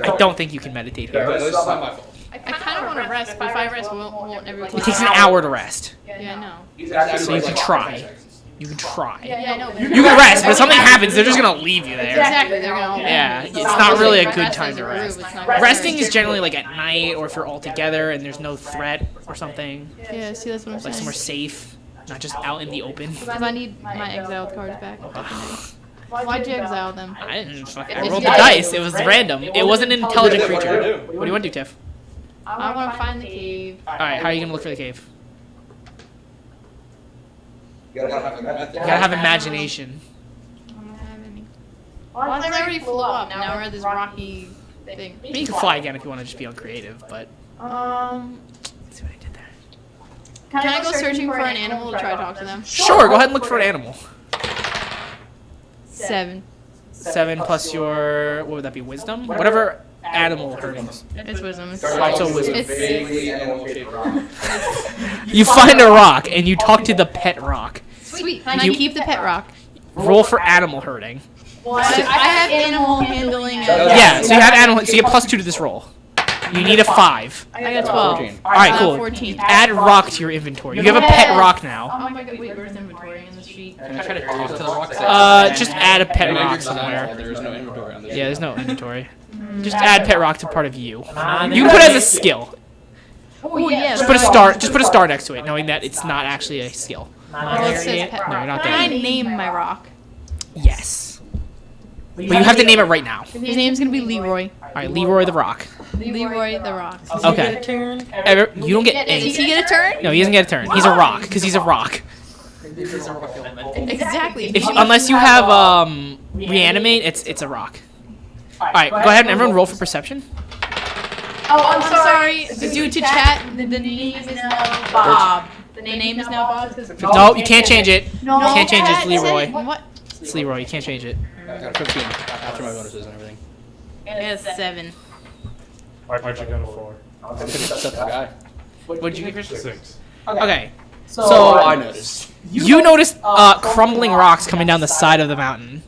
I don't think you can meditate Yeah, here. this is not my fault. I kind of want to rest, but if I rest, won't everyone... It takes an hour to rest. Yeah, I know. So you can try. You can try. Yeah, I know. You can rest, but if something happens, they're just gonna leave you there. Exactly, they're gonna... Yeah, it's not really a good Rest time as to a rest. group, it's not Resting is generally like at night or if you're all together and there's no threat or something. Yeah, see, that's what I'm Like saying. somewhere safe, not just out in the open. Because I need my exiled cards back. Why'd you exile them? I didn't fucking. I rolled the dice. It was random. It wasn't an intelligent creature. What do you want to do, Tiff? I want to find the cave. All right, how are you gonna look for the cave? You gotta have a method. You gotta have imagination. I don't have any. Well, I already flew up. Now we're at this rocky thing. I mean, you can fly again if you want to just be uncreative, but. Let's see what I did there. Can I go searching for an animal to try to talk to them? Sure, go ahead and look for an animal. 7. 7 plus your what would that be? Wisdom? Whatever animal herding. It's wisdom. It's So wisdom. Vaguely animal-shaped rock. You find a rock and you talk to the pet rock. sweet. Can I keep the pet rock? Roll for animal herding. Well, I have animal handling. Yeah, so you have animal. So you get +2 to this roll. You need a 5. I got 12. 14. All right, cool. 14. Add rock to your inventory. You have a pet rock now. Oh my god, wait, where's inventory in the sheet? Can I try to talk to the rocks? Just add a pet rock somewhere. There is no inventory on this. Yeah, there's no inventory. Just add pet rock to part of you. You can put it as a skill. Oh yeah. Just put a star. Just put a star next to it, knowing that it's not actually a skill. Well, it says pet No, rock. you're not Can I there. name my rock? Yes. But you have to name it right now. His name's gonna be Leroy. All right, Leroy the Rock. Leroy the Rock. Okay. You don't get Does he any. get a turn? No, he doesn't get a turn. He's a rock because he's a rock. Exactly. Unless you have reanimate, it's a rock. All right, go ahead and everyone roll for perception. Oh, I'm sorry. Due to chat, the name is now Bob. The name is now Bob. No, you can't change it. No, You can't change it. It's chat Leroy. said- What? It's Leroy. You can't change it. I got a 15 after my bonuses and everything. It's 7. Why'd you get a 4? That's the guy. What did you get, Christian? 6. Okay. So So I noticed. you notice crumbling rocks coming down the side of the mountain,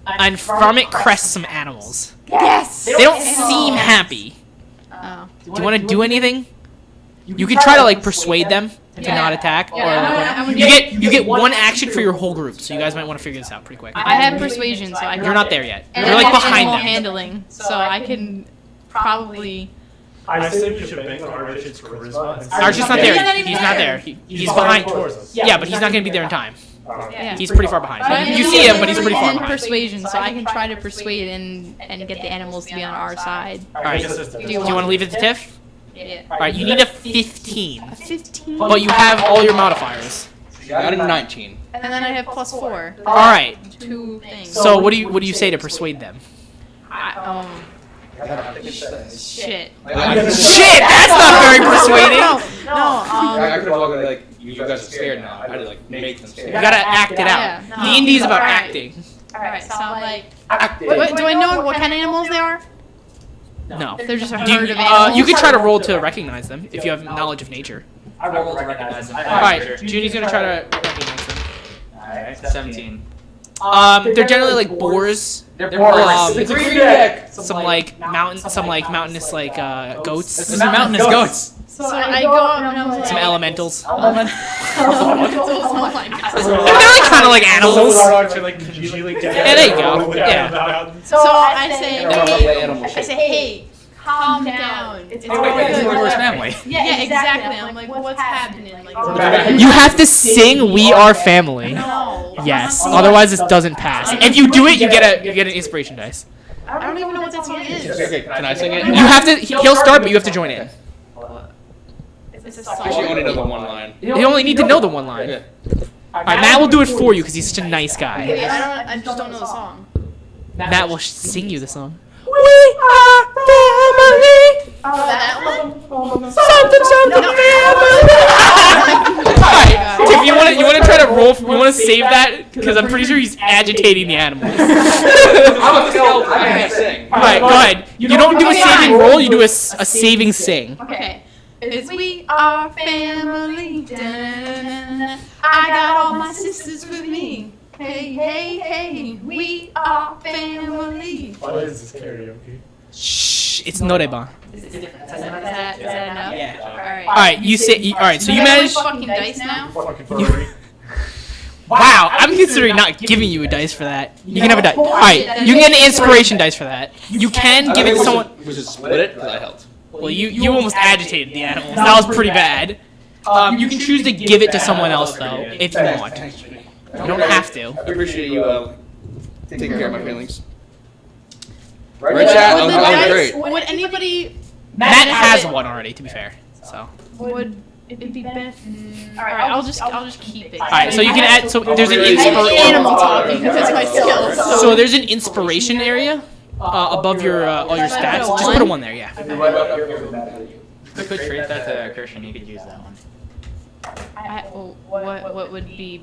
and from it crest some animals. Yes! They don't seem happy. Oh. Do you want to do anything? You can try to like persuade them to not attack, or Yeah, like, you get one action for your whole group. So you guys might want to figure this out pretty quick. I have persuasion, so I can. You're not there yet. And You're I like have behind animal them. handling, so I can probably. I say we should bank on Archie's charisma. Archie's not He's not there. even He's not there. there. He's behind. towards us. Yeah, but he's not going to be there in time. Yeah. He's pretty far behind. You see him, but he's pretty far And behind. persuasion, so I can try to persuade and get the animals to be on our side. All right. Do you want to leave it to Tiff? Yeah. All right. You need a 15, 15. but you have all your modifiers. I got a 19. And then I have +4. All right. 2 things. So what do you say to persuade them? Shit. Shit, that's not very persuading. No, I could have walked in like, you guys are scared now. I had to like make them You scared. gotta act it out. Yeah, no. D&D is about Alright. acting. Alright, so I'm like. Acting. What, do I know what kind of animals they are? No. They're just a Do herd you, of animals. you could try to roll to recognize them if you have knowledge of nature. I rolled to recognize them. Alright, Junie's gonna try to recognize them. Alright, 17. They're generally like boars. They're It's a green deck. Some mountainous like goats. This is mountainous goats. So I go up and I'm like. Some elementals. Oh my god. They're like kind of like animals. Yeah, there you go. Yeah. So I say, Animal I say, hey, calm down. It's all Wait, this is good. Leroy's family. Yeah, exactly. I'm like, what's happening? Like, You have to sing "We Are Family." no. Yes. Otherwise, this doesn't pass. If you do it, you get an inspiration dice. I don't even know what that song is. Okay, can I sing it? You have to. He'll start, but you have to join in. It's a song. Actually, only know the one line. You only need to know the one line. Yeah. All right, Matt will do it for you because he's such a nice guy. I just don't know the song. Matt will sing you the song. We are family. Oh, that one? Something family. Tiff, you want to try to roll? You want to save that because I'm pretty sure he's agitating the animals. I can't sing. All right, go ahead. You don't do a saving roll. You do a saving sing. Okay. It's we are family. Da-na-na-na-na. I got all my sisters with me. Hey, hey, hey, we are family. What is this karaoke? Shh, it's Noreba. Is that enough? Yeah. Alright. All right, you say. All right, so you manage. fucking dice now? Fucking furry. Wow, I'm considering not giving you a dice for that. You can have a dice. All right, you can get an inspiration dice for that. You can give it to someone. We should split it because I helped. Well, you almost agitated the animals. That was pretty bad. You can choose to give it to someone else though, if you want. You don't have to. I appreciate you taking care of my feelings. Right, chat? Would the I'm dice- great. Would anybody... Matt has one already, to be fair. So. Would it be better? Alright, I'll just keep it. All right, so you can add. So there's an I have animal talking inspiration. because my skills. So there's an inspiration area above your all your stats. Just put a 1 there, yeah. You could trade that to Christian. You could use that one. What would be...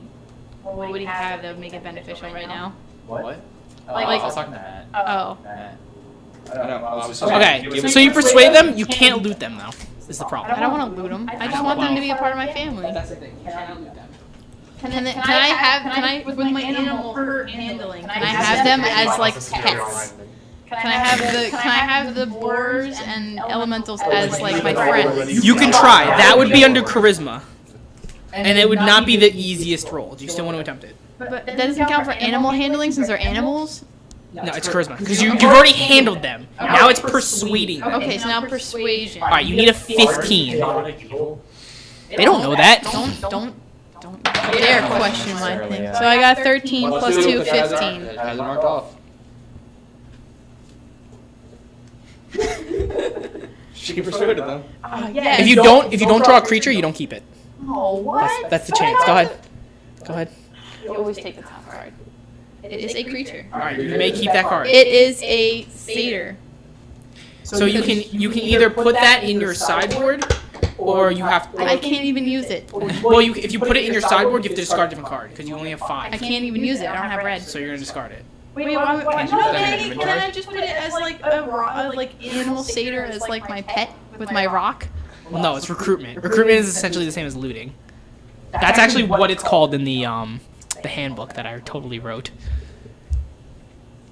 What would he have that would make it beneficial right now? What? Like- I was talking to Matt. Oh. Matt. Okay, so you persuade them. You can't loot them though. Is the problem. I don't want to loot them. I just want them to be a part of my family. That's the thing. You cannot loot them. Can I with my animal handling? Can I have them as like pets? Can I have the boars and elementals as like my friends? You can try. That would be under charisma, and it would not be the easiest roll. Do you still want to attempt it? But that doesn't count for animal handling since they're animals. No, it's charisma because you've already handled them. Now it's persuading them. Okay, so now persuasion. All right, you need a 15. They don't know that. Don't dare question my thing. So I got 13 plus 2, 15. It has it marked off. She can persuade them. Yeah. If you don't draw a creature, you don't keep it. Oh, what? That's the chance. Go ahead. You always take the top card. It is a creature. All right, you may keep that card. It is a satyr. So you can either put that in your sideboard, or you have. I can't even use it. Well, if you put it in your sideboard, you have to discard a different card because you only have 5. I can't even use it. I don't have red. So you're gonna discard it. Wait, why can I just put it as like a animal satyr as like my pet with my rock? Well, no, it's recruitment. Recruitment is essentially the same as looting. That's actually what it's called in the handbook that I totally wrote.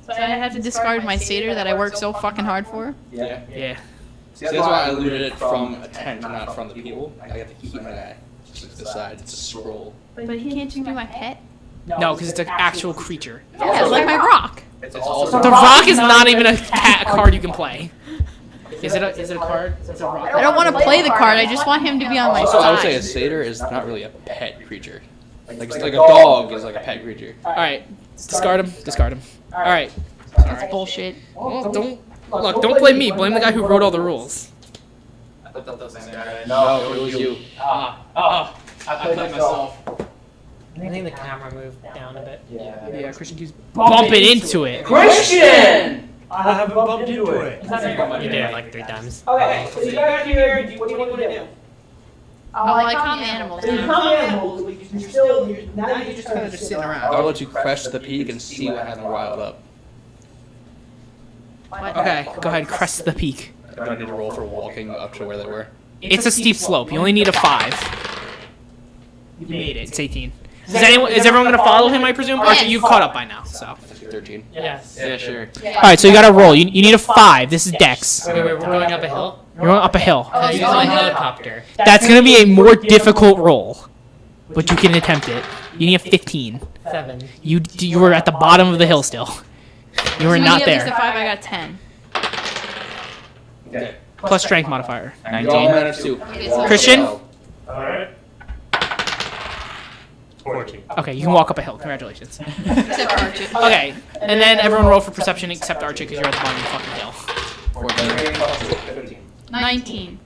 So I have to discard my satyr that I worked so fucking hard for? Yeah. See, that's why I looted it from a tent, not from the people. I got to keep my guy. Just decide. It's a scroll. But he can't just be my pet? No, because it's an actual creature. Yeah, it's like my rock. It's also The rock is not even a card you can play. Is it a card? It's a rock. I don't want to play the card. I just want him to be on my Also, I would say a side. satyr is not really a pet creature. Like a dog is like a pet creature. All right, discard him. All right. That's bullshit. Well, don't blame me. Blame the guy who wrote all the rules. No, it was you. I played myself. I think the camera moved down a bit. Yeah, Christian keeps bumping into it. Christian! I haven't bumped into it. You did it like 3 times. Okay, so you got here, what do you want to do? I calm the animals. You calm animals, but now you're just kind of just sitting around. I'll let you crest the peak and see what happened riled up. Okay, go ahead, crest the peak. I don't need to roll for walking up to where they were. It's a steep slope. You only need a 5. You made it. It's 18. Is everyone gonna follow him? I presume. Or you've caught up by now. So. 13. Yes. Yeah, sure. All right, so you gotta roll. You need a 5. This is Dex. Wait, we're going up a hill? You're going up a hill. Use my helicopter. That's gonna be a more difficult roll, but you can attempt it. You need a 15. 7. You were at the bottom of the hill still. You were not At least a there. 5, I got 10. Okay. Plus strength modifier. 19 minus 2. Christian? Alright. 14. Okay, you can walk up a hill. Congratulations. Except Archie. Okay, and then everyone roll for perception except Archie because you're at the bottom of the fucking hill. 15. 19.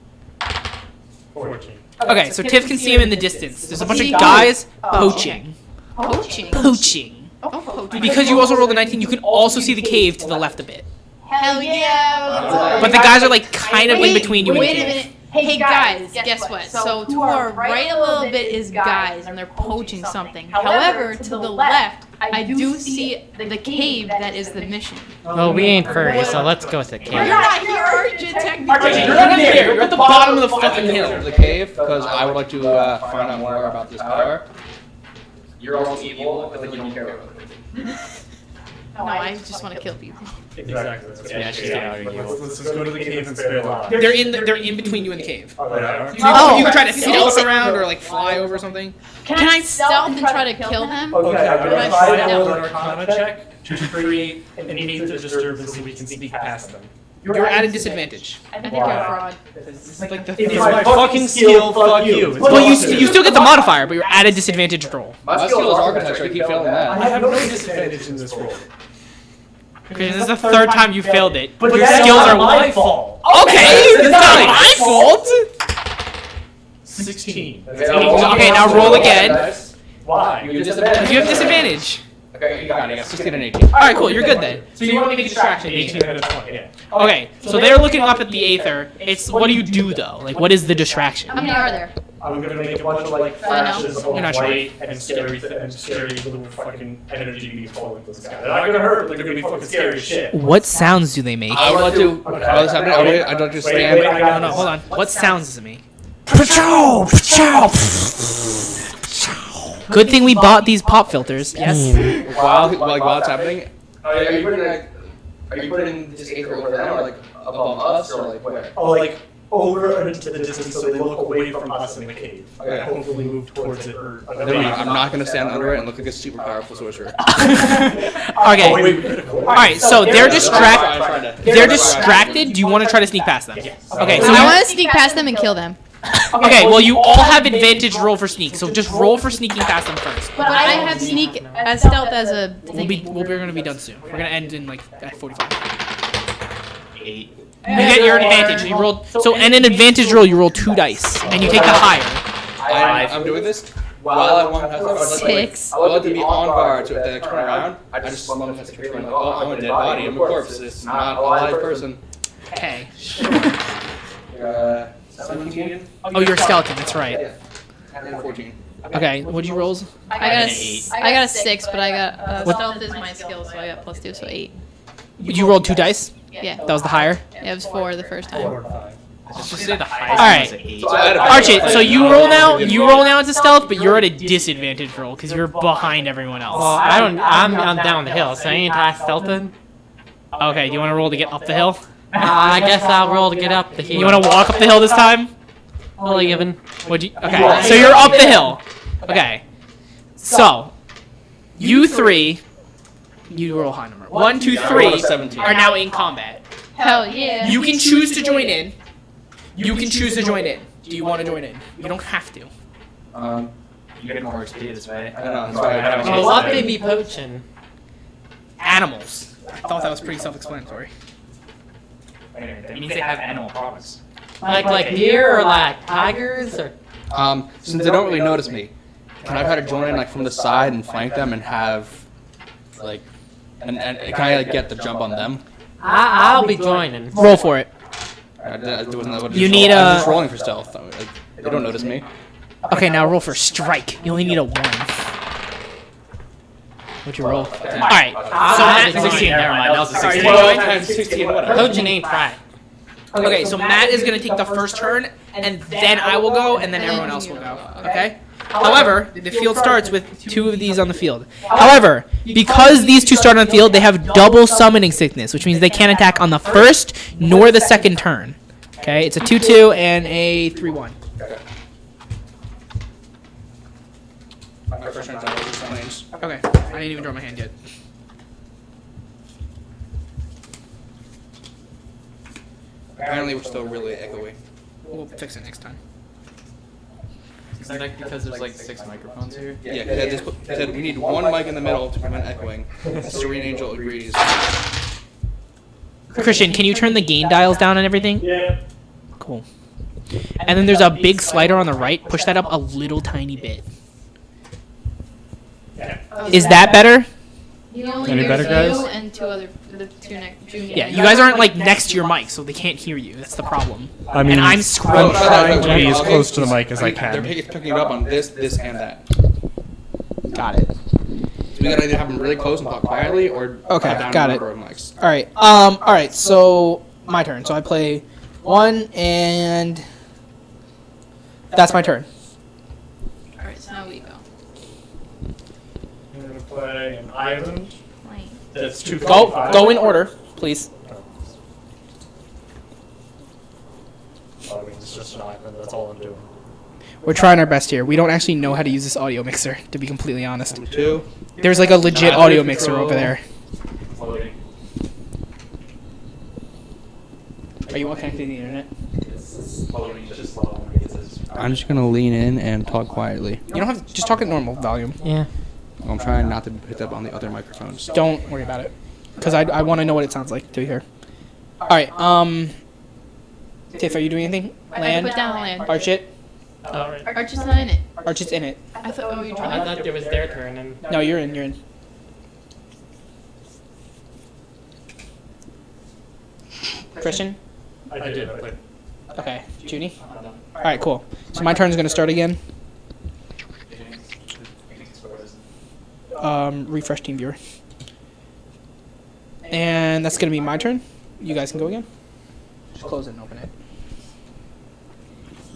14. Okay, so Tiff can see him in the distance. There's a bunch of guys poaching. Poaching. Poaching. Oh, poaching. Because you also rolled a 19, you can also see the cave to the left a bit. Hell yeah! But the guys are like kind of in between you and the Wait a cave. minute. Hey guys, guess what? So to our right a little bit is guys, and they're poaching something. However, to the left, I do see the cave that is the mission. Well, we ain't furry, so let's go with the You're cave. not here, Archie, technically. Archie, you're not there. You're at the bottom of the fucking hill. The cave, because I would like to find out more about this power. You're also evil, but you don't care about it. No, I just want to kill people. Exactly. Yeah, she's getting out of Let's just go to the cave and spare the lives. They're in between you and the cave. Oh, they are? You can try to stealth around or like fly over something. Can I stealth and try to kill them? Okay, I'm Can going I to try find to out? roll an Arcana check to create an ether disturbance so we can sneak past them. You're at a disadvantage. I think you're a fraud. It's like the. It's my fucking skill, fuck you. Well, you still get the modifier, but you're at a disadvantaged roll. My skill is architecture, I keep failing I that. have no disadvantage in this roll. Because this is the 3rd time you failed it. But Your that's skills not are my fault. Okay, it's not my fault. 16. Okay, now roll again. Why? You have disadvantage. Okay, you got it. I got 16 and 18. Alright, cool, you're good then. So you want to make a distraction. 18 and a 20, yeah. Okay, so they're looking up at the Aether. It's what do you do though? Like, what is the distraction? How many are there? I'm gonna make a bunch of like flashes of You're not sure. white and scary little fucking energy beams falling from the sky. They're not gonna hurt, but they're gonna be fucking scary as shit. What sounds do they make? I would like to. While this happening, I'd like to stand. I got No, this. hold on. What sounds does it make? Good thing we bought these pop filters. Yes. While it's happening, Are you putting this acre over them, or like above us, or like where? Oh, like over into the distance so they look away from us in the cave. And hopefully move towards it. Or I'm not gonna stand under it and look like a super powerful sorcerer. Okay. All right. So they're distracted. They're distracted. Do you want to try to sneak past them? Okay. So I want to sneak past them and kill them. okay. Well, you all have advantage roll for sneak. So just roll for sneaking past them first. But I have sneak as stealth as a We're gonna be done soon. We're gonna end in like at 45. 8. You get your advantage. You rolled so and an advantage roll. You roll 2 dice and you take the higher. I'm doing this while I want to 6. I want to be on guard, so if they turn around, I just slum them as a tree. Like, oh, I'm a dead body. I'm a corpse. It's not a live person. Okay. 17. Oh, you're a skeleton. That's right. Yeah. And then 14. Okay. What'd you roll? I got a 6, but I got stealth is my skill, so I got +2, so 8. You rolled 2 dice. Yeah. That was the higher. Yeah, it was 4 the first time. Let's just say the highest one was Alright. an 8. Archie, so you roll now. You roll now into stealth, but you're at a disadvantage roll because you're behind everyone else. Well, I'm down the hill, so ain't I stealthing? Okay. Do you want to roll to get up the hill? I guess I'll roll to get up the hill. You want to walk up the hill this time? Fully given. Would you? Okay. So you're up the hill. Okay. So you 3. You roll high number. 1, 2, 3 are now in combat. Hell yeah. You can choose to join in. You can choose to join in. Do you want to join in? You don't have to. You get more XP this way. I don't know. That's why I have Well, what they be poaching? Animals. I thought that was pretty self-explanatory. That means they have animal products. Like deer or like tigers or? Since they don't really notice me, can I try to join in like from the side and flank them and have like, and can I like get the jump on them? I'll be joining. Roll for it. You need I'm just rolling for stealth. Like, they don't notice me. Okay, now roll for strike. You only need a 1. What'd you roll? Alright. So Matt, 16, never mind. That was a 16. 12 × 16, whatever. Poaching ain't right. Okay, so Matt is gonna take the first turn, and then I will go, and then everyone else will go. Okay? However, the field starts with 2 of these on the field. However, because these 2 start on the field, they have double summoning sickness, which means they can't attack on the first nor the second turn. Okay? It's a 2/2 and a 3/1. My first turn's out of summonings. Okay. I didn't even draw my hand yet. Apparently, we're still really echoey. We'll fix it next time. Is that because there's like 6 microphones here? Yeah, because they said we need 1 mic in the middle to prevent echoing. Serene Angel agrees. Christian, can you turn the gain dials down and everything? Yeah. Cool. And then there's a big slider on the right. Push that up a little tiny bit. Is that better? You only Any hear better, guys? you and 2 other, the 2 next, junior. Yeah, you guys aren't like next to your mic, so they can't hear you. That's the problem. I mean, And I'm I'm screwed. trying to be as close to the mic as I They're can. picking it up on this, and that. Got it. So we gotta either have them really close and talk quietly, or Okay, cut down got the it. number of mics. All right. All right. So my turn. So I play 1, and that's my turn. Alright, so now we go. I'm gonna play an island. Plane. That's 2. Go in order, please. I mean, it's just an island. That's all I'm doing. We're trying our best here. We don't actually know how to use this audio mixer, to be completely honest. 2. There's like a legit audio mixer over there. Loading. Are you all connected to the internet? I'm just gonna lean in and talk quietly. You don't have to just talk at normal volume. Yeah. I'm trying not to be picked up on the other microphones. Don't worry about it, because I want to know what it sounds like to hear. All right. Tiff, are you doing anything? I Land. put down land. Arch it. Alright. Arch is not in it. Arch it's in it. I thought, oh, you I drawing. thought it was their turn and. No, you're in. You're in. Christian. I did. I played. Okay. Junie. All right. Cool. So my turn's gonna start again. Refresh team viewer. And that's gonna be my turn. You guys can go again. Just close it and open it.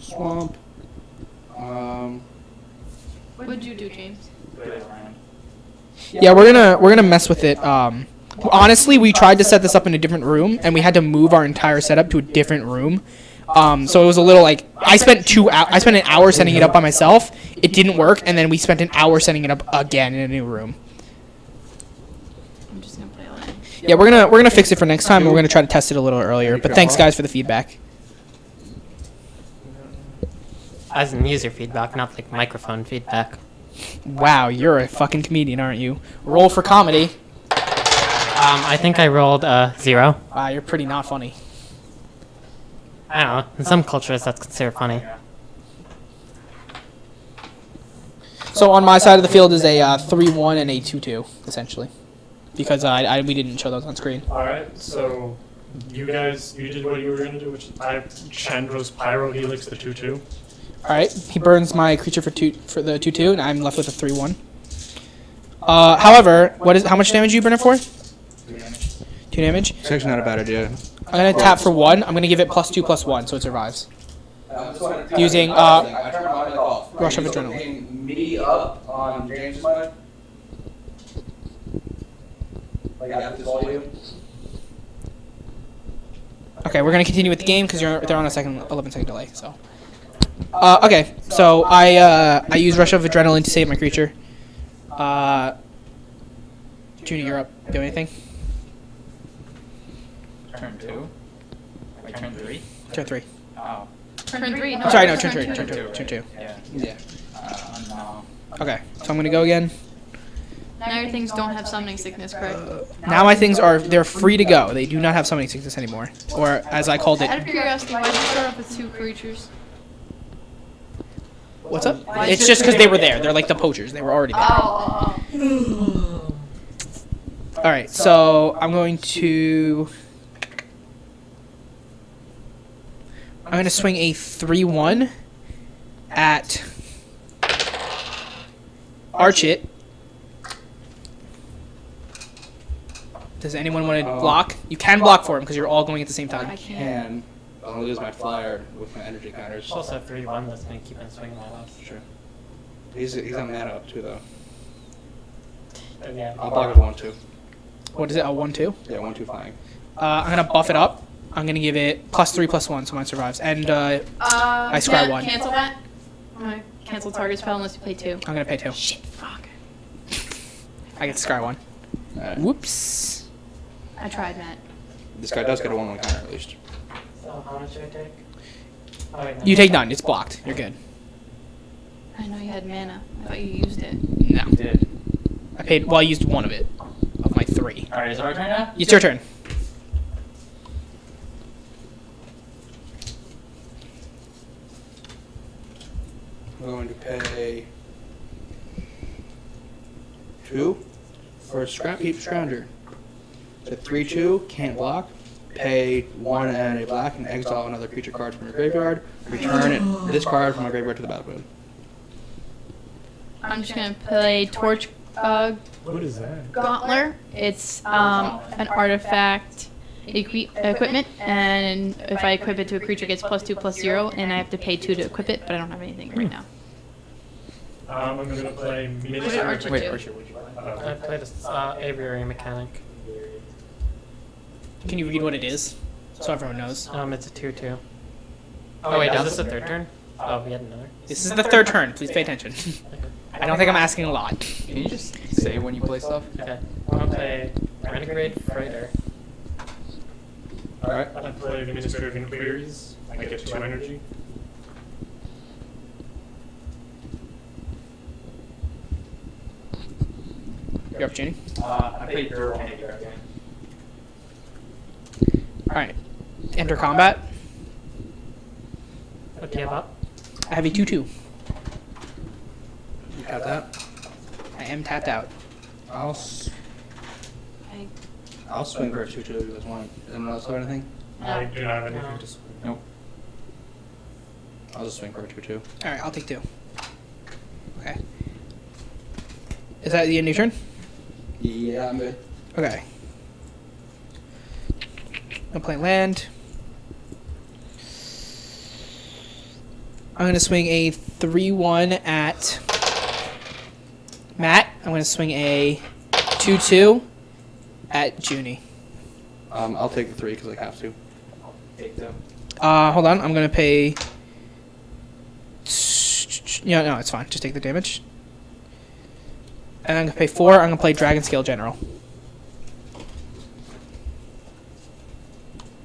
Swamp. What'd you do, James? Yeah, we're gonna mess with it. Honestly, we tried to set this up in a different room, and we had to move our entire setup to a different room. So it was a little like I spent an hour setting it up by myself. It didn't work, and then we spent an hour setting it up again in a new room. I'm just gonna play all that. Yeah, we're gonna fix it for next time, and we're gonna try to test it a little earlier. But thanks, guys, for the feedback. As in user feedback, not like microphone feedback. Wow, you're a fucking comedian, aren't you? Roll for comedy. I think I rolled 0. Wow, you're pretty not funny. I don't know. In some cultures, that's considered funny. So on my side of the field is a 3-1 and a 2-2, essentially, because we didn't show those on screen. Alright, so you did what you were gonna do, which I Chandra's Pyro Helix the 2/2. All right, he burns my creature for the 2/2, and I'm left with a 3/1. However, how much damage do you burn it for? 2 damage. It's actually not a bad idea. I'm gonna tap for 1. I'm gonna give it +2/+1, so it survives. Using I turned my mic off. Rush of Are you Adrenaline. looking MIDI up on James' mic? Like at this volume? Okay, we're gonna continue with the game because they're on a 11-second delay. So. Okay, so I use Rush of Adrenaline to save my creature. Junior, you're up. Do anything? Turn 2? Wait, turn 3? Turn 3. Oh. Turn 3. No, Sorry, no, turn turn 2. Turn 2. Right? Turn 2. Yeah. Yeah. No. Okay, so I'm gonna go again. Now your things don't have summoning sickness, correct? Now my things they're free to go. They do not have summoning sickness anymore, or as I called Out of it. curiosity, why did you start off with 2 creatures? What's up? It's just because they were there. They're like the poachers. They were already there. Oh. All right, so I'm going to swing a 3/1 at Archit. Does anyone want to block? You can block for him because you're all going at the same I time. can't. And I'll lose my flyer with my energy counters. It's also 3/1 that's going to keep on swinging my last. Sure. He's on mana up too though. Yeah. I'll block with 1/2. What is it? A 1/2? Yeah, 1/2 flying. I'm gonna buff it up. I'm gonna give it +3/+1, so mine survives. And I scry 1. Cancel that. Cancel target spell unless you pay 2. I'm gonna pay 2. Shit, fuck. I get to scry 1. Alright. Whoops. I tried, Matt. This guy does get a 1/1 counter at least. So how much do I take? Oh, wait, no. You take none. It's blocked. You're good. I know you had mana. I thought you used it. No. Did. I paid. Well, I used 1 of it. Of my 3. Alright, is it our turn now? It's your turn. I'm going to pay 2 for a Scrap Heap Scrounger. It's a 3/2, can't block. Pay 1 and a black and exile another creature card from your graveyard. Return this card from my graveyard to the battlefield. I'm just gonna play Torch What is that? Gauntler. It's an artifact equipment, and if I equip it to a creature, it gets +2/+0, and I have to pay 2 to equip it, but I don't have anything right now. I'm gonna play Wait, miniature. Archie Wait, too. Archie, what'd you play? I played a aviary mechanic. Can you read what it is, so everyone knows? It's a 2/2. Oh wait, is this the 3rd turn? Oh, we had another. This is the 3rd turn. Please pay attention. I don't think I'm asking a lot. Can you just say when you play stuff? Okay, I'm gonna play Renegade Freighter. Alright. I play Ministry of Inquiries. I get 2 energy. You're up, Jenny. I played Durable Handiwork. All right. Enter combat. What do you have up? I have a 2/2. You got that? I am tapped out. I'll swing for a 2/2 if you guys want. Anyone else have anything? I do not have anything to swing. Nope. I'll just swing for a 2/2. All right, I'll take 2. Okay. Is that the end of your turn? Yeah, I'm good. Okay. I'm playing land. I'm gonna swing a 3/1 at Matt, I'm going to swing a 2/2 at Junie. I'll take the 3 because I have to. Hold on. I'm going to pay... Yeah, no, it's fine. Just take the damage. And I'm going to pay 4. I'm going to play Dragon Scale General.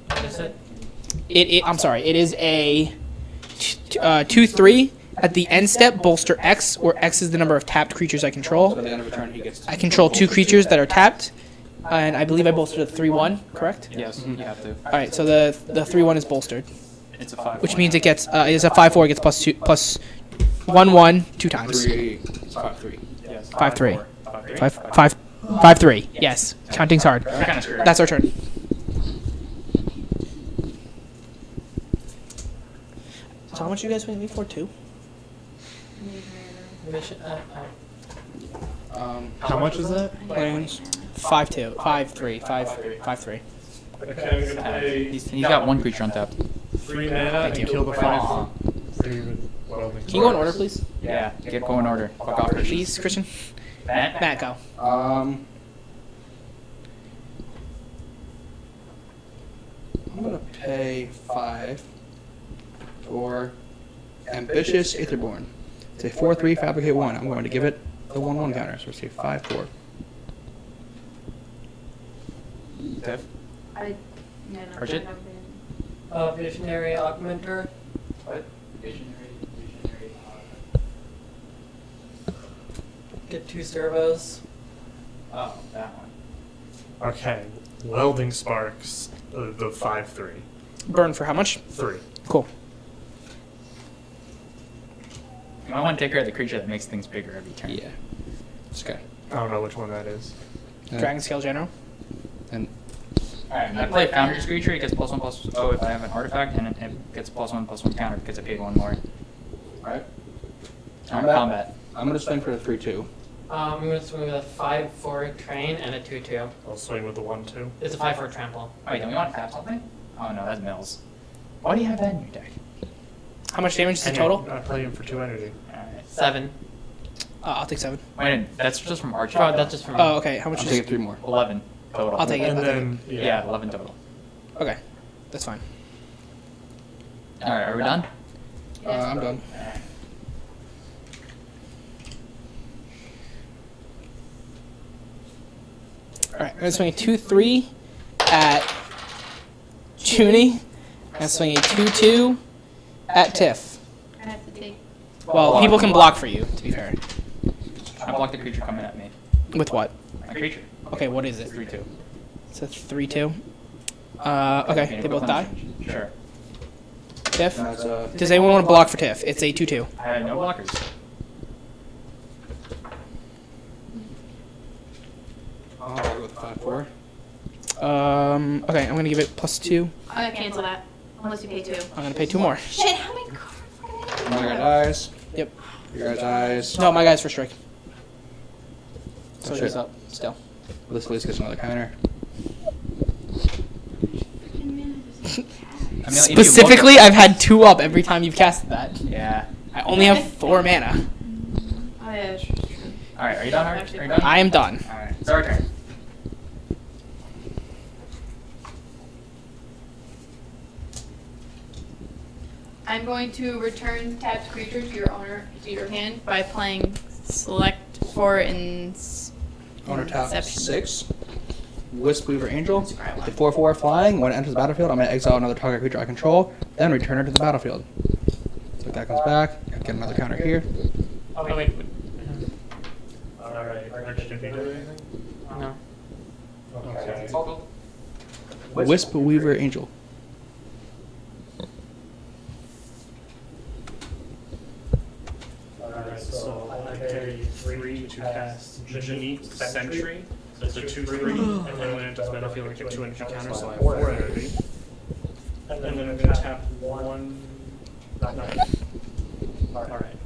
What is it? I'm sorry. It is a 2/3. At the end step, bolster X, where X is the number of tapped creatures I control. So at the end of a turn, he gets. I control 2 creatures that are tapped, and I believe I bolstered a 3/1. Correct? Yes, you have to. All right. So the 3/1 is bolstered, It's a 5. which means it gets it is a 5/4. It gets plus 1/1 2 times. 3. 5/3. Yes. 5/3. 5/3. Yes. Counting's hard. We're kind of screwed. That's our turn. So how much you guys paying me for? 2? How much is that? 5/2. 5/3. 5/3. Okay, I'm gonna pay He's got 1 creature on top. 3 mana and kill the 5. Can you go in order, please? Yeah, get going in order. Fuck off, Christian. Please, Christian. Matt? Matt, go. I'm gonna pay 5 for Ambitious Aetherborn. It's a 4/3 fabricate 1. I'm going to give it the 1/1 counter. So it's a 5/4. Tiff? Bridget? Visionary Augmenter. What? Visionary. Get 2 servos. Oh, that one. Okay, Welding Sparks, the 5/3. Burn for how much? 3. Cool. You might want to take care of the creature that makes things bigger every turn. Yeah. It's okay. I don't know which one that is. Dragon Scale General. And Alright, I play Founder's Creature, it gets +1/+0 if I have an artifact, and it gets +1/+1 counter because I paid 1 more. alright. Combat. I'm gonna swing for the 3/2. I'm going to swing with a 5/4 train and a 2/2. I'll swing with the 1/2. It's a 5/4 trample. Wait, don't we want to tap something? Oh no, that's Mills. Why do you have that in your deck? How much damage is the And total? I play him for 2 energy. Alright. 7. I'll take 7. Wait, that's just from Archer. Oh, that's just from. Oh, okay. How much I'm is taking 3 more. 11 total. I'll take it. And then, Yeah, 11 total. Okay. That's fine. Alright, are we done? I'm done. Alright, I'm going to swing a 2/3 at Junie. I'm going to swing a 2/2 at Tiff. I have to take. Well, people can block for you, to be fair. I blocked the creature coming at me. With what? My creature. Okay, what is it? 3/2. It's a 3/2. Okay, they both die. Sure. Tiff? That's, Does anyone want to block for Tiff? It's a 2/2. I have no blockers. I'll go with 5/4. Okay, I'm going to give it +2. I'm gonna cancel that. Unless you pay 2. I'm going to pay 2 more. Shit, how many cards? My guy dies. Yep. Your guy dies. No, my guy's for strike. So shit. he's up still. This at least gets another counter. I mean, if you Specifically, I've had 2 up every time you've casted that. Yeah. I only have 4 mana. Oh yeah, that's true. Alright, are you done? Are you done? I am done. Alright, it's our turn. I'm going to return tapped creature to your owner to your hand by playing select for Owner tap Inception. 6. Wisp Weaver Angel. It's a 4/4 flying. When it enters the battlefield, I'm going to exile another target creature I control, then return it to the battlefield. So that comes back. Get another counter here. Oh, wait. Alright, did you do anything? No. Okay. Wisp Weaver Angel. Alright, so I pay 3 to cast Janite Sentry. So it's a 2/3, and then when it enters the battlefield, I get 2 energy counters, so I have 4 energy. And then I'm gonna tap 1. Alright.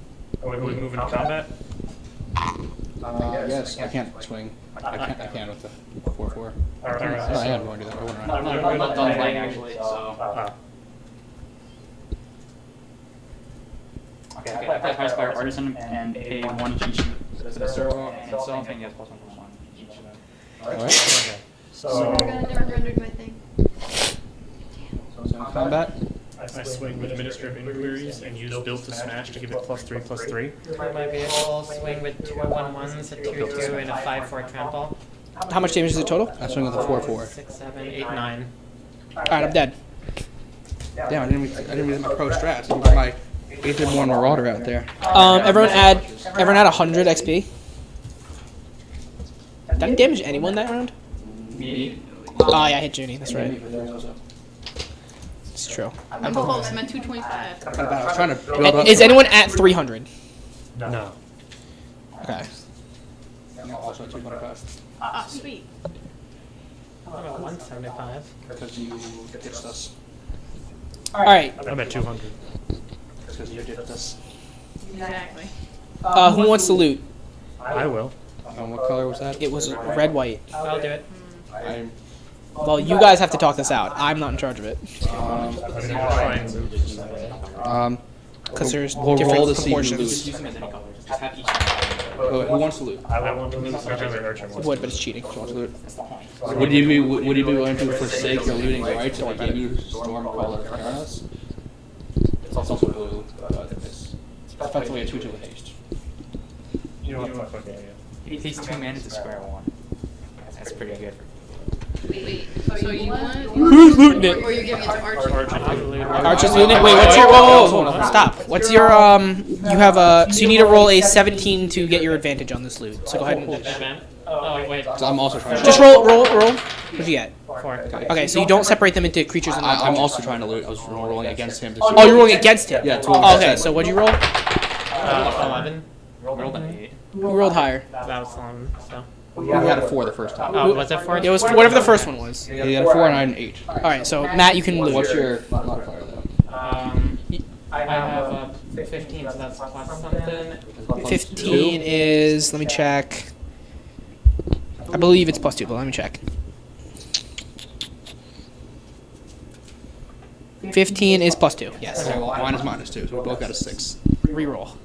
Are we moving to combat? Yes, I can't swing. I can with the 4/4. Alright, No, I am going to do that. I wouldn't run. I'm not done playing actually, so. Okay, I play Fire Artisan and pay 1 each For the servo and something, yes, +1/+1 each of them. Alright. So We're gonna never rendered my thing. So combat. I swing with Ministry of Inquiries and use Built to Smash to give it +3/+3. For my vehicle, swing with 2 1/1s, a 2/2, and a 5/4 trample. How much damage is it total? I swing with a 4/4. 6, 7, 8, 9. Alright, I'm dead. Damn, I didn't even get my pro strats. I got my Aether Born Marauder out there. Everyone add 100 XP. Did I damage anyone that round? Me? Oh yeah, I hit Junie, that's right. It's true. I'm close. I'm at 225. I was trying to build up. Is anyone at 300? no. Okay. Also 225. Sweet. I'm at 175. Because you ditched us. Alright, I'm at 200. Because you ditched us. Exactly. who wants to loot? I will. What color was that? It was red, white. I'll do it. I'm. Well, you guys have to talk this out. I'm not in charge of it. I'm gonna try and loot this way. Because there's We'll roll different to see who proportions. loses. Use them as any colors. Just have each. Who wants to loot? I want to loot whichever Archer wants. Would, but it's cheating. Who wants to loot? That's the point. Would you be willing to forsake your looting rights if I gave you Stormcaller Karanos? It's also blue, but it's effectively a 2/2 with haste. You know what? Fuck yeah. He's 2 mana to square 1. That's pretty good. Wait. So you want? Who's looting it? Or you're giving it to Archie? Archer's looting it. Wait, what's your? Whoa, stop. What's your? You have a. So you need to roll a 17 to get your advantage on this loot. So go ahead and do that. Oh, wait. So I'm also trying to Just roll. What'd you get? 4. Okay, so you don't separate them into creatures and I'm also trying to loot. I was rolling against him. Oh, you're rolling against him. Yeah, Oh, okay, so what'd you roll? 11. Rolled an 8. Who rolled higher? That was 11, so. You had a 4 the first time. Oh, was it 4? It was whatever the first one was. You had a 4 and I had an 8. Alright, so Matt, you can loot. What's your modifier though? I have a 15, so that's plus something. 15 is. Let me check. I believe it's +2, but let me check. 15 is +2. Yes. Okay, well, mine is -2, so we both got a 6. Reroll.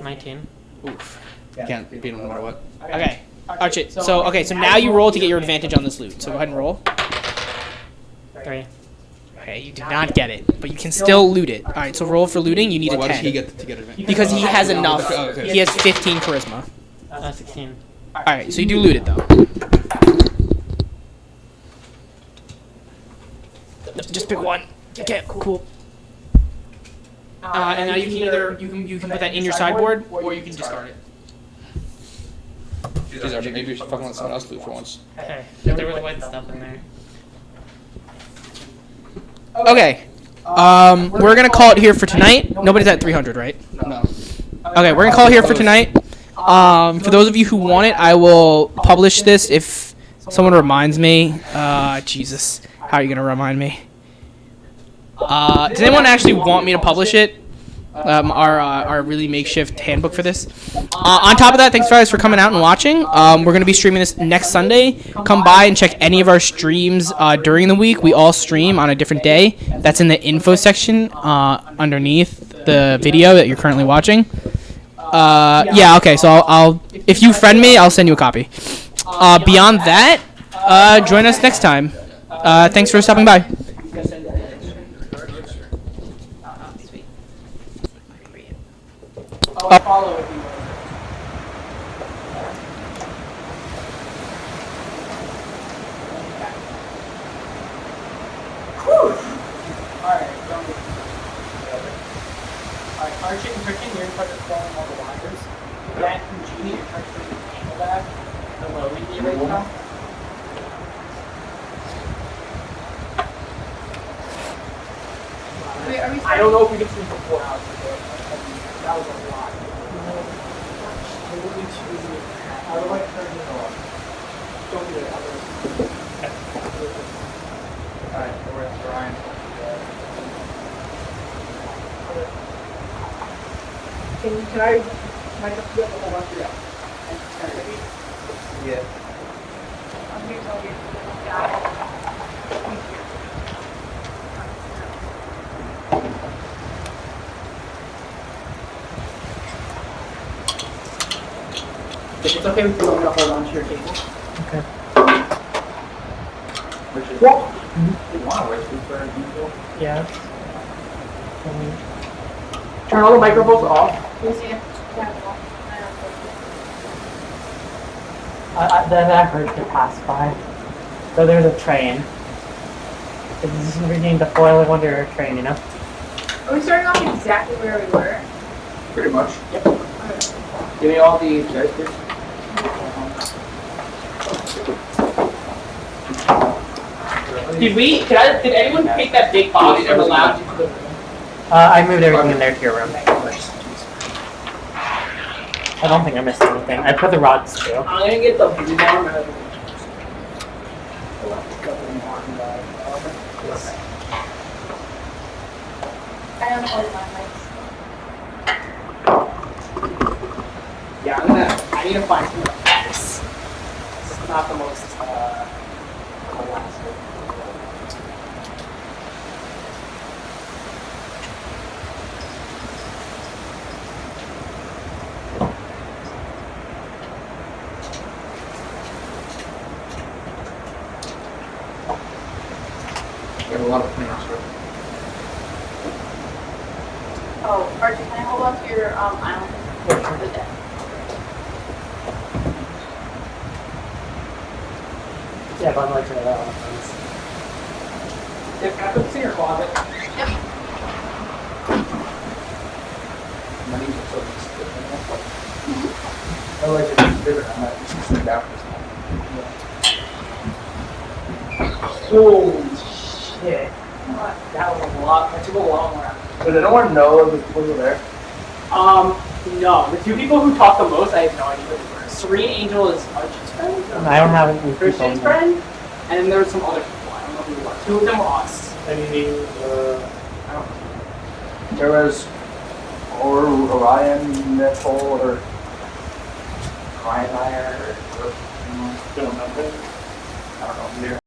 19. Oof. You can't beat him no matter what. Okay. Archie. So now you roll to get your advantage on this loot. So go ahead and roll. 3. Okay, you did not get it, but you can still loot it. Alright, so roll for looting, you need a Why does he 10. get to get advantage? Because he has enough. Okay. He has 15 charisma. 16. Alright, so you do loot it though. Just pick one. Okay, cool. And now you can either you can put that in your sideboard or you can discard it. Jeez, Archie, maybe you should fucking let someone else loot for once. Hey, there was white stuff in there. Okay. We're gonna call it here for tonight. Nobody's at 300, right? No. Okay, we're gonna call it here for tonight. For those of you who want it, I will publish this if someone reminds me. Jesus, how are you gonna remind me? Does anyone actually want me to publish it? Our really makeshift handbook for this. On top of that, thanks guys for coming out and watching. We're going to be streaming this next Sunday. Come by and check any of our streams during the week. We all stream on a different day. That's in the info section underneath the video that you're currently watching. Yeah, okay, so I'll if you friend me, I'll send you a copy. Beyond that, join us next time. Thanks for stopping by. Follow if you will. Alright, Archie and Frickin', you're in charge of throwing all the wires. Matt and Genie, you're in charge of bringing the angle back. The loading the right now. Wait, are we I don't know if we can sleep for 4 hours. That was a lot. I would like to turn it off. Don't do it. Alright, we're Ryan. Can I just get the whole bunch of you? Yeah. If it's okay with you, I'm gonna hold on to your table. Okay. Which is you want to wait for an angel. Yeah. Turn all the microphones off. Then I heard to pass by. So there's a train. It's just reading the foil of under a train, you know? Are we starting off exactly where we were? Pretty much. Yep. Give me all the dice, please. Did anyone take that big box from the lounge into the room? I moved everything in there to your room. I don't think I missed anything. I put the rods too. I'm gonna get the blue one. I don't hold my mics. Yeah, I need to find some of this. This is not the most, elastic. We have a lot of plans for Oh, Archie, can I hold on to your island for the deck? Yeah, but I'm like to that one. Can I put this in your closet? money so otherwise it's different. I'm not just sit down for Holy shit. That was a lot. That took a lot more. Does anyone know if the people were there? No. The two people who talked the most, I have no idea who they were. Serene Angel is Archie's friend. I don't have any Christian's friend. And then there were some other people. I don't know who they were. Two of them were us. Any names? I don't know. There was Orion Nicole or Ryan Meyer or Don't know. I don't know.